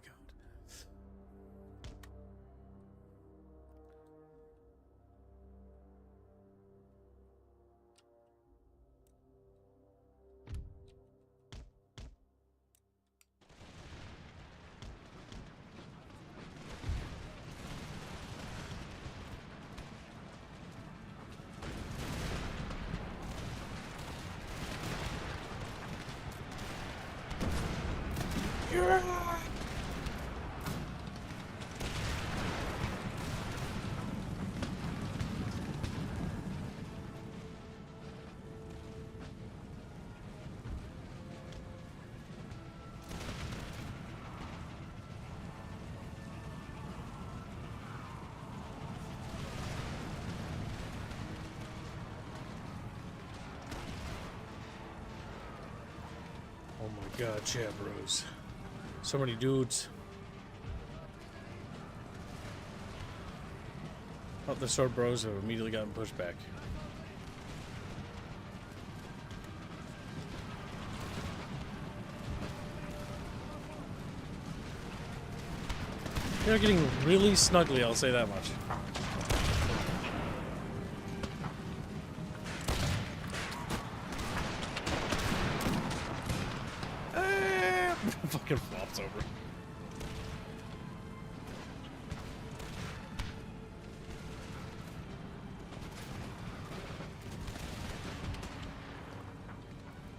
Oh my god, chat bros. So many dudes. Oh, the sword bros have immediately gotten pushed back. They're getting really snuggly, I'll say that much. Fucking flops over.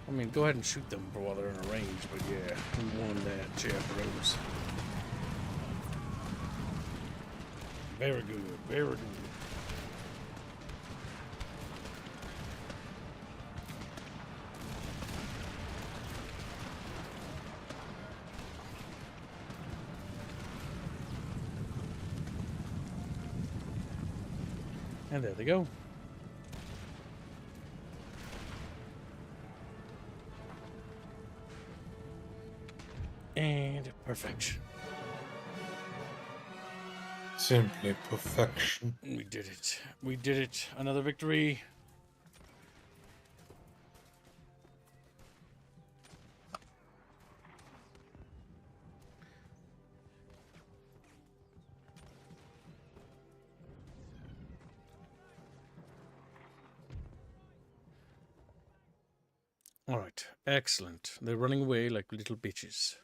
I mean, go ahead and shoot them while they're in a range, but yeah, we won that, chat bros. Very good, very good. And there they go. And perfection. Simply perfection. We did it. We did it. Another victory. All right. Excellent. They're running away like little bitches.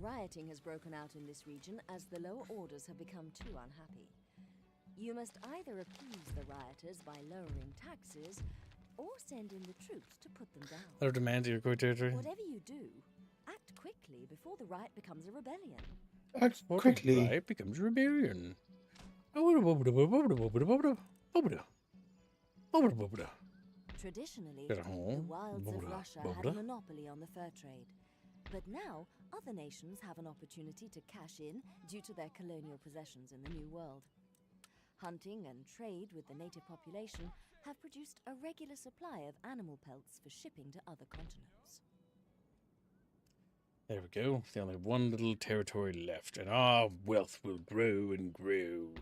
Rioting has broken out in this region as the lower orders have become too unhappy. You must either appease the rioters by lowering taxes, or send in the troops to put them down. They're demanding your core territory. Whatever you do, act quickly before the riot becomes a rebellion. Act quickly. Right, becomes rebellion. Traditionally, Get a the home. wilds of Blah, Russia blah, had blah. a monopoly on the fur trade. But now, other nations have an opportunity to cash in due to their colonial possessions in the New World. Hunting and trade with the native population have produced a regular supply of animal pelts for shipping to other continents. There we go. They only have one little territory left, and our wealth will grow and grow.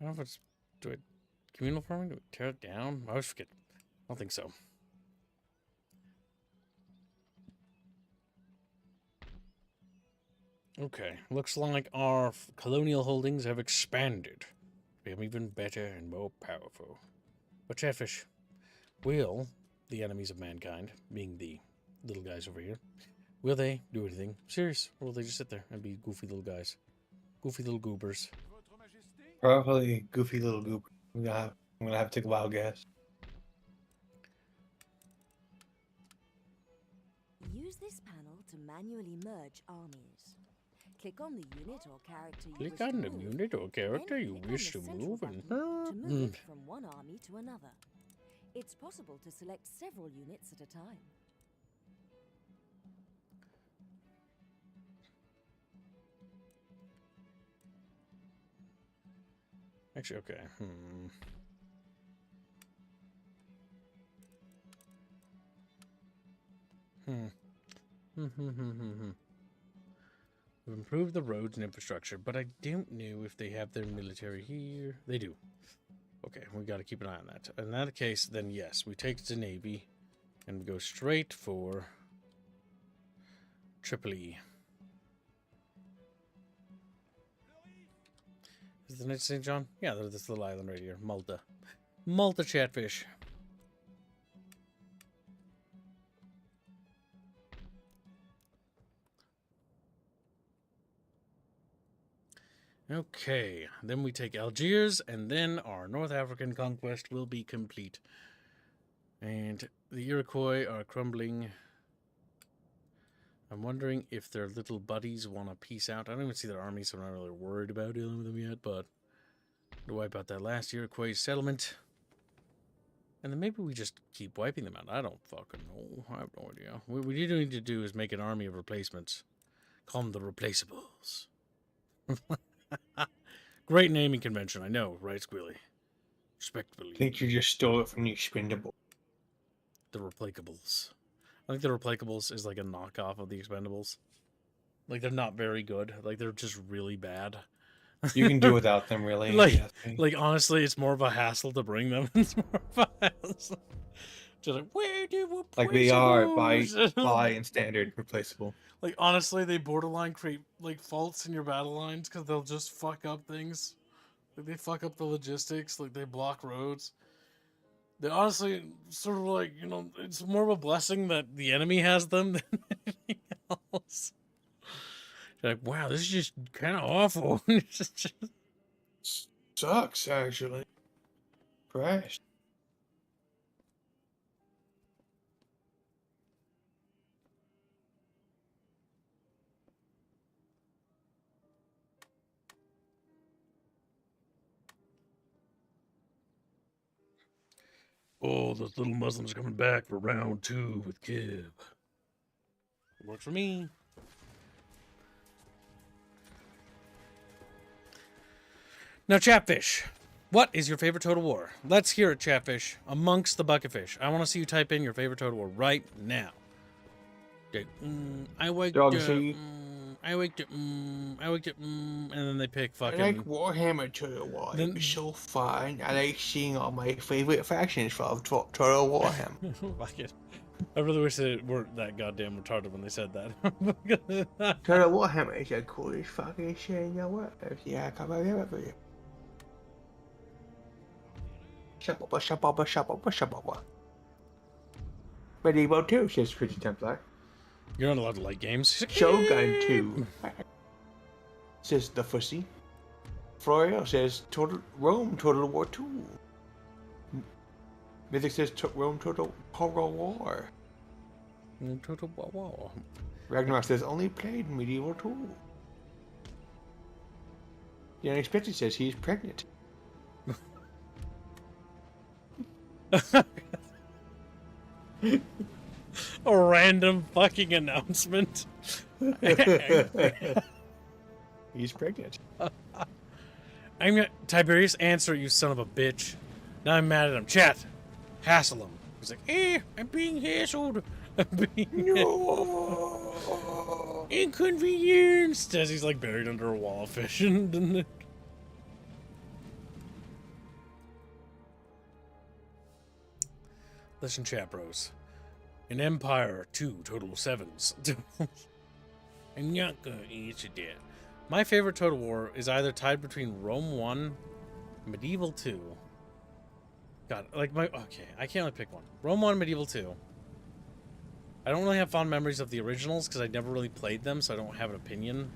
I don't know if it's... Do I... Communal farming? Do we tear it down? I always forget. I don't think so. Okay. Looks like our colonial holdings have expanded to become even better and more powerful. But Chatfish, will the enemies of mankind, being the little guys over here, will they do anything serious? Or will they just sit there and be goofy little guys? Goofy little goobers. Probably goofy little goop. I'm gonna have to take a wild guess. Use this panel to manually merge armies. Click on the unit or character you Click wish on to the move, unit or character then you click on wish the to central move and... button to move it from one army to another. It's possible to select several units at a time. Actually, okay. We've improved the roads and infrastructure, but I don't know if they have their military here. They do. Okay, we got to keep an eye on that. In that case, then yes, we take the Navy and we go straight for Tripoli. Is the next St. John? Yeah, there's this little island right here. Malta. Malta Chatfish. Okay, then we take Algiers, and then our North African conquest will be complete. And the Iroquois are crumbling. I'm wondering if their little buddies want to peace out. I don't even see their army, so I'm not really worried about dealing with them yet, but to wipe out that last Iroquois settlement. And then maybe we just keep wiping them out. I don't fucking know. I have no idea. What we need to do is make an army of replacements. Call them the Replaceables. Great naming convention, I know, right, Squealy? Respectfully. I think you just stole it from the Expendable. The Replacables. I think the Replacables is like a knockoff of the Expendables. Like, they're not very good. Like, they're just really bad. You can do without them, really. Like honestly, it's more of a hassle to bring them. It's more of a hassle. Just like, where do we like they are by and standard replaceable. Like honestly, they borderline create like faults in your battle lines because they'll just fuck up things. Like they fuck up the logistics. Like they block roads. They honestly sort of like, you know, it's more of a blessing that the enemy has them than anything else. You're like, wow, this is just kind of awful. Sucks, actually. Crashed. Oh, those little Muslims are coming back for round 2 with Kib. Works for me. Now, Chatfish, what is your favorite Total War? Let's hear it, Chatfish, amongst the BucketFish. I want to see you type in your favorite Total War right now. Okay. I like to, and then they pick fucking... I like Warhammer Total War. It's so fun. I like seeing all my favorite factions from Total Warhammer. Fuck it. I really wish they weren't that goddamn retarded when they said that. Total Warhammer is the coolest fucking shit in the world. Yeah, come on, here for you. Shabba. Medieval 2, says Pretty Templar. You're not allowed to like games. Shogun 2, says the Fussy. Florio says Rome Total War 2. Mythic says Rome Total War. Total War. Ragnarok says only played Medieval 2. The Unexpected says he's pregnant. A random fucking announcement. He's pregnant. I'm gonna Tiberius, answer, you son of a bitch. Now I'm mad at him. Chat, hassle him. He's like, I'm being hassled. I'm being inconvenienced. As he's like buried under a wall fishing. Listen, chat bros. In Empire 2, total 7s. I'm not gonna answer that. My favorite Total War is either tied between Rome 1, Medieval 2. God, like okay, I can't only pick one. Rome 1, Medieval 2. I don't really have fond memories of the originals because I never really played them, so I don't have an opinion.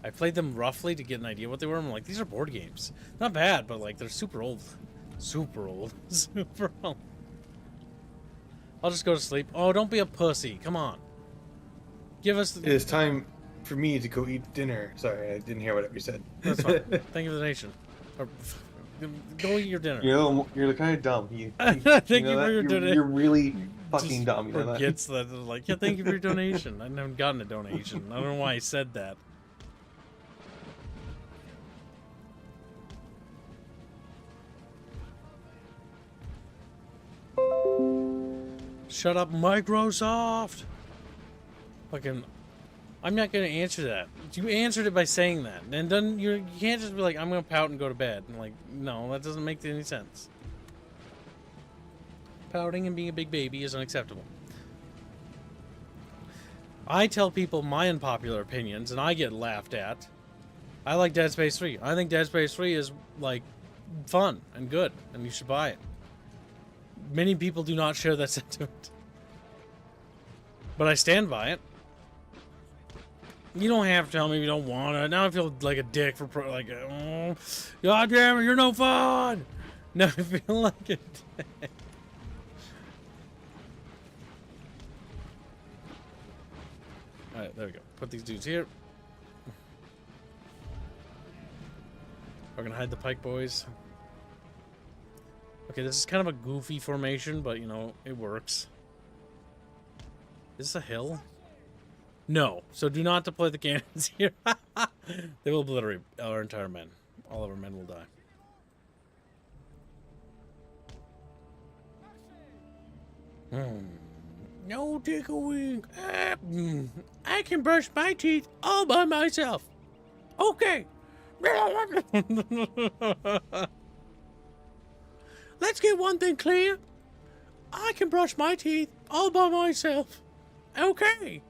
I played them roughly to get an idea what they were. I'm like, these are board games. Not bad, but like they're super old. Super old. Super old. I'll just go to sleep. Oh, don't be a pussy. Come on. Give us It is time for me to go eat dinner. Sorry, I didn't hear whatever you said. That's fine. Thank you for the donation. Or, go eat your dinner. You're kind of dumb. Thank you for your donation. You're really fucking dumb. You know that? Forgets that. Like, yeah, thank you for your donation. I haven't gotten a donation. I don't know why I said that. Shut up, Microsoft! Fucking, I'm not gonna answer that. You answered it by saying that, and then you can't just be like, I'm gonna pout and go to bed. And like, no, that doesn't make any sense. Pouting and being a big baby is unacceptable. I tell people my unpopular opinions, and I get laughed at. I like Dead Space 3. I think Dead Space 3 is, like, fun and good, and you should buy it. Many people do not share that sentiment. But I stand by it. You don't have to tell me you don't want it. Now I feel like a dick for, oh, God damn it, you're no fun! Now I feel like a dick. Alright, there we go. Put these dudes here. We're gonna hide the pike boys. Okay, this is kind of a goofy formation, but you know, it works. Is this a hill? No. So do not deploy the cannons here. They will obliterate our entire men. All of our men will die. No tickling. I can brush my teeth all by myself. Okay. Let's get one thing clear. I can brush my teeth all by myself. Okay.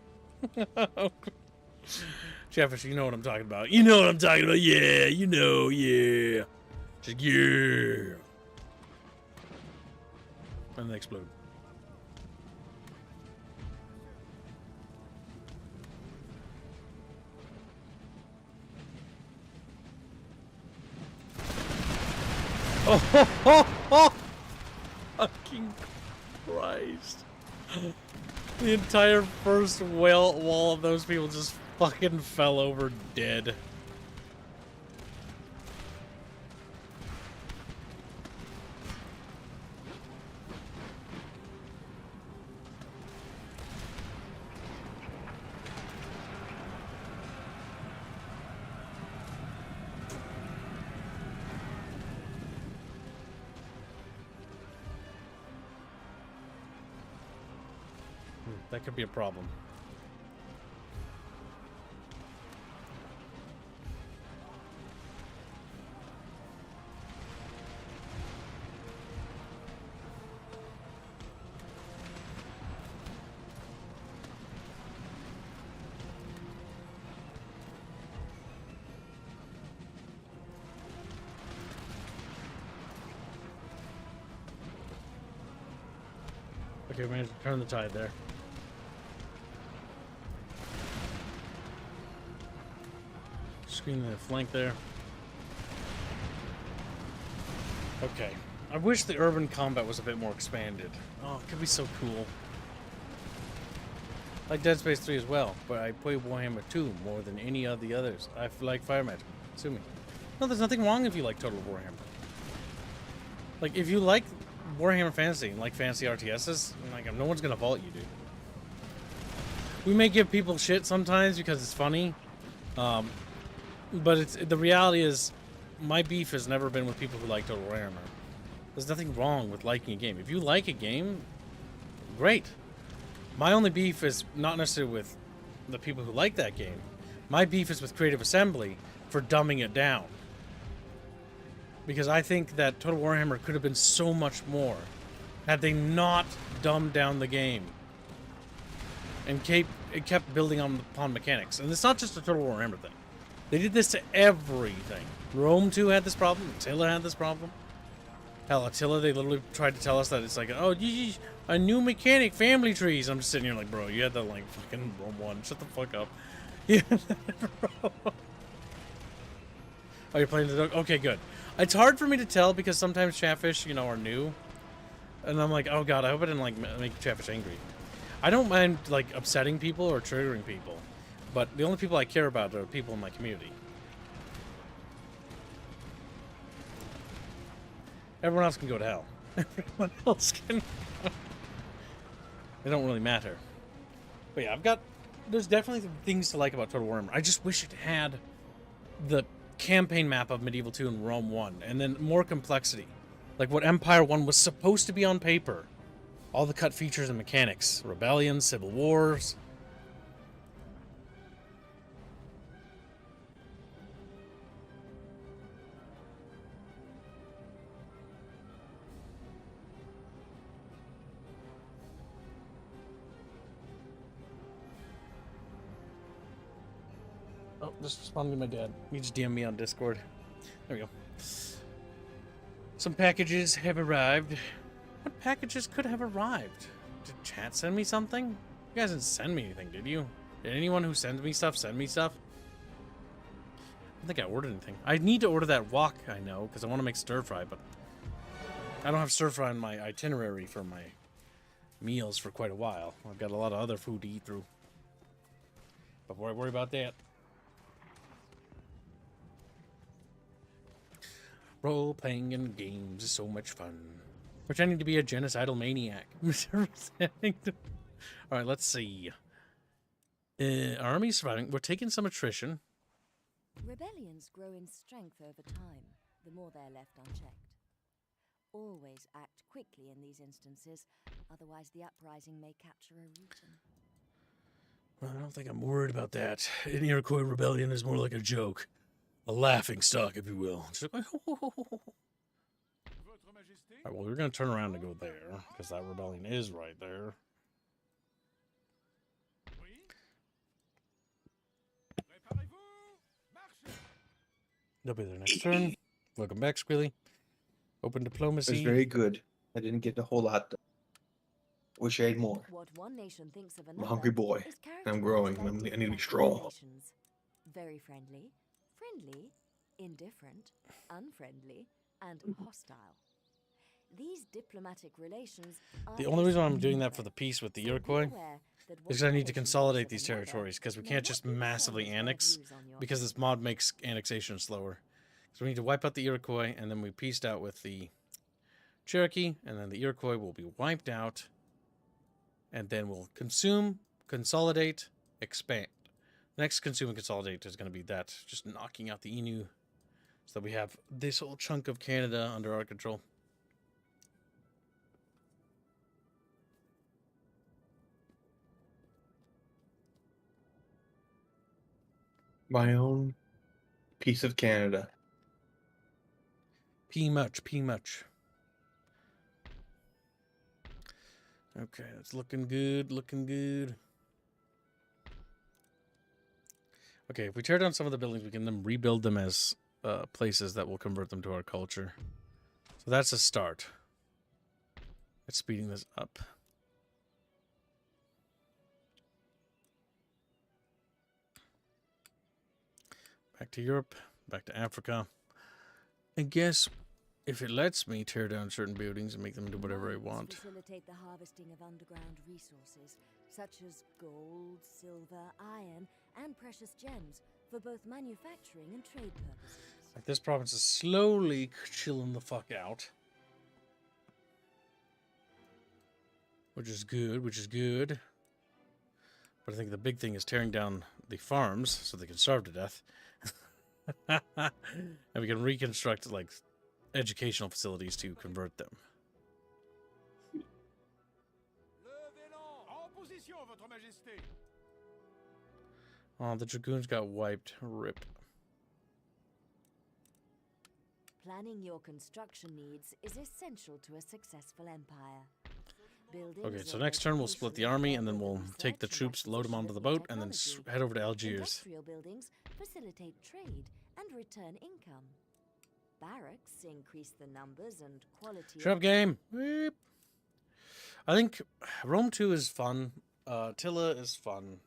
Chatfish, you know what I'm talking about. You know what I'm talking about. Yeah, you know, yeah. Just yeah. And they explode. Oh, fucking Christ. The entire first wall of those people just fucking fell over dead. That could be a problem. Okay, we managed to turn the tide there. Screen the flank there. Okay. I wish the urban combat was a bit more expanded. Oh, it could be so cool. Like Dead Space 3 as well, but I play Warhammer 2 more than any of the others. I like Fire Magic. Sue me. No, there's nothing wrong if you like Total Warhammer. Like, if you like Warhammer Fantasy and like fantasy RTSs, like, no one's gonna fault you, dude. We may give people shit sometimes because it's funny. But the reality is, my beef has never been with people who like Total Warhammer. There's nothing wrong with liking a game. If you like a game, great. My only beef is not necessarily with the people who like that game. My beef is with Creative Assembly for dumbing it down. Because I think that Total Warhammer could have been so much more had they not dumbed down the game. And it kept building upon mechanics. And it's not just a Total Warhammer thing. They did this to everything. Rome 2 had this problem. Attila had this problem. Hell, Attila, they literally tried to tell us that it's like, oh, a new mechanic, family trees. I'm just sitting here like, bro, you had that like fucking Rome 1. Shut the fuck up. Yeah, bro. Oh, you're playing the dog? Okay, good. It's hard for me to tell because sometimes Chatfish, you know, are new. And I'm like, oh god, I hope I didn't like make Chatfish angry. I don't mind like upsetting people or triggering people. But the only people I care about are people in my community. Everyone else can go to hell. Everyone else can. They don't really matter. But yeah, there's definitely things to like about Total Warhammer. I just wish it had the campaign map of Medieval 2 and Rome 1, and then more complexity. Like what Empire 1 was supposed to be on paper. All the cut features and mechanics. Rebellions, civil wars. Oh, just responding to my dad. He just DM me on Discord. There we go. Some packages have arrived. What packages could have arrived? Did chat send me something? You guys didn't send me anything, did you? Did anyone who sends me stuff send me stuff? I don't think I ordered anything. I need to order that wok, I know, because I want to make stir fry, but I don't have stir fry on my itinerary for my meals for quite a while. I've got a lot of other food to eat through. But why worry about that? Role-playing in games is so much fun. Pretending to be a genocidal maniac. Alright, let's see. Army surviving. We're taking some attrition. Rebellions grow in strength over time, the more they're left unchecked. Always act quickly in these instances, otherwise the uprising may capture a region. Well, I don't think I'm worried about that. An Iroquois rebellion is more like a joke. A laughing stock, if you will. Just like, Alright, well, we're going to turn around and go there, because that rebellion is right there. They'll be there next turn. Welcome back, Squilly. Open It was diplomacy. very good. I didn't get a whole lot done. Wish I had more. What one nation thinks of I'm a another hungry boy. is I'm growing. characterized by I need to be different strong. nations. Very friendly, friendly, indifferent, unfriendly, and hostile. These diplomatic relations are The only reason why I'm doing that for the peace with the so be Iroquois aware that what is I one need to nation consolidate thinks these of another territories, because we may can't not just be the same massively as their annex, views on your because this mod makes annexation slower. So we need to wipe out the Iroquois, and then we pieced out with the Cherokee, and then the Iroquois will be wiped out, and then we'll consume, consolidate, expand. Next consume and consolidate is going to be that, just knocking out the Innu, so that we have this whole chunk of Canada under our control. My own piece of Canada. P much. Okay, that's looking good, Okay, if we tear down some of the buildings, we can then rebuild them as places that will convert them to our culture. So that's a start. It's speeding this up. Back to Europe, back to Africa. I guess if it lets me tear down certain buildings and make them do whatever I Mines want. facilitate the harvesting of underground resources, such as gold, silver, iron, and precious gems, for both manufacturing and trade purposes. Like, this province is slowly chilling the fuck out. Which is good. But I think the big thing is tearing down the farms so they can starve to death. And we can reconstruct, like, educational facilities to convert them. Oh, the Dragoons got wiped. Rip. Planning your construction needs is essential to a successful empire. Okay, so next turn we'll split the army, and then we'll take the troops, load them onto the boat, and then head over to Algiers. Industrial buildings facilitate trade and return income. Barracks increase the numbers and quality. Shut up, game. Beep. I think Rome 2 is fun. Tilla is fun.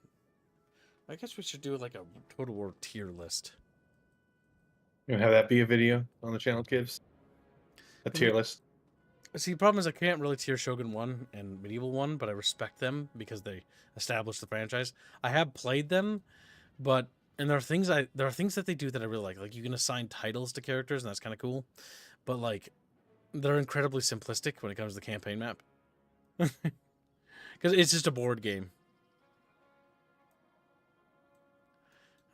I guess we should do like a Total War tier list. You know, have that be a video on the channel, kids? A tier list. See, the problem is I can't really tier Shogun 1 and Medieval 1, but I respect them because they established the franchise. I have played them, but and there are things that they do that I really like. Like, you can assign titles to characters, and that's kind of cool. But like, they're incredibly simplistic when it comes to the campaign map. Because it's just a board game.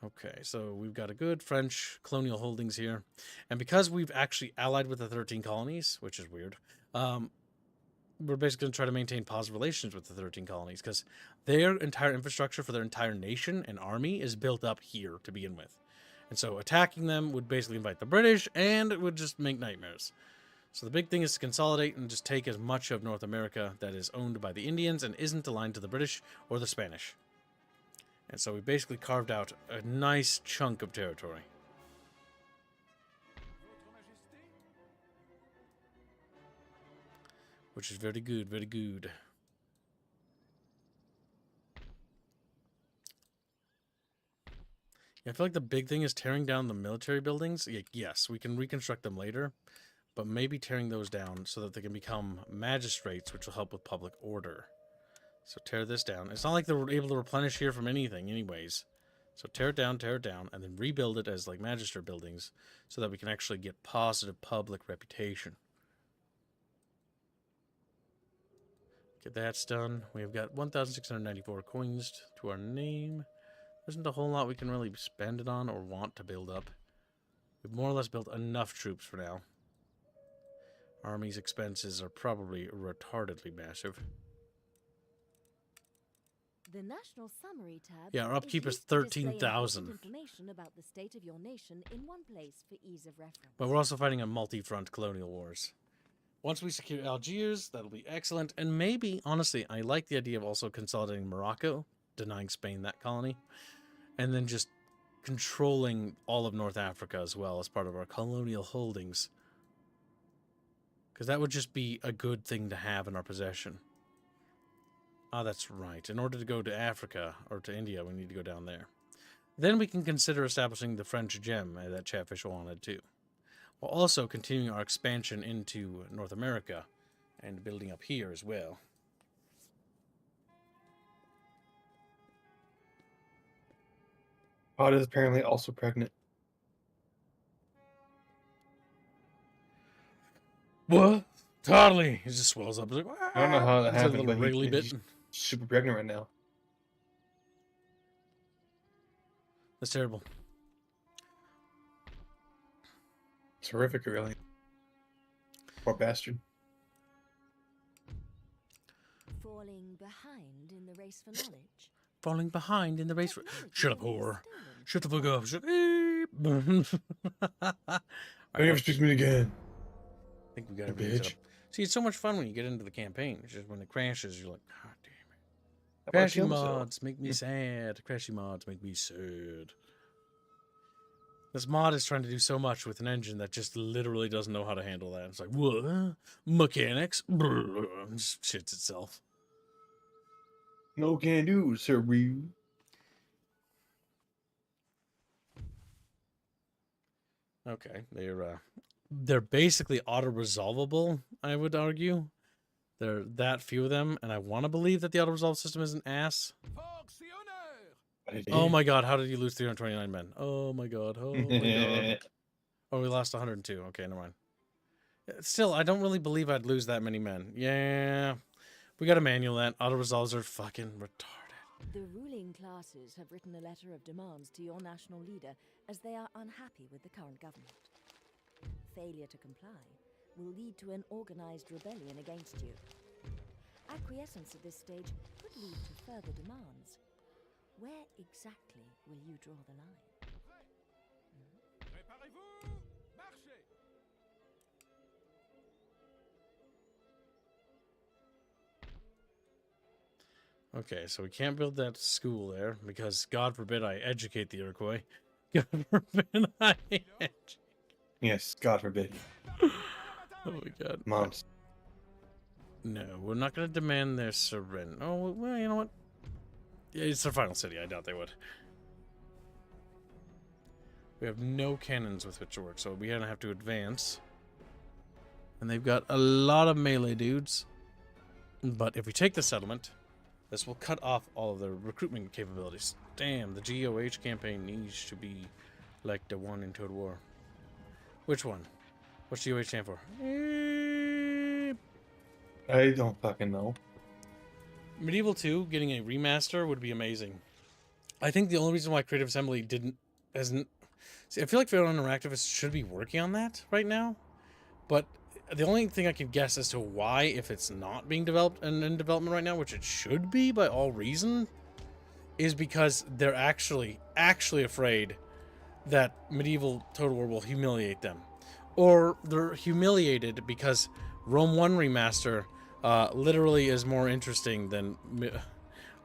Okay, so we've got a good French colonial holdings here. And because we've actually allied with the 13 colonies, which is weird, we're basically going to try to maintain positive relations with the 13 colonies because their entire infrastructure for their entire nation and army is built up here to begin with. And so attacking them would basically invite the British, and it would just make nightmares. So the big thing is to consolidate and just take as much of North America that is owned by the Indians and isn't aligned to the British or the Spanish. And so we basically carved out a nice chunk of territory. Which is very good, very good. Yeah, I feel like the big thing is tearing down the military buildings. Yes, we can reconstruct them later, but maybe tearing those down so that they can become magistrates, which will help with public order. So tear this down. It's not like they're able to replenish here from anything anyways. So tear it down, and then rebuild it as like magistrate buildings so that we can actually get positive public reputation. Get that done. We've got 1,694 coins to our name. There isn't a whole lot we can really spend it on or want to build up. We've more or less built enough troops for now. Army's expenses are probably retardedly massive. The National Summary tab. Yeah, our upkeep is used to display 13,000. important information about the state of your nation in one place for ease of reference. But we're also fighting a multi-front colonial wars. Once we secure Algiers, that'll be excellent. And maybe, honestly, I like the idea of also consolidating Morocco, denying Spain that colony, and then just controlling all of North Africa as well as part of our colonial holdings. Because that would just be a good thing to have in our possession. Ah, that's right. In order to go to Africa, or to India, we need to go down there. Then we can consider establishing the French gem that Chatfish wanted too. While also continuing our expansion into North America and building up here as well. Pod is apparently also pregnant. What? Totally. It just swells up. It's like, I don't know how that it's a happened, little but wriggly bit. he's super pregnant right now. That's terrible. It's horrific, really. Poor bastard. Falling behind in the race for knowledge. Falling behind in the race. Shut up, whore. Shut the fuck up. Shut up. Don't ever speak to me again. I think we got to Bitch. See, it's so much fun when you get into the campaign. It's just when it crashes, you're like, God damn it. How about Crashy kill mods make me sad. Crashy mods make me sad. This mod is trying to do so much with an engine that just literally doesn't know how to handle that. It's like, what? Mechanics? Brr, just shits itself. No can do, sir. Okay, they're basically auto-resolvable, I would argue. There are that few of them, and I want to believe that the auto-resolve system is an ass. Oh my god, how did you lose 329 men? Oh my god, oh my god. Oh, we lost 102. Okay, never mind. Still, I don't really believe I'd lose that many men. Yeah, we gotta manual that. Auto-resolves are fucking retarded. The ruling classes have written a letter of demands to your national leader as they are unhappy with the current government. Failure to comply will lead to an organized rebellion against you. Acquiescence at this stage could lead to further demands. Where exactly will you draw the line? Okay, so we can't build that school there because, God forbid, I educate the Iroquois. God forbid I educate. Yes, God forbid. Oh my god. Moms. No, we're not going to demand their surrender. Oh, well, you know what? Yeah, it's their final city. I doubt they would. We have no cannons with which to work, so we're going to have to advance. And they've got a lot of melee dudes. But if we take the settlement, this will cut off all of their recruitment capabilities. Damn, the GOH campaign needs to be like the one in Total War. Which one? What's GOH stand for? I don't fucking know. Medieval 2 getting a remaster would be amazing. I think the only reason why Creative Assembly hasn't... See, I feel like Fair Interactive should be working on that right now. But the only thing I can guess as to why, if it's not being developed and in development right now, which it should be by all reason, is because they're actually afraid that Medieval Total War will humiliate them. Or they're humiliated because Rome 1 Remaster literally is more interesting than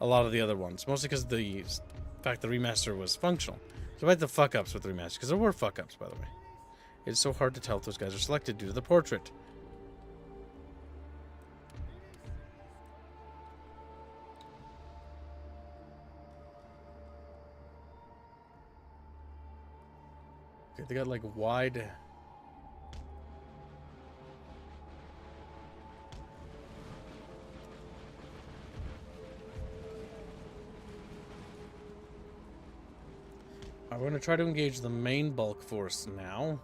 a lot of the other ones. Mostly because fact the remaster was functional. Despite the fuck-ups with the remaster, because there were fuck-ups, by the way. It's so hard to tell if those guys are selected due to the portrait. Okay, they got like wide... We're going to try to engage the main bulk force now.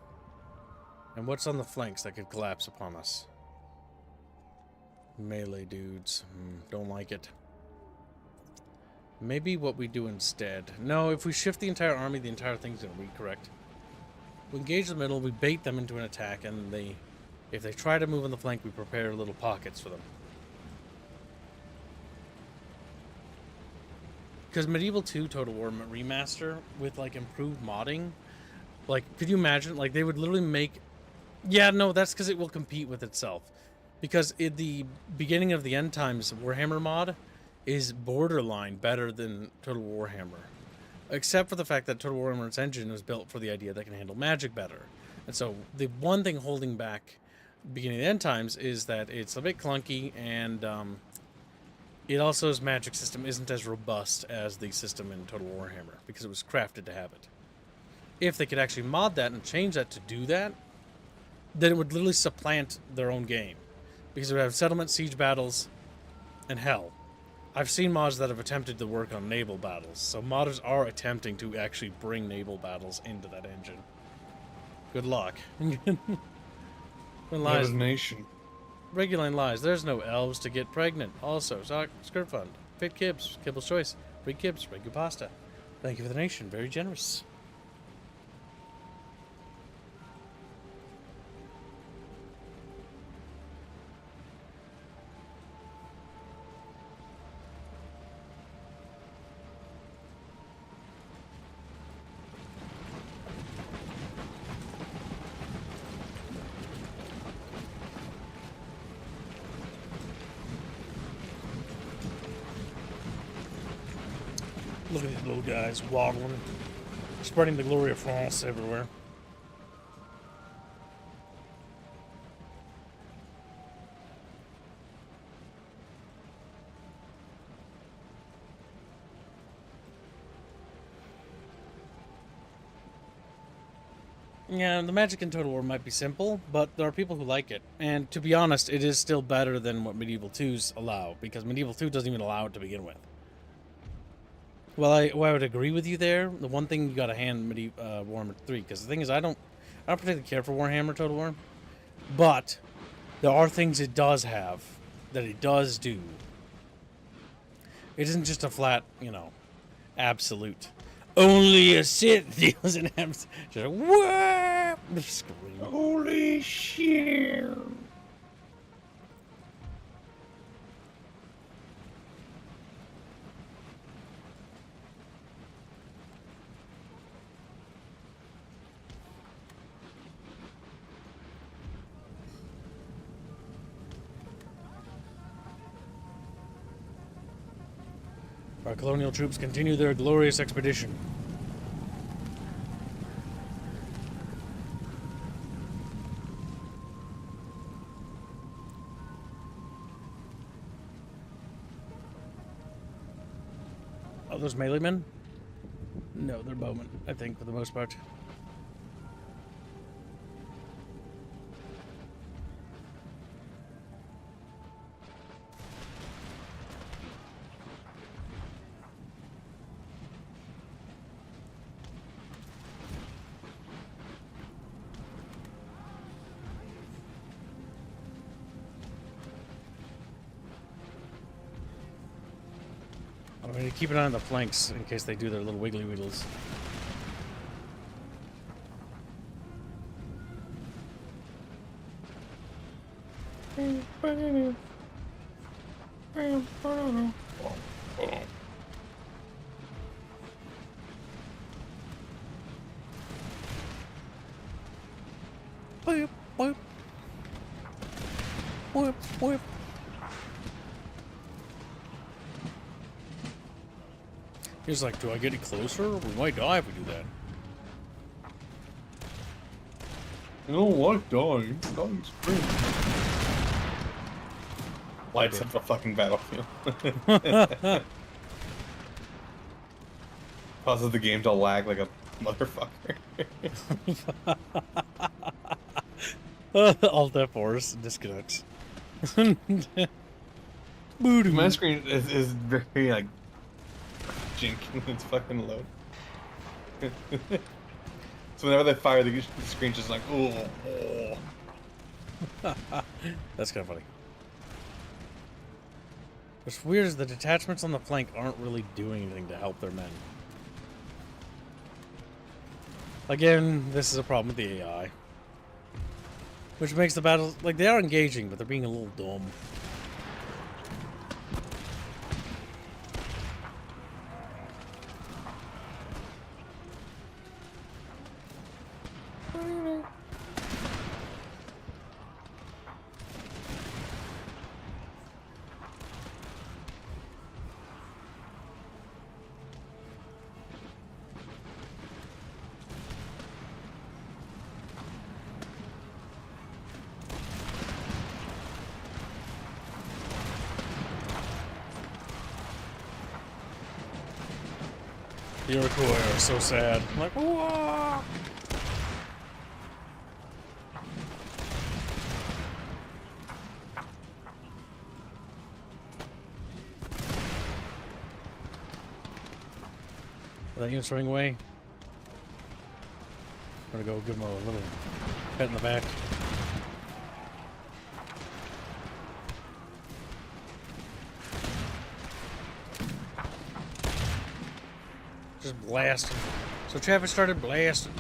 And what's on the flanks that could collapse upon us? Melee dudes. Don't like it. Maybe what we do instead... No, if we shift the entire army, the entire thing's going to be correct. We engage the middle, we bait them into an attack, and if they try to move on the flank, we prepare little pockets for them. Because Medieval 2 Total War Remaster with like improved modding, like could you imagine? Like they would literally make, yeah, no, that's because it will compete with itself. Because at the beginning of the End Times Warhammer mod is borderline better than Total Warhammer, except for the fact that Total Warhammer's engine was built for the idea that it can handle magic better. And so the one thing holding back beginning of the End Times is that it's a bit clunky and. It also, its magic system isn't as robust as the system in Total Warhammer, because it was crafted to have it. If they could actually mod that and change that to do that, then it would literally supplant their own game. Because it would have settlement, siege battles, and hell. I've seen mods that have attempted to work on naval battles, so modders are attempting to actually bring naval battles into that engine. Good luck. Lies. Nation. Reguline lies. There's no elves to get pregnant. Also, skirt fund. Fit Kibbs. Kibble's choice. Free Kibbs. Regu pasta. Thank you for the nation. Very generous. Look at these little guys waddling, spreading the glory of France everywhere. Yeah, the magic in Total War might be simple, but there are people who like it. And to be honest, it is still better than what Medieval 2s allow, because Medieval 2 doesn't even allow it to begin with. Well, I would agree with you there. The one thing you got to hand Warhammer 3, because the thing is, I don't particularly care for Warhammer Total War, but there are things it does have that it does do. It isn't just a flat, absolute. Only a Sith deals an absolute. Just what? Scream. Holy shit! Our colonial troops continue their glorious expedition. Oh, those melee men? No, they're bowmen, I think, for the most part. I'm going to keep an eye on the flanks in case they do their little wiggly wiggles. Boop, boop. Boop, boop. He's like, do I get any closer? We might die if we do that. You don't like dying. Dying's great. Lights up the fucking battlefield. Causes the game to lag like a motherfucker. Alt F4 disconnects. My screen is very like jinking. It's fucking low. So whenever they fire, the screen's just like, oh. That's kind of funny. What's weird is the detachments on the flank aren't really doing anything to help their men. Again, this is a problem with the AI. Which makes the battles, like, they are engaging, but they're being a little dumb. The Iroquois are so sad. I'm like, whoa! That unit swing away. I'm gonna go give him a little pet in the back. Just blasting. So Travis started blasting.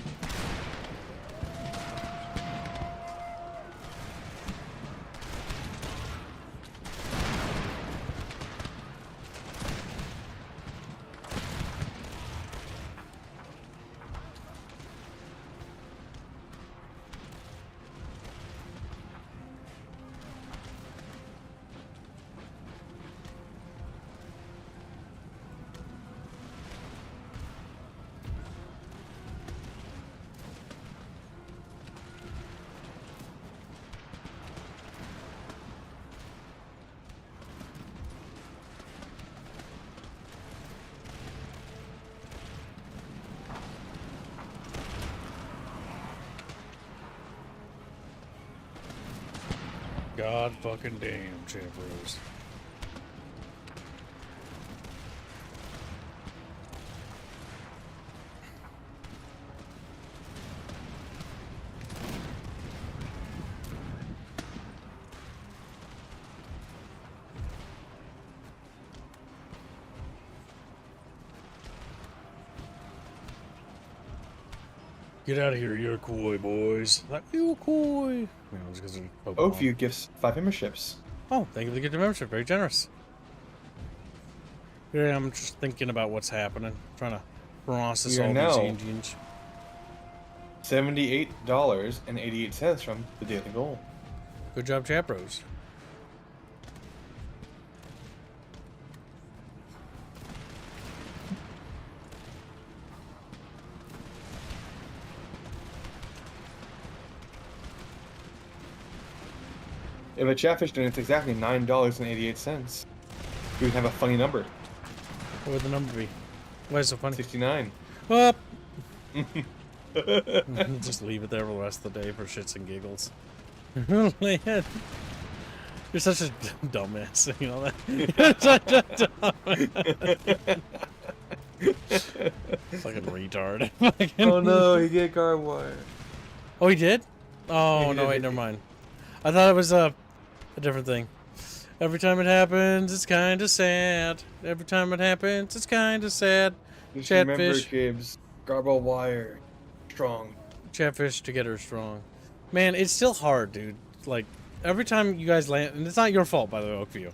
God fucking damn, Champions. Get out of here, Iroquois boys. Like, Iroquois! Oh, few gifts 5 memberships. Oh, thank you for the gift of membership. Very generous. Yeah, I'm just thinking about what's happening. Trying to process all these Indians. $78.88 from the daily goal. Good job, Chapros. If a Chatfish donates exactly $9.88, we would have a funny number. What would the number be? Why is it so funny? 69. Up. Just leave it there for the rest of the day for shits and giggles. Man, you're such a dumbass, you know that. You're such a dumbass. Fucking retard. Oh no, he get guard wire. Oh, he did? Oh no, wait, never mind. I thought it was a different thing. Every time it happens, it's kind of sad. Every time it happens, it's kind of sad. Just remember, Chatfish. Gibbs, garble wire, strong. Chatfish together strong. Man, it's still hard, dude. Like, every time you guys land, and it's not your fault, by the way, Oakview.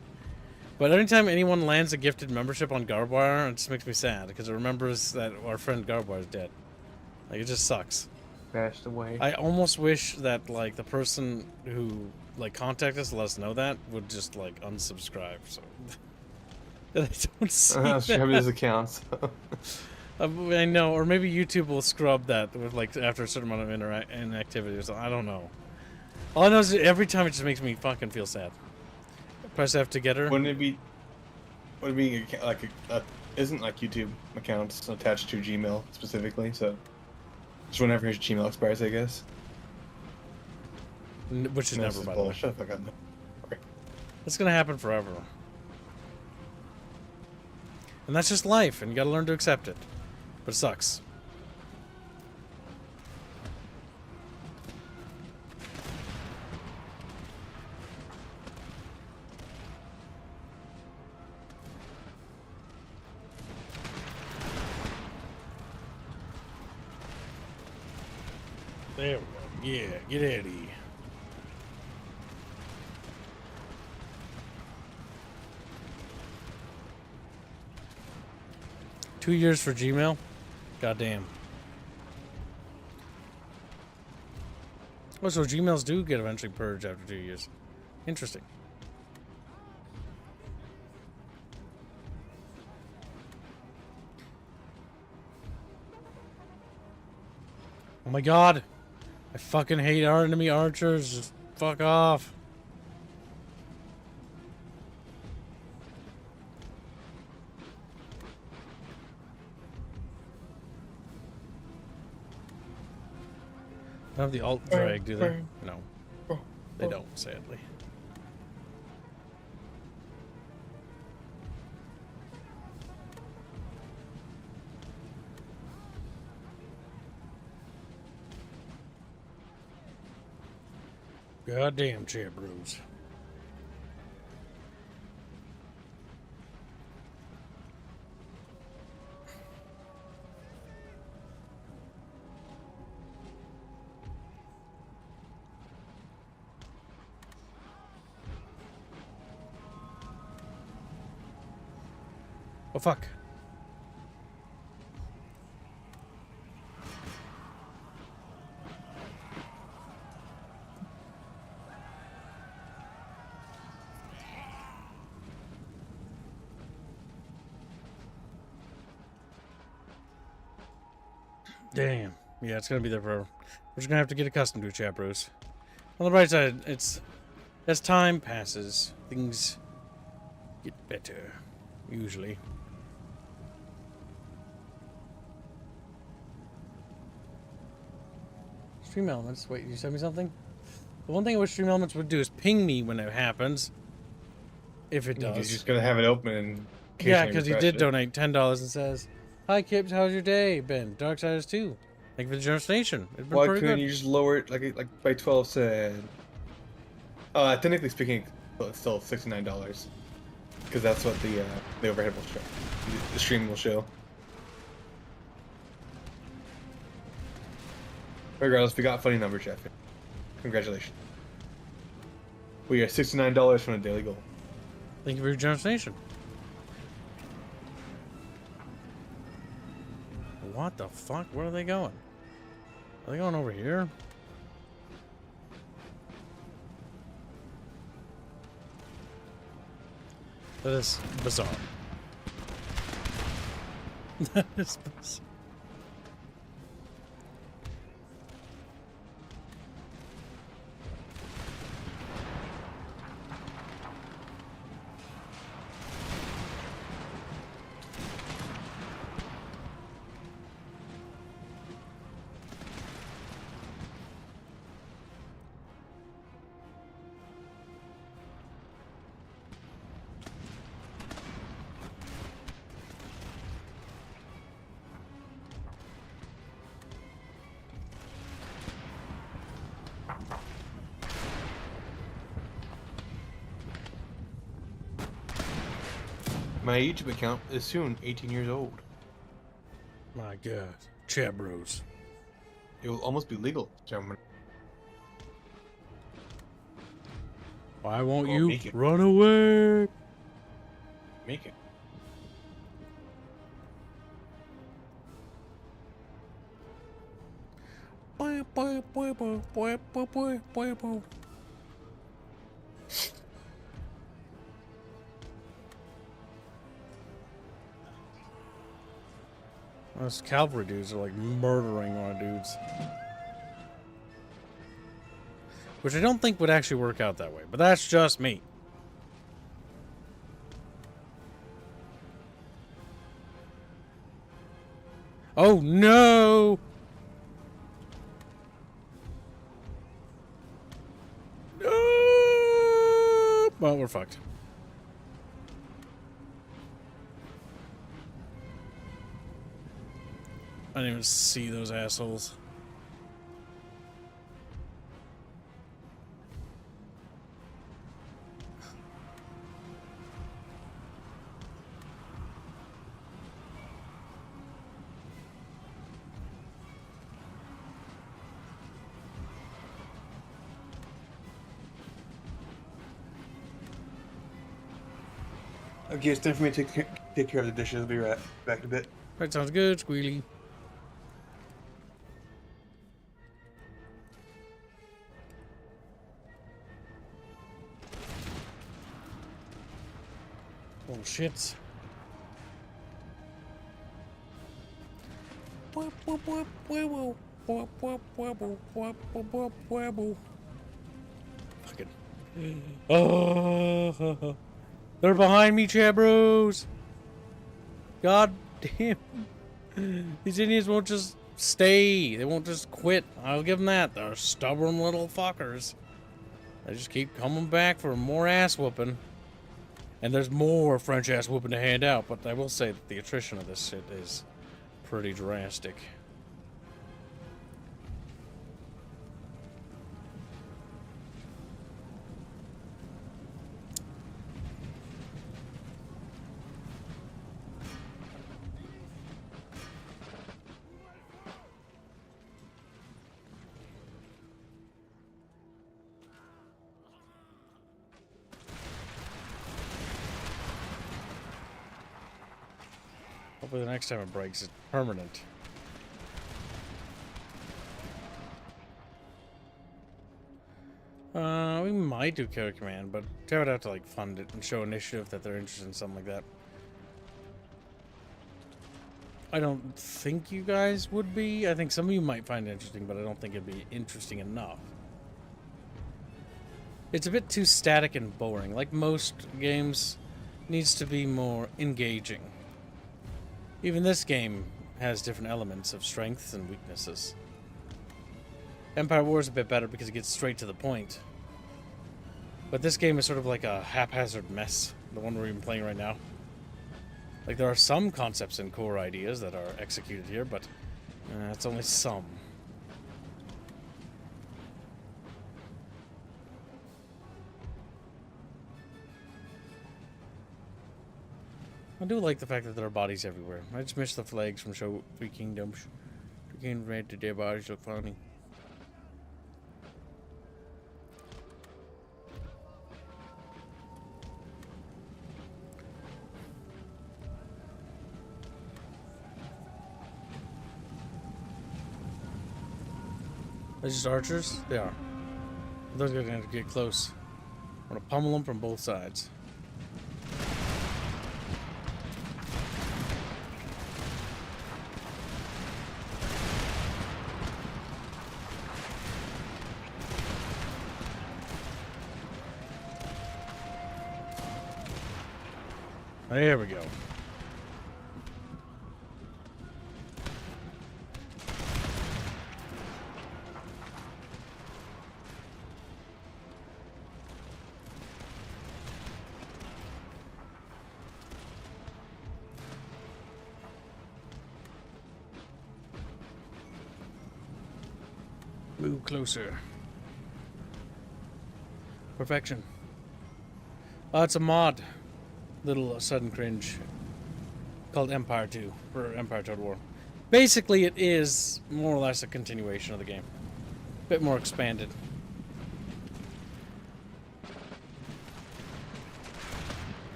But every time anyone lands a gifted membership on Garbwire, it just makes me sad, because it remembers that our friend Garbwire is dead. Like, it just sucks. Passed away. I almost wish that, like, the person who, like, contacted us to let us know that would just, like, unsubscribe, so... that I don't see. Scrub his accounts. I know, or maybe YouTube will scrub that with like after a certain amount of inactivity or something. I don't know. All I know is that every time it just makes me fucking feel sad. Press F to get her. Wouldn't it be like isn't like YouTube accounts attached to Gmail specifically? So just whenever his Gmail expires, I guess. Which is never, by the way. Shut the fuck up. Okay. It's gonna happen forever. And that's just life, and you gotta learn to accept it. But it sucks. There we go. Yeah, get out of here. Two years for Gmail? Goddamn. Oh, so Gmails do get eventually purged after 2 years. Interesting. Oh my god. I fucking hate our enemy archers. Just fuck off. Don't have the alt drag, do they? No. They don't, sadly. Goddamn chat bros. Oh fuck. Damn. Yeah, it's gonna be there forever. We're just gonna have to get accustomed to it, chat bros. On the bright side, it's as time passes, things get better. Usually. Stream Elements. Wait, you sent me something? The one thing I wish Stream Elements would do is ping me when it happens. If it does. He's just gonna have it open and yeah, because he did donate $10 and says, "Hi Kips, how's your day been? Darksiders 2. Thank you for the generous donation. It's been Why pretty couldn't good." you just lower it like by 12 cents? Technically speaking, it's still $69 because that's what the overhead will show. The stream will show. Regardless, we got funny number, Jeff. Congratulations. We are $69 from a daily goal. Thank you for your generous donation. What the fuck? Where are they going? Are they going over here? That is bizarre. That is bizarre. My YouTube account is soon 18 years old. My god. Chat bros. It will almost be legal, gentlemen. Why won't Or you make it. run away? Make it. Boy, boy, boy, boy, boy, boy, boy, boy, boy. Those cavalry dudes are like murdering our dudes. Which I don't think would actually work out that way, but that's just me. Oh no! No! Well, we're fucked. I didn't even see those assholes. Okay, it's time for me to take care of the dishes. I'll be right back in a bit. That sounds good, Squealy. Oh shit. Fucking. Oh, they're behind me, Chabros. God damn. These Indians won't just stay. They won't just quit. I'll give them that. They're stubborn little fuckers. They just keep coming back for more ass whooping. And there's more French ass whooping to hand out, but I will say that the attrition of this shit is pretty drastic. Hopefully the next time it breaks, it's permanent. We might do carry command, but they would have to like fund it and show initiative that they're interested in something like that. I don't think you guys would be. I think some of you might find it interesting, but I don't think it'd be interesting enough. It's a bit too static and boring. Like most games, needs to be more engaging. Even this game has different elements of strengths and weaknesses. Empire War is a bit better because it gets straight to the point. But this game is sort of like a haphazard mess, the one we're even playing right now. Like, there are some concepts and core ideas that are executed here, but it's only some. I do like the fact that there are bodies everywhere. I just miss the flags from Show Three Kingdoms. Freaking red to their bodies look funny. They're just archers? They are. Those guys are going to get close. I'm going to pummel them from both sides. There we go. Move closer. Perfection. It's a mod. Little sudden cringe. Called Empire 2. Or Empire Total War. Basically, it is more or less a continuation of the game. A bit more expanded.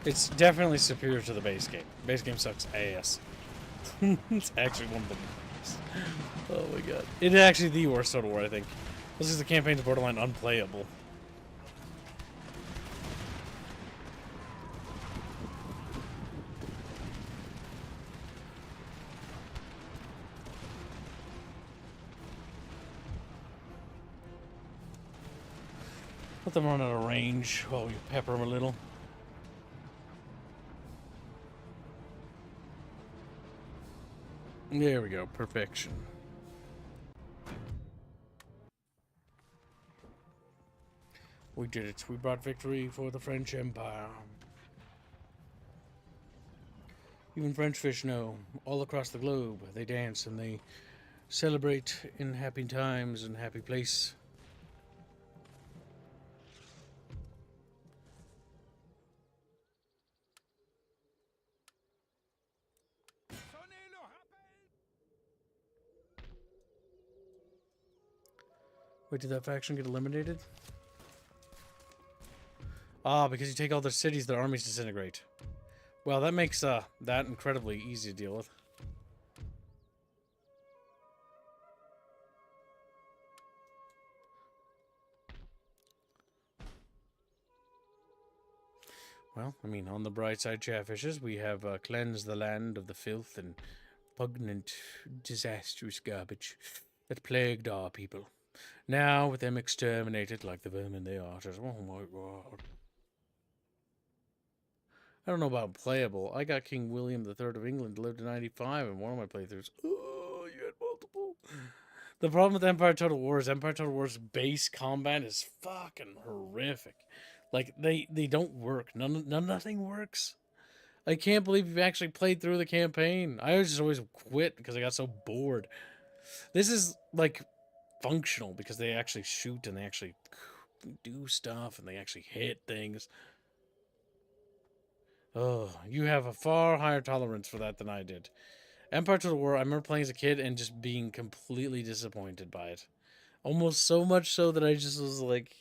It's definitely superior to the base game. Base game sucks ass. It's actually one of the worst. Oh my god. It's actually the worst Total War, I think. This is the campaign's borderline unplayable. Let them run out of range while we pepper them a little. There we go, perfection. We did it. We brought victory for the French Empire. Even French fish know. All across the globe, they dance and they celebrate in happy times and happy place. Wait, did that faction get eliminated? Ah, because you take all their cities, their armies disintegrate. Well, that makes that incredibly easy to deal with. Well, I mean, on the bright side, Chatfishes, we have cleansed the land of the filth and pugnant, disastrous garbage that plagued our people. Now, with them exterminated like the vermin they are, just, oh my god. I don't know about playable. I got King William III of England lived to 95 in one of my playthroughs. Oh, you had multiple. The problem with Empire Total War is Empire Total War's base combat is fucking horrific. Like, they don't work. Nothing works. I can't believe you've actually played through the campaign. I just always quit because I got so bored. This is, like, functional because they actually shoot and they actually do stuff and they actually hit things. Oh, you have a far higher tolerance for that than I did. Empire Total War, I remember playing as a kid and just being completely disappointed by it. Almost so much so that I just was like...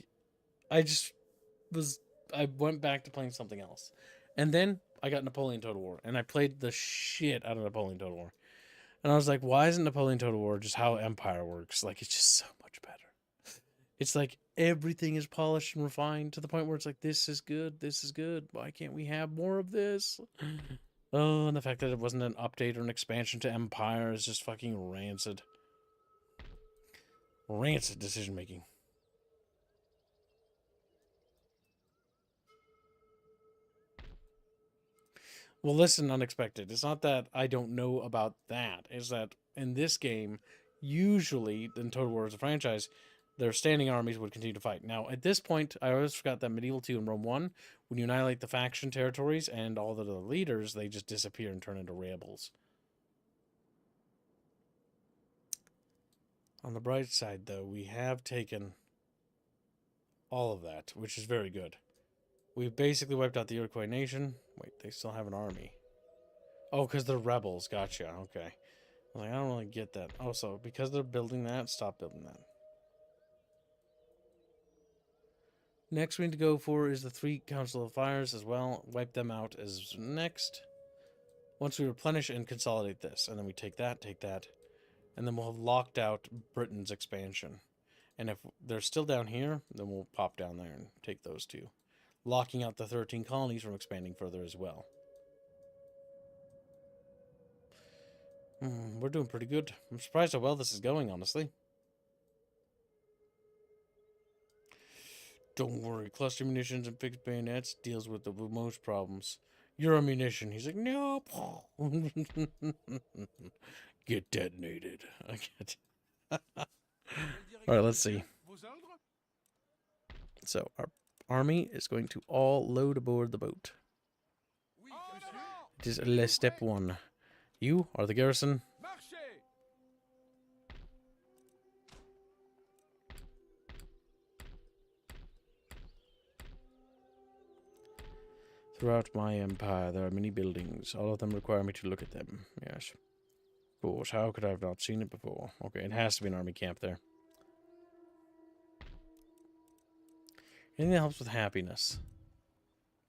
I went back to playing something else. And then I got Napoleon Total War. And I played the shit out of Napoleon Total War. And I was like, why isn't Napoleon Total War just how Empire works? Like, it's just so much better. It's like everything is polished and refined to the point where it's like, this is good, this is good. Why can't we have more of this? Oh, and the fact that it wasn't an update or an expansion to Empire is just fucking rancid. Rancid decision making. Well, listen, Unexpected. It's not that I don't know about that. It's that in this game, usually in Total War as a franchise, their standing armies would continue to fight. Now, at this point, I always forgot that Medieval 2 and Rome 1, when you annihilate the faction territories and all of the leaders, they just disappear and turn into rebels. On the bright side, though, we have taken all of that, which is very good. We've basically wiped out the Iroquois nation. Wait, they still have an army. Oh, because they're rebels. Gotcha. Okay. I was like, I don't really get that. Oh, so because they're building that, stop building that. Next we need to go for is the 3 Council of Fires as well. Wipe them out as next. Once we replenish and consolidate this. And then we take that. And then we'll have locked out Britain's expansion. And if they're still down here, then we'll pop down there and take those 2. Locking out the 13 colonies from expanding further as well. We're doing pretty good. I'm surprised how well this is going, honestly. Don't worry, cluster munitions and fixed bayonets deals with the most problems. Your ammunition. He's like, no. Get detonated. I get. Alright, let's see. So, our army is going to all load aboard the boat. It is step 1. You are the garrison. Throughout my empire, there are many buildings. All of them require me to look at them. Yes. Of course, how could I have not seen it before? Okay, it has to be an army camp there. Anything that helps with happiness.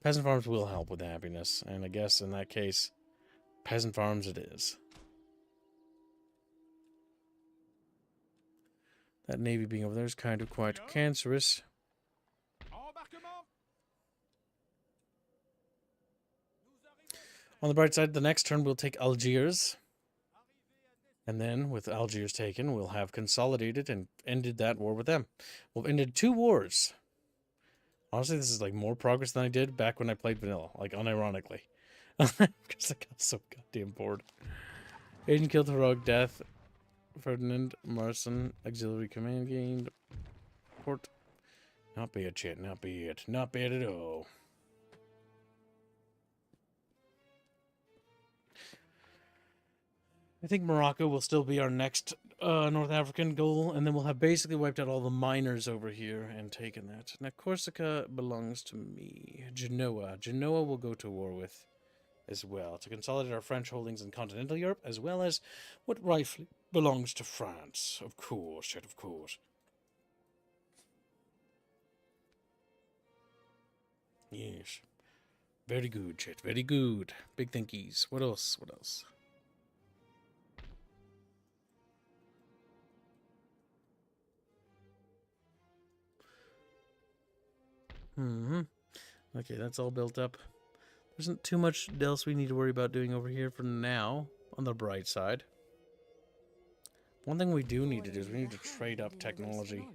Peasant farms will help with happiness, and I guess in that case, peasant farms it is. That navy being over there is kind of quite cancerous. On the bright side, the next turn we'll take Algiers. And then, with Algiers taken, we'll have consolidated and ended that war with them. We've ended 2 wars. Honestly, this is like more progress than I did back when I played vanilla, like unironically. Because I got so goddamn bored. Aiden killed heroic death. Ferdinand Marson auxiliary command gained. Port. Not bad, chat. Not bad. Not bad at all. I think Morocco will still be our next North African goal, and then we'll have basically wiped out all the miners over here and taken that. Now, Corsica belongs to me. Genoa. Genoa will go to war with as well, to consolidate our French holdings in continental Europe, as well as what rightfully belongs to France. Of course, chat, of course. Yes. Very good, chat. Very good. Big thinkies. What else? What else? Okay, that's all built up. There isn't too much else we need to worry about doing over here for now, on the bright side. One thing we do need to do is we need to trade up technology.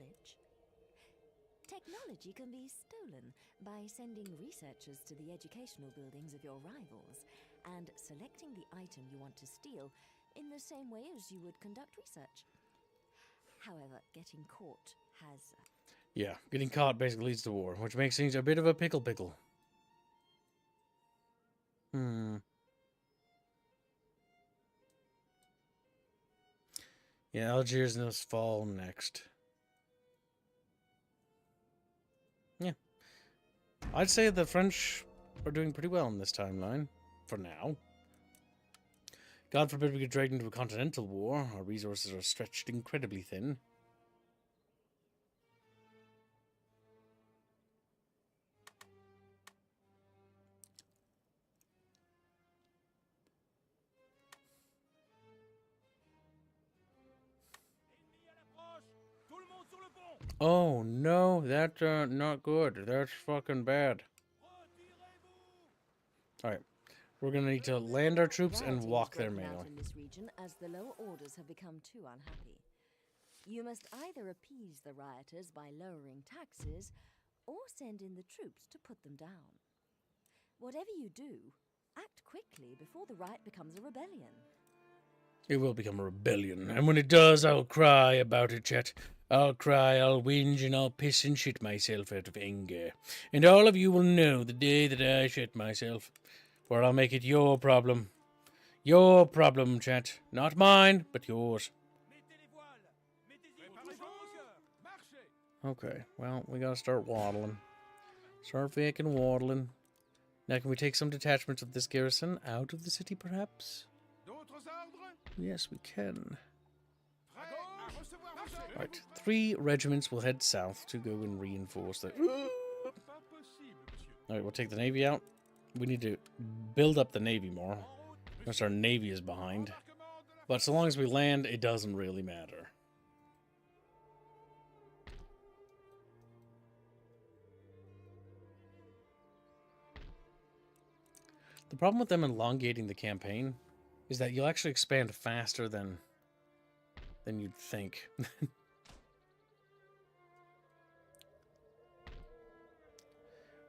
Technology can be stolen by sending researchers to the educational buildings of your rivals and selecting the item you want to steal in the same way as you would conduct research. However, getting caught has... Yeah, getting caught basically leads to war, which makes things a bit of a pickle. Yeah, Algiers must fall next. Yeah. I'd say the French are doing pretty well in this timeline, for now. God forbid we get dragged into a continental war. Our resources are stretched incredibly thin. Oh no, that's not good. That's fucking bad. Alright, we're gonna need to land our troops and walk their manually. In this region, as the lower orders have become too unhappy. You must either appease the rioters by lowering taxes, or send in the troops to put them down. Whatever you do, act quickly before the riot becomes a rebellion. It will become a rebellion, and when it does, I'll cry about it, chat. I'll cry, I'll whinge, and I'll piss and shit myself out of anger. And all of you will know the day that I shit myself, for I'll make it your problem. Your problem, chat. Not mine, but yours. Okay, well, we gotta start waddling. Start fucking waddling. Now, can we take some detachments of this garrison out of the city, perhaps? Yes, we can. Right, 3 regiments will head south to go and reinforce the... Alright, we'll take the navy out. We need to build up the navy more, because our navy is behind. But so long as we land, it doesn't really matter. The problem with them elongating the campaign is that you'll actually expand faster than you'd think.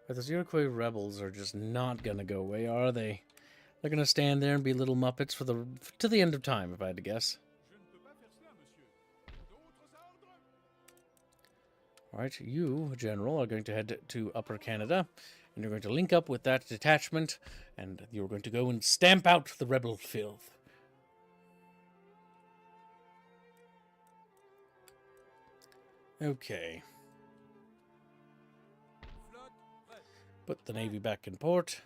But those Iroquois rebels are just not gonna go away, are they? They're gonna stand there and be little muppets to the end of time, if I had to guess. Alright, you, General, are going to head to Upper Canada, and you're going to link up with that detachment, and you're going to go and stamp out the rebel filth. Okay. Put the navy back in port.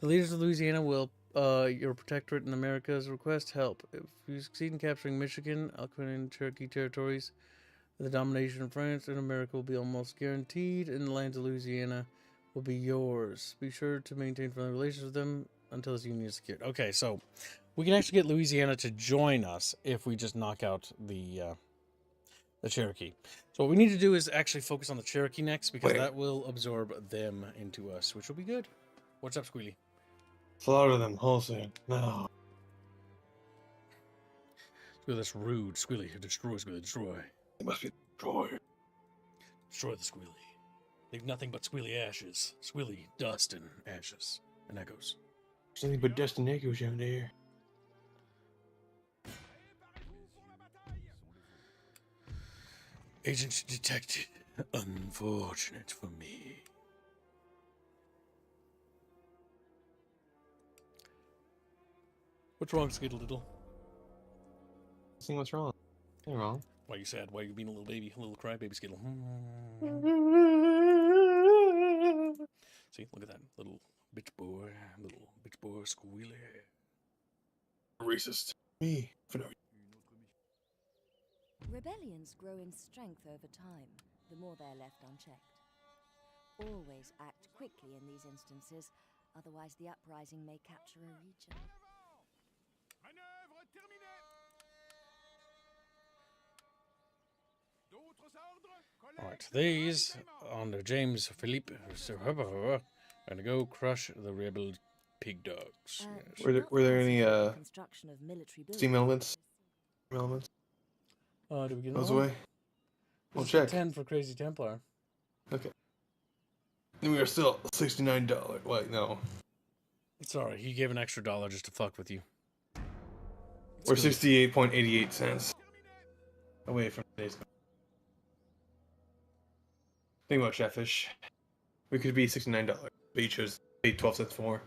The leaders of Louisiana will, your protectorate in America's request help. If you succeed in capturing Michigan, Alabama, and Cherokee territories, the domination of France in America will be almost guaranteed, and the lands of Louisiana will be yours. Be sure to maintain friendly relations with them until this union is secured. Okay, so we can actually get Louisiana to join us if we just knock out the Cherokee. So what we need to do is actually focus on the Cherokee next, because that will absorb them into us, which will be good. What's up, Squealy? Slaughter them wholesale. No. Squealy, that's rude. Squealy, destroy, Squealy, destroy. It must be destroyed. Destroy the Squealy. Leave nothing but Squealy ashes. Squealy dust and ashes and echoes. There's nothing but dust and echoes down there. Agent detected. Unfortunate for me. What's wrong, Skittle Diddle? See what's wrong. Nothing wrong. Why you sad? Why you being a little baby? A little crybaby Skittle? See, look at that little bitch boy. Little bitch boy Squealy. Racist. Me. For no Rebellions grow in strength over time, the more they're left unchecked. Always act quickly in these instances, otherwise the uprising may capture a region. Alright, these, under James Philippe, are gonna go crush the rebel pig dogs. Yes. Were there any construction of military steam buildings. elements? Oh, did we get Those another one? away? We'll It's check. 10 for Crazy Templar. Okay. And we are still $69. Wait, no. Sorry, he gave an extra $1 just to fuck with you. We're good. 68.88 cents away from today's. Think about Chatfish. We could be $69, but you chose paid 12 cents more.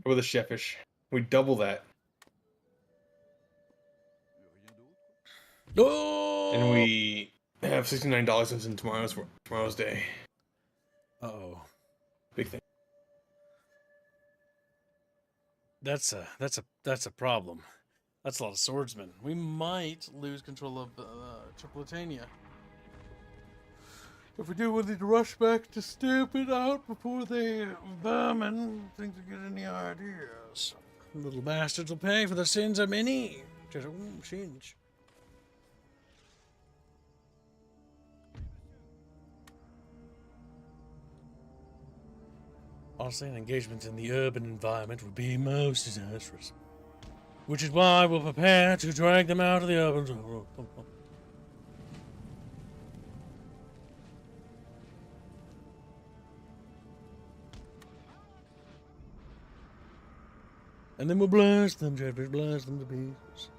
Or with a Chatfish, we double that, No! and we have $69 in tomorrow's day. Uh-oh. Big thing. That's a problem. That's a lot of swordsmen. We might lose control of Tripolitania. If we do, we'll need to rush back to stamp it out before they vermin think to get any ideas. Little bastards will pay for the sins of many. Sins. Honestly, an engagement in the urban environment would be most disastrous. Which is why we'll prepare to drag them out of the urban zone. And then we'll blast them, Chatfish, blast them to pieces.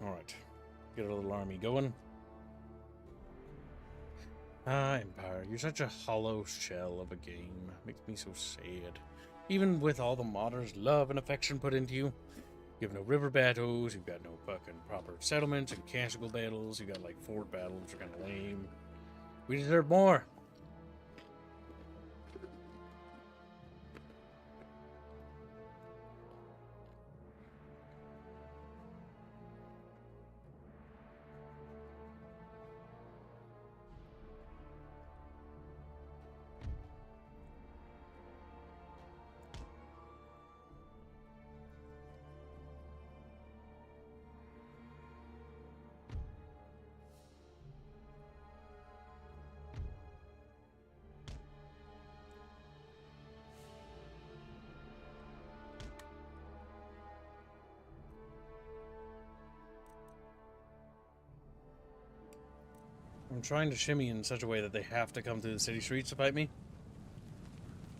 Alright. Get our little army going. Ah, Empire, you're such a hollow shell of a game. Makes me so sad. Even with all the modders' love and affection put into you. You have no river battles, you've got no fucking proper settlements and castle battles, you got like fort battles, which are kind of lame. We deserve more. I'm trying to shimmy in such a way that they have to come through the city streets to fight me.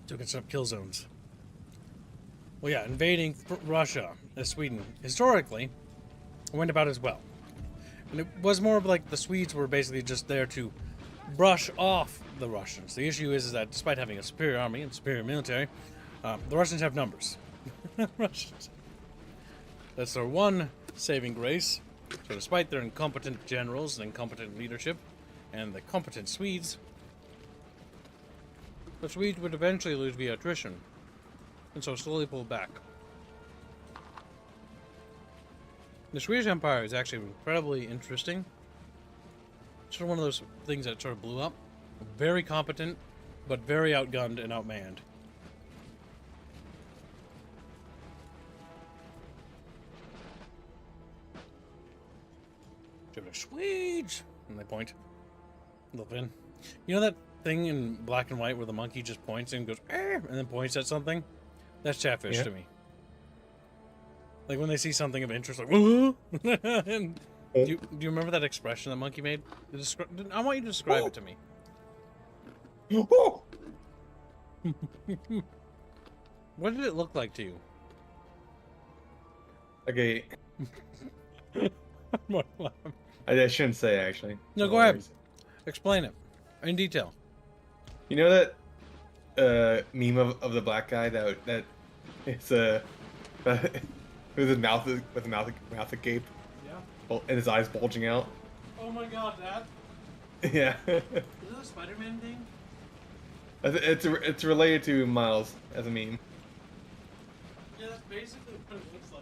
To construct kill zones. Well, yeah, invading Russia, Sweden, historically, went about as well. And it was more of like the Swedes were basically just there to brush off the Russians. The issue is that despite having a superior army and superior military, the Russians have numbers. Russians. That's their one saving grace. So despite their incompetent generals and incompetent leadership, and the competent Swedes, the Swedes would eventually lose via attrition, and so slowly pull back. The Swedish Empire is actually incredibly interesting. It's sort of one of those things that sort of blew up. Very competent, but very outgunned and outmanned. Swedes! And they point. Little pin. You know that thing in black and white where the monkey just points and goes, "Arr!" and then points at something. That's chatfish to me. Like when they see something of interest, like, "Woo!" And do you remember that expression that monkey made? I want you to describe it to me. What did it look like to you? Okay. What? I shouldn't say actually. No, go ahead. Explain it in detail. You know that meme of the black guy that it's with his mouth agape. Yeah. And his eyes bulging out. Oh my God, Dad. Yeah. Is that a Spider-Man thing? It's related to Miles as a meme. Yeah, that's basically what it looks like.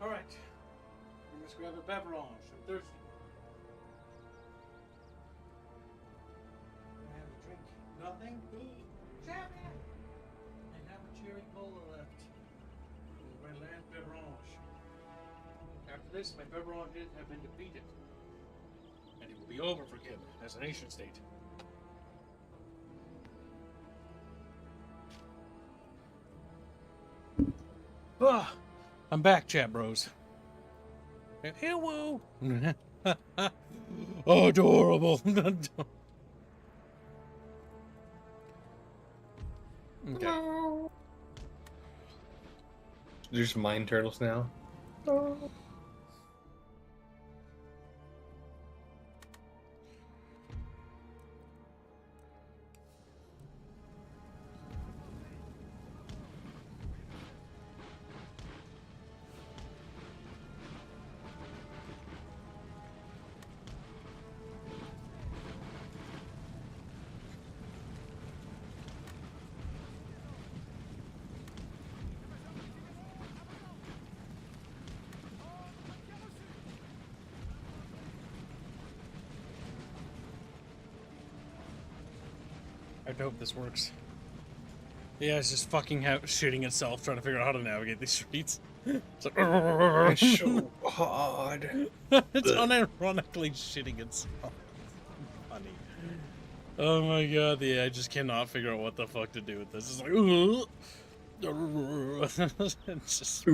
All right, we must grab a beverage. I'm thirsty. Can I have a drink? Nothing? Champion! I have a cherry cola left. My last beverage. After this, my beverages have been defeated. And it will be over for him as a nation state. Ah! I'm back, chat bros. Hello. Adorable. Okay. There's mine turtles now. I hope this works. Yeah, it's just fucking shitting itself trying to figure out how to navigate these streets. It's like, It's so hard. it's unironically shitting itself. Funny. Oh my God, yeah, I just cannot figure out what the fuck to do with this. It's like, it's just.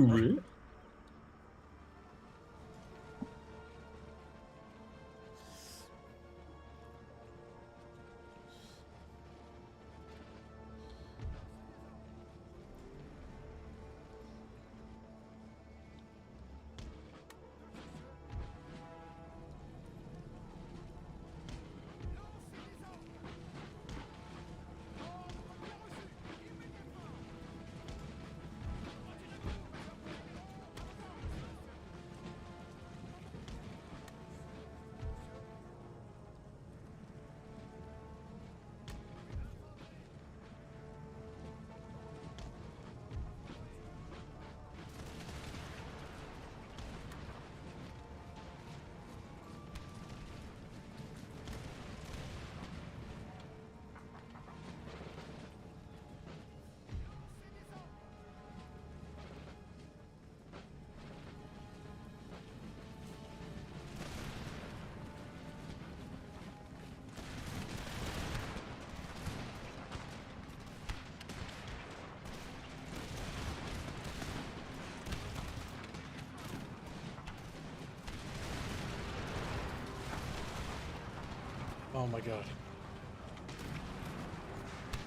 Oh my God.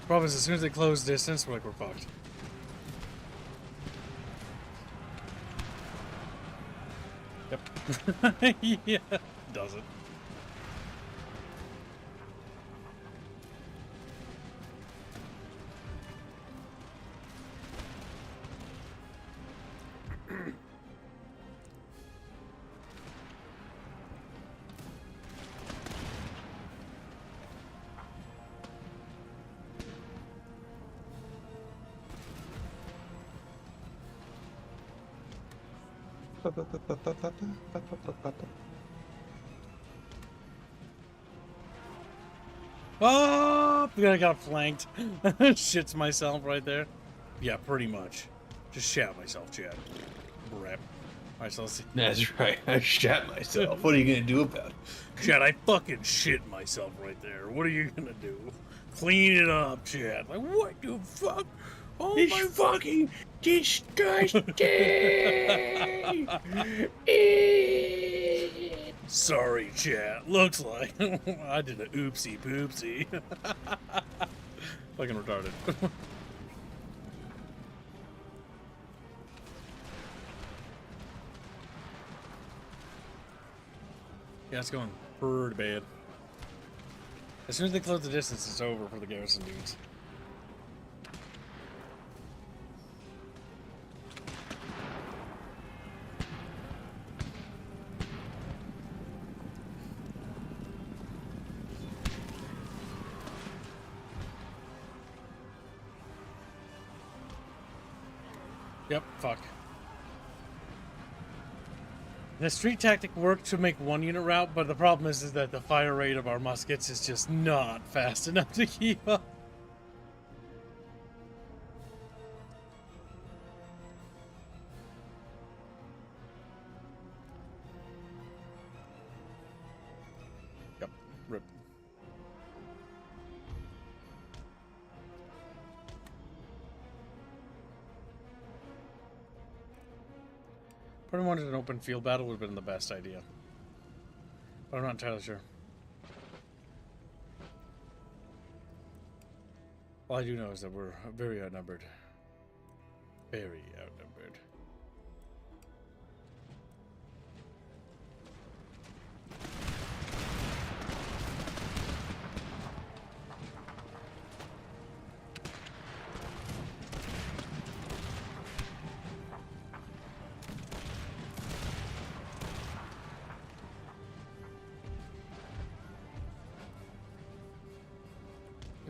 Problem is, as soon as they close distance, we're like, we're fucked. Yep. Yeah, does it. Oh, I got flanked. Shits myself right there. Yeah, pretty much. Just shat myself, Chad. Rep. Alright, so let's see. That's right. I shat myself. What are you gonna do about it? Chad, I fucking shit myself right there. What are you gonna do? Clean it up, Chad. Like, what the fuck? Oh It's my fucking disgusting. Sorry, Chad. Looks like I did a oopsie poopsie. Fucking retarded. Yeah, it's going pretty bad. As soon as they close the distance, it's over for the garrison dudes. Yep, fuck. The street tactic worked to make one unit route, but the problem is that the fire rate of our muskets is just not fast enough to keep up. Yep, rip. Probably wanted an open field battle would have been the best idea. But I'm not entirely sure. All I do know is that we're very outnumbered. Very outnumbered.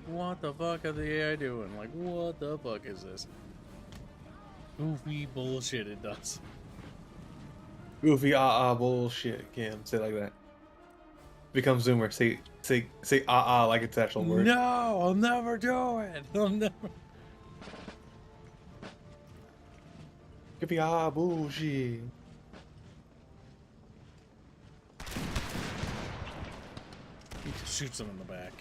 What the fuck are the AI doing? Like, what the fuck is this? Goofy bullshit it does. Goofy bullshit. Cam, say it like that. Become Zoomer. Say like it's actual word. No, I'll never do it. I'll never. Goofy bullshit. He just shoots him in the back.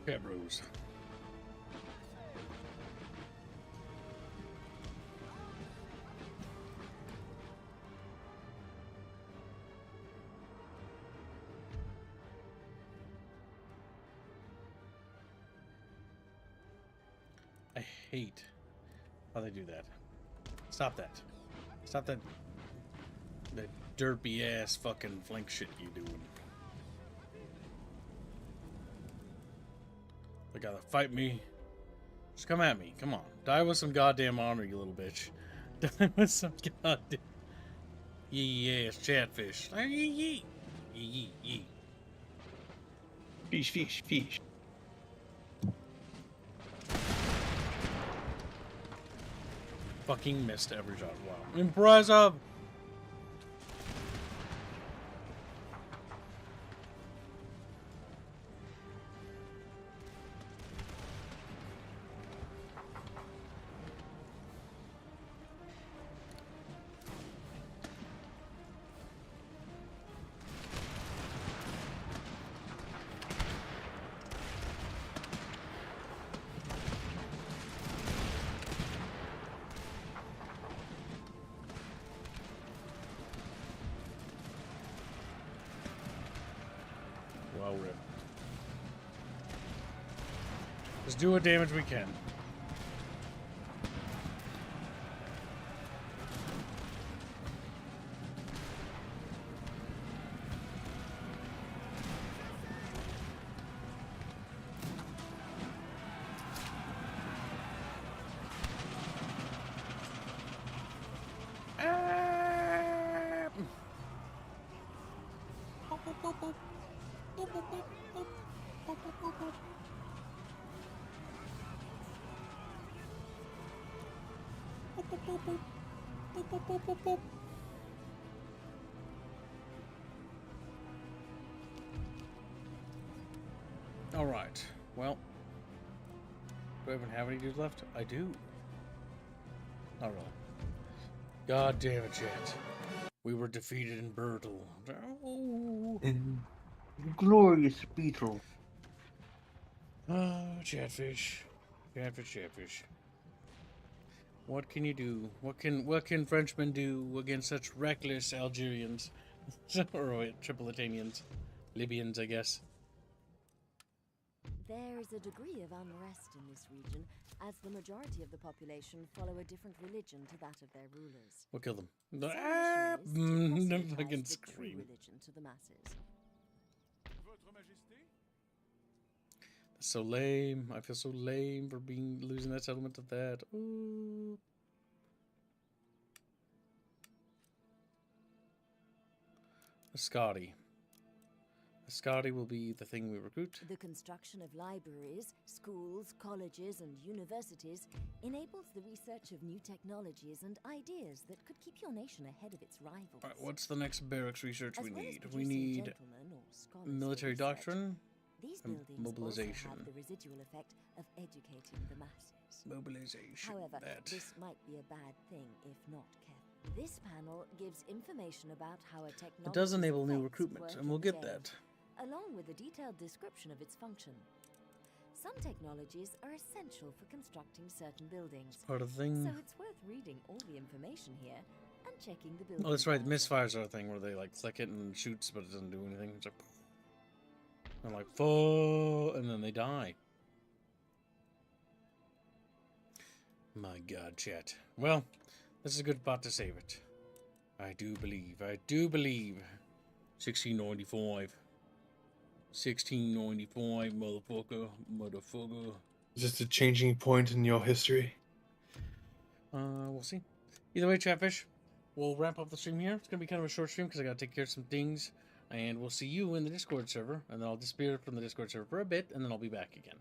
Cat bros. I hate how they do that. Stop that. Stop that. That derpy ass fucking flank shit you doing. They gotta fight me. Just come at me. Come on. Die with some goddamn honor, you little bitch. Die with some goddamn... Yee ass chatfish. Yee. Yee. Fish. Fucking missed every shot. Wow. Impressive! Well ripped. Just do what damage we can. All right. Well, do I even have any dudes left? I do. Not really. God damn it, chat. We were defeated in battle. Oh. In glorious beetle. Oh, Chatfish. Chatfish. What can you do? What can Frenchmen do against such reckless Algerians? Or wait, Tripolitanians. Libyans, I guess. There is a degree of unrest in this region, as the majority of the population follow a different religion to that of their rulers. We'll kill them. Some missionaries The proselytize fucking the true scream. religion to the masses. That's so lame. I feel so lame for losing that settlement to that. Ooh. A Scotty. A Scotty will be the thing we recruit. The construction of libraries, schools, colleges, and universities enables the research of new technologies and ideas that could keep your nation ahead of its rivals. Alright, what's the next barracks research As we well as need? We producing need gentlemen or scholars for military research, doctrine. these and buildings mobilization. also have the residual effect of educating the masses. Mobilization. However, that. this might be a bad thing if not kept. This panel gives information about how a technology It does enable new recruitment, and we'll get that. along with a detailed description of its function. Some technologies are essential for constructing certain buildings, Part of the thing. so it's worth reading all the information here and checking the building. Oh, that's right. browser. Misfires are a thing where they like click it and shoots, but it doesn't do anything. It's like, and like, fuh, and then they die. My God, chat. Well, this is a good spot to save it. I do believe. 1695. 1695, motherfucker. Just a changing point in your history. We'll see. Either way, Chatfish, we'll wrap up the stream here. It's gonna be kind of a short stream because I gotta take care of some things, and we'll see you in the Discord server, and then I'll disappear from the Discord server for a bit, and then I'll be back again.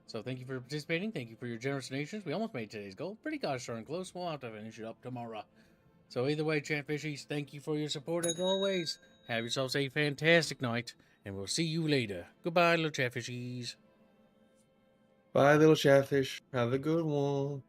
So thank you for participating. Thank you for your generous donations. We almost made today's goal. Pretty gosh darn close. We'll have to finish it up tomorrow. So either way, Chatfishies, thank you for your support as always. Have yourselves a fantastic night, and we'll see you later. Goodbye, little Chatfishies. Bye, little chatfish. Have a good one.